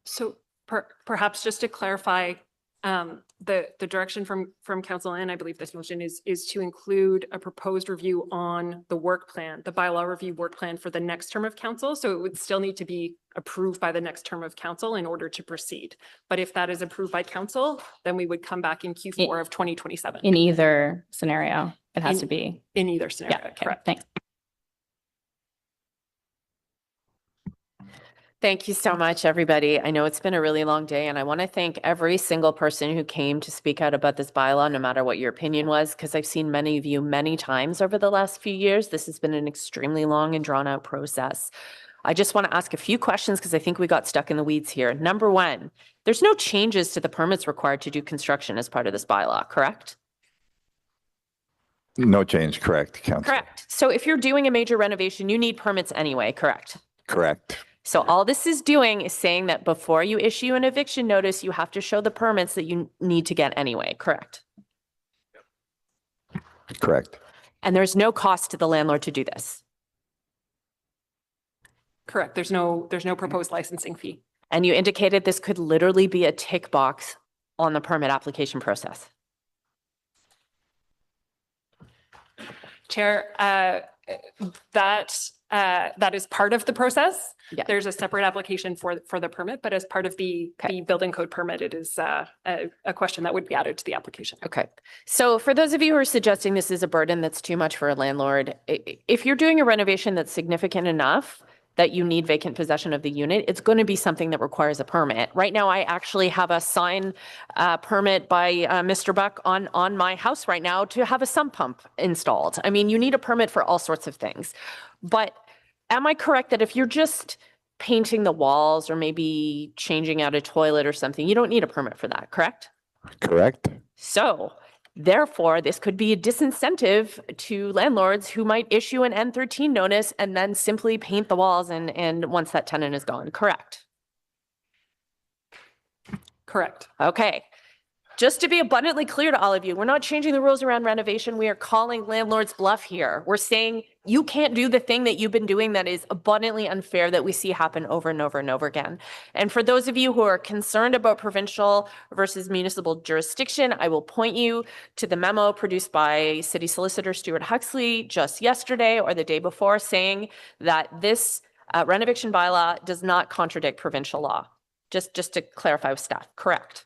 So perhaps just to clarify, the direction from council, and I believe this motion is to include a proposed review on the work plan, the bylaw review work plan for the next term of council. So it would still need to be approved by the next term of council in order to proceed. But if that is approved by council, then we would come back in Q4 of 2027. In either scenario, it has to be. In either scenario, Yeah, okay, correct. thanks. Thank you so much, everybody. I know it's been a really long day, and I want to thank every single person who came to speak out about this bylaw, no matter what your opinion was, because I've seen many of you many times over the last few years. This has been an extremely long and drawn out process. I just want to ask a few questions because I think we got stuck in the weeds here. Number one, there's no changes to the permits required to do construction as part of this bylaw, correct? No change, correct, Councillor. Correct. So if you're doing a major renovation, you need permits anyway, correct? Correct. So all this is doing is saying that before you issue an eviction notice, you have to show the permits that you need to get anyway, correct? Correct. And there's no cost to the landlord to do this. Correct. There's no proposed licensing fee. And you indicated this could literally be a tick box on the permit application process. Chair, that is part of the process. Yeah. There's a separate application for the permit, but as part of the building code permit, it is a question that would be added to the application. Okay. So for those of you who are suggesting this is a burden that's too much for a landlord, if you're doing a renovation that's significant enough that you need vacant possession of the unit, it's going to be something that requires a permit. Right now, I actually have a sign permit by Mr. Buck on my house right now to have a sump pump installed. I mean, you need a permit for all sorts of things. But am I correct that if you're just painting the walls or maybe changing out a toilet or something, you don't need a permit for that, correct? Correct. So therefore, this could be a disincentive to landlords who might issue an N13 notice and then simply paint the walls and once that tenant is gone, correct? Correct. Okay. Just to be abundantly clear to all of you, we're not changing the rules around renovation. We are calling landlords bluff here. We're saying you can't do the thing that you've been doing that is abundantly unfair that we see happen over and over and over again. And for those of you who are concerned about provincial versus municipal jurisdiction, I will point you to the memo produced by City Solicitor Stuart Huxley just yesterday or the day before saying that this renovation bylaw does not contradict provincial law. Just to clarify with staff, correct?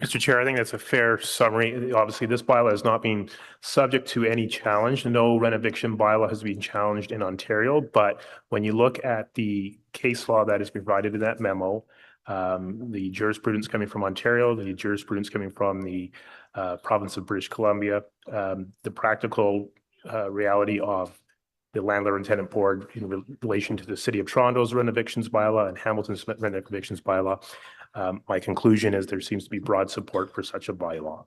Mr. Chair, I think that's a fair summary. Obviously, this bylaw has not been subject to any challenge. No renovation bylaw has been challenged in Ontario. But when you look at the case law that is provided in that memo, the jurisprudence coming from Ontario, the jurisprudence coming from the province of British Columbia, the practical reality of the Landlord and Tenant Board in relation to the City of Toronto's renovations bylaw and Hamilton's renovations bylaw, my conclusion is there seems to be broad support for such a bylaw.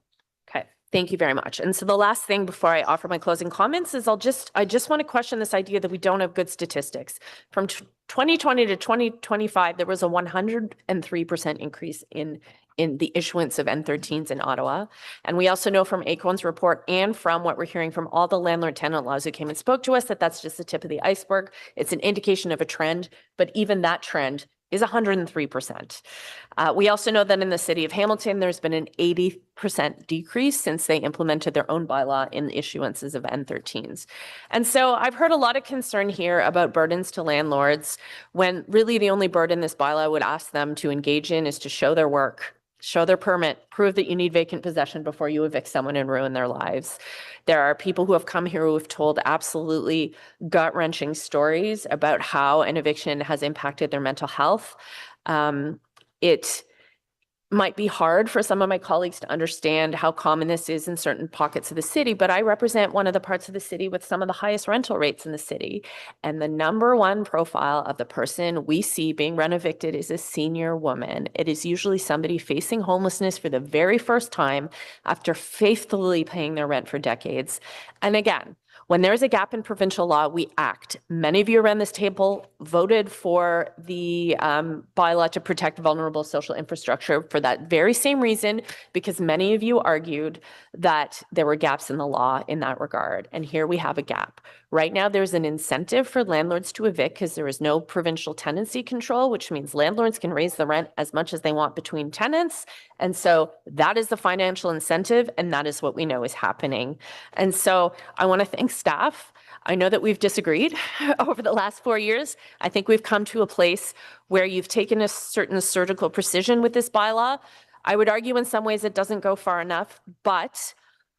Okay, thank you very much. And so the last thing before I offer my closing comments is I just want to question this idea that we don't have good statistics. From 2020 to 2025, there was a 103% increase in the issuance of N13s in Ottawa. And we also know from Acorn's report and from what we're hearing from all the landlord tenant laws who came and spoke to us that that's just the tip of the iceberg. It's an indication of a trend, but even that trend is 103%. We also know that in the city of Hamilton, there's been an 80% decrease since they implemented their own bylaw in issuances of N13s. And so I've heard a lot of concern here about burdens to landlords when really the only burden this bylaw would ask them to engage in is to show their work, show their permit, prove that you need vacant possession before you evict someone and ruin their lives. There are people who have come here who have told absolutely gut-wrenching stories about how an eviction has impacted their mental health. It might be hard for some of my colleagues to understand how common this is in certain pockets of the city, but I represent one of the parts of the city with some of the highest rental rates in the city. And the number one profile of the person we see being rent evicted is a senior woman. It is usually somebody facing homelessness for the very first time after faithfully paying their rent for decades. And again, when there's a gap in provincial law, we act. Many of you around this table voted for the bylaw to protect vulnerable social infrastructure for that very same reason, because many of you argued that there were gaps in the law in that regard. And here we have a gap. Right now, there's an incentive for landlords to evict because there is no provincial tenancy control, which means landlords can raise the rent as much as they want between tenants. And so that is the financial incentive, and that is what we know is happening. And so I want to thank staff. I know that we've disagreed over the last 4 years. I think we've come to a place where you've taken a certain surgical precision with this bylaw. I would argue in some ways it doesn't go far enough, but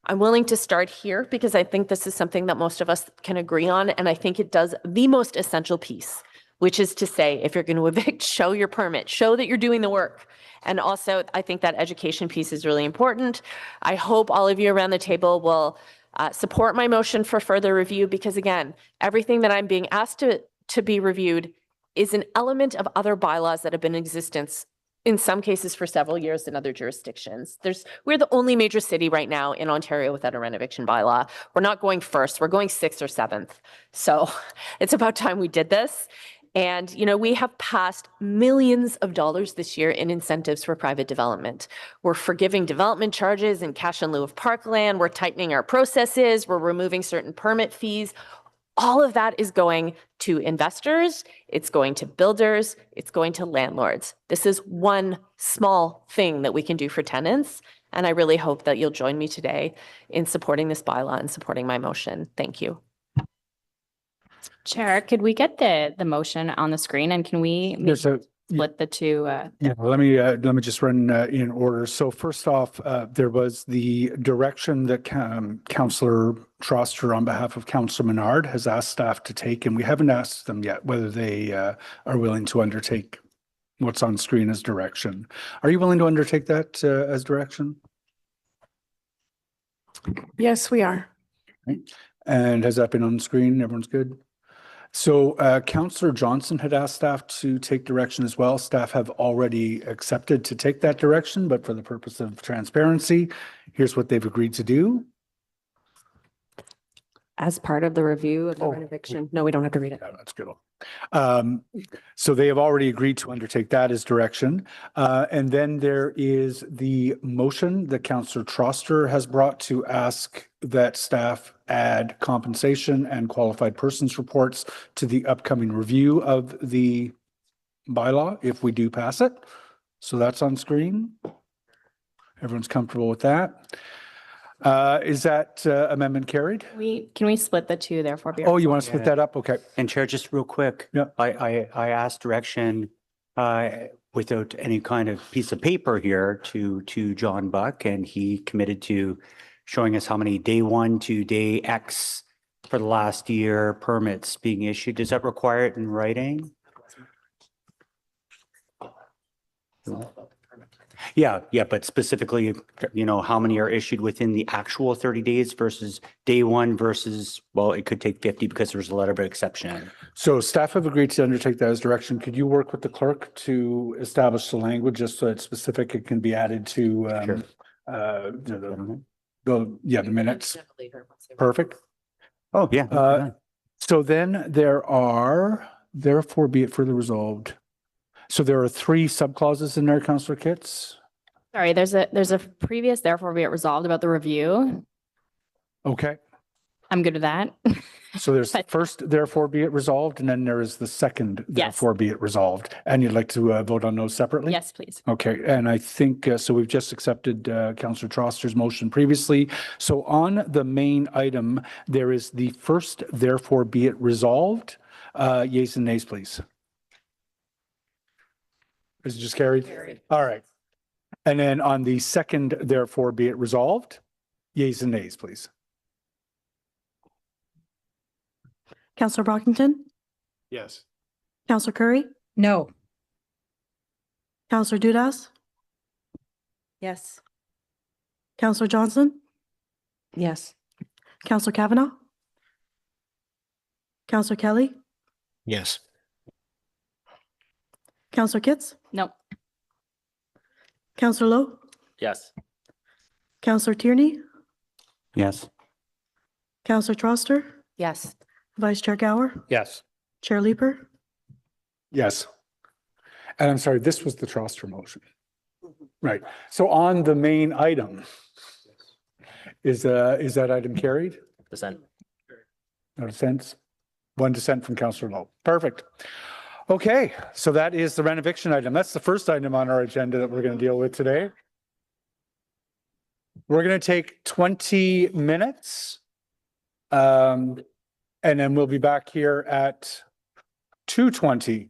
I'm willing to start here because I think this is something that most of us can agree on. And I think it does the most essential piece, which is to say, if you're going to evict, show your permit, show that you're doing the work. And also, I think that education piece is really important. I hope all of you around the table will support my motion for further review because, again, everything that I'm being asked to be reviewed is an element of other bylaws that have been in existence in some cases for several years in other jurisdictions. We're the only major city right now in Ontario without a rent eviction bylaw. We're not going first, we're going 6th or 7th. So it's about time we did this. And, you know, we have passed millions of dollars this year in incentives for private development. We're forgiving development charges and cash in lieu of parkland. We're tightening our processes. We're removing certain permit fees. All of that is going to investors. It's going to builders. It's going to landlords. This is one small thing that we can do for tenants. And I really hope that you'll join me today in supporting this bylaw and supporting my motion. Thank you. Chair, could we get the motion on the screen and can we split the two? Yeah, let me just run in order. So first off, there was the direction that Councillor Troster on behalf of Councillor Menard has asked staff to take, and we haven't asked them yet whether they are willing to undertake what's on screen as direction. Are you willing to undertake that as direction? Yes, we are. Okay. And has that been on screen? Everyone's good? So Councillor Johnson had asked staff to take direction as well. Staff have already accepted to take that direction, but for the purpose of transparency, here's what they've agreed to do. As part of the review of the rent eviction. No, we don't have to read it. Yeah, that's good. So they have already agreed to undertake that as direction. And then there is the motion that Councillor Troster has brought to ask that staff add compensation and qualified persons reports to the upcoming review of the bylaw if we do pass it. So that's on screen. Everyone's comfortable with that. Is that amendment carried? Can we split the two therefore? Oh, you want to split that up? Okay. And Chair, just real quick, I asked direction without any kind of piece of paper here to John Buck, and he committed to showing us how many day 1 to day X for the last year permits being issued. Does that require it in writing? Yeah, but specifically, you know, how many are issued within the actual 30 days versus day 1 versus, well, it could take 50 because there's a letter of exception. So staff have agreed to undertake that as direction. Could you work with the clerk to establish the language just so it's specific? It can be added to the minutes. Perfect. Oh, yeah. So then there are Therefore be it further resolved. So there are 3 subclauses in there, Councillor Kitts? Sorry, there's a previous therefore be it resolved about the review. Okay. I'm good with that. So there's first, therefore be it resolved, and then there is the second, therefore be it resolved. And you'd like to vote on those separately? Yes, please. Okay, and I think, so we've just accepted Councillor Troster's motion previously. So on the main item, there is the first, therefore be it resolved. Yeas and nays, please. Is it just carried? Carried. All right. And then on the second, therefore be it resolved. Yeas and nays, please. Councillor Brockington? Yes. Councillor Curry? No. Councillor Dudas? Yes. Councillor Johnson? Yes. Councillor Kavanaugh? Councillor Kelly? Yes. Councillor Kitts? No. Councillor Lowe? Yes. Councillor Tierney? Yes. Councillor Troster? Yes. Vice Chair Gower? Yes. Chair Leeper? Yes. And I'm sorry, this was the Troster motion. Right. So on the main item, is that item carried? Dissent. No dissents? 1 dissent from Councillor Lowe. Perfect. Okay, so that is the renoviction item. That's the first item on our agenda that we're going to deal with today. We're going to take 20 minutes. And then we'll be back here at 2:20.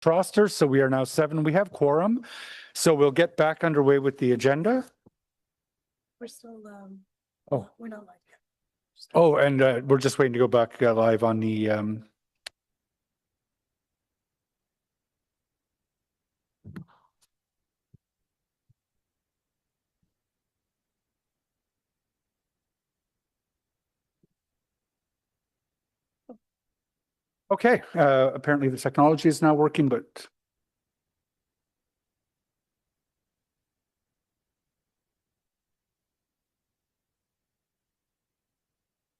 Troster. So we are now 7. We have quorum. So we'll get back underway with the agenda. We're still, Oh. we're not live yet. Oh, and we're just waiting to go back live on the okay. Apparently the technology is now working, but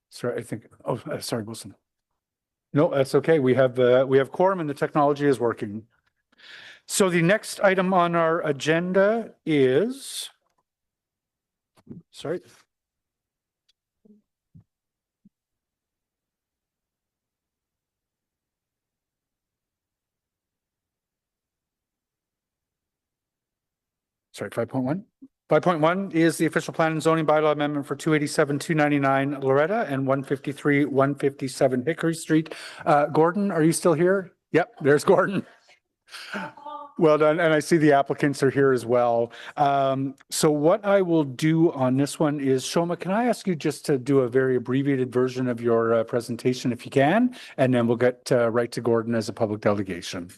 sorry, I think, oh, sorry, Wilson. No, that's okay. We have quorum and the technology is working. So the next item on our agenda is, sorry. Sorry, 5.1. 5.1 is the official plan and zoning bylaw amendment for 287, 299 Loretta and 153, 157 Hickory Street. Gordon, are you still here? Yep, there's Gordon. Well done. And I see the applicants are here as well. So what I will do on this one is, Shoma, can I ask you just to do a very abbreviated version of your presentation if you can, and then we'll get right to Gordon as a public delegation.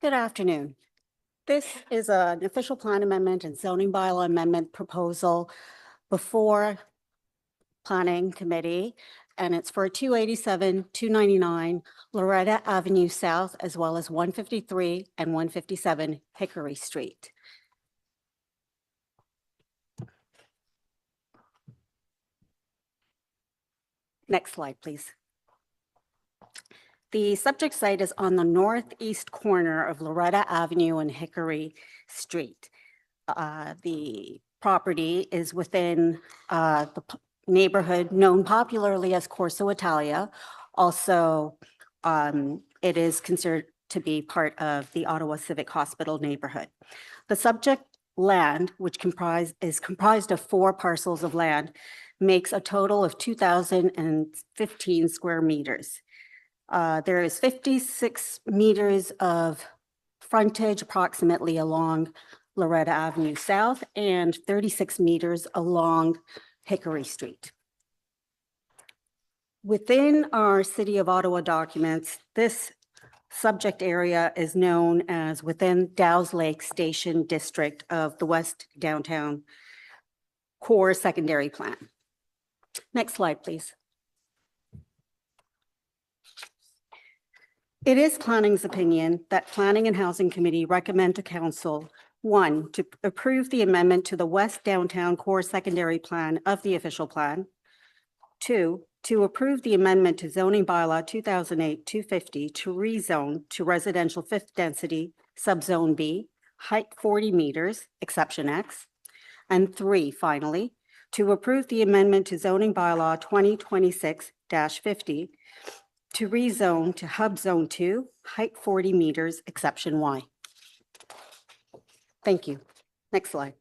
Good afternoon. This is an official plan amendment and zoning bylaw amendment proposal before Planning Committee, and it's for 287, 299 Loretta Avenue South, as well as 153 and 157 Hickory Street. Next slide, please. The subject site is on the northeast corner of Loretta Avenue and Hickory Street. The property is within the neighborhood known popularly as Corso Italia. Also, it is considered to be part of the Ottawa Civic Hospital neighborhood. The subject land, which is comprised of 4 parcels of land, makes a total of 2,015 square meters. There is 56 meters of frontage approximately along Loretta Avenue South and 36 meters along Hickory Street. Within our City of Ottawa documents, this subject area is known as within Dow's Lake Station District of the West Downtown Core Secondary Plan. Next slide, please. It is planning's opinion that Planning and Housing Committee recommend to Council, 1, to approve the amendment to the West Downtown Core Secondary Plan of the official plan. 2, to approve the amendment to zoning bylaw 2008-250 to rezone to residential 5th density, subzone B, height 40 meters, exception X. And 3, finally, to approve the amendment to zoning bylaw 2026-50 to rezone to hub zone 2, height 40 meters, exception Y. Thank you. Next slide.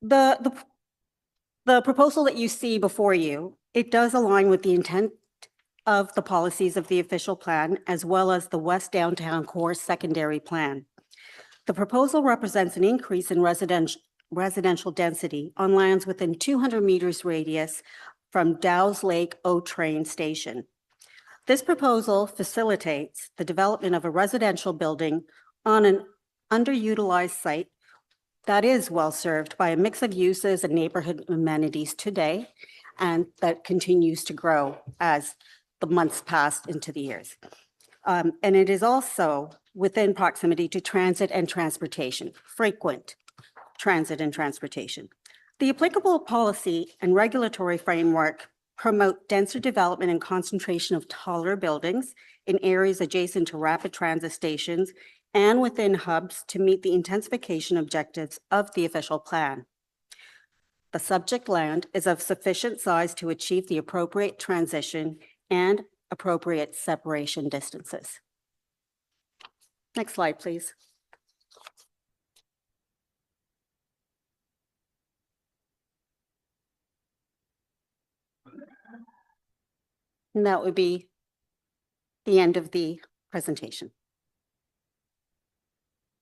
The proposal that you see before you, it does align with the intent of the policies of the official plan, as well as the West Downtown Core Secondary Plan. The proposal represents an increase in residential density on lands within 200 meters radius from Dow's Lake O Train Station. This proposal facilitates the development of a residential building on an underutilized site that is well served by a mix of uses and neighborhood amenities today, and that continues to grow as the months pass into the years. And it is also within proximity to transit and transportation, frequent transit and transportation. The applicable policy and regulatory framework promote denser development and concentration of taller buildings in areas adjacent to rapid transit stations and within hubs to meet the intensification objectives of the official plan. The subject land is of sufficient size to achieve the appropriate transition and appropriate separation distances. Next slide, please. And that would be the end of the presentation.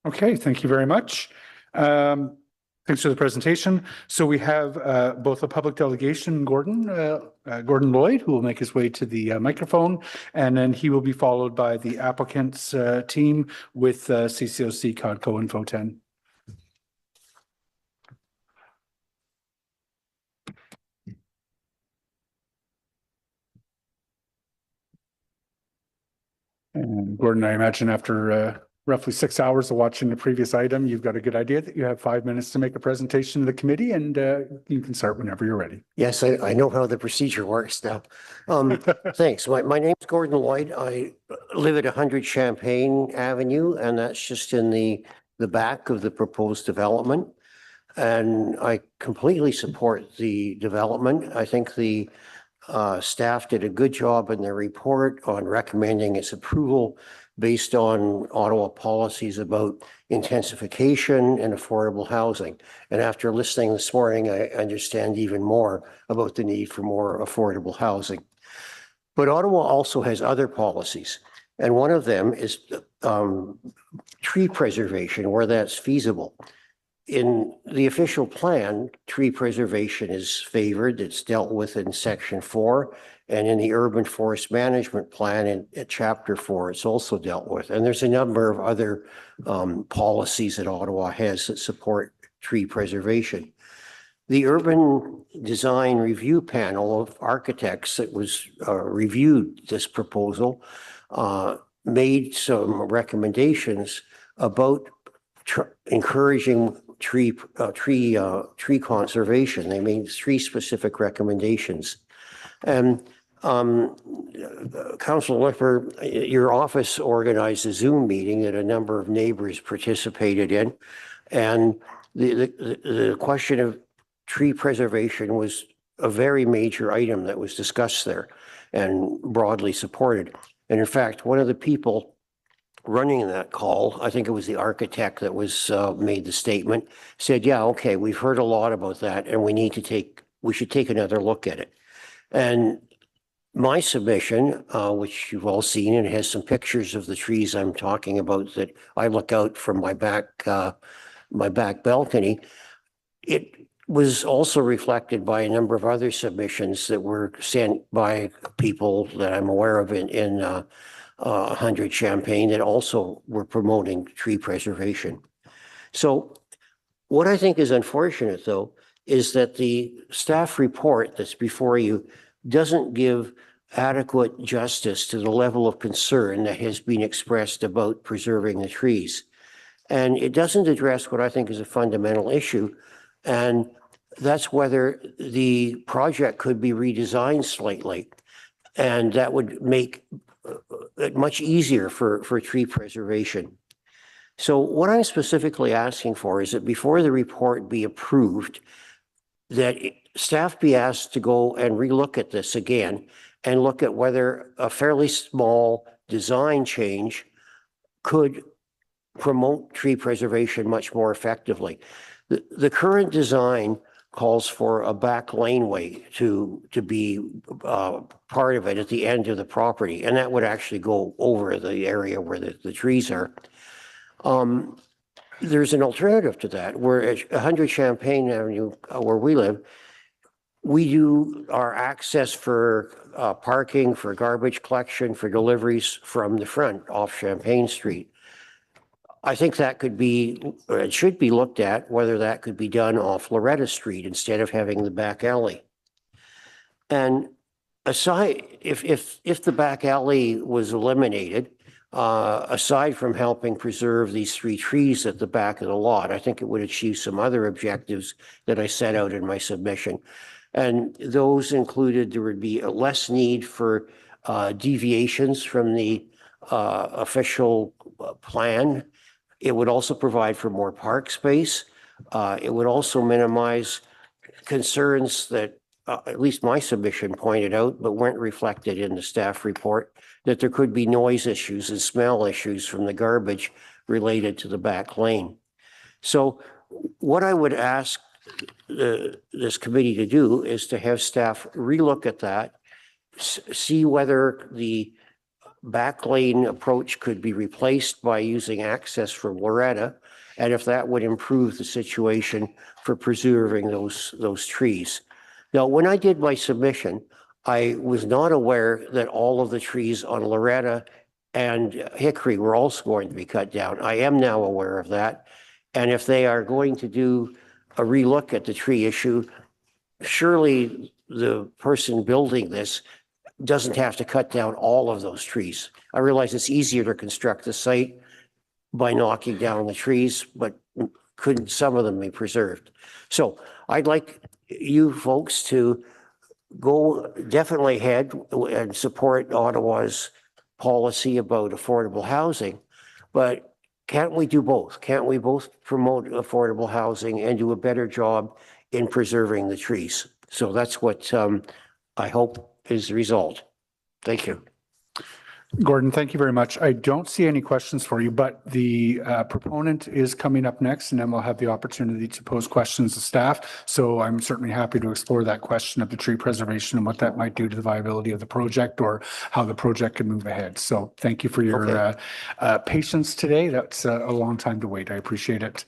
Okay, thank you very much. Thanks for the presentation. So we have both a public delegation, Gordon Lloyd, who will make his way to the microphone, and then he will be followed by the applicants team with CCOC, Codco, and FOTEN. And Gordon, I imagine after roughly 6 hours of watching the previous item, you've got a good idea that you have 5 minutes to make a presentation to the committee, and you can start whenever you're ready. Yes, I know how the procedure works now. Thanks. My name's Gordon Lloyd. I live at 100 Champagne Avenue, and that's just in the back of the proposed development. And I completely support the development. I think the staff did a good job in their report on recommending its approval based on Ottawa policies about intensification and affordable housing. And after listening this morning, I understand even more about the need for more affordable housing. But Ottawa also has other policies. And one of them is tree preservation, where that's feasible. In the official plan, tree preservation is favored. It's dealt with in Section 4. And in the Urban Forest Management Plan at Chapter 4, it's also dealt with. And there's a number of other policies that Ottawa has that support tree preservation. The Urban Design Review Panel of architects that was reviewed this proposal made some recommendations about encouraging tree conservation. They made 3 specific recommendations. And Councillor Lipper, your office organized a Zoom meeting that a number of neighbors participated in. And the question of tree preservation was a very major item that was discussed there and broadly supported. And in fact, one of the people running that call, I think it was the architect that was made the statement, said, yeah, okay, we've heard a lot about that and we should take another look at it. And my submission, which you've all seen, and has some pictures of the trees I'm talking about that I look out from my back balcony, it was also reflected by a number of other submissions that were sent by people that I'm aware of in 100 Champagne that also were promoting tree preservation. So what I think is unfortunate, though, is that the staff report that's before you doesn't give adequate justice to the level of concern that has been expressed about preserving the trees. And it doesn't address what I think is a fundamental issue, and that's whether the project could be redesigned slightly. And that would make it much easier for tree preservation. So what I'm specifically asking for is that before the report be approved, that staff be asked to go and relook at this again and look at whether a fairly small design change could promote tree preservation much more effectively. The current design calls for a back laneway to be part of it at the end of the property, and that would actually go over the area where the trees are. There's an alternative to that, where at 100 Champagne Avenue, where we live, we do our access for parking, for garbage collection, for deliveries from the front off Champagne Street. I think that could be, or it should be looked at, whether that could be done off Loretta Street instead of having the back alley. And aside, if the back alley was eliminated, aside from helping preserve these 3 trees at the back of the lot, I think it would achieve some other objectives that I set out in my submission. And those included, there would be less need for deviations from the official plan. It would also provide for more park space. It would also minimize concerns that at least my submission pointed out, but weren't reflected in the staff report, that there could be noise issues and smell issues from the garbage related to the back lane. So what I would ask this committee to do is to have staff relook at that, see whether the back lane approach could be replaced by using access from Loretta, and if that would improve the situation for preserving those trees. Now, when I did my submission, I was not aware that all of the trees on Loretta and Hickory were also going to be cut down. I am now aware of that. And if they are going to do a relook at the tree issue, surely the person building this doesn't have to cut down all of those trees. I realize it's easier to construct the site by knocking down the trees, but couldn't some of them be preserved? So I'd like you folks to go definitely ahead and support Ottawa's policy about affordable housing, but can't we do both? Can't we both promote affordable housing and do a better job in preserving the trees? So that's what I hope is the result. Thank you. Gordon, thank you very much. I don't see any questions for you, but the proponent is coming up next, and then we'll have the opportunity to pose questions to staff. So I'm certainly happy to explore that question of the tree preservation and what that might do to the viability of the project or how the project can move ahead. So thank you for your patience today. That's a long time to wait. I appreciate it.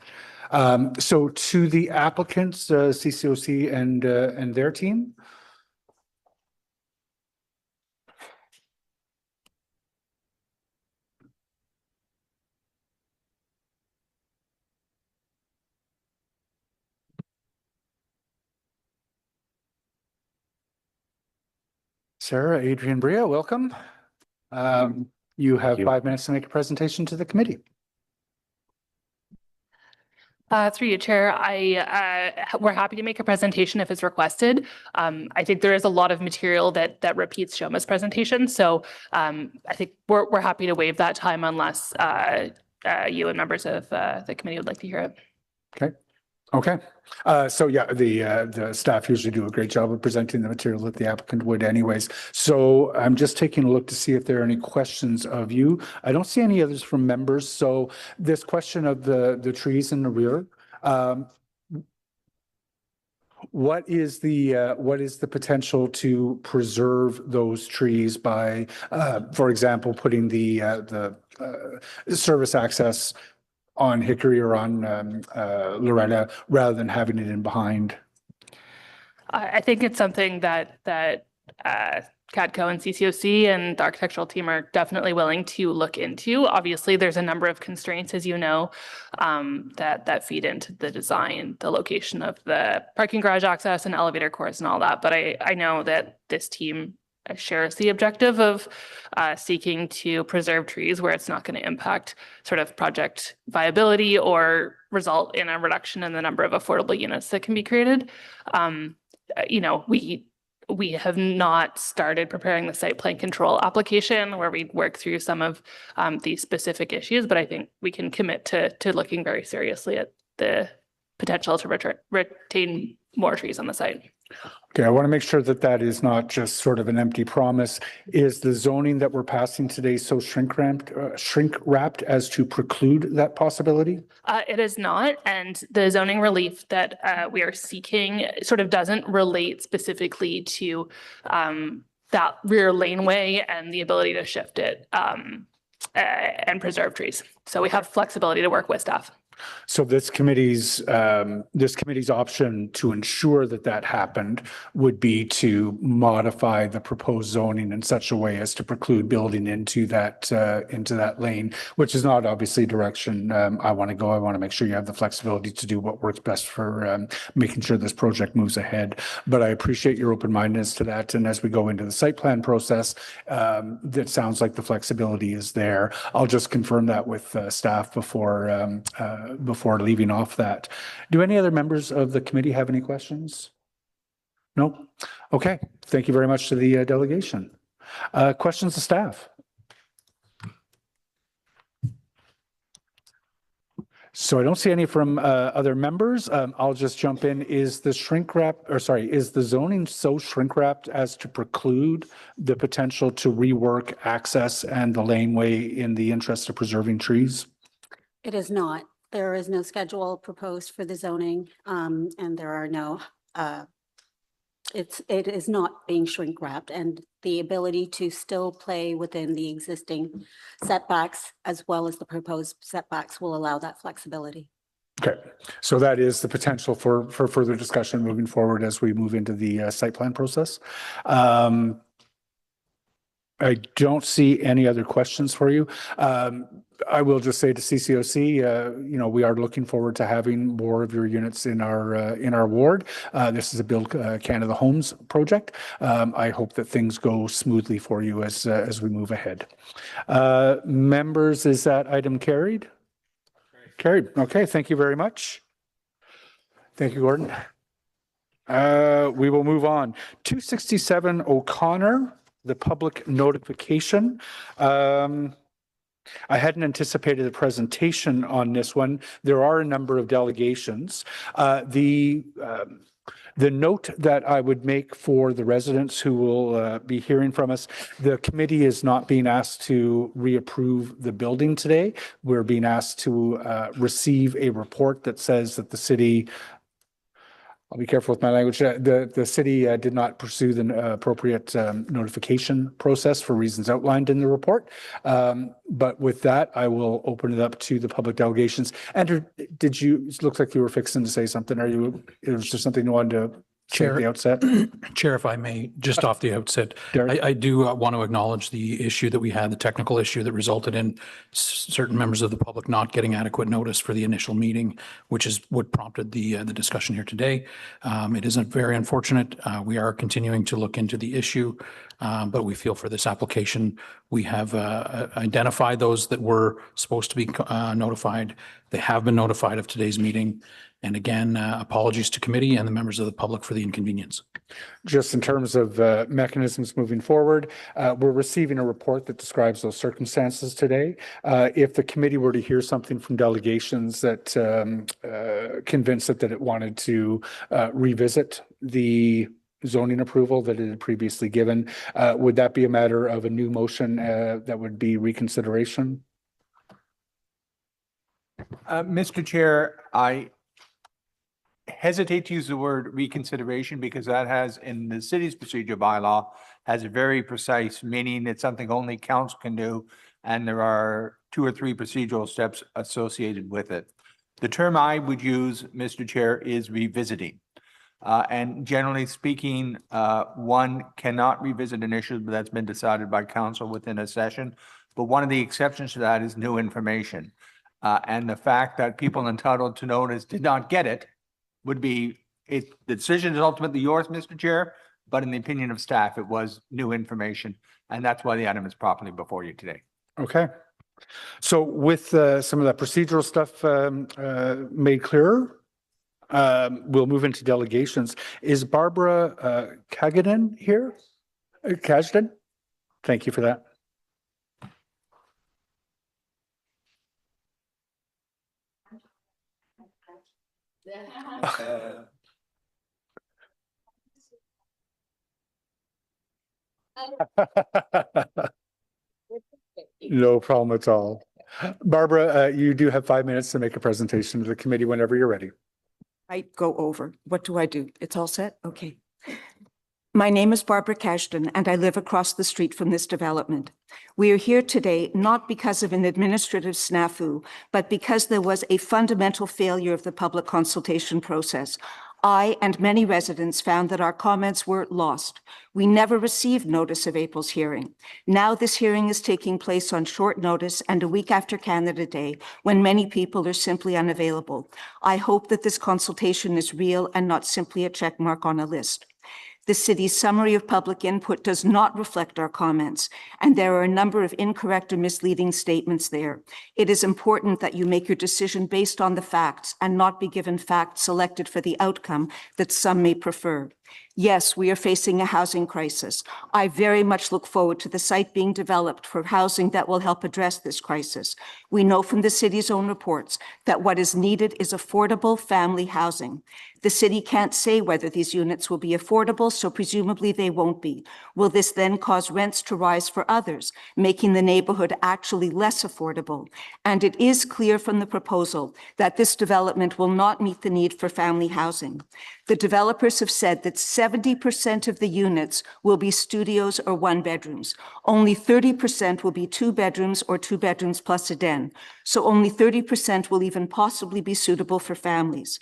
So to the applicants, CCOC and their team. Sarah, Adrian, Bria, welcome. You have 5 minutes to make a presentation to the committee. Through you, Chair, we're happy to make a presentation if it's requested. I think there is a lot of material that repeats Shoma's presentation, so I think we're happy to waive that time unless you and members of the committee would like to hear it. Okay. Okay. So yeah, the staff usually do a great job of presenting the material that the applicant would anyways. So I'm just taking a look to see if there are any questions of you. I don't see any others from members. So this question of the trees in the rear, what is the potential to preserve those trees by, for example, putting the service access on Hickory or on Loretta rather than having it in behind? I think it's something that CADCO and CCOC and the architectural team are definitely willing to look into. Obviously, there's a number of constraints, as you know, that feed into the design, the location of the parking garage access and elevator course and all that. But I know that this team shares the objective of seeking to preserve trees where it's not going to impact sort of project viability or result in a reduction in the number of affordable units that can be created. You know, we have not started preparing the site plan control application where we work through some of these specific issues, but I think we can commit to looking very seriously at the potential to retain more trees on the site. Okay, I want to make sure that that is not just sort of an empty promise. Is the zoning that we're passing today so shrink-wrapped as to preclude that possibility? It is not, and the zoning relief that we are seeking sort of doesn't relate specifically to that rear laneway and the ability to shift it and preserve trees. So we have flexibility to work with staff. So this committee's option to ensure that that happened would be to modify the proposed zoning in such a way as to preclude building into that lane, which is not obviously direction I want to go. I want to make sure you have the flexibility to do what works best for making sure this project moves ahead. But I appreciate your open-mindedness to that. And as we go into the site plan process, that sounds like the flexibility is there. I'll just confirm that with staff before leaving off that. Do any other members of the committee have any questions? No? Okay. Thank you very much to the delegation. Questions to staff? So I don't see any from other members. I'll just jump in. Is the zoning so shrink wrapped as to preclude the potential to rework access and the laneway in the interest of preserving trees? It is not. There is no schedule proposed for the zoning, and there are no it is not being shrink wrapped, and the ability to still play within the existing setbacks as well as the proposed setbacks will allow that flexibility. Okay, so that is the potential for further discussion moving forward as we move into the site plan process. I don't see any other questions for you. I will just say to CCOC, we are looking forward to having more of your units in our ward. This is a Build Canada Homes project. I hope that things go smoothly for you as we move ahead. Members, is that item carried? Carried. Okay, thank you very much. Thank you, Gordon. We will move on. 267 O'Connor, the public notification. I hadn't anticipated a presentation on this one. There are a number of delegations. The note that I would make for the residents who will be hearing from us, the committee is not being asked to reapprove the building today. We're being asked to receive a report that says that the city, I'll be careful with my language, the city did not pursue the appropriate notification process for reasons outlined in the report. But with that, I will open it up to the public delegations. Andrew, it looks like you were fixing to say something. Is there something you wanted to say at the outset? Chair, if I may, just off the outset, I do want to acknowledge the issue that we had, the technical issue that resulted in certain members of the public not getting adequate notice for the initial meeting, which is what prompted the discussion here today. It is very unfortunate. We are continuing to look into the issue, but we feel for this application, we have identified those that were supposed to be notified. They have been notified of today's meeting. And again, apologies to committee and the members of the public for the inconvenience. Just in terms of mechanisms moving forward, we're receiving a report that describes those circumstances today. If the committee were to hear something from delegations that convinced it that it wanted to revisit the zoning approval that it had previously given, would that be a matter of a new motion that would be reconsideration? Mr. Chair, I hesitate to use the word reconsideration because that has, in the city's procedure bylaw, has a very precise meaning. It's something only council can do, and there are 2 or 3 procedural steps associated with it. The term I would use, Mr. Chair, is revisiting. And generally speaking, one cannot revisit an issue that's been decided by council within a session. But one of the exceptions to that is new information. And the fact that people entitled to notice did not get it would be, the decision is ultimately yours, Mr. Chair, but in the opinion of staff, it was new information. And that's why the item is properly before you today. Okay. So with some of that procedural stuff made clearer, we'll move into delegations. Is Barbara Kagaden here? Kajden? Thank you for that. No problem at all. Barbara, you do have 5 minutes to make a presentation to the committee whenever you're ready. I go over. What do I do? It's all set? Okay. My name is Barbara Kashdan, and I live across the street from this development. We are here today not because of an administrative snafu, but because there was a fundamental failure of the public consultation process. I and many residents found that our comments were lost. We never received notice of April's hearing. Now this hearing is taking place on short notice and a week after Canada Day, when many people are simply unavailable. I hope that this consultation is real and not simply a check mark on a list. The city's summary of public input does not reflect our comments, and there are a number of incorrect or misleading statements there. It is important that you make your decision based on the facts and not be given facts selected for the outcome that some may prefer. Yes, we are facing a housing crisis. I very much look forward to the site being developed for housing that will help address this crisis. We know from the city's own reports that what is needed is affordable family housing. The city can't say whether these units will be affordable, so presumably they won't be. Will this then cause rents to rise for others, making the neighborhood actually less affordable? And it is clear from the proposal that this development will not meet the need for family housing. The developers have said that 70% of the units will be studios or one bedrooms. Only 30% will be 2 bedrooms or 2 bedrooms plus a den. So only 30% will even possibly be suitable for families.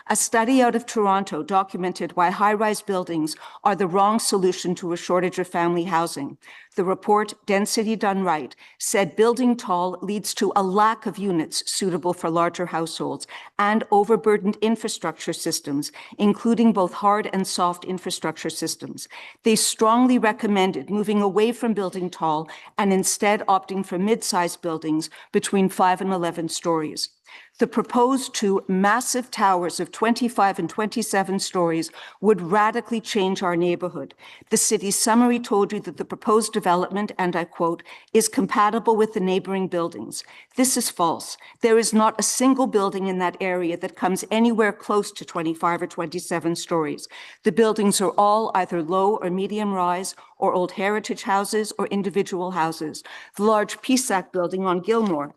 A study out of Toronto documented why high-rise buildings are the wrong solution to a shortage of family housing. The report, Density Done Right, said building tall leads to a lack of units suitable for larger households and overburdened infrastructure systems, including both hard and soft infrastructure systems. They strongly recommended moving away from building tall and instead opting for mid-sized buildings between 5 and 11 stories. The proposed 2 massive towers of 25 and 27 stories would radically change our neighborhood. The city's summary told you that the proposed development, and I quote, is compatible with the neighboring buildings. This is false. There is not a single building in that area that comes anywhere close to 25 or 27 stories. The buildings are all either low or medium rise, or old heritage houses or individual houses. The large PSAC building on Gilmore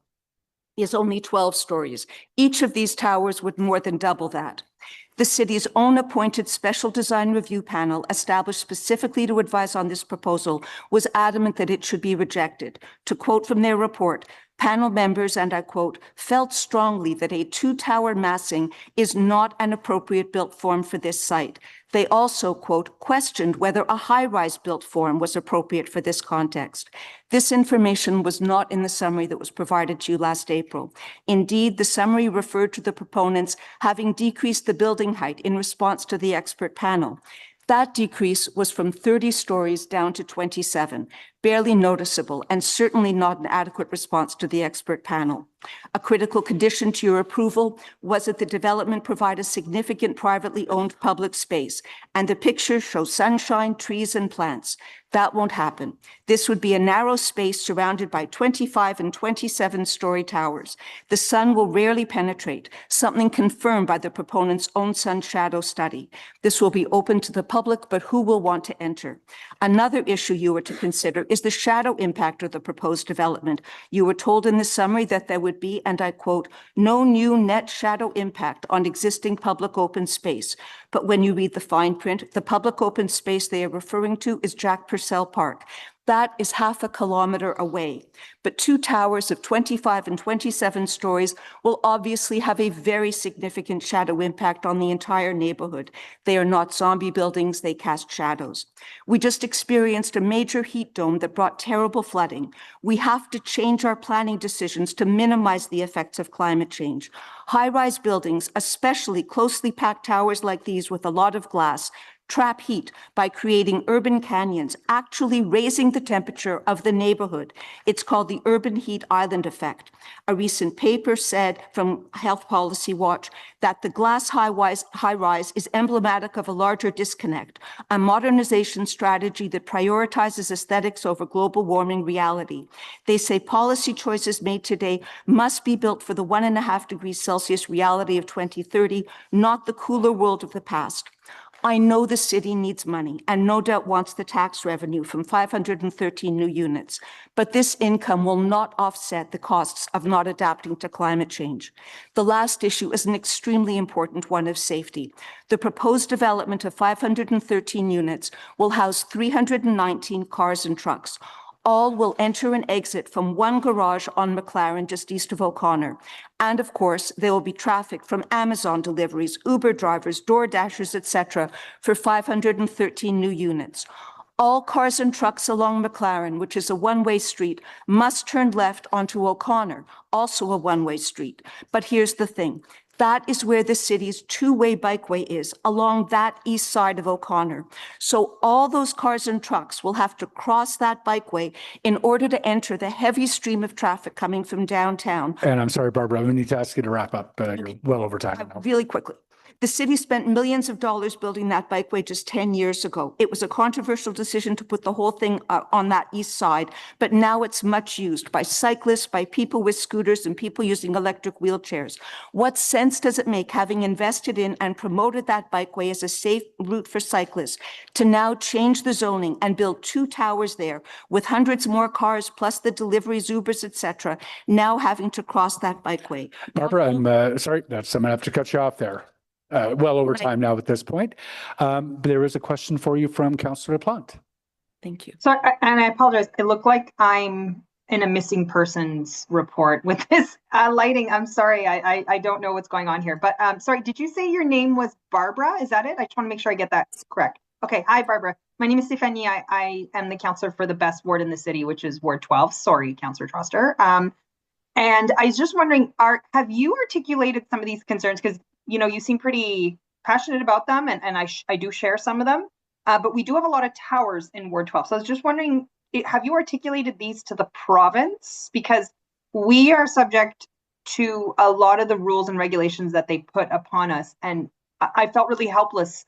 is only 12 stories. Each of these towers would more than double that. The city's own appointed special design review panel, established specifically to advise on this proposal, was adamant that it should be rejected. To quote from their report, panel members, and I quote, felt strongly that a 2-tower massing is not an appropriate built form for this site. They also, quote, questioned whether a high-rise built form was appropriate for this context. This information was not in the summary that was provided to you last April. Indeed, the summary referred to the proponents having decreased the building height in response to the expert panel. That decrease was from 30 stories down to 27, barely noticeable, and certainly not an adequate response to the expert panel. A critical condition to your approval was that the development provide a significant privately owned public space, and the pictures show sunshine, trees, and plants. That won't happen. This would be a narrow space surrounded by 25 and 27-story towers. The sun will rarely penetrate, something confirmed by the proponent's own sun shadow study. This will be open to the public, but who will want to enter? Another issue you are to consider is the shadow impact of the proposed development. You were told in the summary that there would be, and I quote, no new net shadow impact on existing public open space. But when you read the fine print, the public open space they are referring to is Jack Purcell Park. That is half a kilometer away. But 2 towers of 25 and 27 stories will obviously have a very significant shadow impact on the entire neighborhood. They are not zombie buildings, they cast shadows. We just experienced a major heat dome that brought terrible flooding. We have to change our planning decisions to minimize the effects of climate change. High-rise buildings, especially closely packed towers like these with a lot of glass, trap heat by creating urban canyons, actually raising the temperature of the neighborhood. It's called the urban heat island effect. A recent paper said from Health Policy Watch that the glass high-rise is emblematic of a larger disconnect, a modernization strategy that prioritizes aesthetics over global warming reality. They say policy choices made today must be built for the 1.5 degrees Celsius reality of 2030, not the cooler world of the past. I know the city needs money and no doubt wants the tax revenue from 513 new units, but this income will not offset the costs of not adapting to climate change. The last issue is an extremely important one of safety. The proposed development of 513 units will house 319 cars and trucks. All will enter and exit from one garage on McLaren just east of O'Connor. And of course, there will be traffic from Amazon deliveries, Uber drivers, Door Dashers, etc. for 513 new units. All cars and trucks along McLaren, which is a one-way street, must turn left onto O'Connor, also a one-way street. But here's the thing. That is where the city's 2-way bikeway is, along that east side of O'Connor. So all those cars and trucks will have to cross that bikeway in order to enter the heavy stream of traffic coming from downtown. And I'm sorry, Barbara, I'm going to need to ask you to wrap up. You're well over time now. Really quickly. The city spent millions of dollars building that bikeway just 10 years ago. It was a controversial decision to put the whole thing on that east side, but now it's much used by cyclists, by people with scooters, and people using electric wheelchairs. What sense does it make, having invested in and promoted that bikeway as a safe route for cyclists, to now change the zoning and build 2 towers there with hundreds more cars plus the deliveries, Ubers, etc., now having to cross that bikeway? Barbara, I'm sorry, I'm going to have to cut you off there. well over time now at this point. There is a question for you from Councillor LaPlante. Thank you. So, and I apologize. It looked like I'm in a missing persons report with this lighting. I'm sorry. I don't know what's going on here, but sorry. Did you say your name was Barbara? Is that it? I just want to make sure I get that correct. Okay. Hi, Barbara. My name is Stephanie. I am the councillor for the best ward in the city, which is Ward 12. Sorry, Councillor Troster. And I was just wondering, have you articulated some of these concerns? Because, you know, you seem pretty passionate about them, and I do share some of them. But we do have a lot of towers in Ward 12. So I was just wondering, have you articulated these to the province? Because we are subject to a lot of the rules and regulations that they put upon us. And I felt really helpless,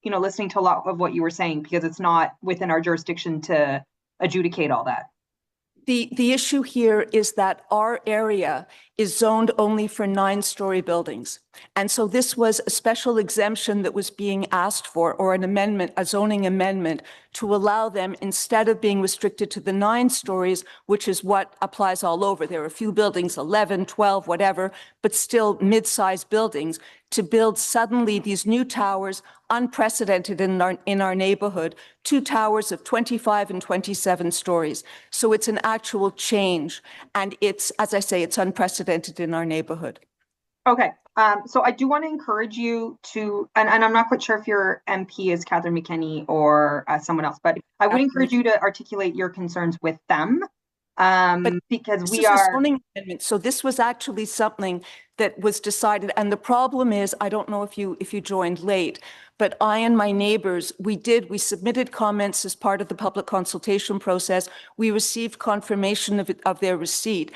you know, listening to a lot of what you were saying, because it's not within our jurisdiction to adjudicate all that. The issue here is that our area is zoned only for 9-story buildings. And so this was a special exemption that was being asked for, or an amendment, a zoning amendment, to allow them, instead of being restricted to the 9 stories, which is what applies all over. There are a few buildings, 11, 12, whatever, but still mid-sized buildings, to build suddenly these new towers, unprecedented in our neighborhood, 2 towers of 25 and 27 stories. So it's an actual change. And it's, as I say, it's unprecedented in our neighborhood. Okay. So I do want to encourage you to, and I'm not quite sure if your MP is Catherine McKinney or someone else, but I would encourage you to articulate your concerns with them. Because we are zoning amendment. So this was actually something that was decided. And the problem is, I don't know if you joined late, but I and my neighbors, we submitted comments as part of the public consultation process. We received confirmation of their receipt.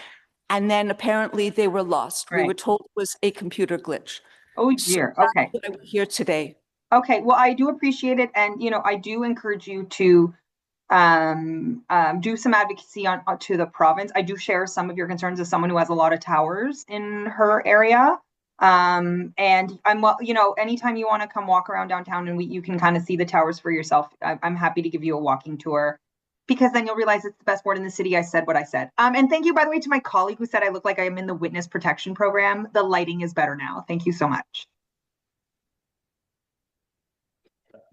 And then apparently they were lost. Right. We were told it was a computer glitch. Oh dear. So okay. That's why we're here today. Okay. Well, I do appreciate it. And, you know, I do encourage you to do some advocacy to the province. I do share some of your concerns as someone who has a lot of towers in her area. And I'm, you know, anytime you want to come walk around downtown and you can kind of see the towers for yourself, I'm happy to give you a walking tour, because then you'll realize it's the best ward in the city. I said what I said. And thank you, by the way, to my colleague who said I look like I am in the witness protection program. The lighting is better now. Thank you so much.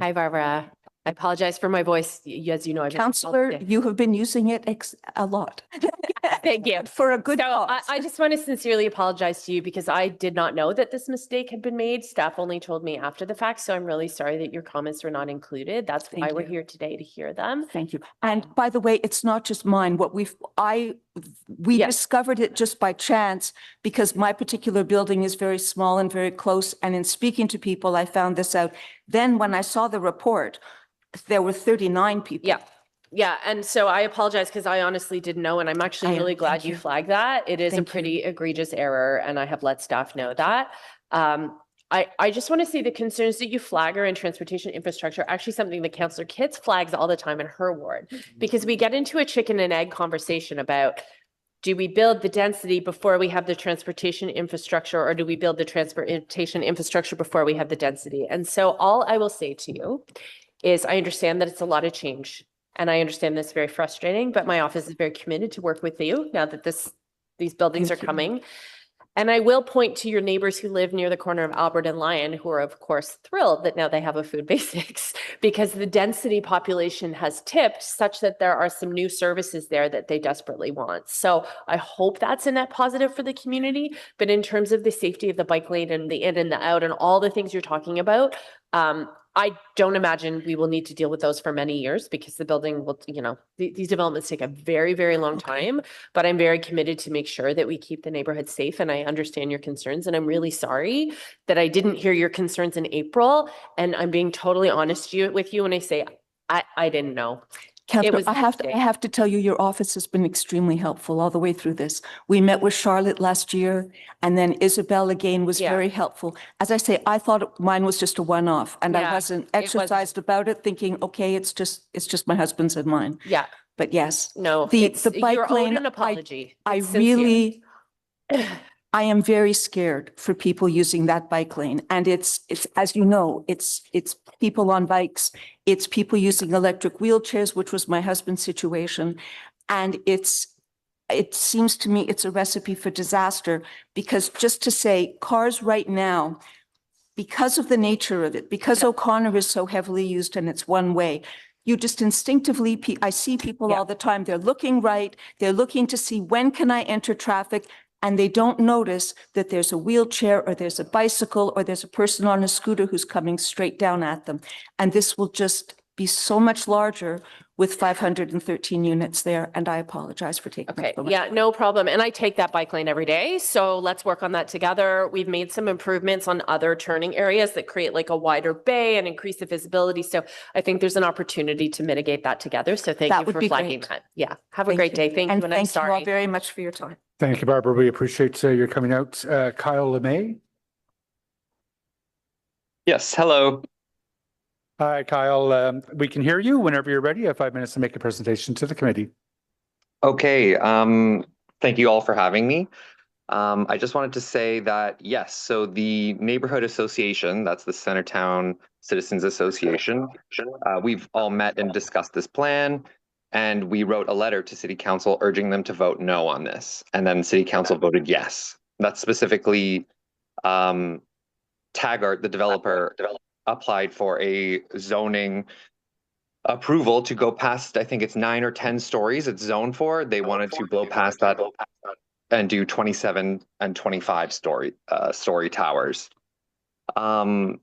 Hi, Barbara. I apologize for my voice. As you know, Councillor, you have been using it a lot. Thank you. For a good cause. I just want to sincerely apologize to you, because I did not know that this mistake had been made. Staff only told me after the fact. So I'm really sorry that your comments were not included. That's why we're here today, to hear them. Thank you. And by the way, it's not just mine. We discovered it just by chance, because my particular building is very small and very close. And in speaking to people, I found this out. Then when I saw the report, there were 39 people. Yeah. Yeah. And so I apologize, because I honestly didn't know. And I'm actually really glad you flagged that. It is a pretty egregious error, and I have let staff know that. I just want to say the concerns that you flag are in transportation infrastructure, actually something that Councillor Kitts flags all the time in her ward, because we get into a chicken and egg conversation about, do we build the density before we have the transportation infrastructure, or do we build the transportation infrastructure before we have the density? And so all I will say to you is, I understand that it's a lot of change, and I understand that's very frustrating, but my office is very committed to work with you now that these buildings are coming. And I will point to your neighbors who live near the corner of Albert and Lyon, who are of course thrilled that now they have a food basics, because the density population has tipped such that there are some new services there that they desperately want. So I hope that's a net positive for the community. But in terms of the safety of the bike lane and the in and the out and all the things you're talking about, I don't imagine we will need to deal with those for many years, because the building will, you know, these developments take a very, very long time, but I'm very committed to make sure that we keep the neighborhood safe. And I understand your concerns, and I'm really sorry that I didn't hear your concerns in April. And I'm being totally honest with you when I say, I didn't know. Councillor, I have to tell you, your office has been extremely helpful all the way through this. We met with Charlotte last year, and then Isabel again was very helpful. As I say, I thought mine was just a one-off, and I wasn't exercised about it, thinking, okay, it's just my husband's and mine. Yeah. But yes. No, the bike lane, an apology. I am very scared for people using that bike lane. And it's, as you know, it's people on bikes, it's people using electric wheelchairs, which was my husband's situation. And it seems to me it's a recipe for disaster, because just to say cars right now, because of the nature of it, because O'Connor is so heavily used and it's one way, you just instinctively, I see people all the time, they're looking right, they're looking to see when can I enter traffic, and they don't notice that there's a wheelchair or there's a bicycle or there's a person on a scooter who's coming straight down at them. And this will just be so much larger with 513 units there, and I apologize for taking Okay, up so much yeah, time. no problem. And I take that bike lane every day, so let's work on that together. We've made some improvements on other turning areas that create like a wider bay and increase the visibility. So I think there's an opportunity to mitigate that together. So thank That you would for be flagging great. that. Yeah, have a great day. Thank you, and I'm thank you sorry. all very much for your time. Thank you, Barbara. We appreciate your coming out. Kyle LeMay. Yes, hello. Hi, Kyle. We can hear you whenever you're ready. You have 5 minutes to make a presentation to the committee. Okay, thank you all for having me. I just wanted to say that, yes, so the neighborhood association, that's the Centertown Citizens Association, we've all met and discussed this plan, and we wrote a letter to City Council urging them to vote no on this, and then City Council voted yes. That's specifically Taggart, the developer, applied for a zoning approval to go past, I think it's 9 or 10 stories it's zoned for. They wanted to blow past that and do 27 and 25 story towers. I'm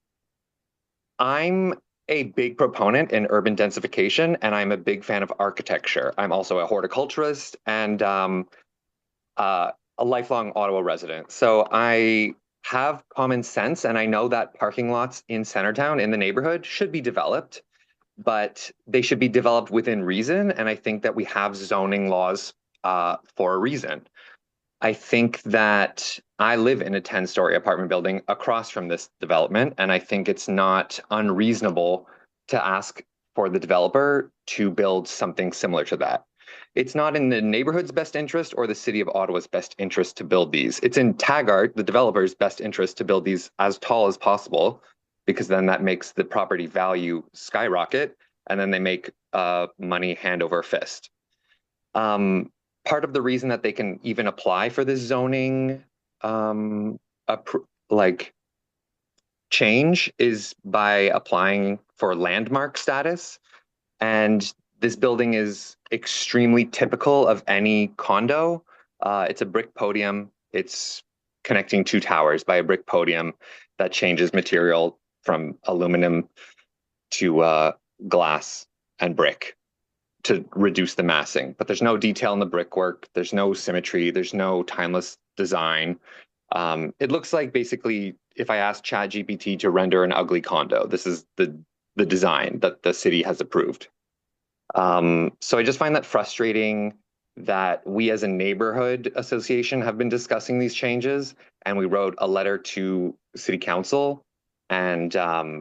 a big proponent in urban densification, and I'm a big fan of architecture. I'm also a horticulturist and a lifelong Ottawa resident. So I have common sense, and I know that parking lots in Centertown in the neighborhood should be developed, but they should be developed within reason. And I think that we have zoning laws for a reason. I think that I live in a 10-story apartment building across from this development, and I think it's not unreasonable to ask for the developer to build something similar to that. It's not in the neighborhood's best interest or the city of Ottawa's best interest to build these. It's in Taggart, the developer's best interest to build these as tall as possible, because then that makes the property value skyrocket, and then they make money hand over fist. Part of the reason that they can even apply for this zoning change is by applying for landmark status. And this building is extremely typical of any condo. It's a brick podium. It's connecting two towers by a brick podium that changes material from aluminum to glass and brick to reduce the massing. But there's no detail in the brickwork. There's no symmetry. There's no timeless design. It looks like basically if I asked ChatGPT to render an ugly condo, this is the design that the city has approved. So I just find that frustrating that we as a neighborhood association have been discussing these changes, and we wrote a letter to City Council. And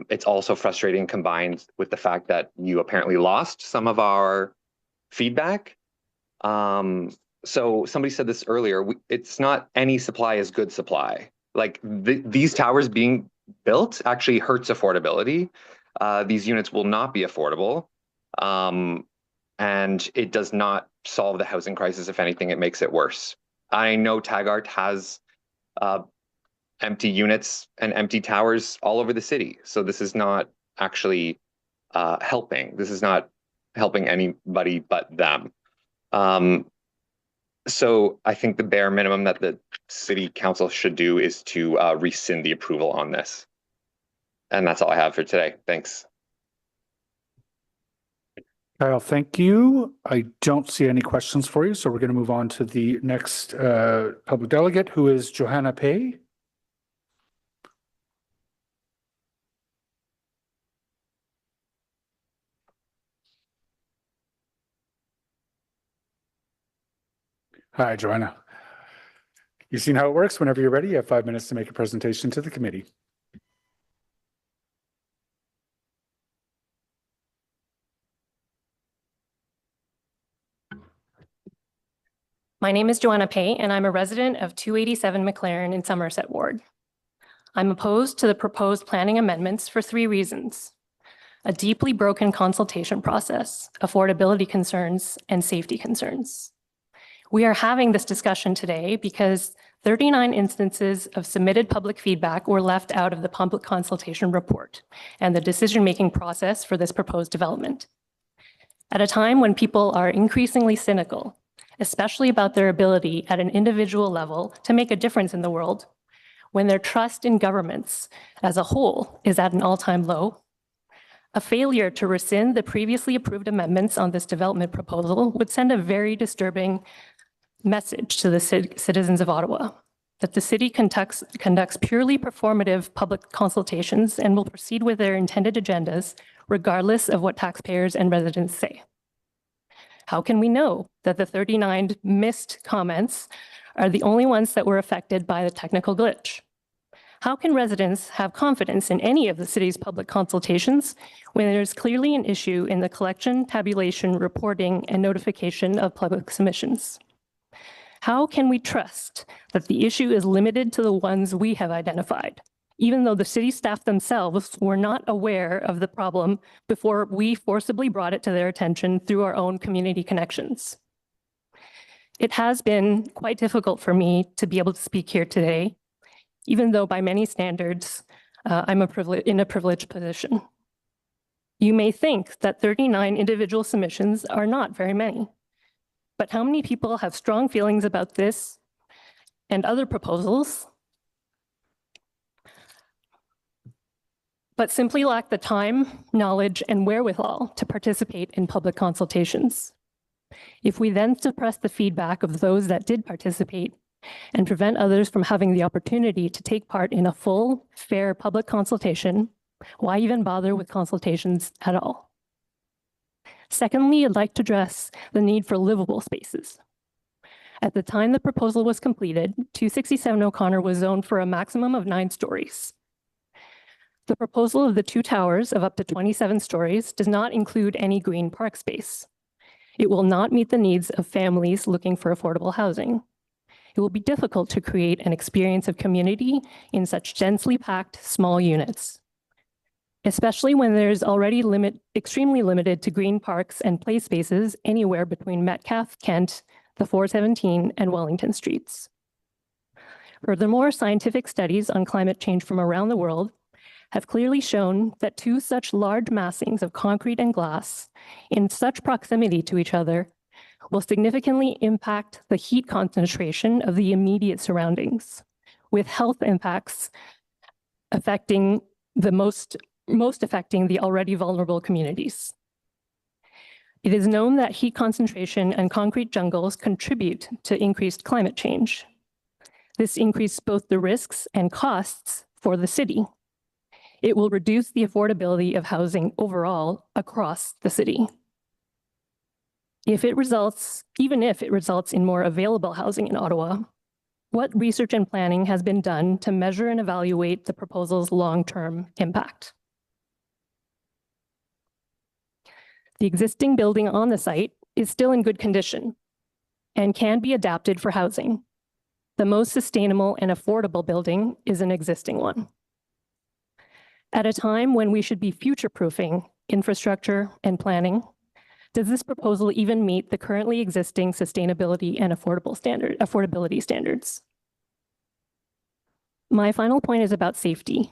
it's also frustrating combined with the fact that you apparently lost some of our feedback. So somebody said this earlier, it's not any supply is good supply. Like these towers being built actually hurts affordability. These units will not be affordable. And it does not solve the housing crisis. If anything, it makes it worse. I know Taggart has empty units and empty towers all over the city. So this is not actually helping. This is not helping anybody but them. So I think the bare minimum that the City Council should do is to rescind the approval on this. And that's all I have for today. Thanks. Kyle, thank you. I don't see any questions for you, so we're going to move on to the next public delegate, who is Johanna Pay. Hi, Joanna. You've seen how it works. Whenever you're ready, you have 5 minutes to make a presentation to the committee. My name is Joanna Pay, and I'm a resident of 287 McLaren in Somerset Ward. I'm opposed to the proposed planning amendments for 3 reasons: a deeply broken consultation process, affordability concerns, and safety concerns. We are having this discussion today because 39 instances of submitted public feedback were left out of the public consultation report and the decision-making process for this proposed development. At a time when people are increasingly cynical, especially about their ability at an individual level to make a difference in the world, when their trust in governments as a whole is at an all-time low, a failure to rescind the previously approved amendments on this development proposal would send a very disturbing message to the citizens of Ottawa that the city conducts purely performative public consultations and will proceed with their intended agendas regardless of what taxpayers and residents say. How can we know that the 39 missed comments are the only ones that were affected by the technical glitch? How can residents have confidence in any of the city's public consultations when there is clearly an issue in the collection, tabulation, reporting, and notification of public submissions? How can we trust that the issue is limited to the ones we have identified, even though the city staff themselves were not aware of the problem before we forcibly brought it to their attention through our own community connections? It has been quite difficult for me to be able to speak here today, even though by many standards, I'm in a privileged position. You may think that 39 individual submissions are not very many, but how many people have strong feelings about this and other proposals, but simply lack the time, knowledge, and wherewithal to participate in public consultations? If we then suppress the feedback of those that did participate and prevent others from having the opportunity to take part in a full, fair public consultation, why even bother with consultations at all? Secondly, I'd like to address the need for livable spaces. At the time the proposal was completed, 267 O'Connor was zoned for a maximum of 9 stories. The proposal of the 2 towers of up to 27 stories does not include any green park space. It will not meet the needs of families looking for affordable housing. It will be difficult to create an experience of community in such densely packed small units, especially when there's already extremely limited to green parks and play spaces anywhere between Metcalfe, Kent, the 417, and Wellington streets. Furthermore, scientific studies on climate change from around the world have clearly shown that 2 such large massings of concrete and glass in such proximity to each other will significantly impact the heat concentration of the immediate surroundings, with health impacts affecting most affecting the already vulnerable communities. It is known that heat concentration and concrete jungles contribute to increased climate change. This increases both the risks and costs for the city. It will reduce the affordability of housing overall across the city. Even if it results in more available housing in Ottawa, what research and planning has been done to measure and evaluate the proposal's long-term impact? The existing building on the site is still in good condition and can be adapted for housing. The most sustainable and affordable building is an existing one. At a time when we should be future-proofing infrastructure and planning, does this proposal even meet the currently existing sustainability and affordability standards? My final point is about safety.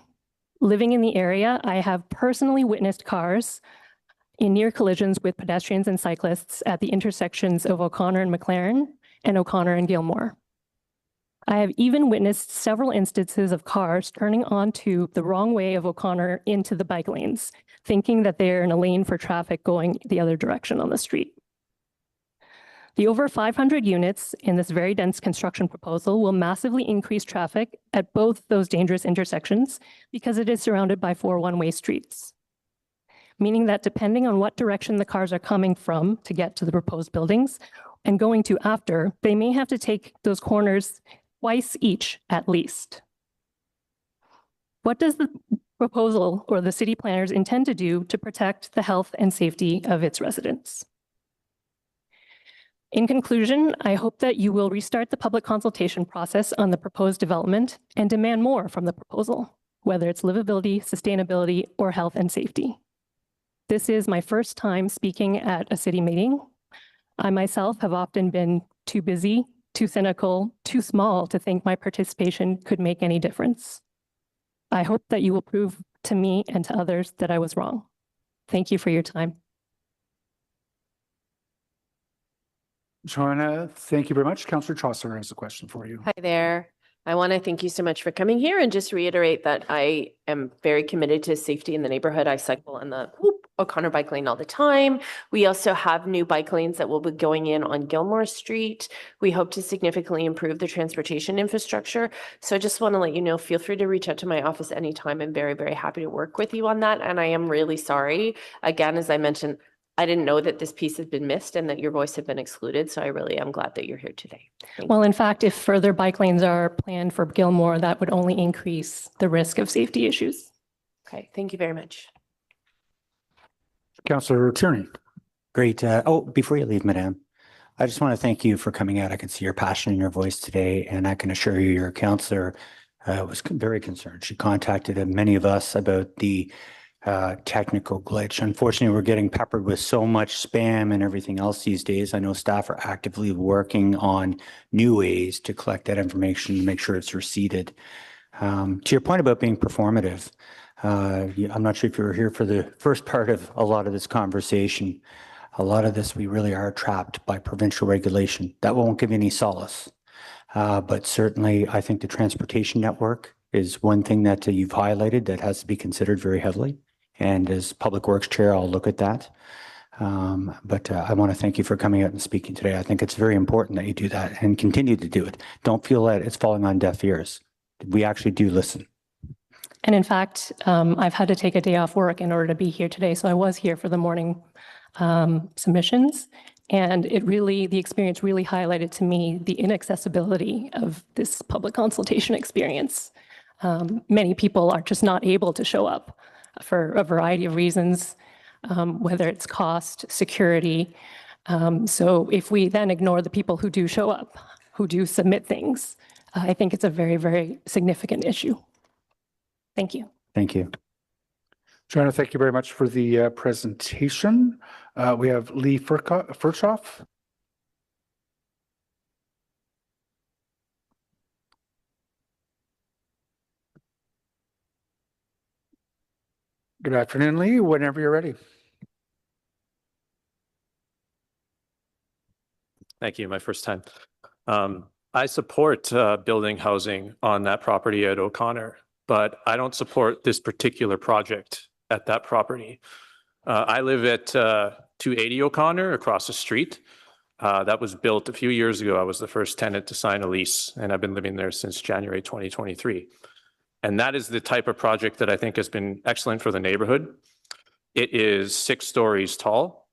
Living in the area, I have personally witnessed cars in near collisions with pedestrians and cyclists at the intersections of O'Connor and McLaren and O'Connor and Gilmore. I have even witnessed several instances of cars turning onto the wrong way of O'Connor into the bike lanes, thinking that they're in a lane for traffic going the other direction on the street. The over 500 units in this very dense construction proposal will massively increase traffic at both those dangerous intersections because it is surrounded by 4 one-way streets, meaning that depending on what direction the cars are coming from to get to the proposed buildings and going to after, they may have to take those corners twice each at least. What does the proposal or the city planners intend to do to protect the health and safety of its residents? In conclusion, I hope that you will restart the public consultation process on the proposed development and demand more from the proposal, whether it's livability, sustainability, or health and safety. This is my first time speaking at a city meeting. I myself have often been too busy too cynical, too small to think my participation could make any difference. I hope that you will prove to me and to others that I was wrong. Thank you for your time. Joanna, thank you very much. Councillor Chaucer has a question for you. Hi there. I want to thank you so much for coming here and just reiterate that I am very committed to safety in the neighborhood. I cycle on the O'Connor bike lane all the time. We also have new bike lanes that will be going in on Gilmore Street. We hope to significantly improve the transportation infrastructure. So I just want to let you know, feel free to reach out to my office anytime. I'm very, very happy to work with you on that. And I am really sorry. Again, as I mentioned, I didn't know that this piece had been missed and that your voice had been excluded. So I really am glad that you're here today. Well, in fact, if further bike lanes are planned for Gilmore, that would only increase the risk of safety issues. Okay, thank you very much. Councillor Tierney. Great. Before you leave, Madam, I just want to thank you for coming out. I can see your passion in your voice today, and I can assure you your councillor was very concerned. She contacted many of us about the technical glitch. Unfortunately, we're getting peppered with so much spam and everything else these days. I know staff are actively working on new ways to collect that information to make sure it's receipted. To your point about being performative, I'm not sure if you were here for the first part of a lot of this conversation. A lot of this, we really are trapped by provincial regulation. That won't give you any solace. But certainly, I think the transportation network is one thing that you've highlighted that has to be considered very heavily. And as Public Works Chair, I'll look at that. But I want to thank you for coming out and speaking today. I think it's very important that you do that and continue to do it. Don't feel that it's falling on deaf ears. We actually do listen. And in fact, I've had to take a day off work in order to be here today. So I was here for the morning submissions. And the experience really highlighted to me the inaccessibility of this public consultation experience. Many people are just not able to show up for a variety of reasons, whether it's cost, security. So if we then ignore the people who do show up, who do submit things, I think it's a very, very significant issue. Thank you. Thank you. Joanna, thank you very much for the presentation. We have Lee Furchoff. Good afternoon, Lee. Whenever you're ready. Thank you. My first time. I support building housing on that property at O'Connor, but I don't support this particular project at that property. I live at 280 O'Connor across the street. That was built a few years ago. I was the first tenant to sign a lease, and I've been living there since January 2023. And that is the type of project that I think has been excellent for the neighborhood. It is 6 stories tall.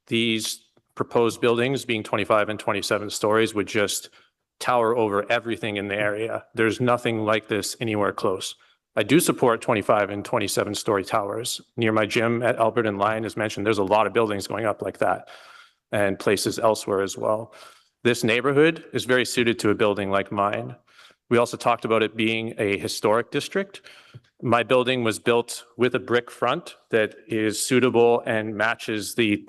These proposed buildings, being 25 and 27 stories, would just tower over everything in the area. There's nothing like this anywhere close. I do support 25 and 27 story towers. Near my gym at Albert and Lyon, as mentioned, there's a lot of buildings going up like that, and places elsewhere as well. This neighborhood is very suited to a building like mine. We also talked about it being a historic district. My building was built with a brick front that is suitable and matches the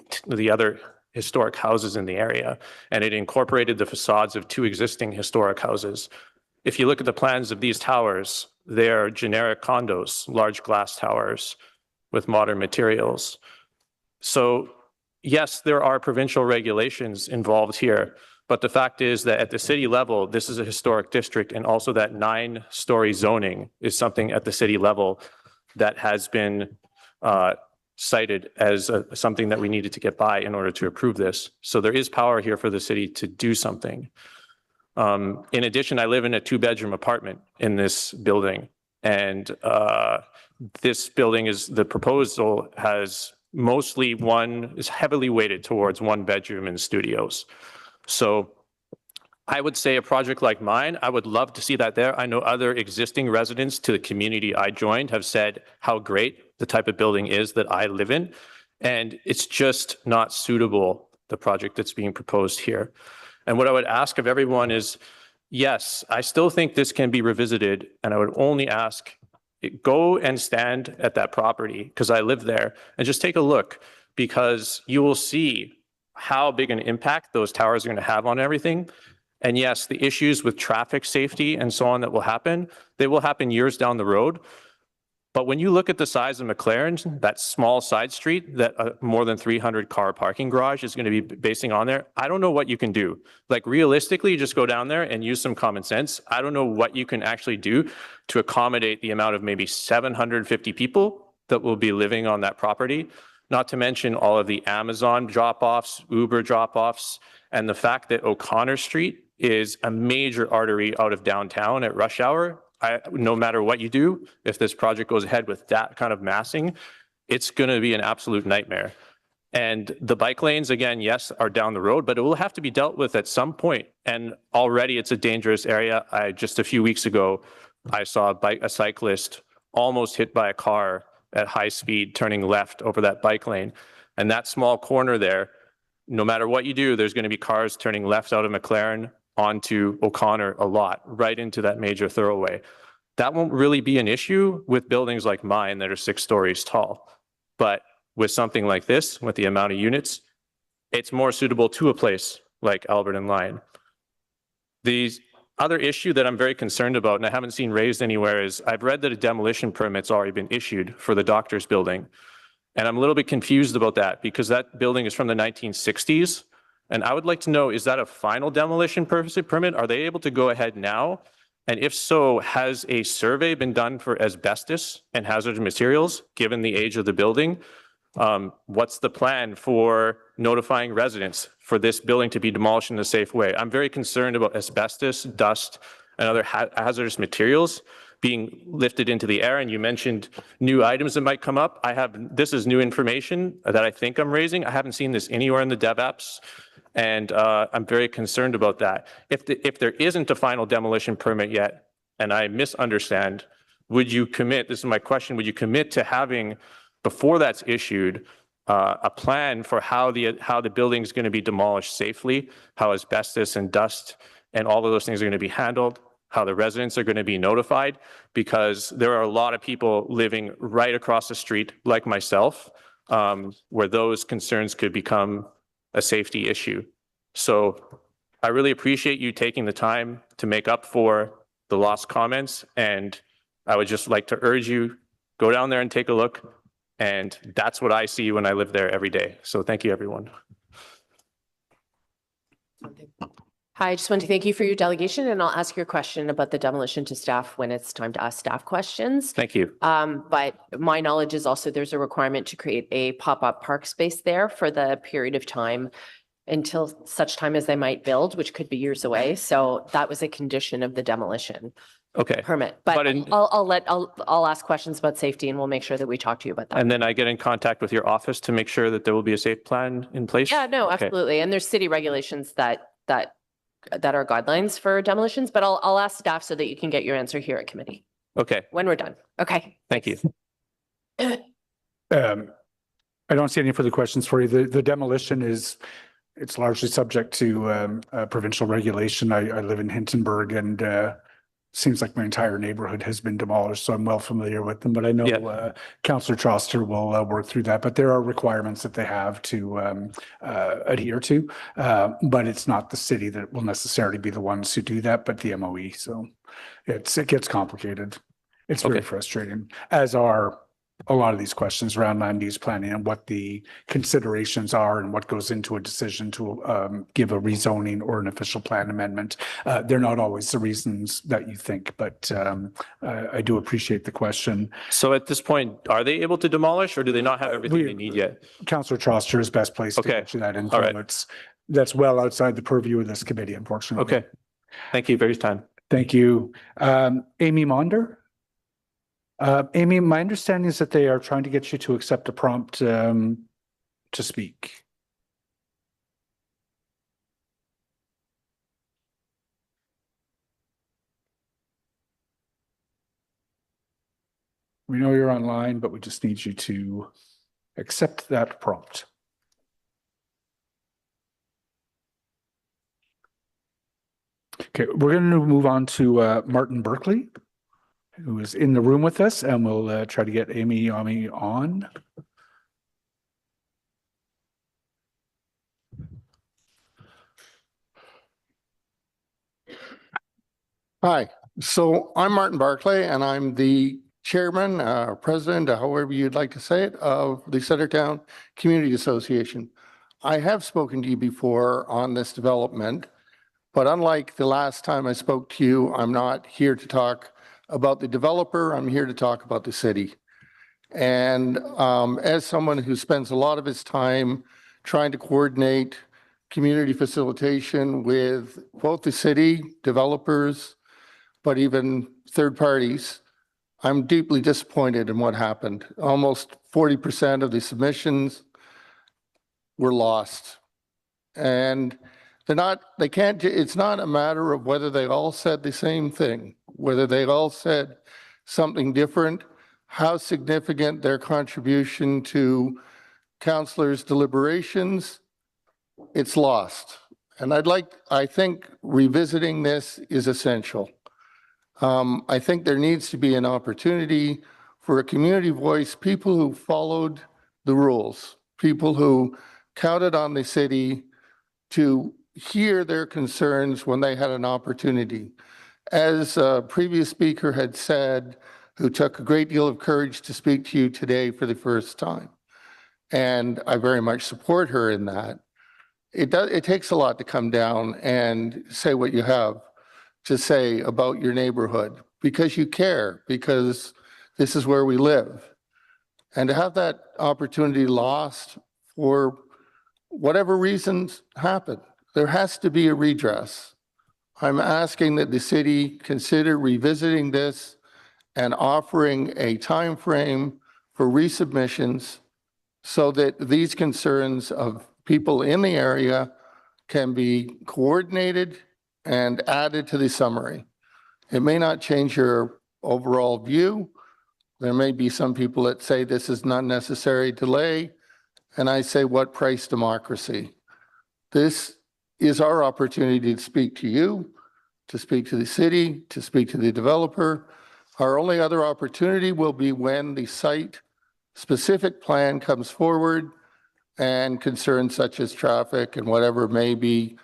other historic houses in the area, and it incorporated the facades of 2 existing historic houses. If you look at the plans of these towers, they are generic condos, large glass towers with modern materials. So yes, there are provincial regulations involved here, but the fact is that at the city level, this is a historic district, and also that 9-story zoning is something at the city level that has been cited as something that we needed to get by in order to approve this. So there is power here for the city to do something. In addition, I live in a 2-bedroom apartment in this building, and this building the proposal has is heavily weighted towards 1-bedroom and studios. So I would say a project like mine, I would love to see that there. I know other existing residents to the community I joined have said how great the type of building is that I live in, and it's just not suitable, the project that's being proposed here. And what I would ask of everyone is, yes, I still think this can be revisited, and I would only ask, go and stand at that property, because I live there, and just take a look, because you will see how big an impact those towers are going to have on everything. And yes, the issues with traffic safety and so on that will happen, they will happen years down the road. But when you look at the size of McLaren's, that small side street that a more than 300 car parking garage is going to be basing on there, I don't know what you can do. Like realistically, just go down there and use some common sense. I don't know what you can actually do to accommodate the amount of maybe 750 people that will be living on that property, not to mention all of the Amazon drop-offs, Uber drop-offs, and the fact that O'Connor Street is a major artery out of downtown at rush hour. No matter what you do, if this project goes ahead with that kind of massing, it's going to be an absolute nightmare. And the bike lanes, again, yes, are down the road, but it will have to be dealt with at some point. And already it's a dangerous area. Just a few weeks ago, I saw a cyclist almost hit by a car at high speed turning left over that bike lane. And that small corner there, no matter what you do, there's going to be cars turning left out of McLaren onto O'Connor a lot, right into that major thoroughway. That won't really be an issue with buildings like mine that are 6 stories tall. But with something like this, with the amount of units, it's more suitable to a place like Albert and Lyon. The other issue that I'm very concerned about, and I haven't seen raised anywhere, is I've read that a demolition permit's already been issued for the doctor's building. And I'm a little bit confused about that because that building is from the 1960s. And I would like to know, is that a final demolition permit? Are they able to go ahead now? And if so, has a survey been done for asbestos and hazardous materials, given the age of the building? What's the plan for notifying residents for this building to be demolished in a safe way? I'm very concerned about asbestos, dust, and other hazardous materials being lifted into the air. And you mentioned new items that might come up. This is new information that I think I'm raising. I haven't seen this anywhere in the dev apps. And I'm very concerned about that. If there isn't a final demolition permit yet, and I misunderstand, would you commit, this is my question, would you commit to having, before that's issued, a plan for how the building is going to be demolished safely, how asbestos and dust and all of those things are going to be handled, how the residents are going to be notified? Because there are a lot of people living right across the street, like myself, where those concerns could become a safety issue. So I really appreciate you taking the time to make up for the lost comments. And I would just like to urge you, go down there and take a look. And that's what I see when I live there every day. So thank you, everyone. Hi, I just want to thank you for your delegation, and I'll ask your question about the demolition to staff when it's time to ask staff questions. Thank you. But my knowledge is also there's a requirement to create a pop-up park space there for the period of time until such time as they might build, which could be years away. So that was a condition of the demolition permit. But I'll ask questions about safety, and we'll make sure that we talk to you about that. And then I get in contact with your office to make sure that there will be a safe plan in place? Yeah, no, absolutely. And there's city regulations that are guidelines for demolitions, but I'll ask staff so that you can get your answer here at committee. Okay. When we're done. Okay. Thank you. I don't see any further questions for you. The demolition it's largely subject to provincial regulation. I live in Hintonburg, and seems like my entire neighborhood has been demolished, so I'm well familiar with them. But I know Councillor Troster will work through that. But there are requirements that they have to adhere to. But it's not the city that will necessarily be the ones who do that, but the MOE. So it gets complicated. It's very frustrating, as are a lot of these questions around land use planning and what the considerations are and what goes into a decision to give a rezoning or an official plan amendment. They're not always the reasons that you think, but I do appreciate the question. So at this point, are they able to demolish, or do they not have everything they need yet? Councillor Troster is best placed to answer that info. All right. That's well outside the purview of this committee, unfortunately. Okay. Thank you for your time. Thank you. Amy Maunder? Amy, my understanding is that they are trying to get you to accept a prompt to speak. We know you're online, but we just need you to accept that prompt. Okay, we're going to move on to Martin Berkeley, who is in the room with us, and we'll try to get Amy on. Hi, so I'm Martin Barclay and I'm the chairman, president, however you'd like to say it, of the Centertown Community Association. I have spoken to you before on this development, but unlike the last time I spoke to you, I'm not here to talk about the developer. I'm here to talk about the city. And as someone who spends a lot of his time trying to coordinate community facilitation with both the city, developers, but even third parties, I'm deeply disappointed in what happened. Almost 40% of the submissions were lost. And they can't, it's not a matter of whether they all said the same thing, whether they all said something different, how significant their contribution to councillors' deliberations, it's lost. And I think revisiting this is essential. I think there needs to be an opportunity for a community voice, people who followed the rules, people who counted on the city to hear their concerns when they had an opportunity. As a previous speaker had said, who took a great deal of courage to speak to you today for the first time. And I very much support her in that. It takes a lot to come down and say what you have to say about your neighborhood because you care, because this is where we live. And to have that opportunity lost for whatever reasons happen, there has to be a redress. I'm asking that the city consider revisiting this and offering a time frame for resubmissions so that these concerns of people in the area can be coordinated and added to the summary. It may not change your overall view. There may be some people that say this is not necessary delay, and I say, what price democracy? This is our opportunity to speak to you, to speak to the city, to speak to the developer. Our only other opportunity will be when the site-specific plan comes forward and concerns such as traffic and whatever may be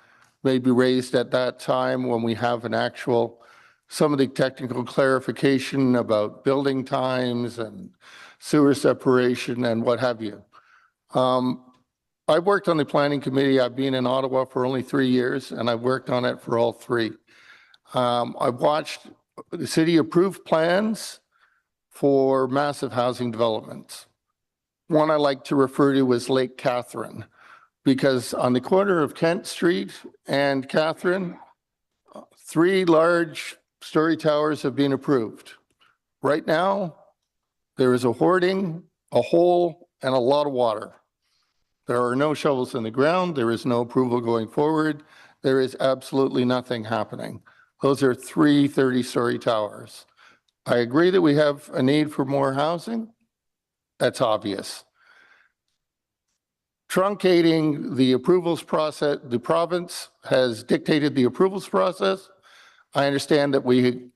raised at that time when we have an actual, some of the technical clarification about building times and sewer separation and what have you. I've worked on the planning committee. I've been in Ottawa for only 3 years and I've worked on it for all 3. I've watched the city approve plans for massive housing developments. One I like to refer to as Lake Catherine, because on the corner of Kent Street and Catherine, 3 large story towers have been approved. Right now, there is a hoarding, a hole, and a lot of water. There are no shovels in the ground. There is no approval going forward. There is absolutely nothing happening. Those are 3 30-story towers. I agree that we have a need for more housing. That's obvious. Truncating the approvals process, the province has dictated the approvals process. I understand that we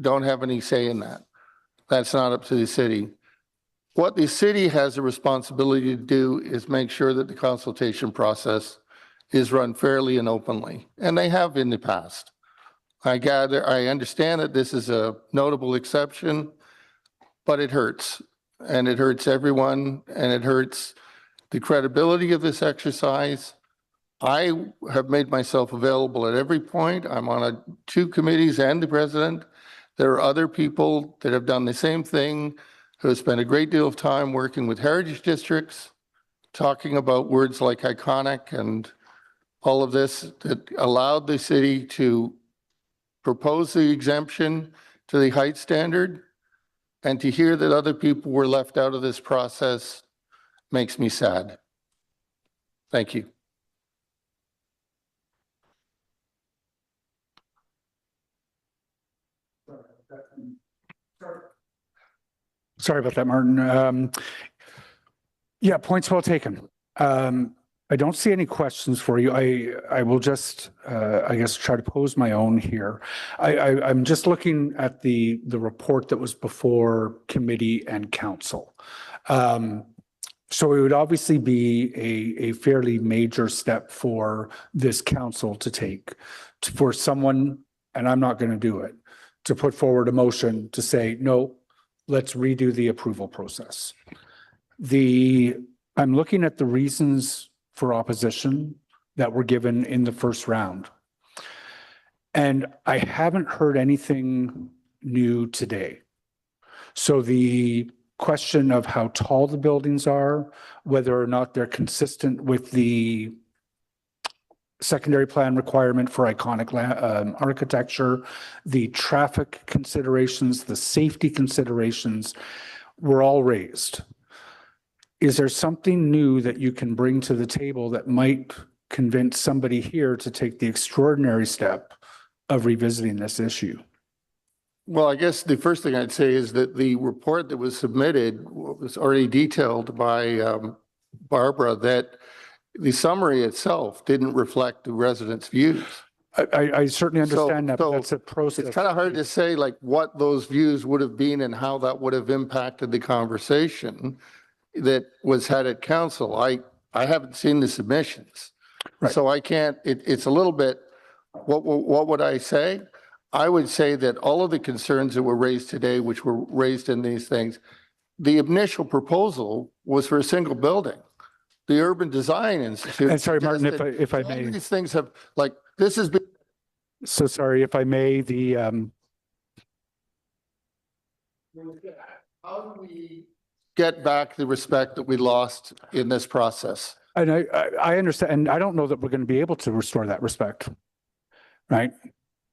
don't have any say in that. That's not up to the city. What the city has a responsibility to do is make sure that the consultation process is run fairly and openly, and they have in the past. I understand that this is a notable exception, but it hurts, and it hurts everyone, and it hurts the credibility of this exercise. I have made myself available at every point. I'm on 2 committees and the president. There are other people that have done the same thing, who have spent a great deal of time working with heritage districts, talking about words like iconic and all of this that allowed the city to propose the exemption to the height standard, and to hear that other people were left out of this process makes me sad. Thank you. Sorry about that, Martin. Yeah, points well taken. I don't see any questions for you. I will just, I guess, try to pose my own here. I'm just looking at the report that was before committee and council. So it would obviously be a fairly major step for this council to take, for someone and I'm not going to do it, to put forward a motion to say, no, let's redo the approval process. I'm looking at the reasons for opposition that were given in the first round. And I haven't heard anything new today. So the question of how tall the buildings are, whether or not they're consistent with the secondary plan requirement for iconic architecture, the traffic considerations, the safety considerations were all raised. Is there something new that you can bring to the table that might convince somebody here to take the extraordinary step of revisiting this issue? Well, I guess the first thing I'd say is that the report that was submitted was already detailed by Barbara, that the summary itself didn't reflect the residents' views. I certainly understand that, but that's a process. It's kind of hard to say like what those views would have been and how that would have impacted the conversation that was had at council. I haven't seen the submissions. Right. So I can't, it's a little bit, what would I say? I would say that all of the concerns that were raised today, which were raised in these things, the initial proposal was for a single building. The Urban Design Institute. And sorry, Martin, if I may. These things have, like, this has been. So sorry, if I may, How do we get back the respect that we lost in this process? And I understand, and I don't know that we're going to be able to restore that respect, right?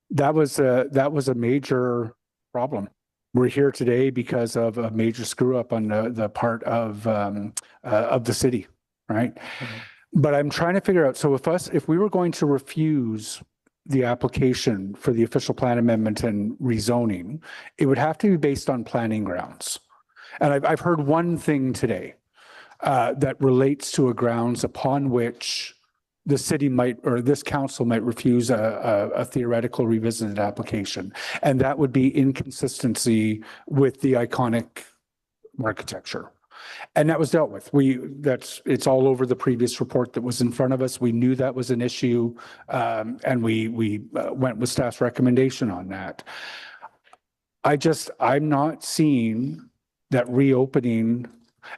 That was a major problem. We're here today because of a major screw up on the part of the city, right? Mm-hmm. But I'm trying to figure out, so if we were going to refuse the application for the official plan amendment and rezoning, it would have to be based on planning grounds. And I've heard one thing today that relates to a grounds upon which the city might, or this council might refuse a theoretical revisited application. And that would be inconsistency with the iconic architecture. And that was dealt with. It's all over the previous report that was in front of us. We knew that was an issue, and we went with staff's recommendation on that. I'm not seeing that reopening,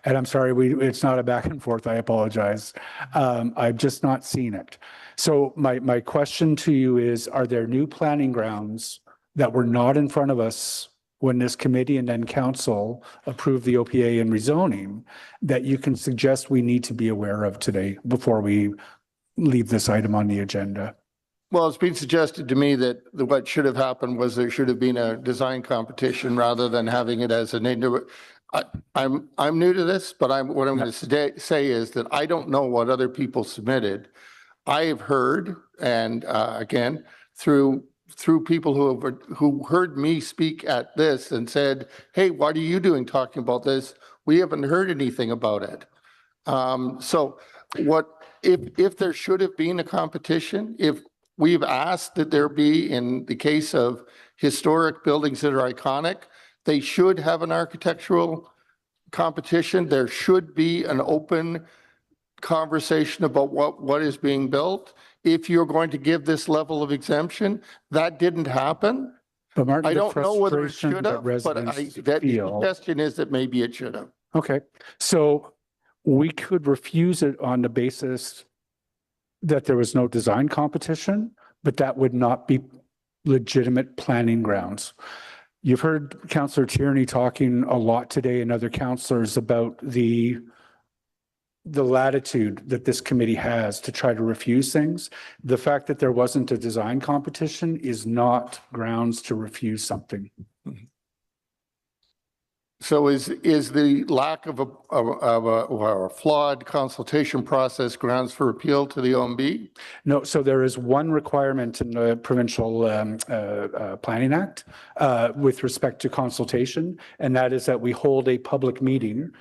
and I'm sorry, it's not a back and forth, I apologize. I've just not seen it. So my question to you is, are there new planning grounds that were not in front of us when this committee and then council approved the OPA and rezoning that you can suggest we need to be aware of today before we leave this item on the agenda? Well, it's been suggested to me that what should have happened was there should have been a design competition rather than having it as an individual. I'm new to this, but what I'm going to say is that I don't know what other people submitted. I have heard, and again, through people who heard me speak at this and said, hey, what are you doing talking about this? We haven't heard anything about it. So if there should have been a competition, if we've asked that there be, in the case of historic buildings that are iconic, they should have an architectural competition. There should be an open conversation about what is being built. If you're going to give this level of exemption, that didn't happen. But Martin, I don't know whether it should have, but the suggestion is that maybe it should have. Okay, so we could refuse it on the basis that there was no design competition, but that would not be legitimate planning grounds. You've heard Councillor Tierney talking a lot today and other councillors about the latitude that this committee has to try to refuse things. The fact that there wasn't a design competition is not grounds to refuse something. So is the lack of a flawed consultation process grounds for appeal to the OMB? No, so there is one requirement in the Provincial Planning Act with respect to consultation, and that is that we hold a public meeting.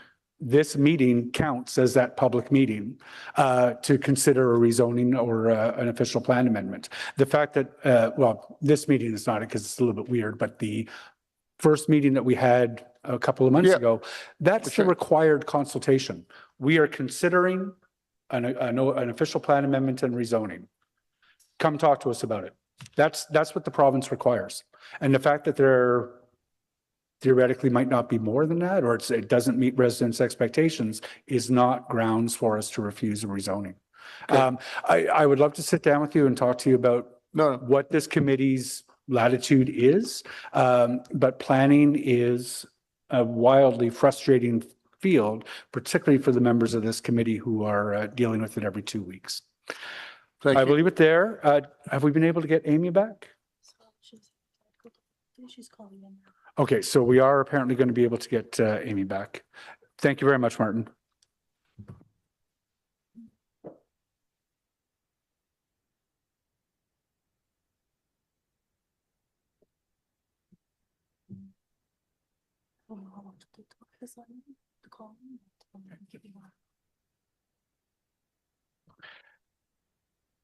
This meeting counts as that public meeting to consider a rezoning or an official plan amendment. The fact that, well, this meeting is not because it's a little bit weird, but the first meeting that we had a couple of months ago, that's the required consultation. We are considering an official plan amendment and rezoning. Come talk to us about it. That's what the province requires. And the fact that there theoretically might not be more than that, or it doesn't meet residents' expectations, is not grounds for us to refuse a rezoning. I would love to sit down with you and talk to you about what this committee's latitude is, but planning is a wildly frustrating field, particularly for the members of this committee who are dealing with it every 2 weeks. I will leave it there. Have we been able to get Amy back? She's calling in now. Okay, so we are apparently going to be able to get Amy back. Thank you very much, Martin.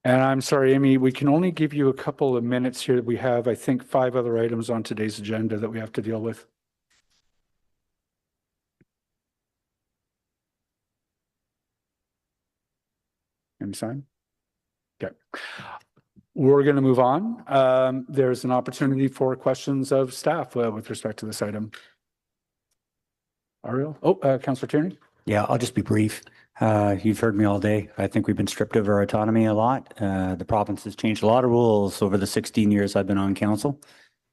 And I'm sorry, Amy, we can only give you a couple of minutes here. We have, I think, 5 other items on today's agenda that we have to deal with. Any sign? Okay. We're going to move on. There's an opportunity for questions of staff with respect to this item. Ariel? Oh, Councillor Tierney? Yeah, I'll just be brief. You've heard me all day. I think we've been stripped of our autonomy a lot. The province has changed a lot of rules over the 16 years I've been on council.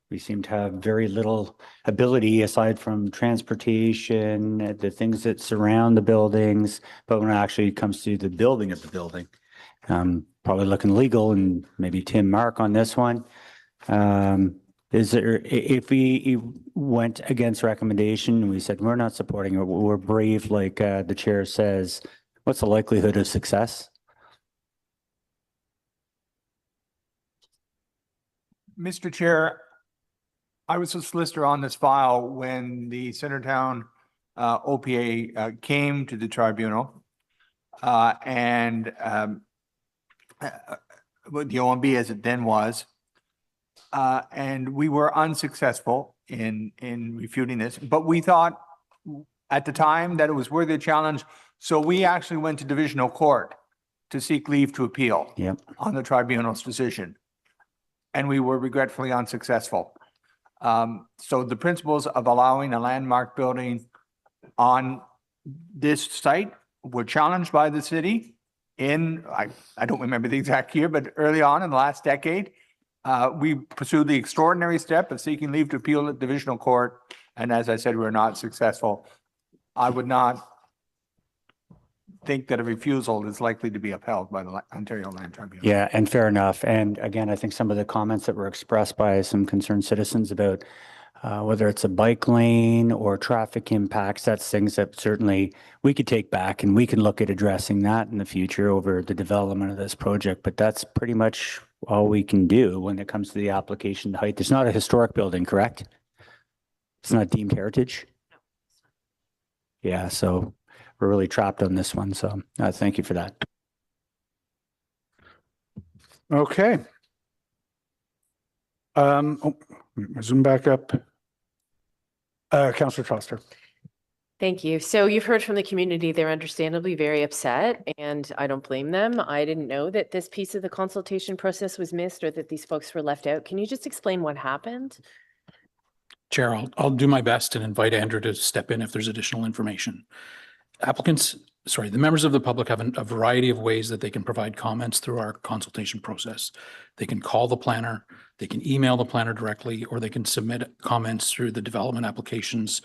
We seem to have very little ability aside from transportation, the things that surround the buildings, but when it actually comes to the building of the building, probably looking legal, and maybe Tim Mark on this one. Is there, if we went against recommendation and we said we're not supporting it, we're brave like the chair says, what's the likelihood of success? Mr. Chair, I was a solicitor on this file when the Centertown OPA came to the tribunal, and the OMB as it then was. And we were unsuccessful in refuting this, but we thought at the time that it was worthy of challenge. So we actually went to divisional court to seek leave to appeal on the tribunal's decision. And we were regretfully unsuccessful. So the principles of allowing a landmark building on this site were challenged by the city in, I don't remember the exact year, but early on in the last decade. We pursued the extraordinary step of seeking leave to appeal at divisional court. And as I said, we were not successful. I would not think that a refusal is likely to be upheld by the Ontario Land Tribunal. Yeah, and fair enough. And again, I think some of the comments that were expressed by some concerned citizens about whether it's a bike lane or traffic impacts, that's things that certainly we could take back, and we can look at addressing that in the future over the development of this project. But that's pretty much all we can do when it comes to the application height. It's not a historic building, correct? It's not deemed heritage? Yeah, so we're really trapped on this one. So thank you for that. Okay. Zoom back up. Councillor Foster. Thank you. So you've heard from the community. They're understandably very upset, and I don't blame them. I didn't know that this piece of the consultation process was missed or that these folks were left out. Can you just explain what happened? Chair, I'll do my best and invite Andrew to step in if there's additional information. The members of the public have a variety of ways that they can provide comments through our consultation process. They can call the planner, they can email the planner directly, or they can submit comments through the development applications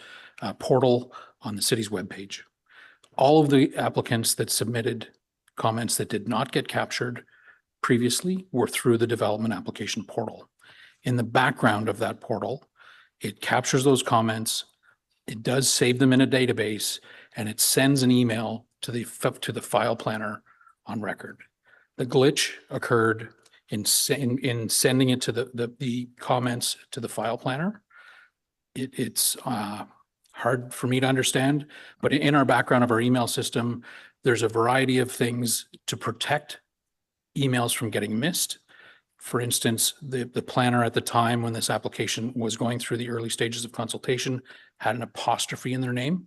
portal on the city's webpage. All of the applicants that submitted comments that did not get captured previously were through the development application portal. In the background of that portal, it captures those comments, it does save them in a database, and it sends an email to the file planner on record. The glitch occurred in sending it to the comments to the file planner. It's hard for me to understand, but in our background of our email system, there's a variety of things to protect emails from getting missed. For instance, the planner at the time when this application was going through the early stages of consultation had an apostrophe in their name.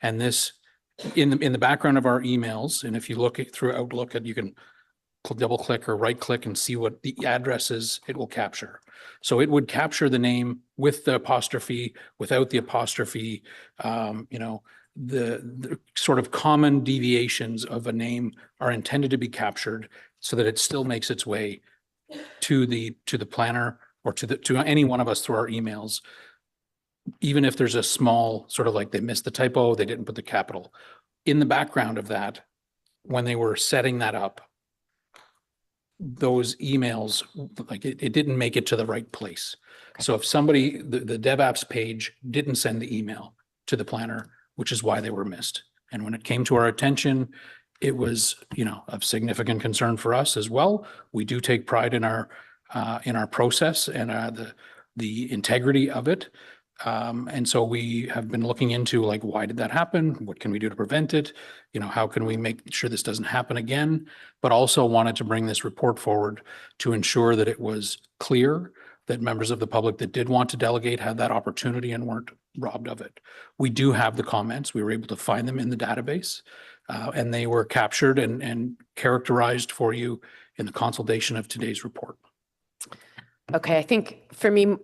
And this, in the background of our emails, and if you look through Outlook, you can double click or right click and see what the address is, it will capture. So it would capture the name with the apostrophe, without the apostrophe, you know, the sort of common deviations of a name are intended to be captured so that it still makes its way to the planner or to any one of us through our emails. Even if there's a small sort of like they missed the typo, they didn't put the capital. In the background of that, when they were setting that up, those emails, like it didn't make it to the right place. Okay. So if somebody, the DevApps page didn't send the email to the planner, which is why they were missed. And when it came to our attention, it was, you know, of significant concern for us as well. We do take pride in our process and the integrity of it. And so we have been looking into like, why did that happen? What can we do to prevent it? You know, how can we make sure this doesn't happen again? But also wanted to bring this report forward to ensure that it was clear that members of the public that did want to delegate had that opportunity and weren't robbed of it. We do have the comments. We were able to find them in the database, and they were captured and characterized for you in the consultation of today's report. Okay, I think for me,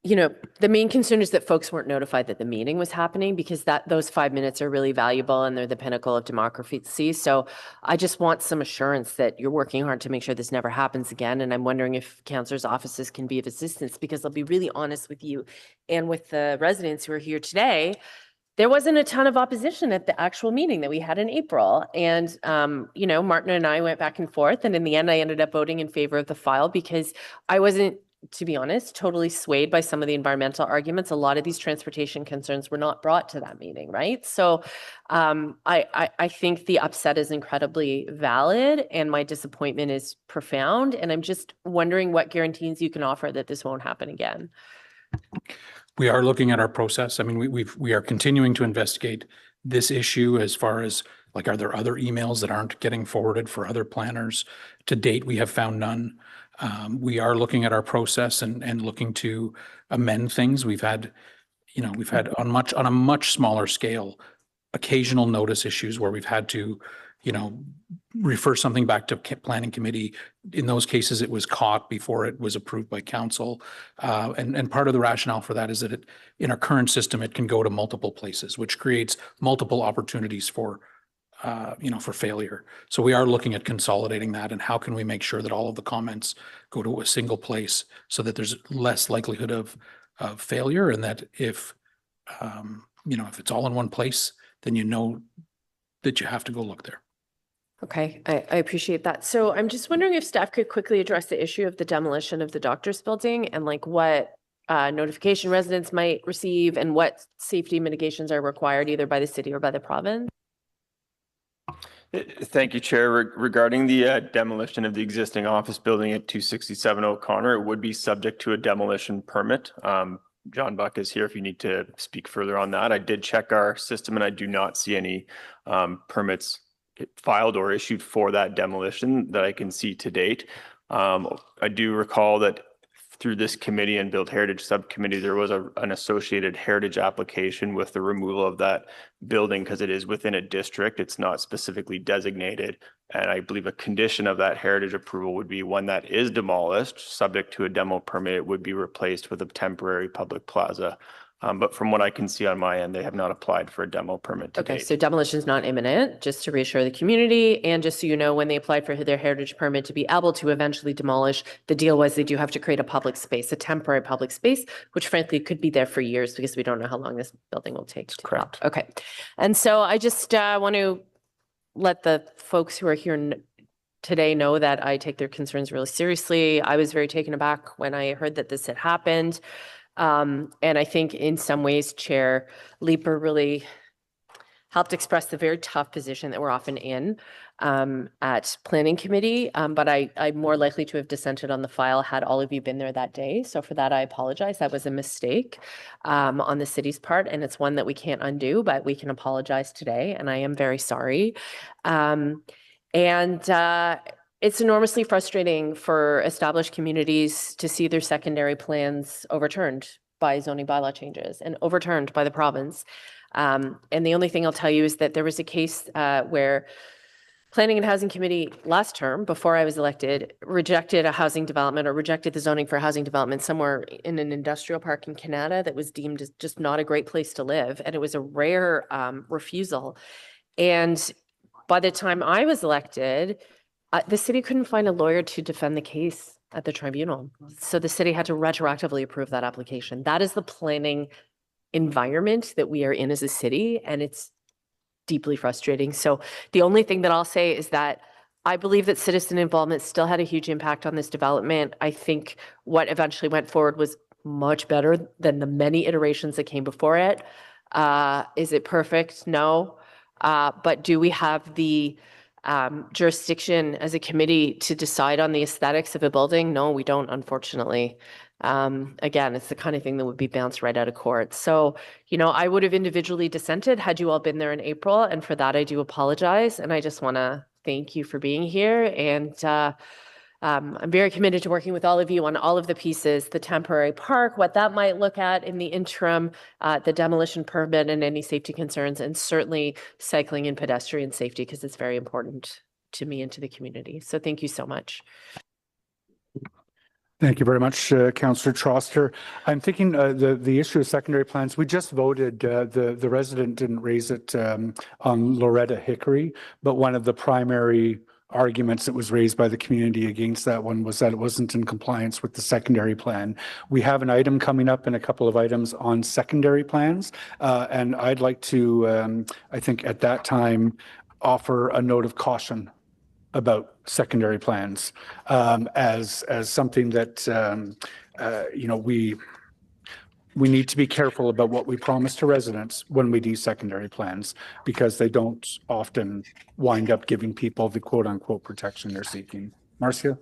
you know, the main concern is that folks weren't notified that the meeting was happening, because those 5 minutes are really valuable and they're the pinnacle of democracy. So I just want some assurance that you're working hard to make sure this never happens again. And I'm wondering if councillors' offices can be of assistance, because I'll be really honest with you and with the residents who are here today. There wasn't a ton of opposition at the actual meeting that we had in April. And, you know, Martin and I went back and forth. And in the end, I ended up voting in favor of the file because I wasn't, to be honest, totally swayed by some of the environmental arguments. A lot of these transportation concerns were not brought to that meeting, right? So I think the upset is incredibly valid and my disappointment is profound. And I'm just wondering what guarantees you can offer that this won't happen again. We are looking at our process. I mean, we are continuing to investigate this issue as far as like, are there other emails that aren't getting forwarded for other planners? To date, we have found none. We are looking at our process and looking to amend things. We've had on a much smaller scale, occasional notice issues where we've had to, you know, refer something back to planning committee. In those cases, it was caught before it was approved by council. And part of the rationale for that is that in our current system, it can go to multiple places, which creates multiple opportunities for for failure. So we are looking at consolidating that and how can we make sure that all of the comments go to a single place so that there's less likelihood of failure, and that if it's all in one place, then you know that you have to go look there. Okay, I appreciate that. So I'm just wondering if staff could quickly address the issue of the demolition of the doctor's building and like what notification residents might receive and what safety mitigations are required either by the city or by the province. Thank you, Chair. Regarding the demolition of the existing office building at 267 O'Connor, it would be subject to a demolition permit. John Buck is here if you need to speak further on that. I did check our system and I do not see any permits filed or issued for that demolition that I can see to date. I do recall that through this committee and Build Heritage Subcommittee, there was an associated heritage application with the removal of that building because it is within a district. It's not specifically designated. And I believe a condition of that heritage approval would be one that is demolished, subject to a demo permit, it would be replaced with a temporary public plaza. But from what I can see on my end, they have not applied for a demo permit to date. So demolition is not imminent, just to reassure the community. And just so you know, when they applied for their heritage permit to be able to eventually demolish, the deal was they do have to create a public space, a temporary public space, which frankly could be there for years because we don't know how long this building will take. That's correct. Okay. And so I just want to let the folks who are here today know that I take their concerns really seriously. I was very taken aback when I heard that this had happened. And I think in some ways, Chair Leeper really helped express the very tough position that we're often in at Planning Committee. But I'm more likely to have dissented on the file had all of you been there that day. So for that, I apologize. That was a mistake on the city's part. And it's one that we can't undo, but we can apologize today. And I am very sorry. It's enormously frustrating for established communities to see their secondary plans overturned by zoning bylaw changes and overturned by the province. And the only thing I'll tell you is that there was a case where Planning and Housing Committee last term, before I was elected, rejected a housing development or rejected the zoning for a housing development somewhere in an industrial park in Canada that was deemed as just not a great place to live. And it was a rare refusal. And by the time I was elected, the city couldn't find a lawyer to defend the case at the tribunal. So the city had to retroactively approve that application. That is the planning environment that we are in as a city, and it's deeply frustrating. So the only thing that I'll say is that I believe that citizen involvement still had a huge impact on this development. I think what eventually went forward was much better than the many iterations that came before it. Is it perfect? No. But do we have the jurisdiction as a committee to decide on the aesthetics of a building? No, we don't, unfortunately. Again, it's the kind of thing that would be bounced right out of court. So, you know, I would have individually dissented had you all been there in April. And for that, I do apologize. And I just want to thank you for being here. And I'm very committed to working with all of you on all of the pieces, the temporary park, what that might look at in the interim, the demolition permit and any safety concerns, and certainly cycling and pedestrian safety, because it's very important to me and to the community. So thank you so much. Thank you very much, Councillor Troster. I'm thinking the issue of secondary plans, we just voted, the resident didn't raise it on Loretta Hickory, but one of the primary arguments that was raised by the community against that one was that it wasn't in compliance with the secondary plan. We have an item coming up and a couple of items on secondary plans, and I'd like to, I think at that time, offer a note of caution about secondary plans as something that you know, we need to be careful about what we promise to residents when we do secondary plans, because they don't often wind up giving people the quote unquote protection they're seeking. Marcia?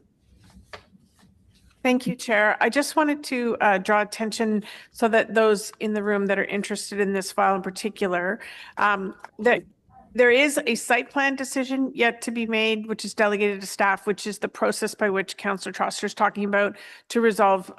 Thank you, Chair. I just wanted to draw attention so that those in the room that are interested in this file in particular, that there is a site plan decision yet to be made, which is delegated to staff, which is the process by which Councillor Troster is talking about to resolve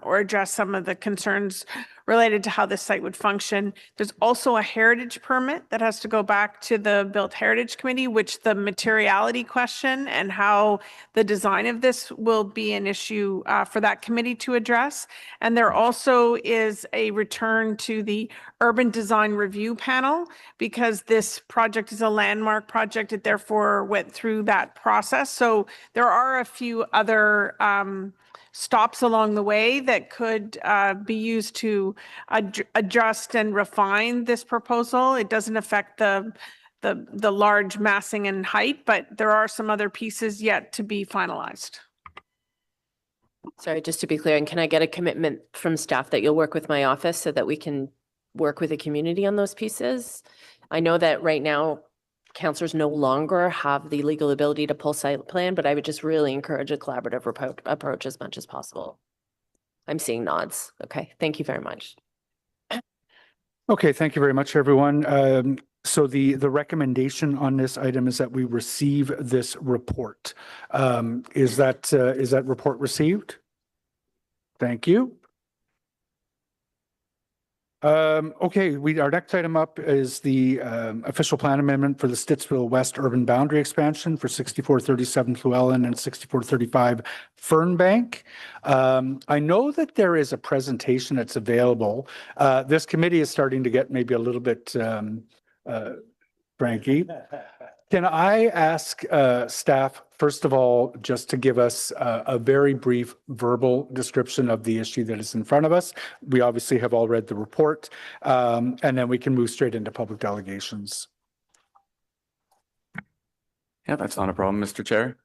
or address some of the concerns related to how this site would function. There's also a heritage permit that has to go back to the Built Heritage Committee, which the materiality question and how the design of this will be an issue for that committee to address. And there also is a return to the Urban Design Review Panel, because this project is a landmark project. It therefore went through that process. So there are a few other stops along the way that could be used to adjust and refine this proposal. It doesn't affect the large massing and height, but there are some other pieces yet to be finalized. Sorry, just to be clear, and can I get a commitment from staff that you'll work with my office so that we can work with the community on those pieces? I know that right now councillors no longer have the legal ability to pull site plan, but I would just really encourage a collaborative approach as much as possible. I'm seeing nods. Okay, thank you very much. Okay, thank you very much, everyone. So the recommendation on this item is that we receive this report. Is that report received? Thank you. Okay, our next item up is the official plan amendment for the Stittsville West urban boundary expansion for 6437 Llewellyn and 6435 Fernbank. I know that there is a presentation that's available. This committee is starting to get maybe a little bit cranky. Can I ask staff, first of all, just to give us a very brief verbal description of the issue that is in front of us? We obviously have all read the report, and then we can move straight into public delegations. Yeah, that's not a problem, Mr. Chair.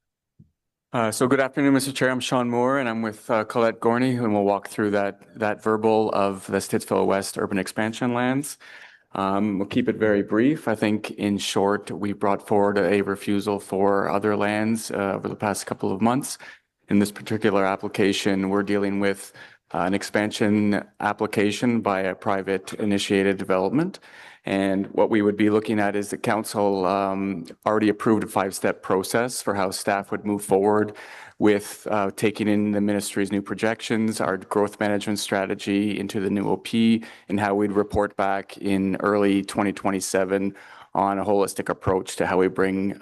So good afternoon, Mr. Chair. I'm Sean Moore, and I'm with Colette Gorney, and we'll walk through that verbal of the Stittsville West urban expansion lands. We'll keep it very brief. I think in short, we brought forward a refusal for other lands over the past couple of months. In this particular application, we're dealing with an expansion application by a private initiated development. And what we would be looking at is the council already approved a 5-step process for how staff would move forward with taking in the ministry's new projections, our growth management strategy into the new OP, and how we'd report back in early 2027 on a holistic approach to how we bring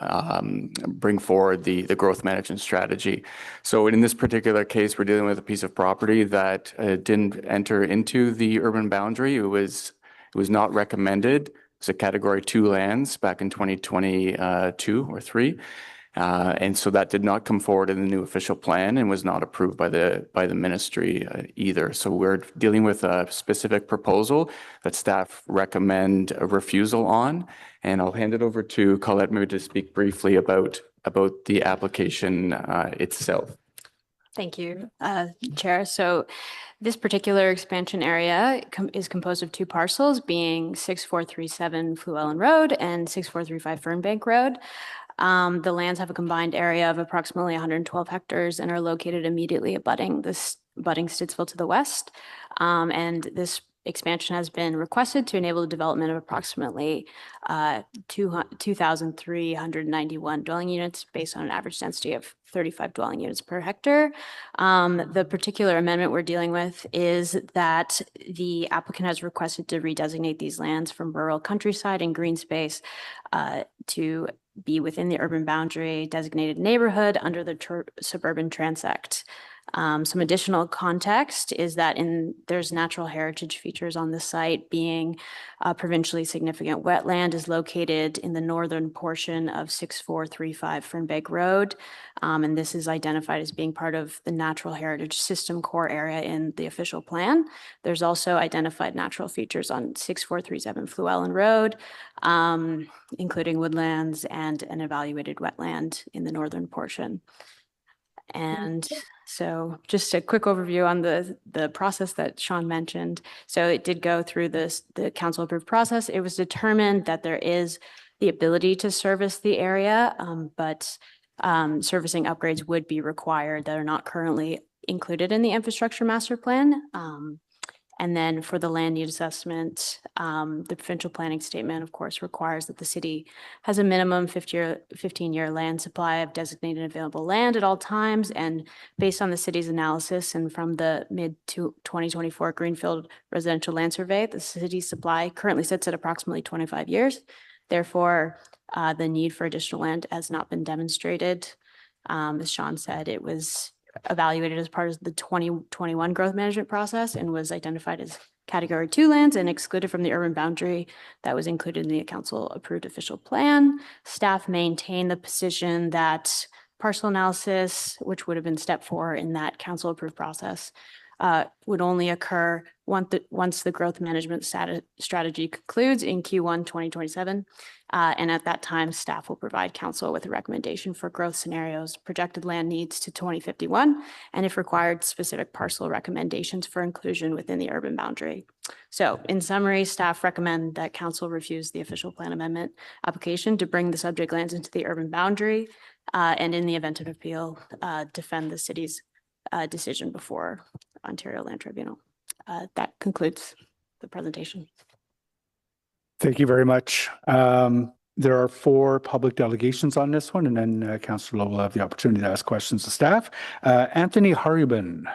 forward the growth management strategy. So in this particular case, we're dealing with a piece of property that didn't enter into the urban boundary. It was not recommended. It's a Category 2 lands back in 2022 or 3. And so that did not come forward in the new official plan and was not approved by the ministry either. So we're dealing with a specific proposal that staff recommend a refusal on. And I'll hand it over to Colette maybe to speak briefly about the application itself. Thank you, Chair. So this particular expansion area is composed of two parcels, being 6437 Fluellen Road and 6435 Fernbank Road. The lands have a combined area of approximately 112 hectares and are located immediately abutting Stittsville to the west. And this expansion has been requested to enable the development of approximately 2,391 dwelling units based on an average density of 35 dwelling units per hectare. The particular amendment we're dealing with is that the applicant has requested to redesignate these lands from rural countryside and green space to be within the urban boundary designated neighborhood under the suburban transect. Some additional context is that there's natural heritage features on the site, being provincially significant wetland is located in the northern portion of 6435 Fernbank Road. And this is identified as being part of the natural heritage system core area in the official plan. There's also identified natural features on 6437 Fluellen Road, including woodlands and an evaluated wetland in the northern portion. And so just a quick overview on the process that Sean mentioned. So it did go through the council approved process. It was determined that there is the ability to service the area, but servicing upgrades would be required that are not currently included in the infrastructure master plan. And then for the land use assessment, the provincial planning statement, of course, requires that the city has a minimum 15-year land supply of designated available land at all times. And based on the city's analysis and from the mid-2024 Greenfield Residential Land Survey, the city's supply currently sits at approximately 25 years. Therefore, the need for additional land has not been demonstrated. As Sean said, it was evaluated as part of the 2021 growth management process and was identified as Category 2 lands and excluded from the urban boundary that was included in the council approved official plan. Staff maintained the position that parcel analysis, which would have been step 4 in that council approved process, would only occur once the growth management strategy concludes in Q1 2027. And at that time, staff will provide council with a recommendation for growth scenarios, projected land needs to 2051, and if required, specific parcel recommendations for inclusion within the urban boundary. So in summary, staff recommend that council refuse the official plan amendment application to bring the subject lands into the urban boundary, and in the event of appeal, defend the city's decision before Ontario Land Tribunal. That concludes the presentation. Thank you very much. There are 4 public delegations on this one, and then Councillor Lowe will have the opportunity to ask questions to staff. Anthony Harubin.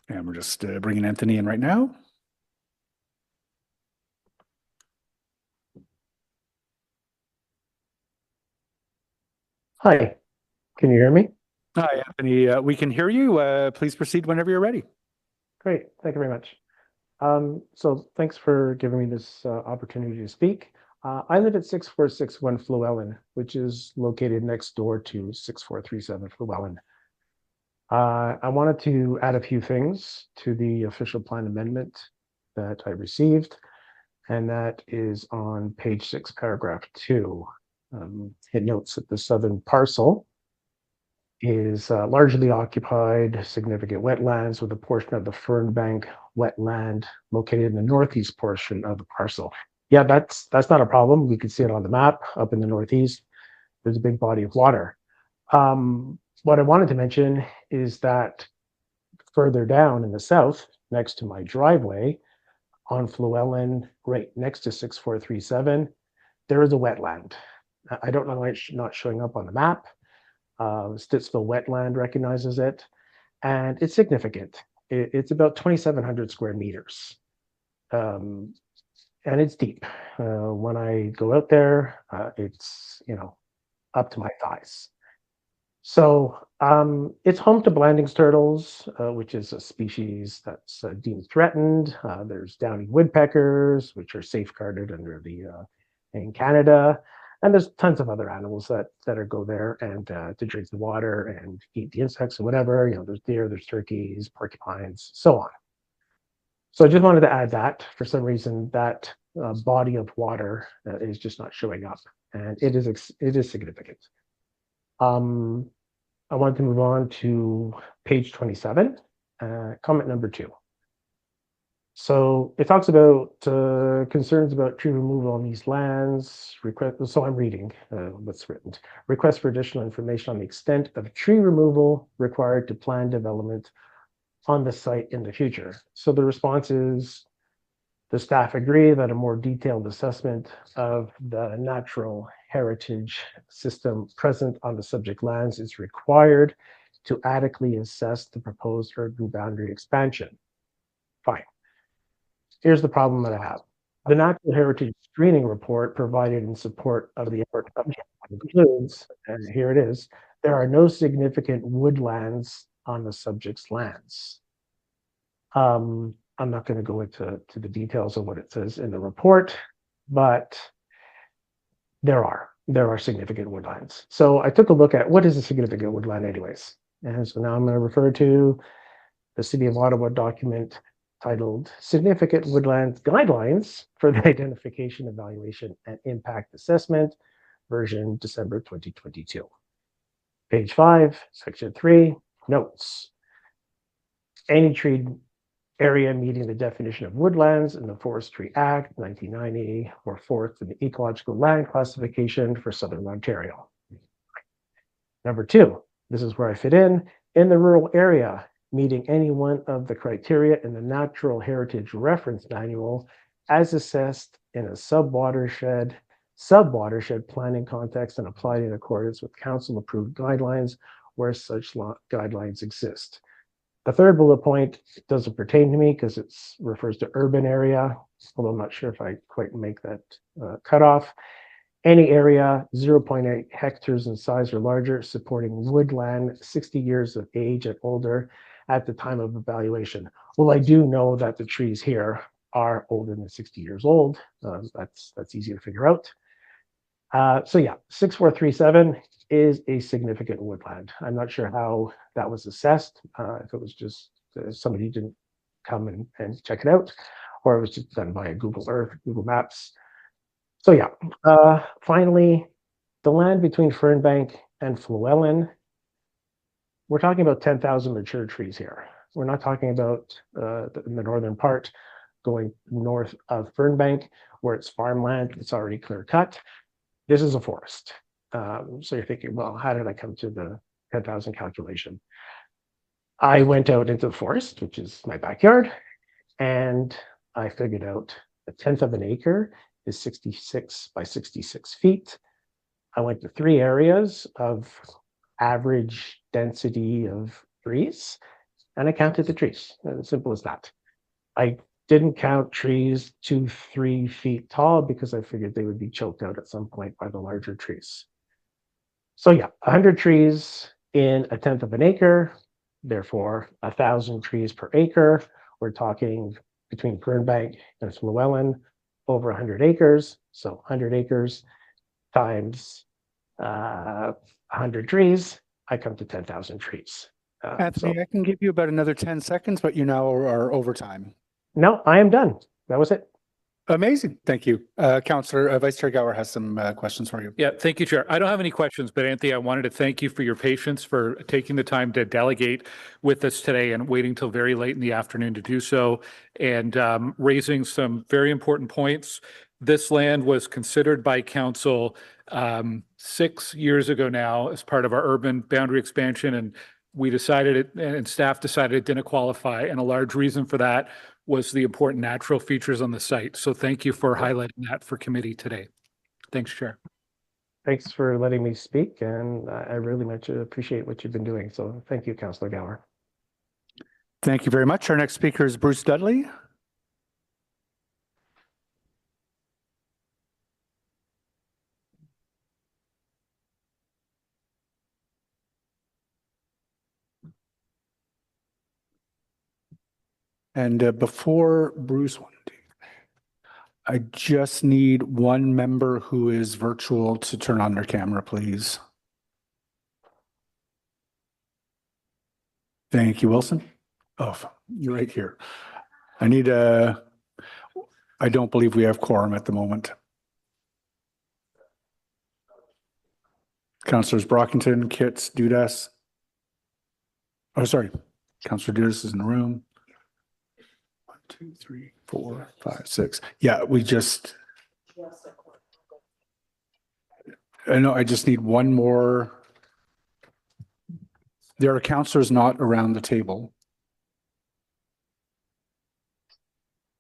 And we're just bringing Anthony in right now. Hi, can you hear me? Hi, Anthony. We can hear you. Please proceed whenever you're ready. Great, thank you very much. So thanks for giving me this opportunity to speak. I live at 6461 Fluellen, which is located next door to 6437 Fluellen. I wanted to add a few things to the official plan amendment that I received, and that is on page 6, paragraph 2. It notes that the southern parcel is largely occupied, significant wetlands, with a portion of the Fernbank wetland located in the northeast portion of the parcel. Yeah, that's not a problem. We can see it on the map up in the northeast. There's a big body of water. What I wanted to mention is that further down in the south, next to my driveway on Fluellen, right next to 6437, there is a wetland. I don't know why it's not showing up on the map. Stittsville Wetland recognizes it. and it's significant. It's about 2,700 square meters. And it's deep. When I go out there, it's, up to my thighs. So it's home to Blanding's turtles, which is a species that's deemed threatened. There's downy woodpeckers, which are safeguarded under the in Canada. And there's tons of other animals that go there and to drink the water and eat the insects or whatever. There's deer, there's turkeys, porcupines, so on. So I just wanted to add that for some reason that body of water is just not showing up, and it is significant. I want to move on to page 27, comment number 2. So it talks about concerns about tree removal on these lands. So I'm reading what's written. Request for additional information on the extent of tree removal required to plan development on the site in the future. So the response is the staff agree that a more detailed assessment of the natural heritage system present on the subject lands is required to adequately assess the proposed urban boundary expansion. Fine. Here's the problem that I have. The natural heritage screening report provided in support of the effort includes, and here it is, there are no significant woodlands on the subject's lands. I'm not going to go into the details of what it says in the report, but there are significant woodlands. So I took a look at what is a significant woodland anyways. And so now I'm going to refer to the City of Ottawa document titled Significant Woodland Guidelines for the Identification, Evaluation, and Impact Assessment, version December 2022. Page 5, section 3, notes. Any tree area meeting the definition of woodlands in the Forestry Act 1990 or fourth in the Ecological Land Classification for Southern Ontario. Number 2, this is where I fit in the rural area, meeting any one of the criteria in the Natural Heritage Reference Manual as assessed in a sub-watershed planning context and applied in accordance with council-approved guidelines where such guidelines exist. The third bullet point doesn't pertain to me because it refers to urban area, although I'm not sure if I quite make that cutoff. Any area 0.8 hectares in size or larger supporting woodland 60 years of age and older at the time of evaluation. Well, I do know that the trees here are older than 60 years old. That's easy to figure out. So yeah, 6437 is a significant woodland. I'm not sure how that was assessed, if it was just somebody didn't come and check it out, or it was just done by Google Earth, Google Maps. So yeah, finally, the land between Fernbank and Llewellyn, we're talking about 10,000 mature trees here. We're not talking about the northern part going north of Fernbank, where it's farmland, it's already clear cut. This is a forest. So you're thinking, well, how did I come to the 10,000 calculation? I went out into the forest, which is my backyard, and I figured out 1/10 of an acre is 66 by 66 feet. I went to 3 areas of average density of trees, and I counted the trees. As simple as that. I didn't count trees 2-3 feet tall because I figured they would be choked out at some point by the larger trees. So yeah, 100 trees in 1/10 of an acre, therefore 1,000 trees per acre. We're talking between Fernbank and Llewellyn, over 100 acres. So 100 acres times 100 trees, I come to 10,000 trees. Anthony, I can give you about another 10 seconds, but you now are over time. No, I am done. That was it. Amazing. Thank you. Councillor, Vice Chair Gower has some questions for you. Yeah, thank you, Chair. I don't have any questions, but Anthony, I wanted to thank you for your patience, for taking the time to delegate with us today and waiting till very late in the afternoon to do so, and raising some very important points. This land was considered by council 6 years ago now as part of our urban boundary expansion, and we decided it, and staff decided it didn't qualify, and a large reason for that was the important natural features on the site. So thank you for highlighting that for committee today. Thanks, Chair. Thanks for letting me speak, and I really much appreciate what you've been doing. So thank you, Councillor Gower. Thank you very much. Our next speaker is Bruce Dudley. And before Bruce, I just need one member who is virtual to turn on their camera, please. Thank you, Wilson. Oh, you're right here. I don't believe we have quorum at the moment. Councillors Brockington, Kitts, Dudas. Oh, sorry. Councillor Dudas is in the room. 1, 2, 3, 4, 5, 6. Yeah, I know I just need one more. There are councillors not around the table.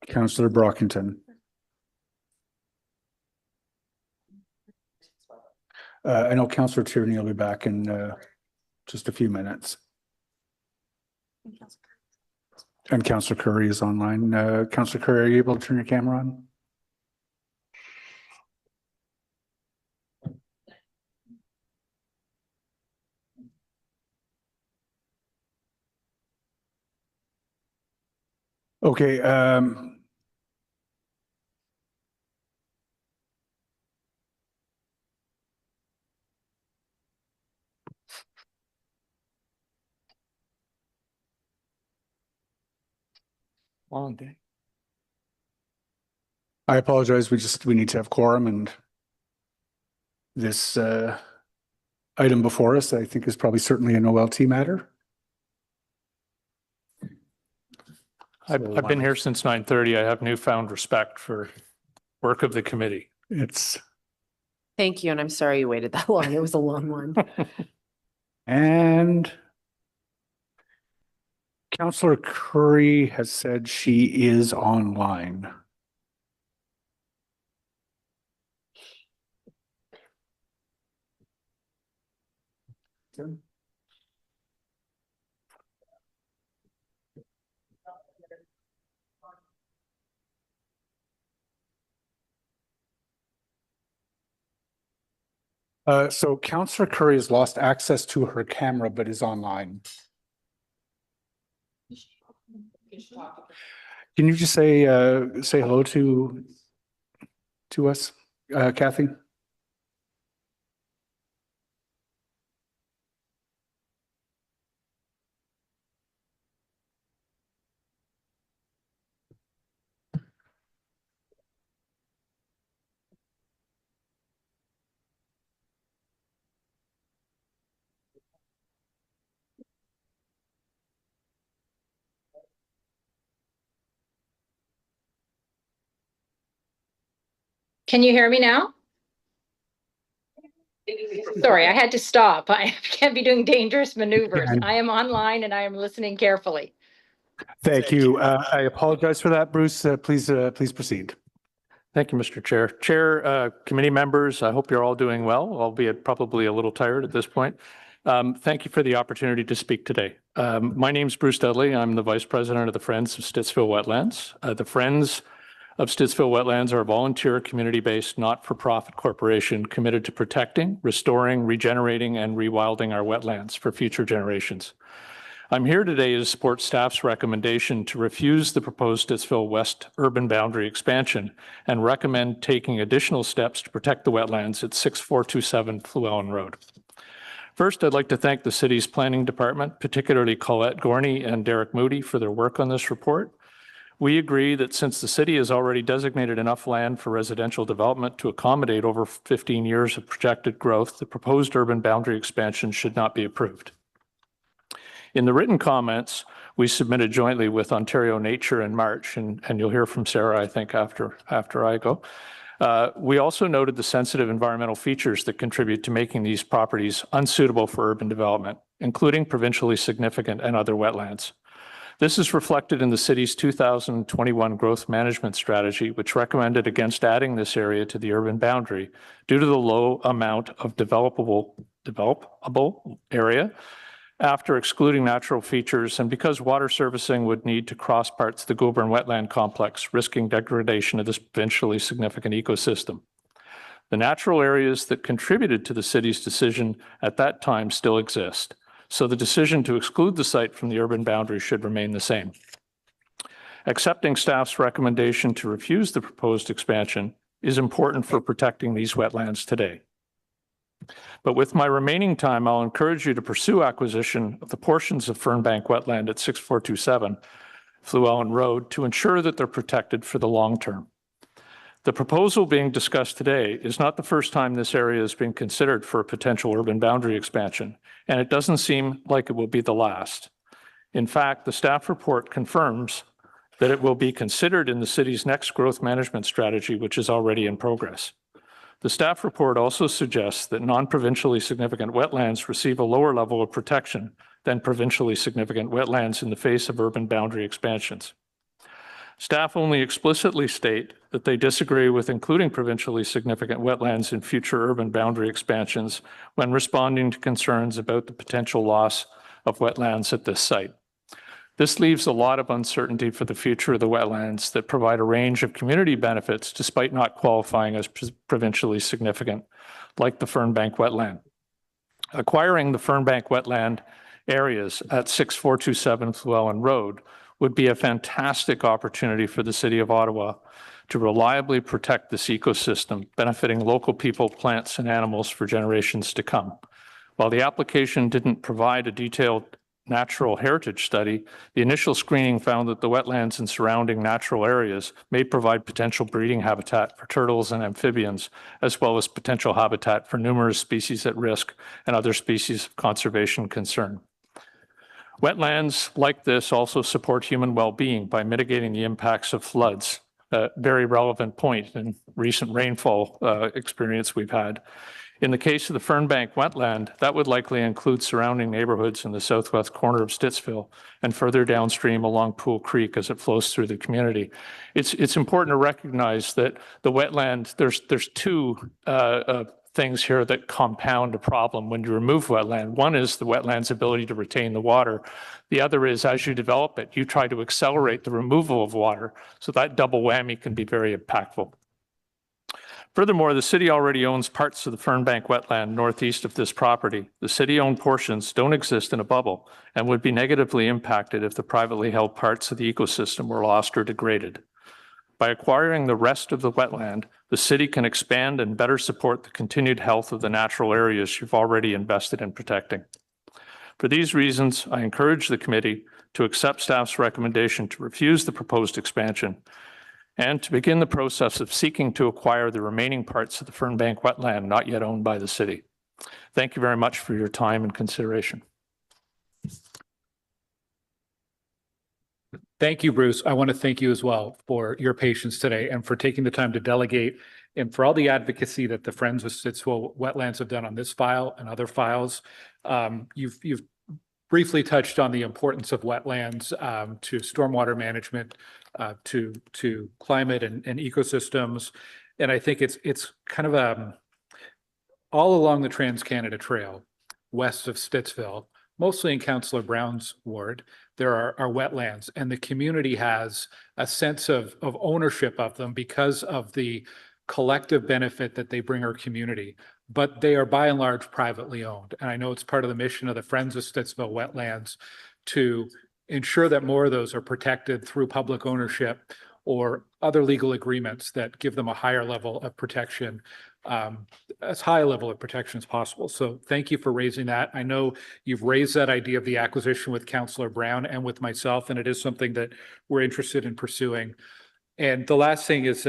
Councillor Brockington. I know Councillor Tierney will be back in just a few minutes. And Councillor Curry is online. Councillor Curry, are you able to turn your camera on? Okay. Long day. I apologize. We need to have quorum, and this item before us, I think, is probably certainly an OLT matter. I've been here since 9:30. I have newfound respect for work of the committee. Thank you, and I'm sorry you waited that long. It was a long one. And Councillor Curry has said she is online. So Councillor Curry has lost access to her camera, but is online. Can you just say hello to us, Kathy? Can you hear me now? Sorry, I had to stop. I can't be doing dangerous maneuvers. I am online and I am listening carefully. Thank you. I apologize for that, Bruce. Please proceed. Thank you, Mr. Chair. Chair, committee members, I hope you're all doing well, albeit probably a little tired at this point. Thank you for the opportunity to speak today. My name is Bruce Dudley. I'm the Vice President of the Friends of Stittsville Wetlands. The Friends of Stittsville Wetlands are a volunteer, community-based, not-for-profit corporation committed to protecting, restoring, regenerating, and rewilding our wetlands for future generations. I'm here today to support staff's recommendation to refuse the proposed Stittsville West urban boundary expansion and recommend taking additional steps to protect the wetlands at 6427 Llewellyn Road. First, I'd like to thank the city's planning department, particularly Colette Gorney and Derek Moody, for their work on this report. We agree that since the city has already designated enough land for residential development to accommodate over 15 years of projected growth, the proposed urban boundary expansion should not be approved. In the written comments, we submitted jointly with Ontario Nature in March, and you'll hear from Sarah, I think, after I go. We also noted the sensitive environmental features that contribute to making these properties unsuitable for urban development, including provincially significant and other wetlands. This is reflected in the city's 2021 growth management strategy, which recommended against adding this area to the urban boundary due to the low amount of developable area, after excluding natural features and because water servicing would need to cross parts of the Goulburn wetland complex, risking degradation of this provincially significant ecosystem. The natural areas that contributed to the city's decision at that time still exist, so the decision to exclude the site from the urban boundary should remain the same. Accepting staff's recommendation to refuse the proposed expansion is important for protecting these wetlands today. But with my remaining time, I'll encourage you to pursue acquisition of the portions of Fernbank wetland at 6427 Llewellyn Road to ensure that they're protected for the long term. The proposal being discussed today is not the first time this area has been considered for a potential urban boundary expansion, and it doesn't seem like it will be the last. In fact, the staff report confirms that it will be considered in the city's next growth management strategy, which is already in progress. The staff report also suggests that non-provincially significant wetlands receive a lower level of protection than provincially significant wetlands in the face of urban boundary expansions. Staff only explicitly state that they disagree with including provincially significant wetlands in future urban boundary expansions when responding to concerns about the potential loss of wetlands at this site. This leaves a lot of uncertainty for the future of the wetlands that provide a range of community benefits despite not qualifying as provincially significant, like the Fernbank wetland. Acquiring the Fernbank wetland areas at 6427 Llewellyn Road would be a fantastic opportunity for the City of Ottawa to reliably protect this ecosystem, benefiting local people, plants, and animals for generations to come. While the application didn't provide a detailed natural heritage study, the initial screening found that the wetlands and surrounding natural areas may provide potential breeding habitat for turtles and amphibians, as well as potential habitat for numerous species at risk and other species of conservation concern. Wetlands like this also support human well-being by mitigating the impacts of floods, a very relevant point in recent rainfall experience we've had. In the case of the Fernbank wetland, that would likely include surrounding neighborhoods in the southwest corner of Stittsville and further downstream along Pool Creek as it flows through the community. It's important to recognize that the wetland, there's two things here that compound a problem when you remove wetland. One is the wetland's ability to retain the water. The other is, as you develop it, you try to accelerate the removal of water. So that double whammy can be very impactful. Furthermore, the city already owns parts of the Fernbank wetland northeast of this property. The city-owned portions don't exist in a bubble and would be negatively impacted if the privately held parts of the ecosystem were lost or degraded. By acquiring the rest of the wetland, the city can expand and better support the continued health of the natural areas you've already invested in protecting. For these reasons, I encourage the committee to accept staff's recommendation to refuse the proposed expansion and to begin the process of seeking to acquire the remaining parts of the Fernbank wetland not yet owned by the city. Thank you very much for your time and consideration. Thank you, Bruce. I want to thank you as well for your patience today and for taking the time to delegate and for all the advocacy that the Friends of Stittsville Wetlands have done on this file and other files. You've briefly touched on the importance of wetlands to stormwater management, to climate and ecosystems. And I think it's kind of all along the Trans-Canada Trail, west of Stittsville, mostly in Councillor Brown's ward, there are wetlands, and the community has a sense of ownership of them because of the collective benefit that they bring our community. But they are by and large privately owned. And I know it's part of the mission of the Friends of Stittsville Wetlands to ensure that more of those are protected through public ownership or other legal agreements that give them a higher level of protection, as high a level of protection as possible. So thank you for raising that. I know you've raised that idea of the acquisition with Councillor Brown and with myself, and it is something that we're interested in pursuing. And the last thing is,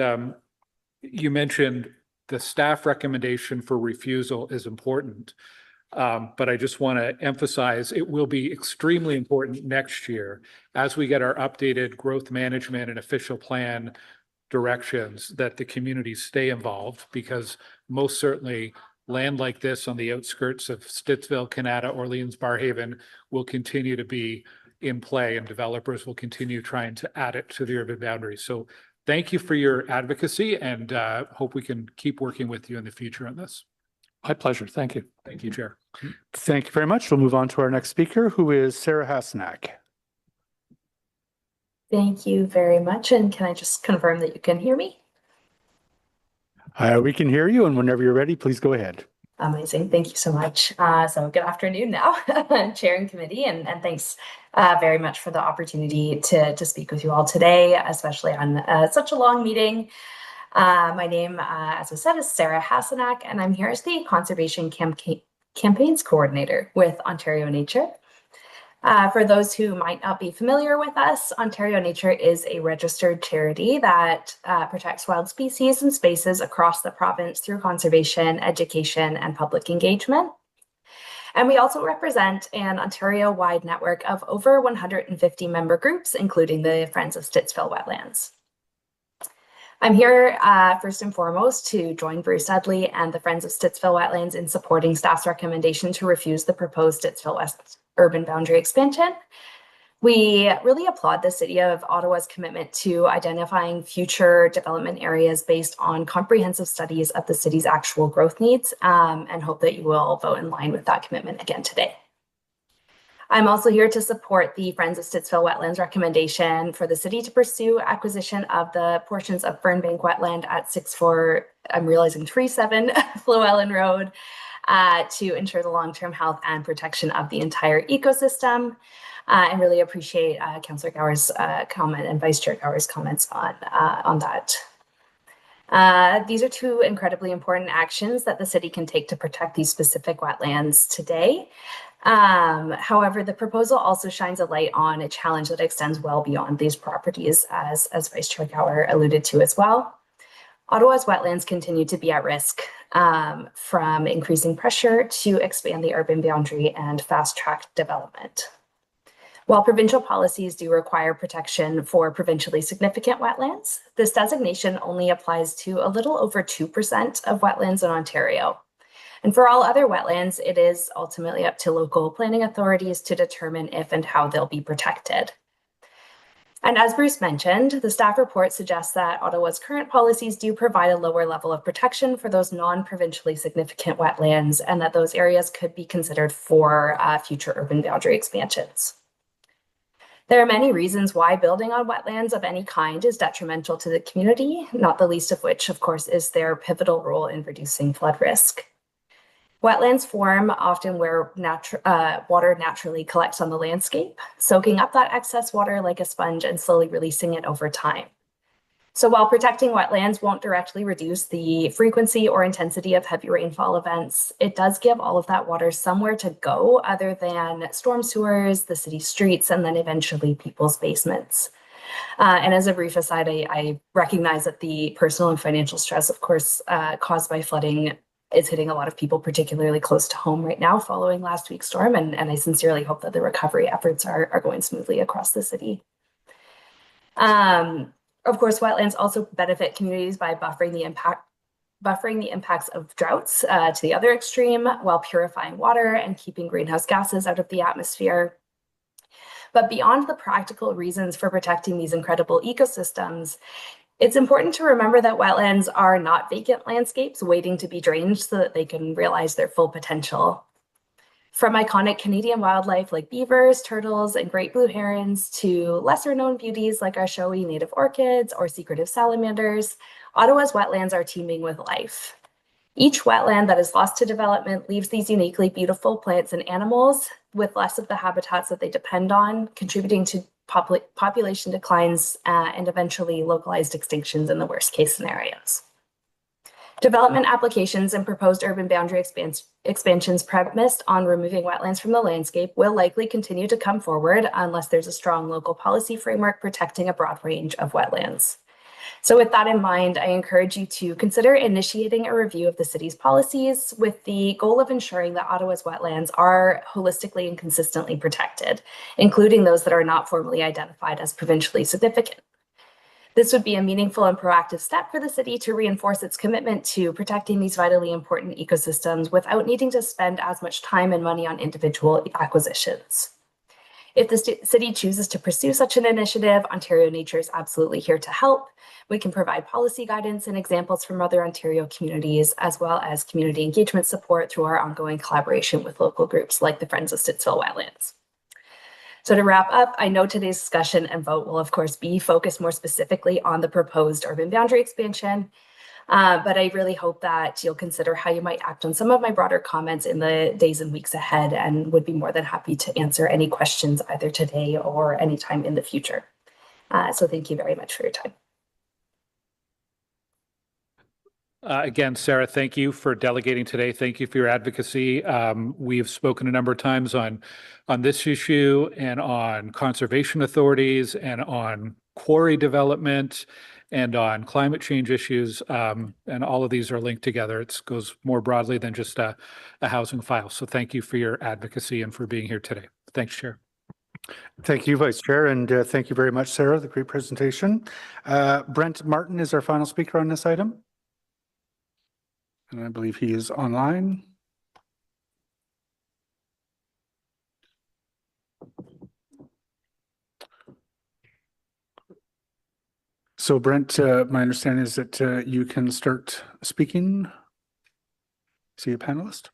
you mentioned the staff recommendation for refusal is important. But I just want to emphasize it will be extremely important next year as we get our updated growth management and official plan directions that the communities stay involved, because most certainly land like this on the outskirts of Stittsville, Canada, Orleans, Barrhaven will continue to be in play, and developers will continue trying to add it to the urban boundaries. So thank you for your advocacy, and hope we can keep working with you in the future on this. My pleasure. Thank you. Thank you, Chair. Thank you very much. We'll move on to our next speaker, who is Sarah Hasnack. Thank you very much. And can I just confirm that you can hear me? We can hear you, and whenever you're ready, please go ahead. Amazing. Thank you so much. So good afternoon now, Chair and Committee, and thanks very much for the opportunity to speak with you all today, especially on such a long meeting. My name, as I said, is Sarah Hasnack, and I'm here as the Conservation Campaigns Coordinator with Ontario Nature. For those who might not be familiar with us, Ontario Nature is a registered charity that protects wild species and spaces across the province through conservation, education, and public engagement. And we also represent an Ontario-wide network of over 150 member groups, including the Friends of Stittsville Wetlands. I'm here first and foremost to join Bruce Dudley and the Friends of Stittsville Wetlands in supporting staff's recommendation to refuse the proposed Stittsville West urban boundary expansion. We really applaud the City of Ottawa's commitment to identifying future development areas based on comprehensive studies of the city's actual growth needs, and hope that you will vote in line with that commitment again today. I'm also here to support the Friends of Stittsville Wetlands recommendation for the city to pursue acquisition of the portions of Fernbank wetland at 37 Llewellyn Road to ensure the long-term health and protection of the entire ecosystem. And really appreciate Councillor Gower's comment and Vice Chair Gower's comments on that. These are two incredibly important actions that the city can take to protect these specific wetlands today. However, the proposal also shines a light on a challenge that extends well beyond these properties, as Vice Chair Gower alluded to as well. Ottawa's wetlands continue to be at risk from increasing pressure to expand the urban boundary and fast-track development. While provincial policies do require protection for provincially significant wetlands, this designation only applies to a little over 2% of wetlands in Ontario. And for all other wetlands, it is ultimately up to local planning authorities to determine if and how they'll be protected. And as Bruce mentioned, the staff report suggests that Ottawa's current policies do provide a lower level of protection for those non-provincially significant wetlands, and that those areas could be considered for future urban boundary expansions. There are many reasons why building on wetlands of any kind is detrimental to the community, not the least of which, of course, is their pivotal role in reducing flood risk. Wetlands form often where water naturally collects on the landscape, soaking up that excess water like a sponge and slowly releasing it over time. So while protecting wetlands won't directly reduce the frequency or intensity of heavy rainfall events, it does give all of that water somewhere to go other than storm sewers, the city streets, and then eventually people's basements. And as a brief aside, I recognize that the personal and financial stress, of course, caused by flooding is hitting a lot of people, particularly close to home right now following last week's storm. And I sincerely hope that the recovery efforts are going smoothly across the city. Of course, wetlands also benefit communities by buffering the impacts of droughts to the other extreme, while purifying water and keeping greenhouse gases out of the atmosphere. But beyond the practical reasons for protecting these incredible ecosystems, it's important to remember that wetlands are not vacant landscapes waiting to be drained so that they can realize their full potential. From iconic Canadian wildlife like beavers, turtles, and great blue herons to lesser known beauties like our showy native orchids or secretive salamanders, Ottawa's wetlands are teeming with life. Each wetland that is lost to development leaves these uniquely beautiful plants and animals with less of the habitats that they depend on, contributing to population declines and eventually localized extinctions in the worst case scenarios. Development applications and proposed urban boundary expansions premised on removing wetlands from the landscape will likely continue to come forward unless there's a strong local policy framework protecting a broad range of wetlands. So with that in mind, I encourage you to consider initiating a review of the city's policies with the goal of ensuring that Ottawa's wetlands are holistically and consistently protected, including those that are not formally identified as provincially significant. This would be a meaningful and proactive step for the city to reinforce its commitment to protecting these vitally important ecosystems without needing to spend as much time and money on individual acquisitions. If the city chooses to pursue such an initiative, Ontario Nature is absolutely here to help. We can provide policy guidance and examples from other Ontario communities, as well as community engagement support through our ongoing collaboration with local groups like the Friends of Stittsville Wetlands. So to wrap up, I know today's discussion and vote will of course be focused more specifically on the proposed urban boundary expansion. But I really hope that you'll consider how you might act on some of my broader comments in the days and weeks ahead, and would be more than happy to answer any questions either today or anytime in the future. So thank you very much for your time. Again, Sarah, thank you for delegating today. Thank you for your advocacy. We've spoken a number of times on this issue and on conservation authorities and on quarry development and on climate change issues. And all of these are linked together. It goes more broadly than just a housing file. So thank you for your advocacy and for being here today. Thanks, Chair. Thank you, Vice Chair, and thank you very much, Sarah, the great presentation. Brent Martin is our final speaker on this item. And I believe he is online. So Brent, my understanding is that you can start speaking. See a panelist.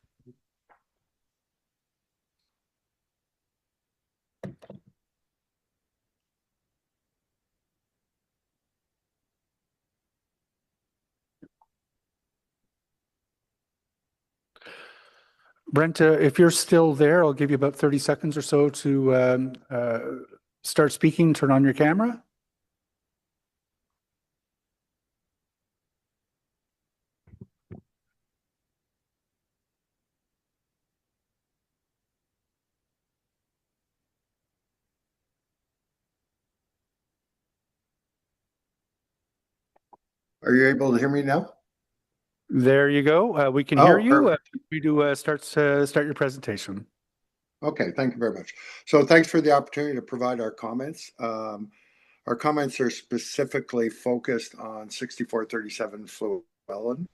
Brent, if you're still there, I'll give you about 30 seconds or so to start speaking, turn on your camera. Are you able to hear me now? There you go. We can hear you. Perfect. You do start your presentation. Okay, thank you very much. So thanks for the opportunity to provide our comments. Our comments are specifically focused on 6437 Fluellen.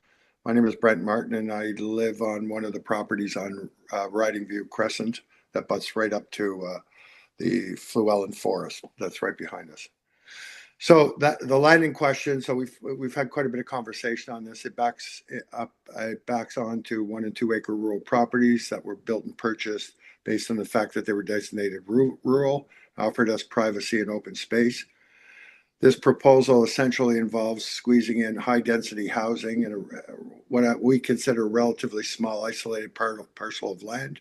My name is Brent Martin, and I live on one of the properties on Riding View Crescent that butts right up to the Fluellen Forest that's right behind us. So that the land in question, so we've had quite a bit of conversation on this. It backs onto 1 and 2 acre rural properties that were built and purchased based on the fact that they were designated rural, offered us privacy and open space. This proposal essentially involves squeezing in high density housing in what we consider a relatively small isolated parcel of land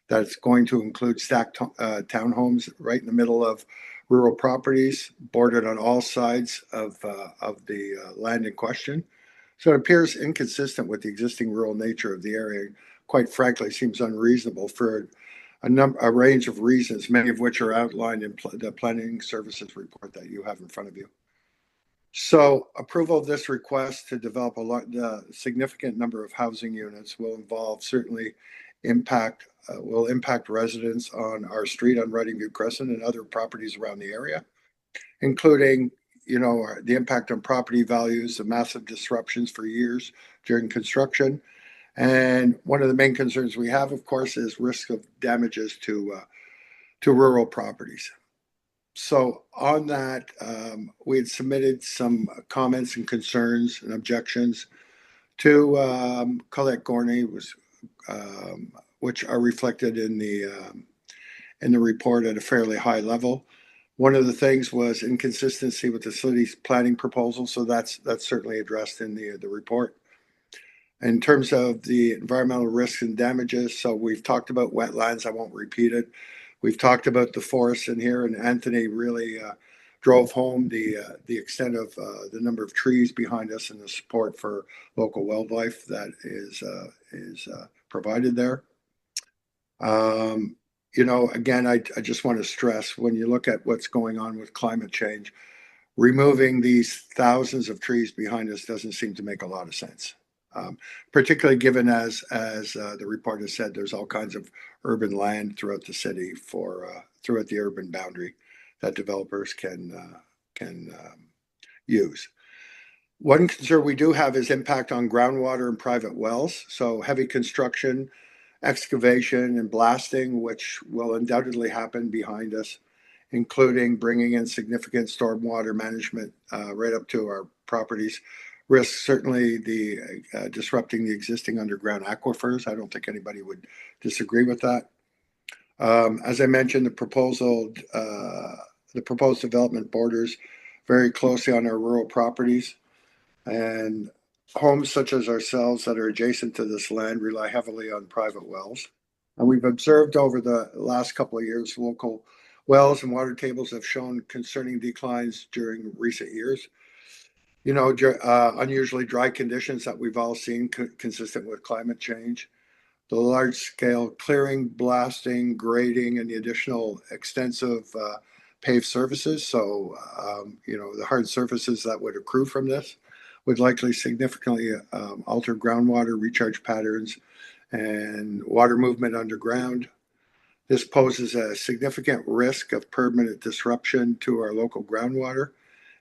that's going to include stacked townhomes right in the middle of rural properties, bordered on all sides of the land in question. So it appears inconsistent with the existing rural nature of the area. Quite frankly, seems unreasonable for a range of reasons, many of which are outlined in the Planning Services report that you have in front of you. So approval of this request to develop a significant number of housing units will impact residents on our street on Riding View Crescent and other properties around the area, including, the impact on property values, the massive disruptions for years during construction. And one of the main concerns we have, of course, is risk of damages to rural properties. So on that, we had submitted some comments and concerns and objections to Colette Gorney, which are reflected in the report at a fairly high level. One of the things was inconsistency with the city's planning proposal, so that's certainly addressed in the report. In terms of the environmental risks and damages, so we've talked about wetlands. I won't repeat it. We've talked about the forests in here, and Anthony really drove home the extent of the number of trees behind us and the support for local wildlife that is provided there. Again, I just want to stress, when you look at what's going on with climate change, removing these thousands of trees behind us doesn't seem to make a lot of sense. Particularly given, as the report has said, there's all kinds of urban land throughout the city throughout the urban boundary that developers can use. One concern we do have is impact on groundwater and private wells. So heavy construction excavation and blasting, which will undoubtedly happen behind us, including bringing in significant stormwater management right up to our properties. Risks certainly the disrupting the existing underground aquifers. I don't think anybody would disagree with that. As I mentioned, the proposed development borders very closely on our rural properties, and homes such as ourselves that are adjacent to this land rely heavily on private wells. And we've observed over the last couple of years, local wells and water tables have shown concerning declines during recent years. You know, unusually dry conditions that we've all seen consistent with climate change. The large scale clearing, blasting, grading, and the additional extensive paved surfaces. So, you know, the hard surfaces that would accrue from this would likely significantly alter groundwater recharge patterns and water movement underground. This poses a significant risk of permanent disruption to our local groundwater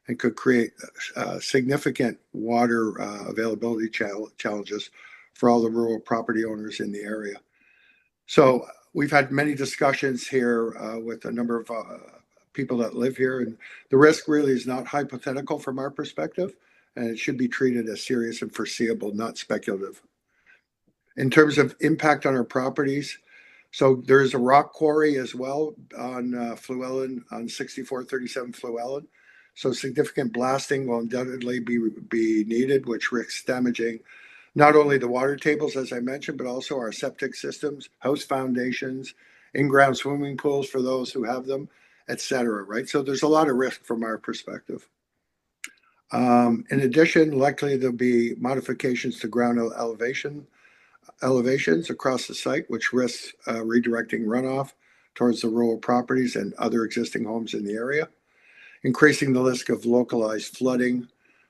and could create significant water availability challenges for all the rural property owners in the area. So we've had many discussions here with a number of people that live here, and the risk really is not hypothetical from our perspective, and it should be treated as serious and foreseeable, not speculative. In terms of impact on our properties, so there's a rock quarry as well on Fluellen, on 6437 Fluellen. So significant blasting will undoubtedly be needed, which risks damaging not only the water tables, as I mentioned, but also our septic systems, house foundations, in-ground swimming pools for those who have them, et cetera, right? So there's a lot of risk from our perspective. In addition, likely there'll be modifications to ground elevations across the site, which risks redirecting runoff towards the rural properties and other existing homes in the area, increasing the risk of localized flooding.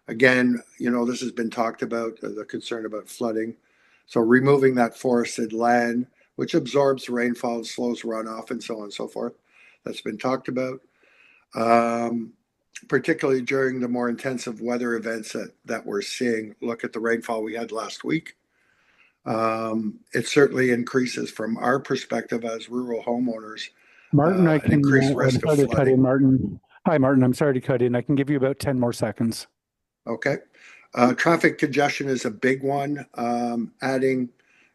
Again, you know, this has been talked about, the concern about flooding. So removing that forested land, which absorbs rainfall, slows runoff, and so on and so forth. That's been talked about, particularly during the more intensive weather events that we're seeing. Look at the rainfall we had last week. It certainly increases from our perspective as rural homeowners. Martin, I can, increased I'm risk sorry of to cut in, flooding. Martin. Hi, Martin, I'm sorry to cut in. I can give you about 10 more seconds. Okay. Traffic congestion is a big one. Adding,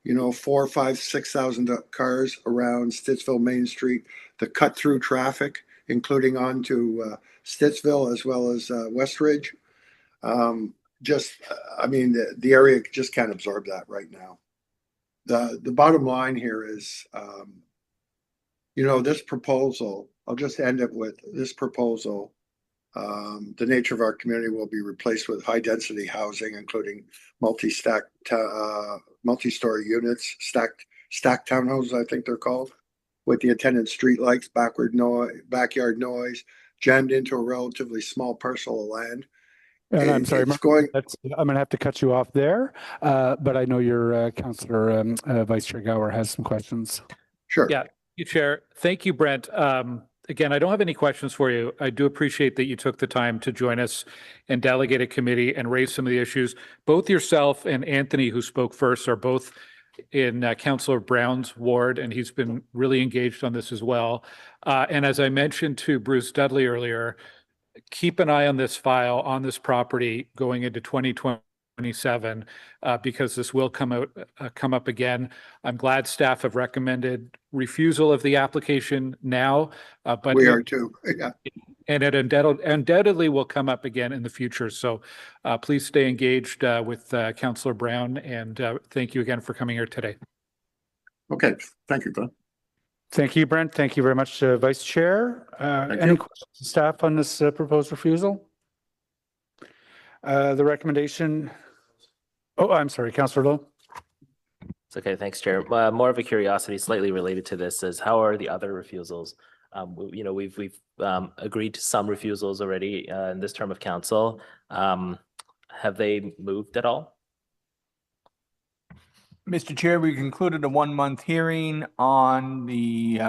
you know, 4,000, 5,000, 6,000 cars around Stittsville Main Street, the cut through traffic, including onto Stittsville as well as Westridge. I mean, the area just can't absorb that right now. The bottom line here is, you know, this proposal, I'll just end it with this proposal. The nature of our community will be replaced with high density housing, including multi-story units, stacked townhouses, I think they're called, with the attendant street lights, backyard noise, jammed into a relatively small parcel of land. And I'm sorry, Martin, I'm going to have to cut you off there, but I know your Councillor Vice Chair Gower has some questions. Sure. Yeah, Chair. Thank you, Brent. Again, I don't have any questions for you. I do appreciate that you took the time to join us and delegate a committee and raise some of the issues. Both yourself and Anthony, who spoke first, are both in Councillor Brown's ward, and he's been really engaged on this as well. And as I mentioned to Bruce Dudley earlier, keep an eye on this file on this property going into 2027 because this will come up again. I'm glad staff have recommended refusal of the application now, but we are too. Yeah. And it undoubtedly will come up again in the future. So please stay engaged with Councillor Brown, and thank you again for coming here today. Okay, thank you, Glenn. Thank you, Brent. Thank you very much, Vice Chair. Any questions to staff on this proposed refusal? The recommendation. Oh, I'm sorry, Councillor Lowe. It's okay. Thanks, Chair. More of a curiosity, slightly related to this, is how are the other refusals? You know, we've agreed to some refusals already in this term of council. Have they moved at all? Mr. Chair, we concluded a 1-month hearing on the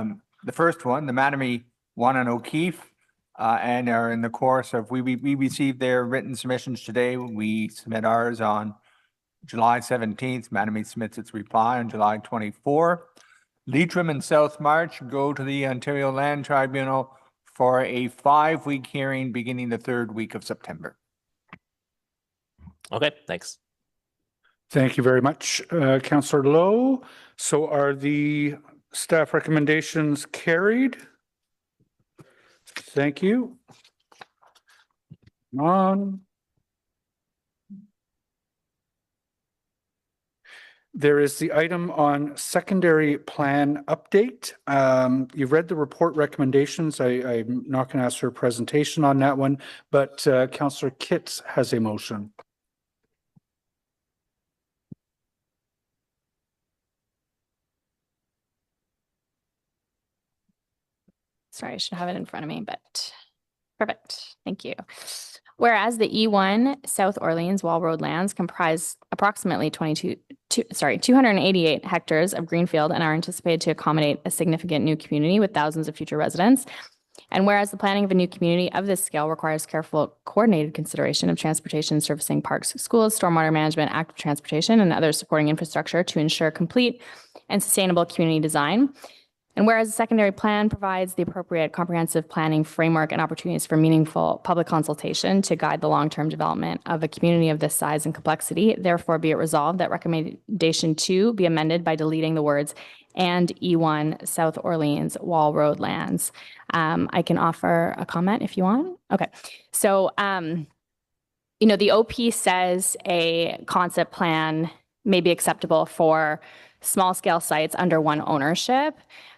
first one, the Mattamy one on O'Keefe, and are in the course of, we received their written submissions today. We submit ours on July 17th, Mattamy submits its reply on July 24. Leitrim and South March go to the Ontario Land Tribunal for a 5-week hearing beginning the 3rd week of September. Okay, thanks. Thank you very much, Councillor Lowe. So are the staff recommendations carried? Thank you. There is the item on secondary plan update. You've read the report recommendations. I'm not going to ask for a presentation on that one, but Councillor Kitts has a motion. Sorry, I should have it in front of me, but perfect. Thank you. Whereas the E1 South Orleans Wall Road lands comprise approximately 288 hectares of greenfield and are anticipated to accommodate a significant new community with thousands of future residents. And whereas the planning of a new community of this scale requires careful, coordinated consideration of transportation servicing parks, schools, stormwater management, active transportation, and other supporting infrastructure to ensure complete and sustainable community design. And whereas the secondary plan provides the appropriate comprehensive planning framework and opportunities for meaningful public consultation to guide the long-term development of a community of this size and complexity, therefore be it resolved that recommendation 2 be amended by deleting the words "and E1 South Orleans Wall Road lands." I can offer a comment if you want. Okay. So, the OP says a concept plan may be acceptable for small scale sites under one ownership.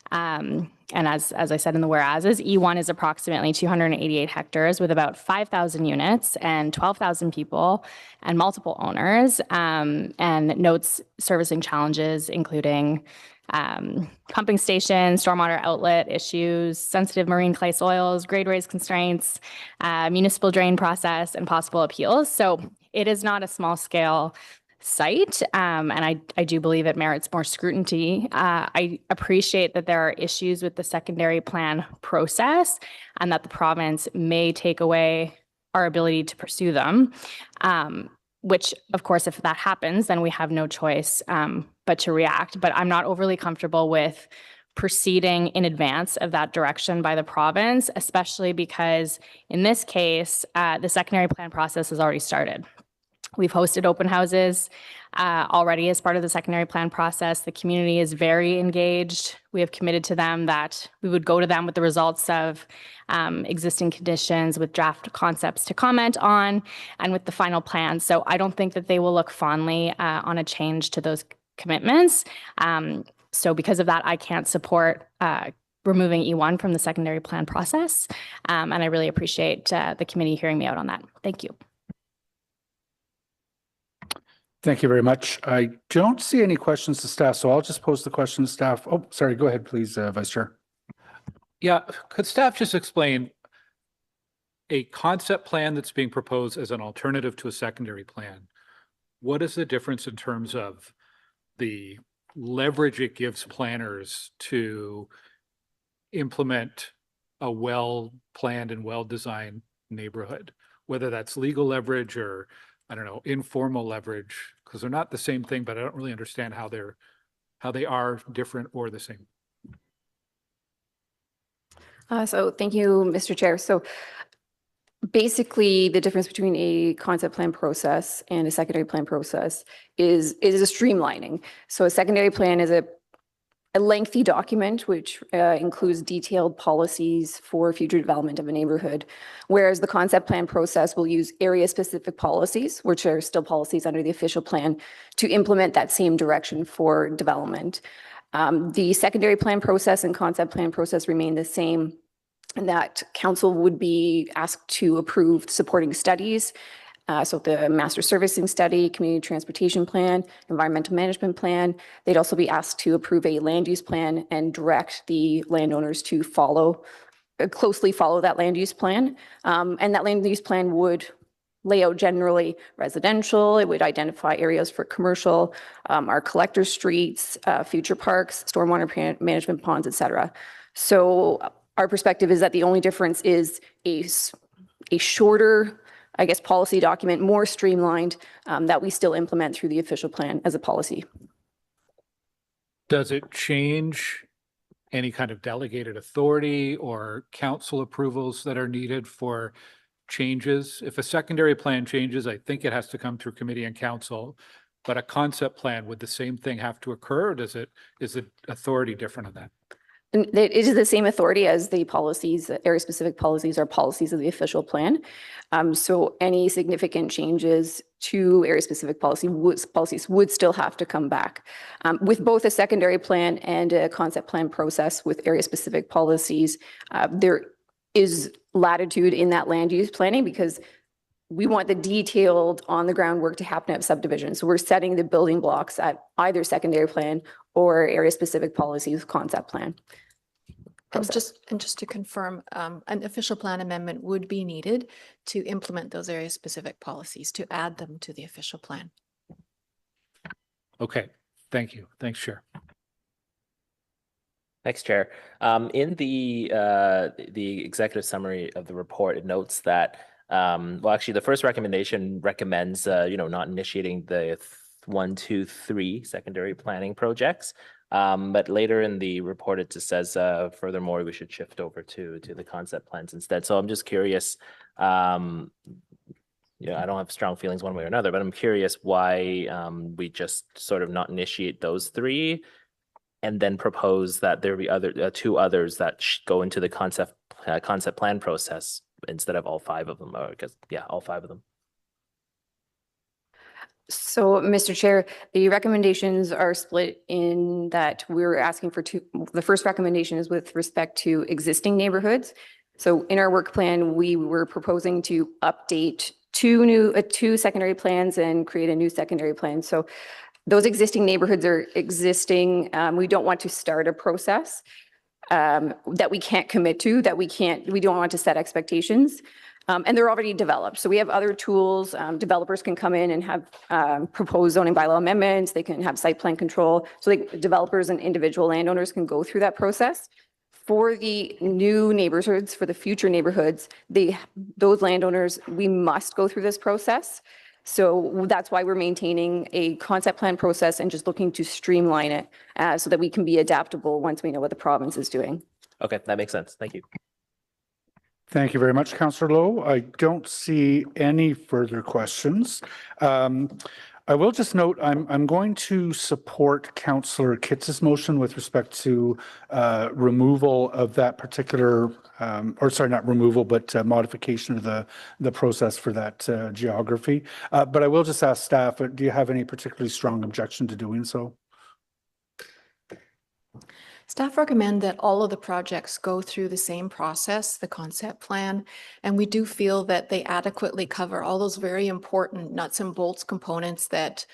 And as I said in the whereases, E1 is approximately 288 hectares with about 5,000 units and 12,000 people and multiple owners, and notes servicing challenges, including pumping stations, stormwater outlet issues, sensitive marine clay soils, grade raise constraints, municipal drain process, and possible appeals. So it is not a small scale site, and I do believe it merits more scrutiny. I appreciate that there are issues with the secondary plan process and that the province may take away our ability to pursue them, which, of course, if that happens, then we have no choice but to react. But I'm not overly comfortable with proceeding in advance of that direction by the province, especially because in this case, the secondary plan process has already started. We've hosted open houses already as part of the secondary plan process. The community is very engaged. We have committed to them that we would go to them with the results of existing conditions, with draft concepts to comment on, and with the final plan. So I don't think that they will look fondly on a change to those commitments. So because of that, I can't support removing E1 from the secondary plan process. And I really appreciate the committee hearing me out on that. Thank you. Thank you very much. I don't see any questions to staff, so I'll just pose the question to staff. Oh, sorry, go ahead, please, Vice Chair. Yeah, could staff just explain a concept plan that's being proposed as an alternative to a secondary plan? What is the difference in terms of the leverage it gives planners to implement a well-planned and well-designed neighborhood, whether that's legal leverage or, I don't know, informal leverage, because they're not the same thing, but I don't really understand how they are different or the same. So thank you, Mr. Chair. So basically, the difference between a concept plan process and a secondary plan process is a streamlining. So a secondary plan is a lengthy document which includes detailed policies for future development of a neighborhood, whereas the concept plan process will use area-specific policies, which are still policies under the official plan, to implement that same direction for development. The secondary plan process and concept plan process remain the same, and that council would be asked to approve supporting studies. So the master servicing study, community transportation plan, environmental management plan. They'd also be asked to approve a land use plan and direct the landowners to closely follow that land use plan. And that land use plan would lay out generally residential. It would identify areas for commercial, our collector streets, future parks, stormwater management ponds, et cetera. So our perspective is that the only difference is a shorter I guess, policy document, more streamlined, that we still implement through the official plan as a policy. Does it change any kind of delegated authority or council approvals that are needed for changes? If a secondary plan changes, I think it has to come through committee and council, but a concept plan, would the same thing have to occur, or is the authority different on that? And it is the same authority as the policies, area-specific policies are policies of the official plan. So any significant changes to area-specific policies would still have to come back. With both a secondary plan and a concept plan process with area-specific policies, there is latitude in that land use planning because we want the detailed on-the-ground work to happen at subdivision. So we're setting the building blocks at either secondary plan or area-specific policies concept plan. And just to confirm, an official plan amendment would be needed to implement those area-specific policies, to add them to the official plan. Okay, thank you. Thanks, Chair. Thanks, Chair. In the executive summary of the report, it notes that, well, actually, the first recommendation recommends, not initiating the 1, 2, 3 secondary planning projects. But later in the report, it just says, furthermore, we should shift over to the concept plans instead. So I'm just curious, I don't have strong feelings one way or another, but I'm curious why we just sort of not initiate those 3 and then propose that there be 2 others that go into the concept plan process instead of all 5 of them, or all 5 of them. So, Mr. Chair, the recommendations are split in that we're asking for 2. The first recommendation is with respect to existing neighborhoods. So in our work plan, we were proposing to update 2 secondary plans and create a new secondary plan. So those existing neighborhoods are existing. We don't want to start a process that we can't commit to, we don't want to set expectations. And they're already developed. So we have other tools. Developers can come in and have proposed zoning bylaw amendments. They can have site plan control. So developers and individual landowners can go through that process. For the new neighborhoods, for the future neighborhoods, those landowners, we must go through this process. So that's why we're maintaining a concept plan process and just looking to streamline it so that we can be adaptable once we know what the province is doing. Okay, that makes sense. Thank you. Thank you very much, Councillor Lowe. I don't see any further questions. I will just note I'm going to support Councillor Kitz's motion with respect to removal of that particular, or sorry, not removal, but modification of the process for that geography. But I will just ask staff, do you have any particularly strong objection to doing so? Staff recommend that all of the projects go through the same process, the concept plan, and we do feel that they adequately cover all those very important nuts and bolts components that,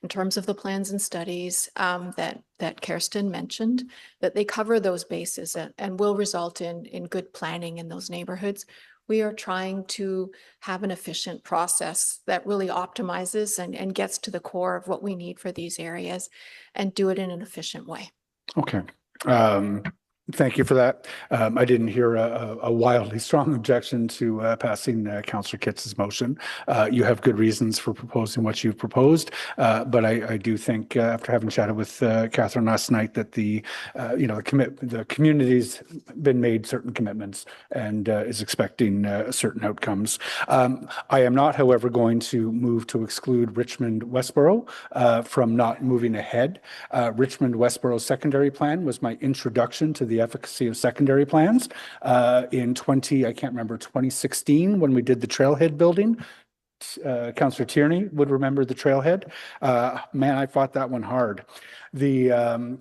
in terms of the plans and studies that Kirsten mentioned, that they cover those bases and will result in good planning in those neighborhoods. We are trying to have an efficient process that really optimizes and gets to the core of what we need for these areas and do it in an efficient way. Okay. Thank you for that. I didn't hear a wildly strong objection to passing Councillor Kitz's motion. You have good reasons for proposing what you've proposed, but I do think after having chatted with Catherine last night that the community's been made certain commitments and is expecting certain outcomes. I am not, however, going to move to exclude Richmond Westboro from not moving ahead. Richmond Westboro's secondary plan was my introduction to the efficacy of secondary plans in 2016 when we did the trailhead building. Councillor Tierney would remember the trailhead. Man, I fought that one hard. The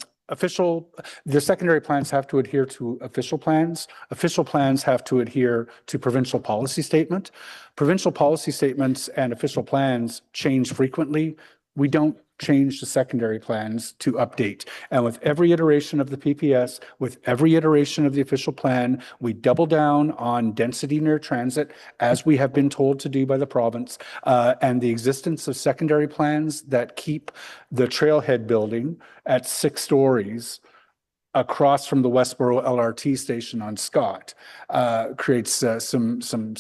secondary plans have to adhere to official plans. Official plans have to adhere to provincial policy statement. Provincial policy statements and official plans change frequently. We don't change the secondary plans to update. And with every iteration of the PPS, with every iteration of the official plan, we double down on density near transit, as we have been told to do by the province, and the existence of secondary plans that keep the trailhead building at 6 stories across from the Westboro LRT station on Scott creates some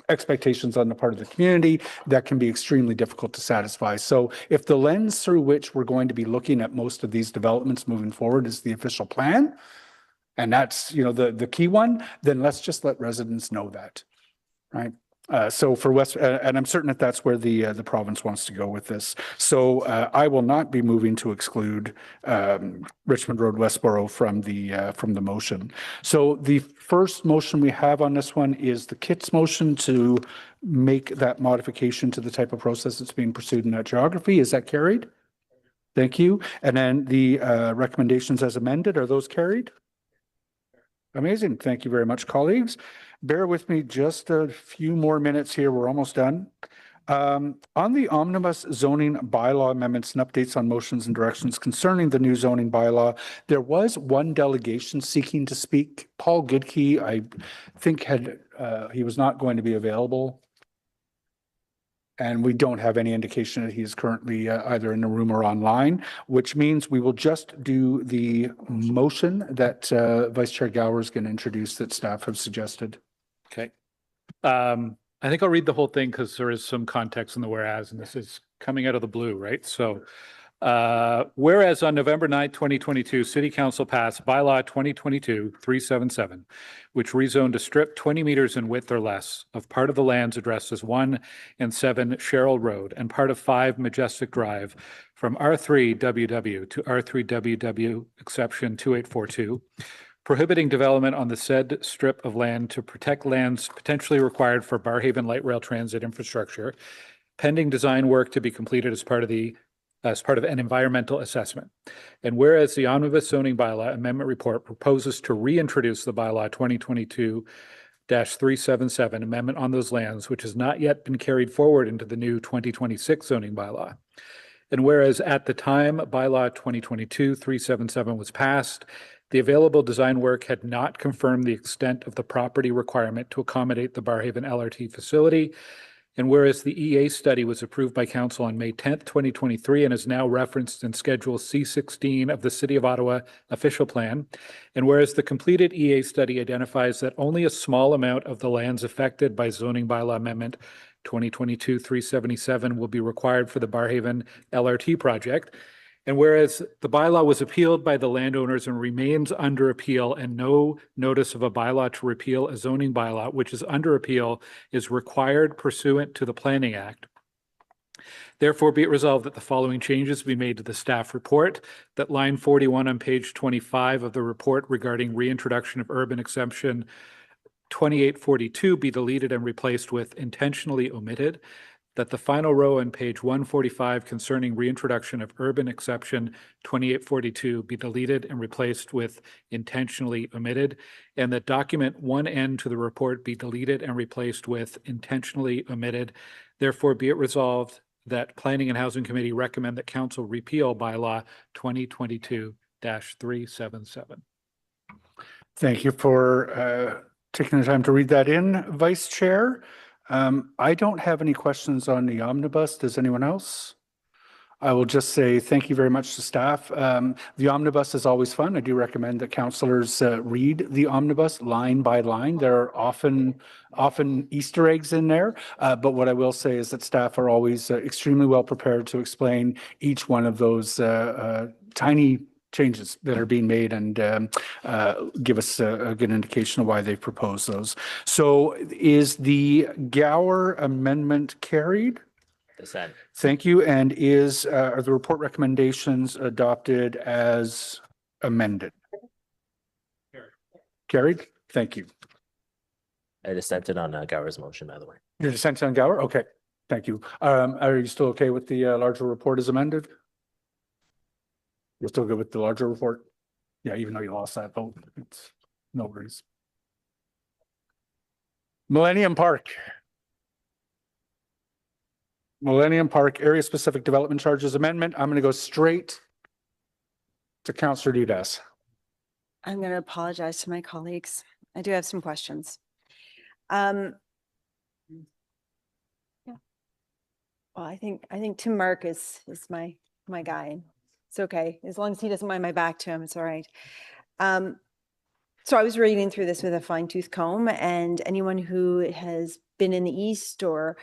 expectations on the part of the community that can be extremely difficult to satisfy. So if the lens through which we're going to be looking at most of these developments moving forward is the official plan, and that's, you know, the key one, then let's just let residents know that, right? So for West, and I'm certain that that's where the province wants to go with this. So I will not be moving to exclude Richmond Road Westboro from the motion. So the first motion we have on this one is the Kitts motion to make that modification to the type of process that's being pursued in that geography. Is that carried? Thank you. And then the recommendations as amended, are those carried? Amazing. Thank you very much, colleagues. Bear with me just a few more minutes here. We're almost done. On the omnibus zoning bylaw amendments and updates on motions and directions concerning the new zoning bylaw, there was one delegation seeking to speak. Paul Goodkey, I think he was not going to be available. And we don't have any indication that he is currently either in the room or online, which means we will just do the motion that Vice Chair Gower is going to introduce that staff have suggested. Okay. I think I'll read the whole thing because there is some context in the whereas, and this is coming out of the blue, right? So whereas on November 9th, 2022, City Council passed bylaw 2022-377, which rezoned a strip 20 meters in width or less of part of the lands addressed as 1 and 7 Sherrill Road and part of 5 Majestic Drive from R3 WW to R3 WW exception 2842, prohibiting development on the said strip of land to protect lands potentially required for Barrhaven light rail transit infrastructure, pending design work to be completed as part of an environmental assessment. And whereas the Omnibus Zoning Bylaw Amendment Report proposes to reintroduce the bylaw 2022-377 amendment on those lands, which has not yet been carried forward into the new 2026 zoning bylaw. And whereas at the time bylaw 2022-377 was passed, the available design work had not confirmed the extent of the property requirement to accommodate the Barrhaven LRT facility. And whereas the EA study was approved by Council on May 10th, 2023, and is now referenced in Schedule C16 of the City of Ottawa official plan, and whereas the completed EA study identifies that only a small amount of the lands affected by zoning bylaw amendment 2022-377 will be required for the Barrhaven LRT project, and whereas the bylaw was appealed by the landowners and remains under appeal, and no notice of a bylaw to repeal a zoning bylaw, which is under appeal, is required pursuant to the Planning Act. Therefore, be it resolved that the following changes be made to the staff report, that line 41 on page 25 of the report regarding reintroduction of urban exemption 2842 be deleted and replaced with intentionally omitted, that the final row on page 145 concerning reintroduction of urban exception 2842 be deleted and replaced with intentionally omitted, and that document 1N to the report be deleted and replaced with intentionally omitted. Therefore, be it resolved that Planning and Housing Committee recommend that Council repeal bylaw 2022-377. Thank you for taking the time to read that in, Vice Chair. I don't have any questions on the omnibus. Does anyone else? I will just say thank you very much to staff. The omnibus is always fun. I do recommend that councillors read the omnibus line by line. There are often Easter eggs in there, but what I will say is that staff are always extremely well prepared to explain each one of those tiny changes that are being made and give us a good indication of why they propose those. So is the Gower amendment carried? Dissent. Thank you. And are the report recommendations adopted as amended? Carried? Thank you. I dissented on Gower's motion, by the way. You're dissenting on Gower? Okay. Thank you. Are you still okay with the larger report as amended? You're still good with the larger report? Yeah, even though you lost that vote, it's no worries. Millennium Park. Millennium Park Area Specific Development Charges Amendment. I'm going to go straight to Councillor Dudas. I'm going to apologize to my colleagues. I do have some questions. Yeah. Well, I think Tim Mark is my guy. It's okay. As long as he doesn't mind my back to him, it's all right. So I was reading through this with a fine tooth comb, and anyone who has been in the East or,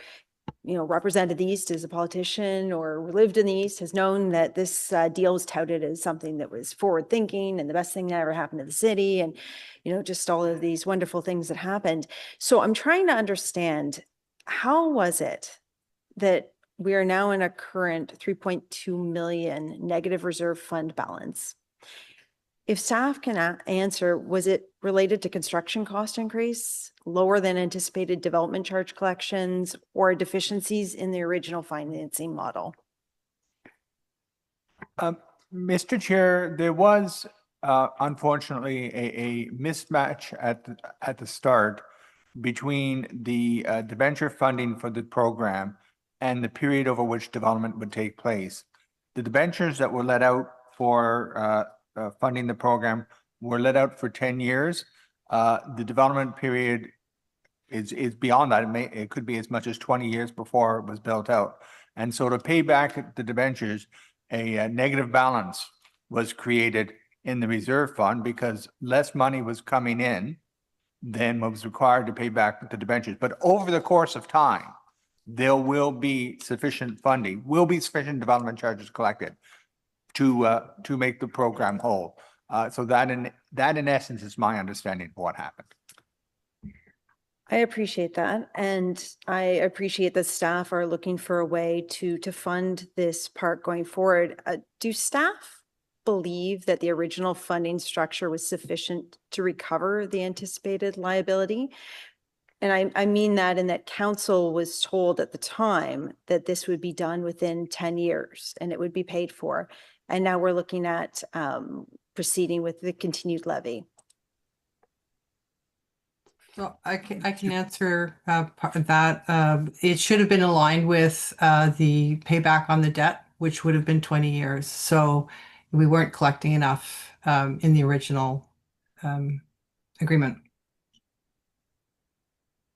you know, represented the East as a politician or lived in the East has known that this deal was touted as something that was forward thinking and the best thing that ever happened to the city, and, you know, just all of these wonderful things that happened. So I'm trying to understand, how was it that we are now in a current 3.2 million negative reserve fund balance? If staff can answer, was it related to construction cost increase, lower than anticipated development charge collections, or deficiencies in the original financing model? Mr. Chair, there was unfortunately a mismatch at the start between the debenture funding for the program and the period over which development would take place. The debentures that were let out for funding the program were let out for 10 years. The development period is beyond that. It could be as much as 20 years before it was built out. And so to pay back the debentures, a negative balance was created in the reserve fund because less money was coming in than what was required to pay back the debentures. But over the course of time, there will be sufficient funding, will be sufficient development charges collected to make the program whole. So that in essence is my understanding of what happened. I appreciate that. And I appreciate that staff are looking for a way to fund this park going forward. Do staff believe that the original funding structure was sufficient to recover the anticipated liability? And I mean that in that council was told at the time that this would be done within 10 years and it would be paid for. And now we're looking at proceeding with the continued levy. So I can answer part of that. It should have been aligned with the payback on the debt, which would have been 20 years. So we weren't collecting enough in the original agreement.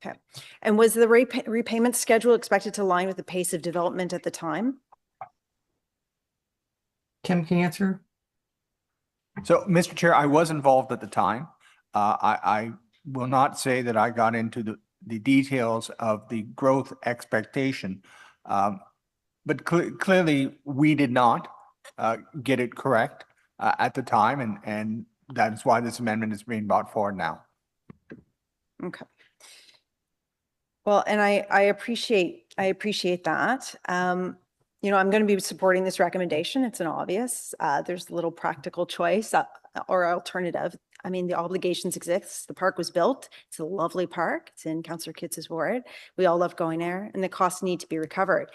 Okay. And was the repayment schedule expected to align with the pace of development at the time? Kim, can you answer? So, Mr. Chair, I was involved at the time. I will not say that I got into the details of the growth expectation, but clearly we did not get it correct at the time, and that is why this amendment is being brought forward now. Okay. Well, and I appreciate that. You know, I'm going to be supporting this recommendation. It's an obvious. There's a little practical choice or alternative. I mean, the obligations exist. The park was built. It's a lovely park. It's in Councillor Kitz's ward. We all love going there, and the costs need to be recovered.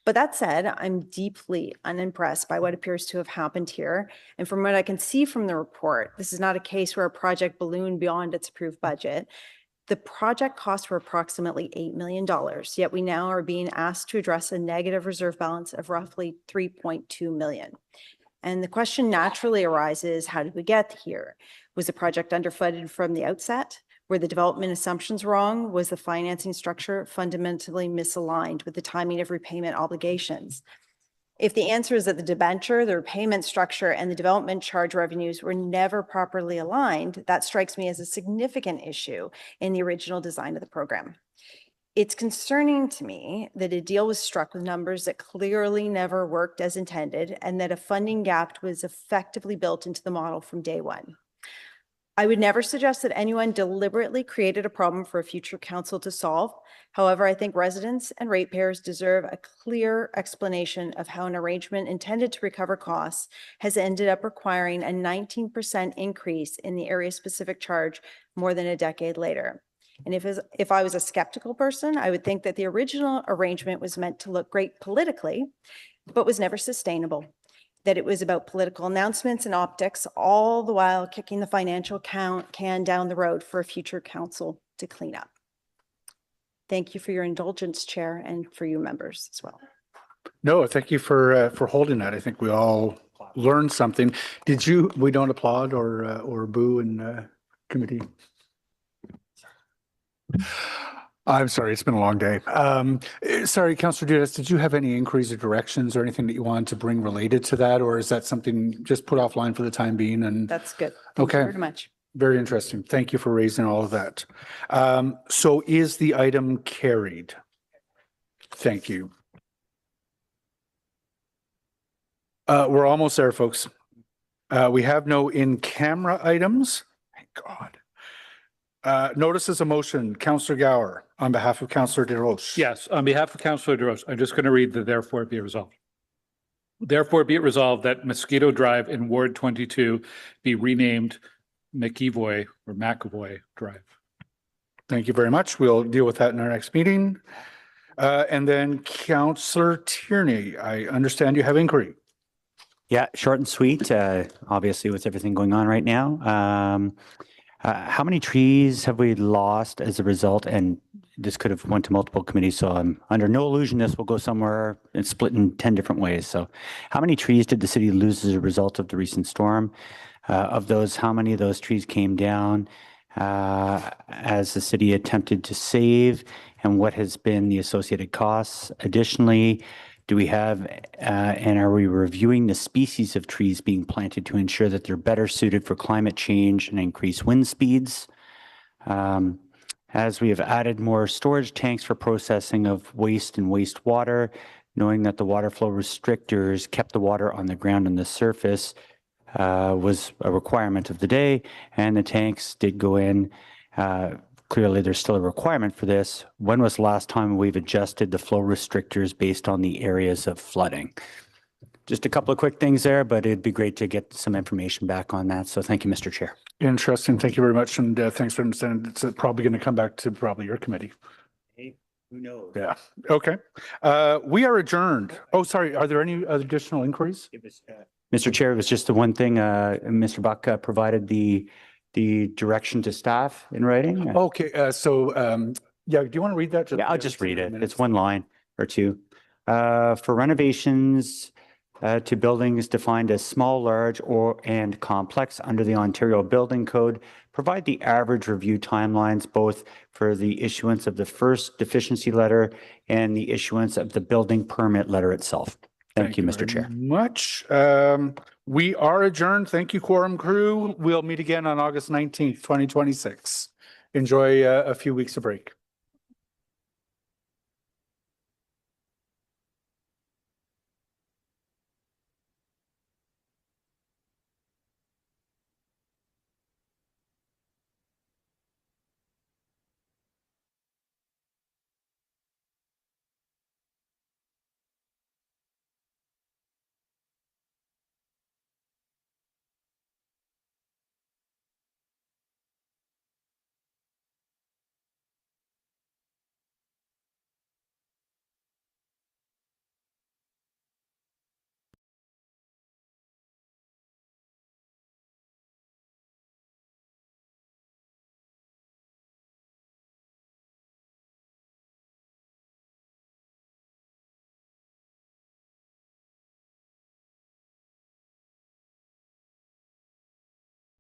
But that said, I'm deeply unimpressed by what appears to have happened here. And from what I can see from the report, this is not a case where a project ballooned beyond its approved budget. The project costs were approximately $8 million, yet we now are being asked to address a negative reserve balance of roughly $3.2 million. And the question naturally arises, how did we get here? Was the project underfunded from the outset? Were the development assumptions wrong? Was the financing structure fundamentally misaligned with the timing of repayment obligations? If the answer is that the debenture, the repayment structure, and the development charge revenues were never properly aligned, that strikes me as a significant issue in the original design of the program. It's concerning to me that a deal was struck with numbers that clearly never worked as intended, and that a funding gap was effectively built into the model from day one. I would never suggest that anyone deliberately created a problem for a future council to solve. However, I think residents and ratepayers deserve a clear explanation of how an arrangement intended to recover costs has ended up requiring a 19% increase in the area-specific charge more than a decade later. And if I was a skeptical person, I would think that the original arrangement was meant to look great politically, but was never sustainable. That it was about political announcements and optics, all the while kicking the financial can down the road for a future council to clean up. Thank you for your indulgence, Chair, and for you members as well. No, thank you for holding that. I think we all learned something. We don't applaud or boo in committee? I'm sorry, it's been a long day. Sorry, Councillor Dudas, did you have any inquiries or directions or anything that you wanted to bring related to that? Or is that something just put offline for the time being? And that's good. Thank you very much. Very interesting. Thank you for raising all of that. So is the item carried? Thank you. We're almost there, folks. We have no in-camera items. Thank God. Notices of motion, Councillor Gower, on behalf of Councillor DeRoche. Yes, on behalf of Councillor DeRoche, I'm just going to read the therefore be it resolved. Therefore be it resolved that Mosquito Drive in Ward 22 be renamed McEvoy or McAvoy Drive. Thank you very much. We'll deal with that in our next meeting. And then Councillor Tierney, I understand you have inquiry. Yeah, short and sweet, obviously with everything going on right now. How many trees have we lost as a result? And this could have went to multiple committees, so I'm under no illusion this will go somewhere and split in 10 different ways. So how many trees did the city lose as a result of the recent storm? Of those, how many of those trees came down as the city attempted to save, and what has been the associated costs? Additionally, do we have and are we reviewing the species of trees being planted to ensure that they're better suited for climate change and increased wind speeds? As we have added more storage tanks for processing of waste and wastewater, knowing that the water flow restrictors kept the water on the ground and the surface was a requirement of the day, and the tanks did go in. Clearly, there's still a requirement for this. When was the last time we've adjusted the flow restrictors based on the areas of flooding? Just a couple of quick things there, but it'd be great to get some information back on that. So thank you, Mr. Chair. Interesting. Thank you very much. And thanks for understanding. It's probably going to come back to probably your committee. Hey, who knows? Yeah. Okay. We are adjourned. Oh, sorry. Are there any additional inquiries? Mr. Chair, it was just the one thing, Mr. Buck provided the direction to staff in writing. Okay. Yeah, do you want to read that? Yeah, I'll just read it. It's one line or two. For renovations to buildings defined as small, large, and complex under the Ontario Building Code, provide the average review timelines both for the issuance of the first deficiency letter and the issuance of the building permit letter itself. Thank you, Mr. Chair. Much. We are adjourned. Thank you, Quorum Crew. We'll meet again on August 19th, 2026. Enjoy a few weeks of break.